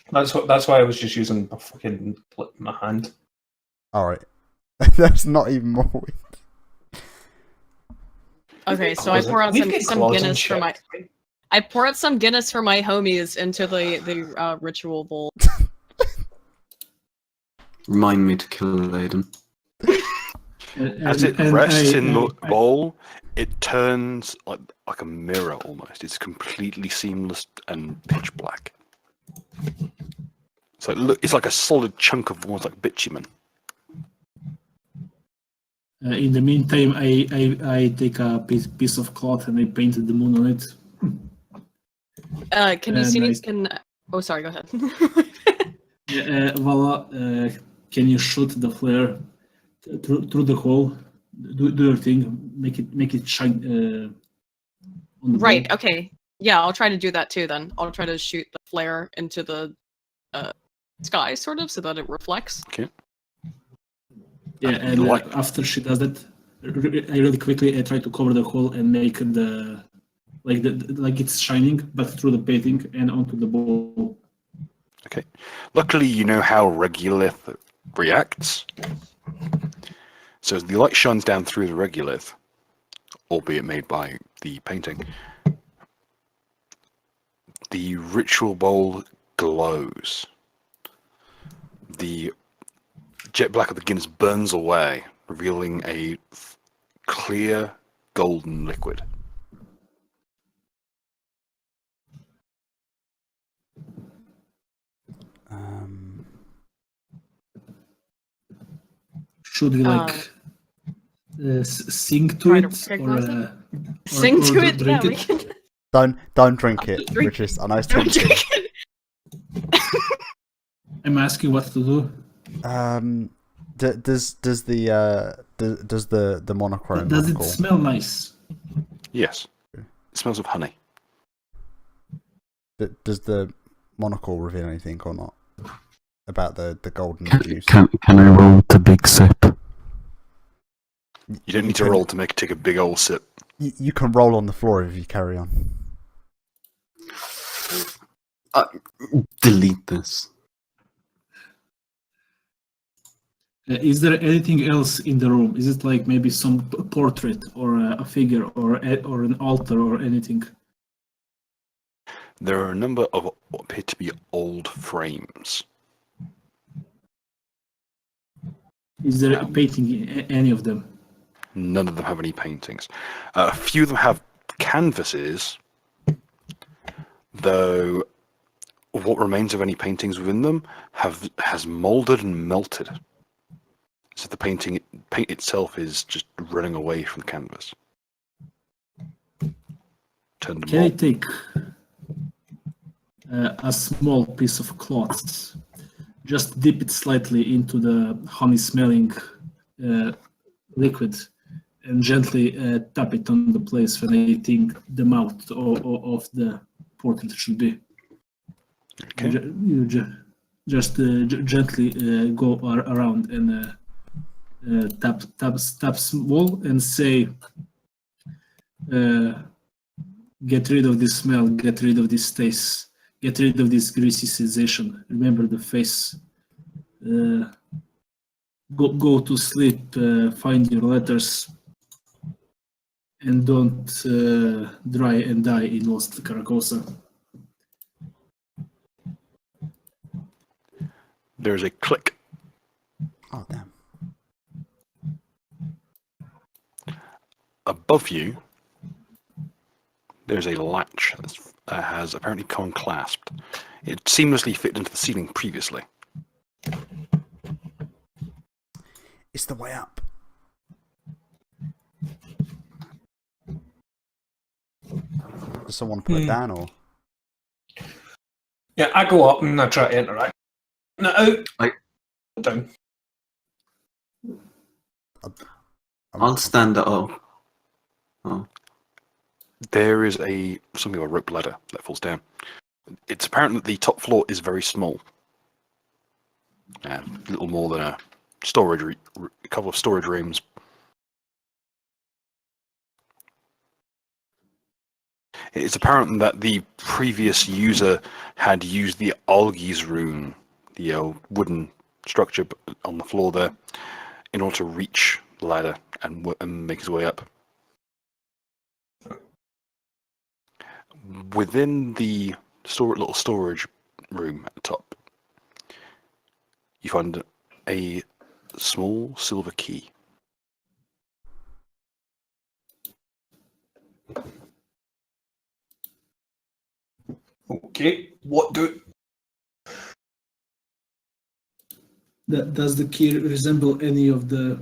[SPEAKER 8] That's why I was just using my fucking my hand.
[SPEAKER 5] All right, that's not even more.
[SPEAKER 4] Okay, so I pour out
[SPEAKER 8] We've
[SPEAKER 4] some,
[SPEAKER 8] got
[SPEAKER 4] some
[SPEAKER 8] claws and
[SPEAKER 4] Guinness for my.
[SPEAKER 8] shit.
[SPEAKER 4] I pour out some Guinness for my homies into the ritual bowl.
[SPEAKER 6] Remind me to kill Aiden.
[SPEAKER 1] As it rests in the bowl, it turns like a mirror almost. It's completely seamless and pitch black. So it's like a solid chunk of almost like bitumen.
[SPEAKER 2] In the meantime, I take a piece of cloth and I painted the moon on it.
[SPEAKER 4] Can you see me?
[SPEAKER 2] And
[SPEAKER 4] Oh, sorry. Go ahead.
[SPEAKER 2] Voila, can you shoot the flare through the hole? Do your thing. Make it shine. On the
[SPEAKER 4] Right.
[SPEAKER 2] bowl.
[SPEAKER 4] Okay. Yeah, I'll try to do that too. Then I'll try to shoot the flare into the sky, sort of, so that it reflects.
[SPEAKER 1] Okay.
[SPEAKER 2] Yeah, and after she does that, I really quickly try to cover the hole and make the like it's shining, but through the painting and onto the bowl.
[SPEAKER 1] Okay. Luckily, you know how regolith reacts. So as the light shines down through the regolith, albeit made by the painting, the ritual bowl glows. The jet black of the Guinness burns away, revealing a clear golden liquid.
[SPEAKER 2] Should we sing to
[SPEAKER 4] Try to
[SPEAKER 2] it
[SPEAKER 4] recognize
[SPEAKER 2] or
[SPEAKER 4] Sing to it.
[SPEAKER 2] drink
[SPEAKER 4] Yeah, we
[SPEAKER 2] it?
[SPEAKER 4] can.
[SPEAKER 5] Don't drink it,
[SPEAKER 4] Drink-
[SPEAKER 5] Richard. I know it's
[SPEAKER 4] Don't
[SPEAKER 5] tempting.
[SPEAKER 4] drink it.
[SPEAKER 2] I'm asking what to do.
[SPEAKER 5] Does the monochrome
[SPEAKER 2] Does it
[SPEAKER 5] monocle-
[SPEAKER 2] smell nice?
[SPEAKER 1] Yes. It smells of honey.
[SPEAKER 5] Does the monocle reveal anything or not about the golden juice?
[SPEAKER 6] Can I roll the big sip?
[SPEAKER 1] You don't need to roll to take a big old sip.
[SPEAKER 5] You can roll on the floor if you carry on.
[SPEAKER 6] Delete this.
[SPEAKER 2] Is there anything else in the room? Is it like maybe some portrait or a figure or an altar or anything?
[SPEAKER 1] There are a number of what appear to be old frames.
[SPEAKER 2] Is there a painting in any of them?
[SPEAKER 1] None of them have any paintings. A few of them have canvases, though what remains of any paintings within them has molded and melted. So the paint itself is just running away from the canvas. Turned to
[SPEAKER 2] Can I
[SPEAKER 1] mold.
[SPEAKER 2] take a small piece of cloth, just dip it slightly into the honey-smelling liquid, and gently tap it on the place where I think the mouth of the portrait should be.
[SPEAKER 1] Okay.
[SPEAKER 2] Just gently go around and tap wall and say, get rid of this smell, get rid of this taste, get rid of this greasy sensation. Remember the face. Go to sleep, find your letters, and don't dry and die in Lost Caracosa.
[SPEAKER 1] There's a click.
[SPEAKER 5] Oh damn!
[SPEAKER 1] Above you, there's a latch that has apparently come clasped. It seamlessly fit into the ceiling previously.
[SPEAKER 5] It's the way up. Does someone put it down or?
[SPEAKER 8] Yeah, I go up and I try to interact. No, out. Down.
[SPEAKER 6] I'll stand it up. Oh.
[SPEAKER 1] There is something of a rope ladder that falls down. It's apparent that the top floor is very small. Little more than a couple of storage rooms. It's apparent that the previous user had used the Algi's rune, the wooden structure on the floor there, in order to reach the ladder and make his way up. within the little storage room at the top, you find a small silver key.
[SPEAKER 8] Okay, what do?
[SPEAKER 2] Does the key resemble any of the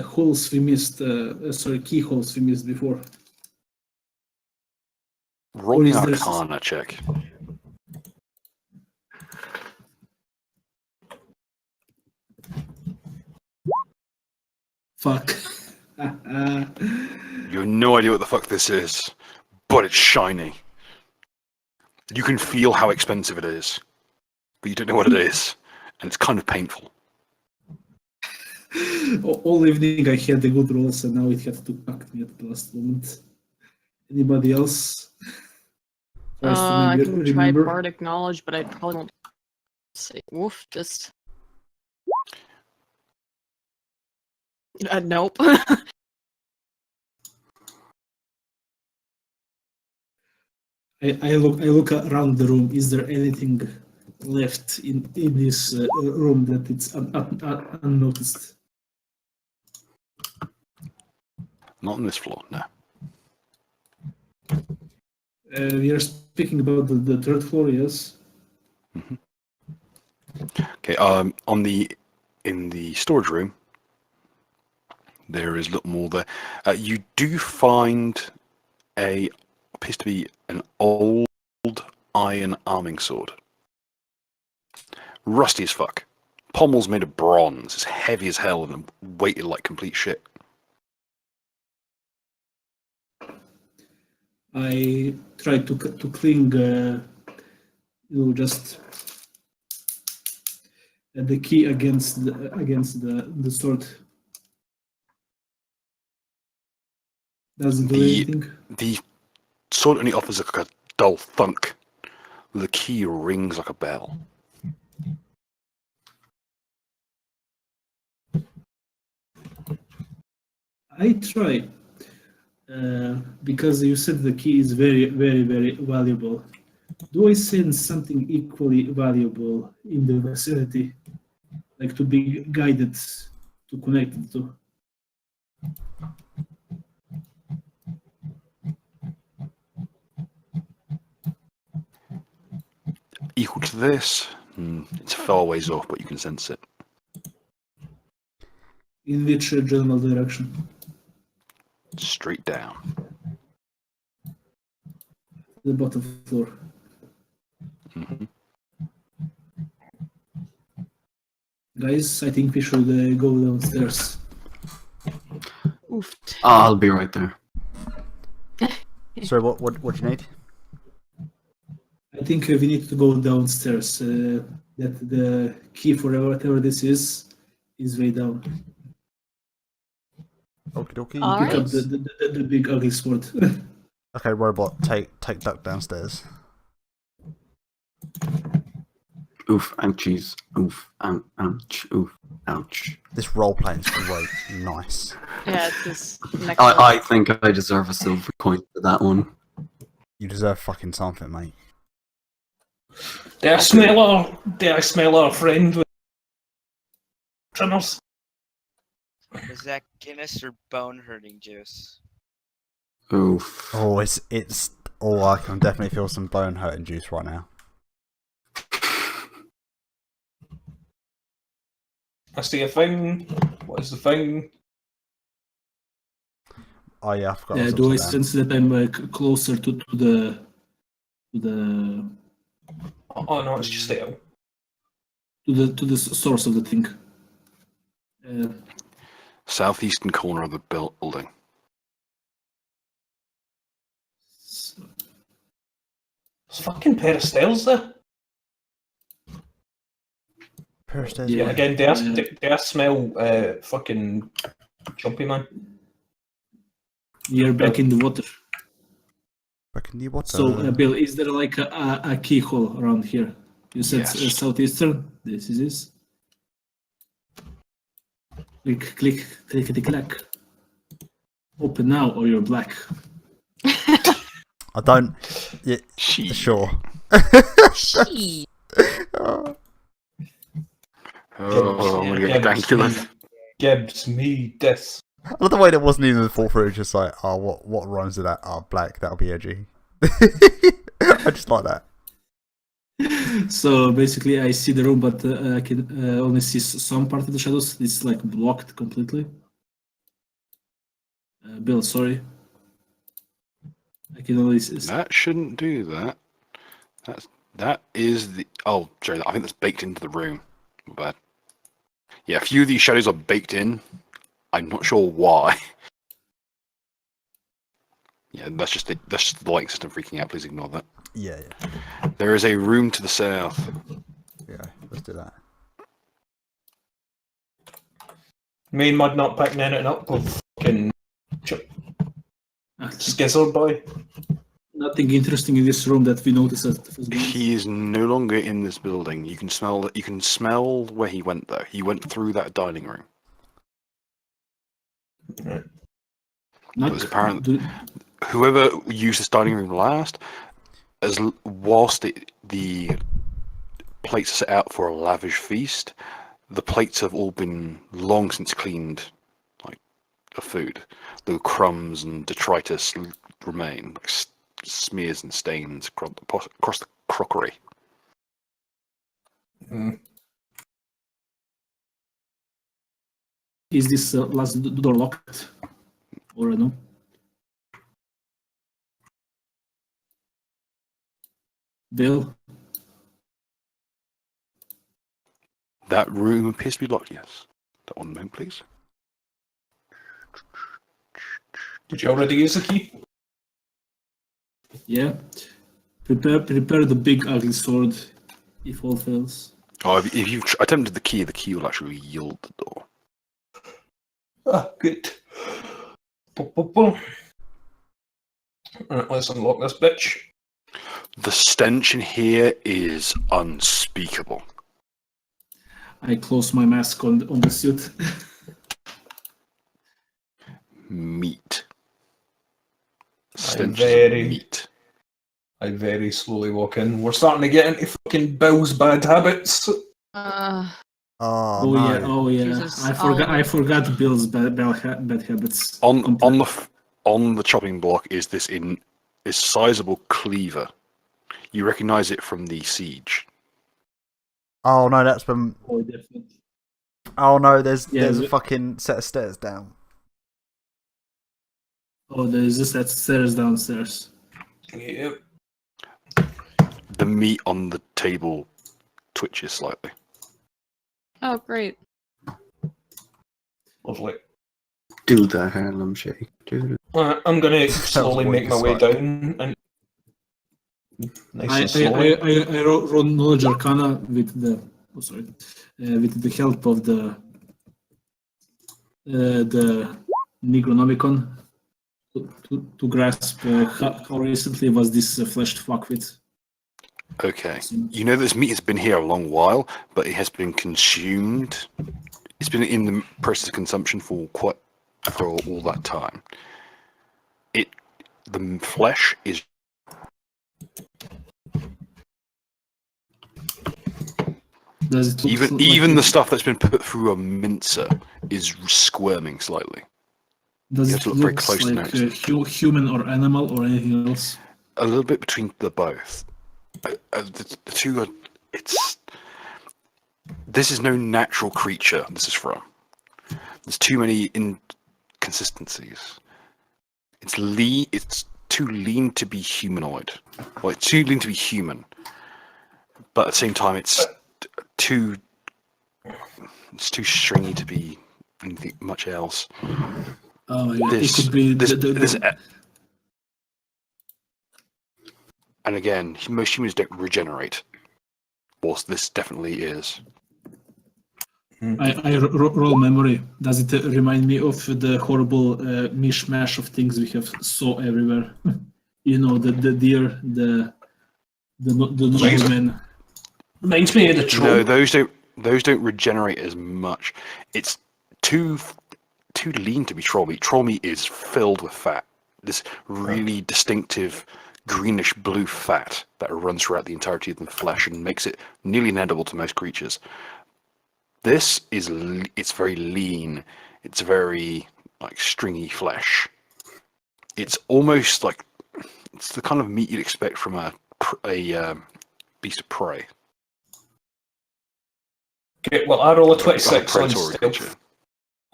[SPEAKER 2] holes we missed? Keyholes we missed before.
[SPEAKER 1] Roll
[SPEAKER 2] Or
[SPEAKER 1] me
[SPEAKER 2] is
[SPEAKER 1] an
[SPEAKER 2] there
[SPEAKER 1] Arcana check.
[SPEAKER 2] Fuck.
[SPEAKER 1] You have no idea what the fuck this is, but it's shiny. You can feel how expensive it is, but you don't know what it is, and it's kind of painful.
[SPEAKER 2] All evening I had the good rolls, and now it had to pack me at the last moment. Anybody else? Tries to
[SPEAKER 4] I
[SPEAKER 2] maybe
[SPEAKER 4] can
[SPEAKER 2] remember.
[SPEAKER 4] try bardic knowledge, but I probably won't say woof. Just nope.
[SPEAKER 2] I look around the room. Is there anything left in this room that it's unnoticed?
[SPEAKER 1] Not on this floor, no.
[SPEAKER 2] We are speaking about the third floor, yes.
[SPEAKER 1] Okay. In the storage room, there is little more there. You do find appears to be an old iron arming sword, rusty as fuck. Pommel's made of bronze. It's heavy as hell and weighted like complete shit.
[SPEAKER 2] I try to cling, just the key against the sword. Does it do anything?
[SPEAKER 1] The sword only offers like a dull thunk. The key rings like a bell.
[SPEAKER 2] I try. Because you said the key is very, very, very valuable. Do I sense something equally valuable in the vicinity, like to be guided to connect it to?
[SPEAKER 1] Equal to this? It's a far ways off, but you can sense it.
[SPEAKER 2] In which general direction?
[SPEAKER 1] Straight down.
[SPEAKER 2] The bottom floor.
[SPEAKER 1] Mm-hmm.
[SPEAKER 2] Guys, I think we should go downstairs.
[SPEAKER 4] Oof.
[SPEAKER 6] I'll be right there.
[SPEAKER 5] Sorry, what do you need?
[SPEAKER 2] I think we need to go downstairs. That the key for whatever this is way down.
[SPEAKER 5] Okie dokie.
[SPEAKER 4] All
[SPEAKER 2] Pick
[SPEAKER 4] right.
[SPEAKER 2] up the big ugly sword.
[SPEAKER 5] Okay, robot, take Duck downstairs.
[SPEAKER 6] Oof, ouchies. Oof, ouch, oof, ouch.
[SPEAKER 5] This role playing is great. Nice.
[SPEAKER 4] Yeah, it's just next.
[SPEAKER 6] I think I deserve a silver coin for that one.
[SPEAKER 5] You deserve fucking something, mate.
[SPEAKER 8] Did I smell our friend with trimmers?
[SPEAKER 7] Is that Guinness or bone hurting juice?
[SPEAKER 6] Oof.
[SPEAKER 5] Oh, it's. Oh, I can definitely feel some bone hurting juice right now.
[SPEAKER 8] I see a thing. What is the thing?
[SPEAKER 5] Oh yeah, I forgot. I was
[SPEAKER 2] Do I
[SPEAKER 5] upside down.
[SPEAKER 2] sense that I'm closer to the
[SPEAKER 8] Oh no, it's just ale.
[SPEAKER 2] to the source of the thing?
[SPEAKER 1] Southeastern corner of the building.
[SPEAKER 8] There's a fucking pair of stairs there.
[SPEAKER 5] Peristairs,
[SPEAKER 2] Yeah.
[SPEAKER 5] where?
[SPEAKER 8] Again, do I smell fucking jumpy man?
[SPEAKER 2] You're back in the water.
[SPEAKER 5] Back in the water.
[SPEAKER 2] So, Bill, is there like a keyhole around here? You said
[SPEAKER 1] Yes.
[SPEAKER 2] southeastern. This is this. Click, click, clickety clack. Open now, or you're black.
[SPEAKER 5] I don't. Yeah,
[SPEAKER 1] She.
[SPEAKER 5] sure.
[SPEAKER 4] She.
[SPEAKER 1] Oh, I'm gonna get ridiculous.
[SPEAKER 8] Gibbs me this.
[SPEAKER 5] I love the way that wasn't even thought through. Just like, oh, what rhymes with that? Oh, black. That'll be edgy. I just like that.
[SPEAKER 2] So basically, I see the room, but I can only see some part of the shadows. It's like blocked completely. Bill, sorry. I can only see.
[SPEAKER 1] That shouldn't do that. That is the. Oh, sorry. I think that's baked into the room. But yeah, a few of these shadows are baked in. I'm not sure why. Yeah, that's just the lighting system freaking out. Please ignore that.
[SPEAKER 5] Yeah.
[SPEAKER 1] There is a room to the south.
[SPEAKER 5] Yeah, let's do that.
[SPEAKER 8] Me and Mud not picking anything up with fucking Skizzle boy.
[SPEAKER 2] Nothing interesting in this room that we noticed at the first glance.
[SPEAKER 1] He is no longer in this building. You can smell that. You can smell where he went though. He went through that dining room.
[SPEAKER 8] Right.
[SPEAKER 1] It was apparent whoever used this dining room last, whilst the plates are set out for a lavish feast, the plates have all been long since cleaned, like of food. The crumbs and detritus remain, like smears and stains across the crockery.
[SPEAKER 8] Mm.
[SPEAKER 2] Is this last door locked? Or no? Bill?
[SPEAKER 1] That room appears to be locked, yes. That one moment, please.
[SPEAKER 8] Did you already use the key?
[SPEAKER 2] Yeah. Prepare the big ugly sword if all fails.
[SPEAKER 1] Oh, if you've attempted the key will actually yield the door.
[SPEAKER 8] Ah, good. Boom, boom, boom. Alright, let's unlock this bitch.
[SPEAKER 1] The stench in here is unspeakable.
[SPEAKER 2] I close my mask on the suit.
[SPEAKER 1] Meat.
[SPEAKER 8] I'm
[SPEAKER 1] Stench
[SPEAKER 8] very-
[SPEAKER 1] of meat.
[SPEAKER 8] I very slowly walk in. We're starting to get into fucking Bill's bad habits.
[SPEAKER 5] Oh,
[SPEAKER 2] Oh
[SPEAKER 5] no.
[SPEAKER 2] yeah, oh yeah.
[SPEAKER 4] Jesus.
[SPEAKER 2] I forgot Bill's bad habits.
[SPEAKER 1] On
[SPEAKER 2] completely.
[SPEAKER 1] the chopping block is this sizable cleaver. You recognise it from the siege.
[SPEAKER 5] Oh no, that's been.
[SPEAKER 2] Oh, definitely.
[SPEAKER 5] Oh no, there's a
[SPEAKER 2] but-
[SPEAKER 5] fucking set of stairs down.
[SPEAKER 2] Oh, there's just that stairs downstairs.
[SPEAKER 8] Yep.
[SPEAKER 1] The meat on the table twitches slightly.
[SPEAKER 4] Oh, great.
[SPEAKER 8] Lovely.
[SPEAKER 6] Do the Harlem Shake. Do
[SPEAKER 8] I'm gonna slowly
[SPEAKER 5] what
[SPEAKER 8] make
[SPEAKER 5] you
[SPEAKER 8] my way
[SPEAKER 5] decide.
[SPEAKER 8] down and nice
[SPEAKER 2] I
[SPEAKER 8] and slowly.
[SPEAKER 2] roll knowledge arcana with the with the help of the Necronomicon to grasp how recently was this fleshed fuck with.
[SPEAKER 1] Okay. You know this meat has been here a long while, but it has been consumed. It's been in the process of consumption for all that time. The flesh is
[SPEAKER 2] Does it look
[SPEAKER 1] even
[SPEAKER 2] like
[SPEAKER 1] the stuff that's been put through a mincer is squirming slightly.
[SPEAKER 2] Does
[SPEAKER 1] you
[SPEAKER 2] it
[SPEAKER 1] have to look very
[SPEAKER 2] look
[SPEAKER 1] close to
[SPEAKER 2] like
[SPEAKER 1] notice.
[SPEAKER 2] human or animal or anything else?
[SPEAKER 1] A little bit between the both. The two are. This is no natural creature. This is from. There's too many inconsistencies. It's lean. It's too lean to be humanoid. Well, it's too lean to be human. But at the same time, it's too stringy to be anything much else.
[SPEAKER 2] Oh yeah, it could be
[SPEAKER 1] and again, most humans don't regenerate. Whilst this definitely is.
[SPEAKER 2] I roll memory. Does it remind me of the horrible mishmash of things we have saw everywhere? You know, the deer, the noblemen.
[SPEAKER 8] Reminds me of the troll.
[SPEAKER 1] No, those don't regenerate as much. It's too lean to be troll meat. Troll meat is filled with fat. This really distinctive greenish blue fat that runs throughout the entirety of the flesh and makes it nearly inedible to most creatures. This is it's very lean. It's very like stringy flesh. It's almost like it's the kind of meat you'd expect from a beast of prey.
[SPEAKER 8] Okay, well, I roll a
[SPEAKER 1] Like
[SPEAKER 8] 26 on
[SPEAKER 1] predatory
[SPEAKER 8] stealth.
[SPEAKER 1] creature.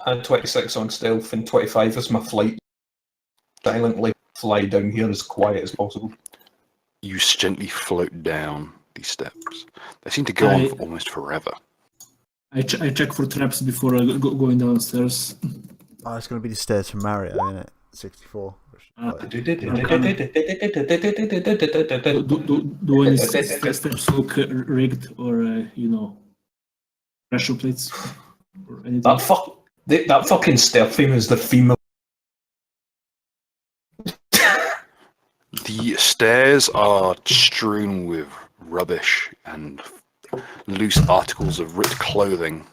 [SPEAKER 8] And 26 on stealth, and 25 is my flight. Silently fly down here as quiet as possible.
[SPEAKER 1] You gently float down these steps. They seem to go on for almost forever.
[SPEAKER 2] I check for traps before going downstairs.
[SPEAKER 5] Oh, it's going to be the stairs from Mario, isn't it? 64.
[SPEAKER 2] Do any steps look rigged or, pressure plates or anything?
[SPEAKER 8] That fucking stair theme is the theme of.
[SPEAKER 1] The stairs are strewn with rubbish and loose articles of ripped clothing.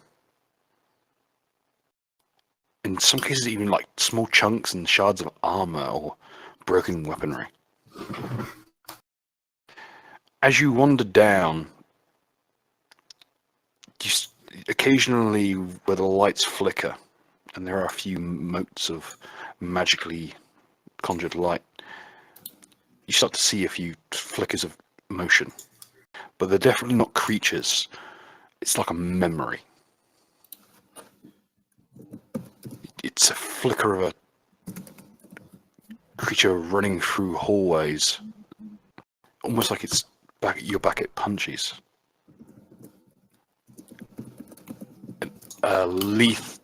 [SPEAKER 1] In some cases, even like small chunks and shards of armor or broken weaponry. As you wander down, occasionally where the lights flicker, and there are a few motes of magically conjured light, you start to see a few flickers of motion. But they're definitely not creatures. It's like a memory. It's a flicker of a creature running through hallways. Almost like you're back at Punchies. A lithe,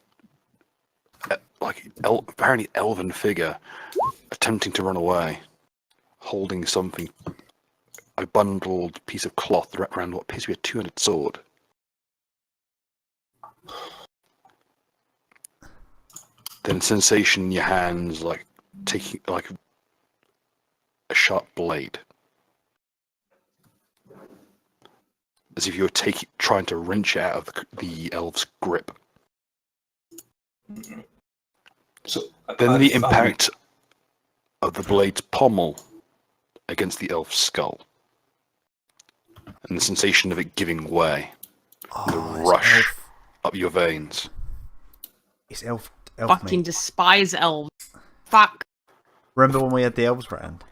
[SPEAKER 1] apparently elven figure attempting to run away, holding something, a bundled piece of cloth wrapped around what appears to be a two-handed sword. Then sensation in your hands, like taking like a sharp blade, as if you were trying to wrench it out of the elf's grip.
[SPEAKER 8] So
[SPEAKER 1] Then the impact of the blade's pommel against the elf's skull, and the sensation of it giving way, the rush up your veins.
[SPEAKER 5] It's elf
[SPEAKER 4] Fucking
[SPEAKER 5] mate.
[SPEAKER 4] despise elves. Fuck.
[SPEAKER 5] Remember when we had the elves round?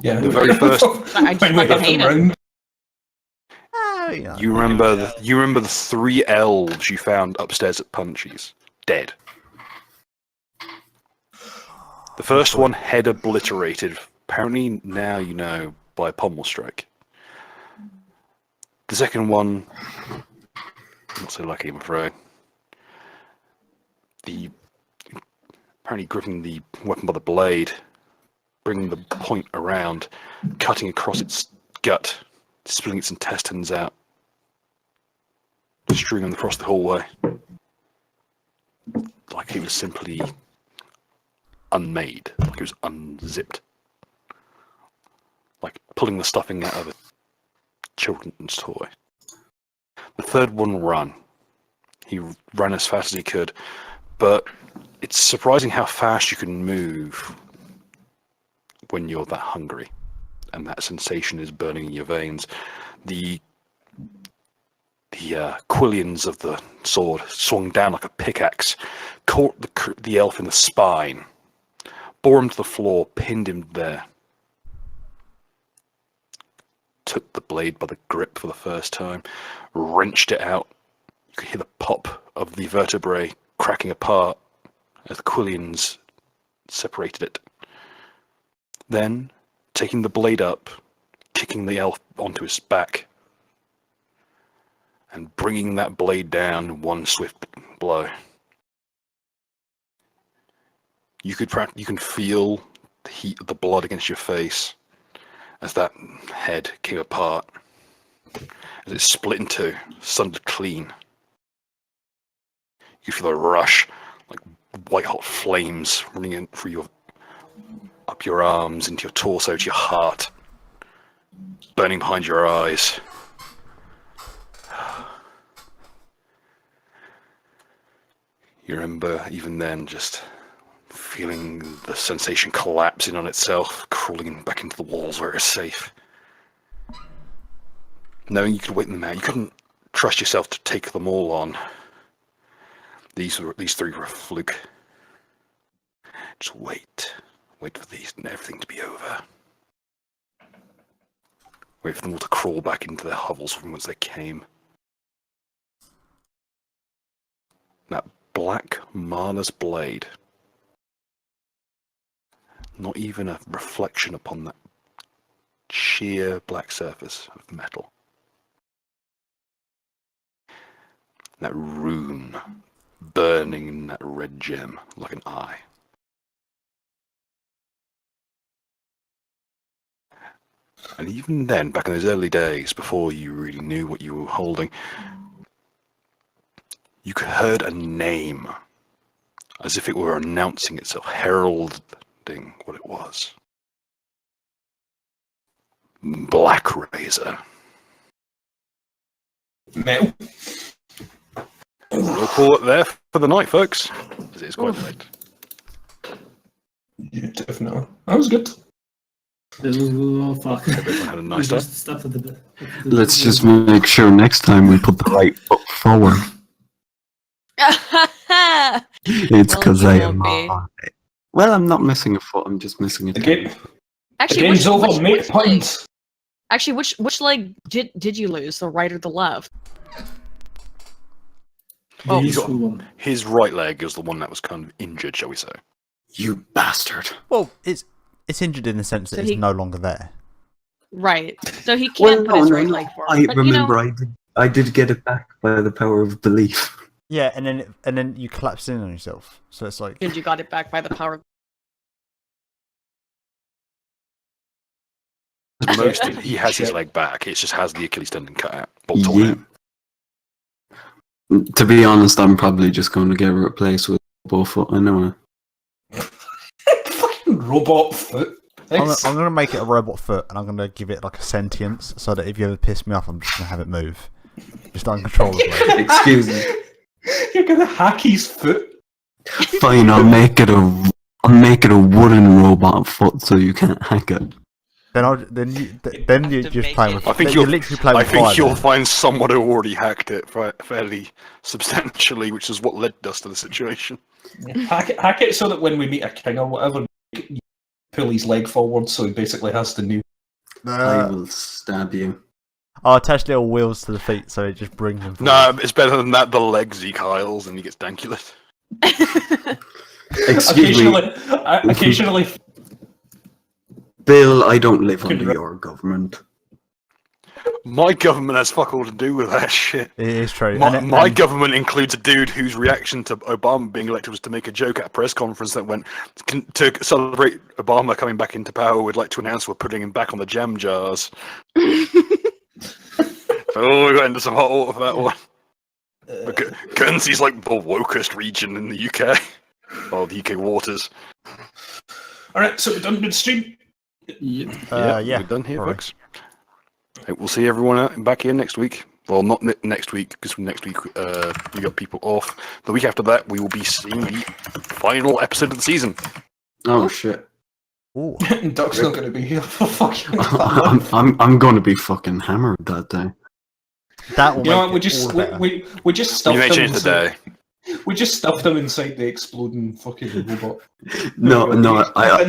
[SPEAKER 8] Yeah,
[SPEAKER 1] The very first.
[SPEAKER 4] I just
[SPEAKER 8] when we
[SPEAKER 4] fucking
[SPEAKER 8] have
[SPEAKER 4] hate
[SPEAKER 8] them
[SPEAKER 4] it.
[SPEAKER 8] round.
[SPEAKER 1] You remember the three elves you found upstairs at Punchies, dead. The first one, head obliterated. Apparently now you know by a pommel strike. The second one, not so lucky, I'm afraid. Apparently gripping the weapon by the blade, bringing the point around, cutting across its gut, spilling its intestines out, strewing them across the hallway, like it was simply unmade, like it was unzipped, like pulling the stuffing out of a children's toy. The third one ran. He ran as fast as he could, but it's surprising how fast you can move when you're that hungry and that sensation is burning in your veins. The quillions of the sword swung down like a pickaxe, caught the elf in the spine, bore him to the floor, pinned him there, took the blade by the grip for the first time, wrenched it out. You could hear the pop of the vertebrae cracking apart as the quillions separated it. Then, taking the blade up, kicking the elf onto his back, and bringing that blade down in one swift blow. You can feel the heat of the blood against your face as that head came apart, as it split in two, sundered clean. You feel a rush, like white-hot flames running in through up your arms, into your torso, to your heart, burning behind your eyes. You remember even then just feeling the sensation collapsing on itself, crawling back into the walls where it's safe. Knowing you could wait them out, you couldn't trust yourself to take them all on. These three were a fluke. Just wait for these and everything to be over. Wait for them all to crawl back into their hovels from whence they came. That black Mana's blade. Not even a reflection upon that sheer black surface of metal. That rune burning in that red gem like an eye. And even then, back in those early days, before you really knew what you were holding, you heard a name, as if it were announcing itself, heralding what it was. Black Razor.
[SPEAKER 8] Metal.
[SPEAKER 1] We'll call it there for the night, folks, because it is quite late.
[SPEAKER 8] Yeah, definitely. That was good.
[SPEAKER 2] Oh, fuck.
[SPEAKER 1] Everyone had a nice time.
[SPEAKER 2] Just stopped at the
[SPEAKER 6] Let's just make sure next time we put the right foot forward. It's
[SPEAKER 4] Well,
[SPEAKER 6] because
[SPEAKER 4] you
[SPEAKER 6] I
[SPEAKER 4] won't
[SPEAKER 6] am.
[SPEAKER 4] be.
[SPEAKER 6] Well, I'm not missing a foot. I'm just missing a
[SPEAKER 8] The
[SPEAKER 6] toe.
[SPEAKER 8] game.
[SPEAKER 4] Actually,
[SPEAKER 8] The game's over,
[SPEAKER 4] which
[SPEAKER 8] mate.
[SPEAKER 4] leg?
[SPEAKER 8] Puns.
[SPEAKER 4] Actually, which leg did you lose? The right or the left?
[SPEAKER 2] Oh,
[SPEAKER 1] He's
[SPEAKER 2] useful
[SPEAKER 1] got-
[SPEAKER 2] one.
[SPEAKER 1] His right leg is the one that was kind of injured, shall we say.
[SPEAKER 6] You bastard.
[SPEAKER 5] Well, it's injured in the sense that
[SPEAKER 4] So
[SPEAKER 5] it's
[SPEAKER 4] he-
[SPEAKER 5] no longer there.
[SPEAKER 4] Right. So he can't put his right leg forward.
[SPEAKER 6] I
[SPEAKER 4] but,
[SPEAKER 6] remember I did get it back by the power of belief.
[SPEAKER 5] Yeah, and then you collapse in on yourself. So it's like
[SPEAKER 4] and you got it back by the power.
[SPEAKER 1] Most he has his leg back. It just has the Achilles tendon cut out, bolt torn out.
[SPEAKER 6] To be honest, I'm probably just going to get it replaced with a bow foot anyway.
[SPEAKER 8] Fucking robot foot.
[SPEAKER 5] I'm
[SPEAKER 8] Thanks.
[SPEAKER 5] going to make it a robot foot, and I'm going to give it like a sentience, so that if you ever piss me off, I'm just going to have it move, just uncontrollably.
[SPEAKER 6] Excuse me.
[SPEAKER 8] You're gonna hack his foot.
[SPEAKER 6] Fine, I'll make it a wooden robot foot so you can't hack it.
[SPEAKER 5] Then you
[SPEAKER 7] To
[SPEAKER 5] just
[SPEAKER 7] make
[SPEAKER 5] play
[SPEAKER 7] it-
[SPEAKER 5] with.
[SPEAKER 1] I think
[SPEAKER 5] you
[SPEAKER 1] you'll-
[SPEAKER 5] literally play
[SPEAKER 1] I
[SPEAKER 5] with
[SPEAKER 1] think
[SPEAKER 5] fire
[SPEAKER 1] you'll
[SPEAKER 5] there.
[SPEAKER 1] find someone who already hacked it fairly substantially, which is what led us to the situation.
[SPEAKER 8] Hack it so that when we meet a king or whatever, you pull his leg forward so he basically has to kneel.
[SPEAKER 6] I will stab you.
[SPEAKER 5] I'll attach little wheels to the feet, so it just brings them.
[SPEAKER 1] No,
[SPEAKER 5] forward.
[SPEAKER 1] it's better than that. The legs he Kyles and he gets dankulous.
[SPEAKER 6] Excuse me,
[SPEAKER 8] Occasionally,
[SPEAKER 6] Bill, I don't live
[SPEAKER 8] Could
[SPEAKER 6] under
[SPEAKER 8] you-
[SPEAKER 6] your government.
[SPEAKER 1] My government has fuck all to do with that shit.
[SPEAKER 5] It is true.
[SPEAKER 1] My government includes a dude whose reaction to Obama being elected was to make a joke at a press conference that went to celebrate Obama coming back into power. We'd like to announce we're putting him back on the jam jars. Oh, we got into some hot water for that one. Guernsey's like the wokest region in the UK. Oh, the UK waters.
[SPEAKER 8] Alright, so we're done with the stream.
[SPEAKER 5] yeah,
[SPEAKER 1] we're done here,
[SPEAKER 5] alright.
[SPEAKER 1] folks. Hey, we'll see everyone back here next week. Well, not next week, because next week we got people off. The week after that, we will be seeing the final episode of the season.
[SPEAKER 6] Oh shit.
[SPEAKER 5] Ooh.
[SPEAKER 8] Duck's not gonna be here for fucking.
[SPEAKER 6] I'm going to be fucking hammered that day.
[SPEAKER 5] That will
[SPEAKER 8] You know
[SPEAKER 5] make
[SPEAKER 8] what?
[SPEAKER 5] it all
[SPEAKER 8] We just
[SPEAKER 1] You
[SPEAKER 8] stuffed
[SPEAKER 1] may
[SPEAKER 8] them
[SPEAKER 1] change the
[SPEAKER 8] inside.
[SPEAKER 1] day.
[SPEAKER 8] We just stuffed them inside the exploding fucking robot.
[SPEAKER 6] No,
[SPEAKER 8] In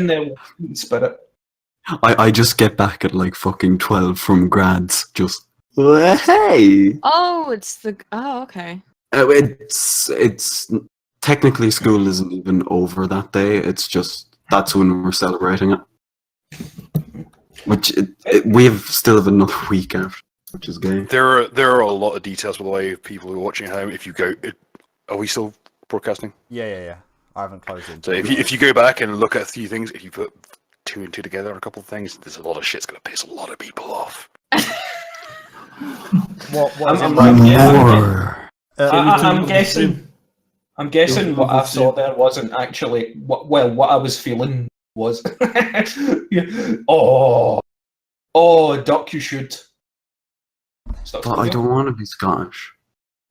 [SPEAKER 8] there in spirit.
[SPEAKER 6] I just get back at like fucking 12 from grads. Just hey.
[SPEAKER 4] Oh, it's the. Oh, okay.
[SPEAKER 6] It's technically school isn't even over that day. It's just that's when we're celebrating it. Which we still have another week after, which is gay.
[SPEAKER 1] There are a lot of details, by the way, people who are watching at home. If you go, are we still broadcasting?
[SPEAKER 5] Yeah. I haven't closed it.
[SPEAKER 1] So if you go back and look at a few things, if you put two and two together on a couple of things, there's a lot of shit's gonna piss a lot of people off.
[SPEAKER 5] what is
[SPEAKER 8] I'm
[SPEAKER 5] it
[SPEAKER 8] like-
[SPEAKER 5] like?
[SPEAKER 6] More.
[SPEAKER 8] I'm guessing what I saw there wasn't actually what I was feeling was. Yeah. Oh, Duck, you should. Stop
[SPEAKER 6] But I
[SPEAKER 8] smoking.
[SPEAKER 6] don't want to be Scottish.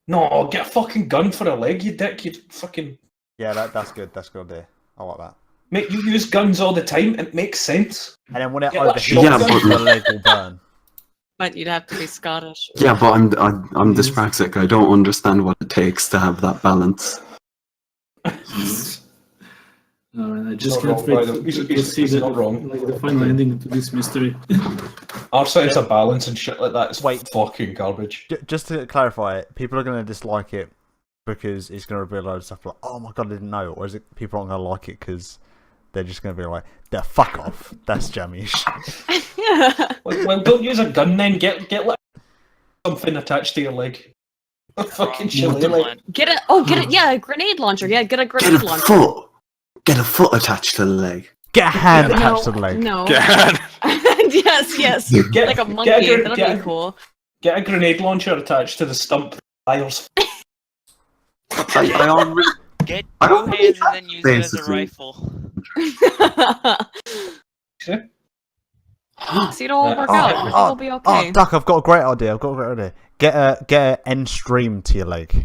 [SPEAKER 8] No, get a fucking gun for a leg, you dick. You fucking.
[SPEAKER 5] Yeah, that's good. That's a good idea. I like that.
[SPEAKER 8] Mate, you use guns all the time. It makes sense.
[SPEAKER 5] And then when it
[SPEAKER 8] Yeah, like
[SPEAKER 5] overheats,
[SPEAKER 6] Yeah, but-
[SPEAKER 5] the leg will burn.
[SPEAKER 4] But you'd have to be Scottish.
[SPEAKER 6] Yeah, but I'm dyspraxic. I don't understand what it takes to have that balance.
[SPEAKER 2] I just
[SPEAKER 8] Not
[SPEAKER 2] can't
[SPEAKER 8] wrong,
[SPEAKER 2] wait
[SPEAKER 8] brother.
[SPEAKER 2] to see
[SPEAKER 8] He's
[SPEAKER 2] the,
[SPEAKER 8] not wrong.
[SPEAKER 2] like, the final ending to this mystery.
[SPEAKER 8] Our sense of balance and shit like that is
[SPEAKER 5] Wait.
[SPEAKER 8] fucking garbage.
[SPEAKER 5] Just to clarify it, people are going to dislike it because it's going to reveal a load of stuff like, oh my god, I didn't know. Or is it people aren't going to like it because they're just going to be like, "The fuck off, that's jammy."
[SPEAKER 8] Well, don't use a gun then. Get like something attached to your leg. A fucking shillelagh.
[SPEAKER 4] Get it. Oh, get it. Yeah, a grenade launcher. Yeah, get a
[SPEAKER 6] Get
[SPEAKER 4] grenade
[SPEAKER 6] a
[SPEAKER 4] launcher.
[SPEAKER 6] foot. Get a foot attached to the leg.
[SPEAKER 5] Get a hand
[SPEAKER 4] No,
[SPEAKER 5] attached to the leg.
[SPEAKER 4] No.
[SPEAKER 1] God.
[SPEAKER 4] yes.
[SPEAKER 8] Get,
[SPEAKER 4] Like a
[SPEAKER 8] get
[SPEAKER 4] monkey.
[SPEAKER 8] gr-
[SPEAKER 4] That'd be cool.
[SPEAKER 8] Get a grenade launcher attached to the stump tires.
[SPEAKER 6] I already,
[SPEAKER 7] Get
[SPEAKER 6] I
[SPEAKER 7] two
[SPEAKER 6] already
[SPEAKER 7] hands
[SPEAKER 6] have
[SPEAKER 7] and then use it as a
[SPEAKER 6] basically.
[SPEAKER 7] rifle.
[SPEAKER 4] See, it'll all work
[SPEAKER 6] Oh,
[SPEAKER 4] out. Everything will be okay.
[SPEAKER 5] Oh, Duck, I've got a great idea. Get a end stream to your leg.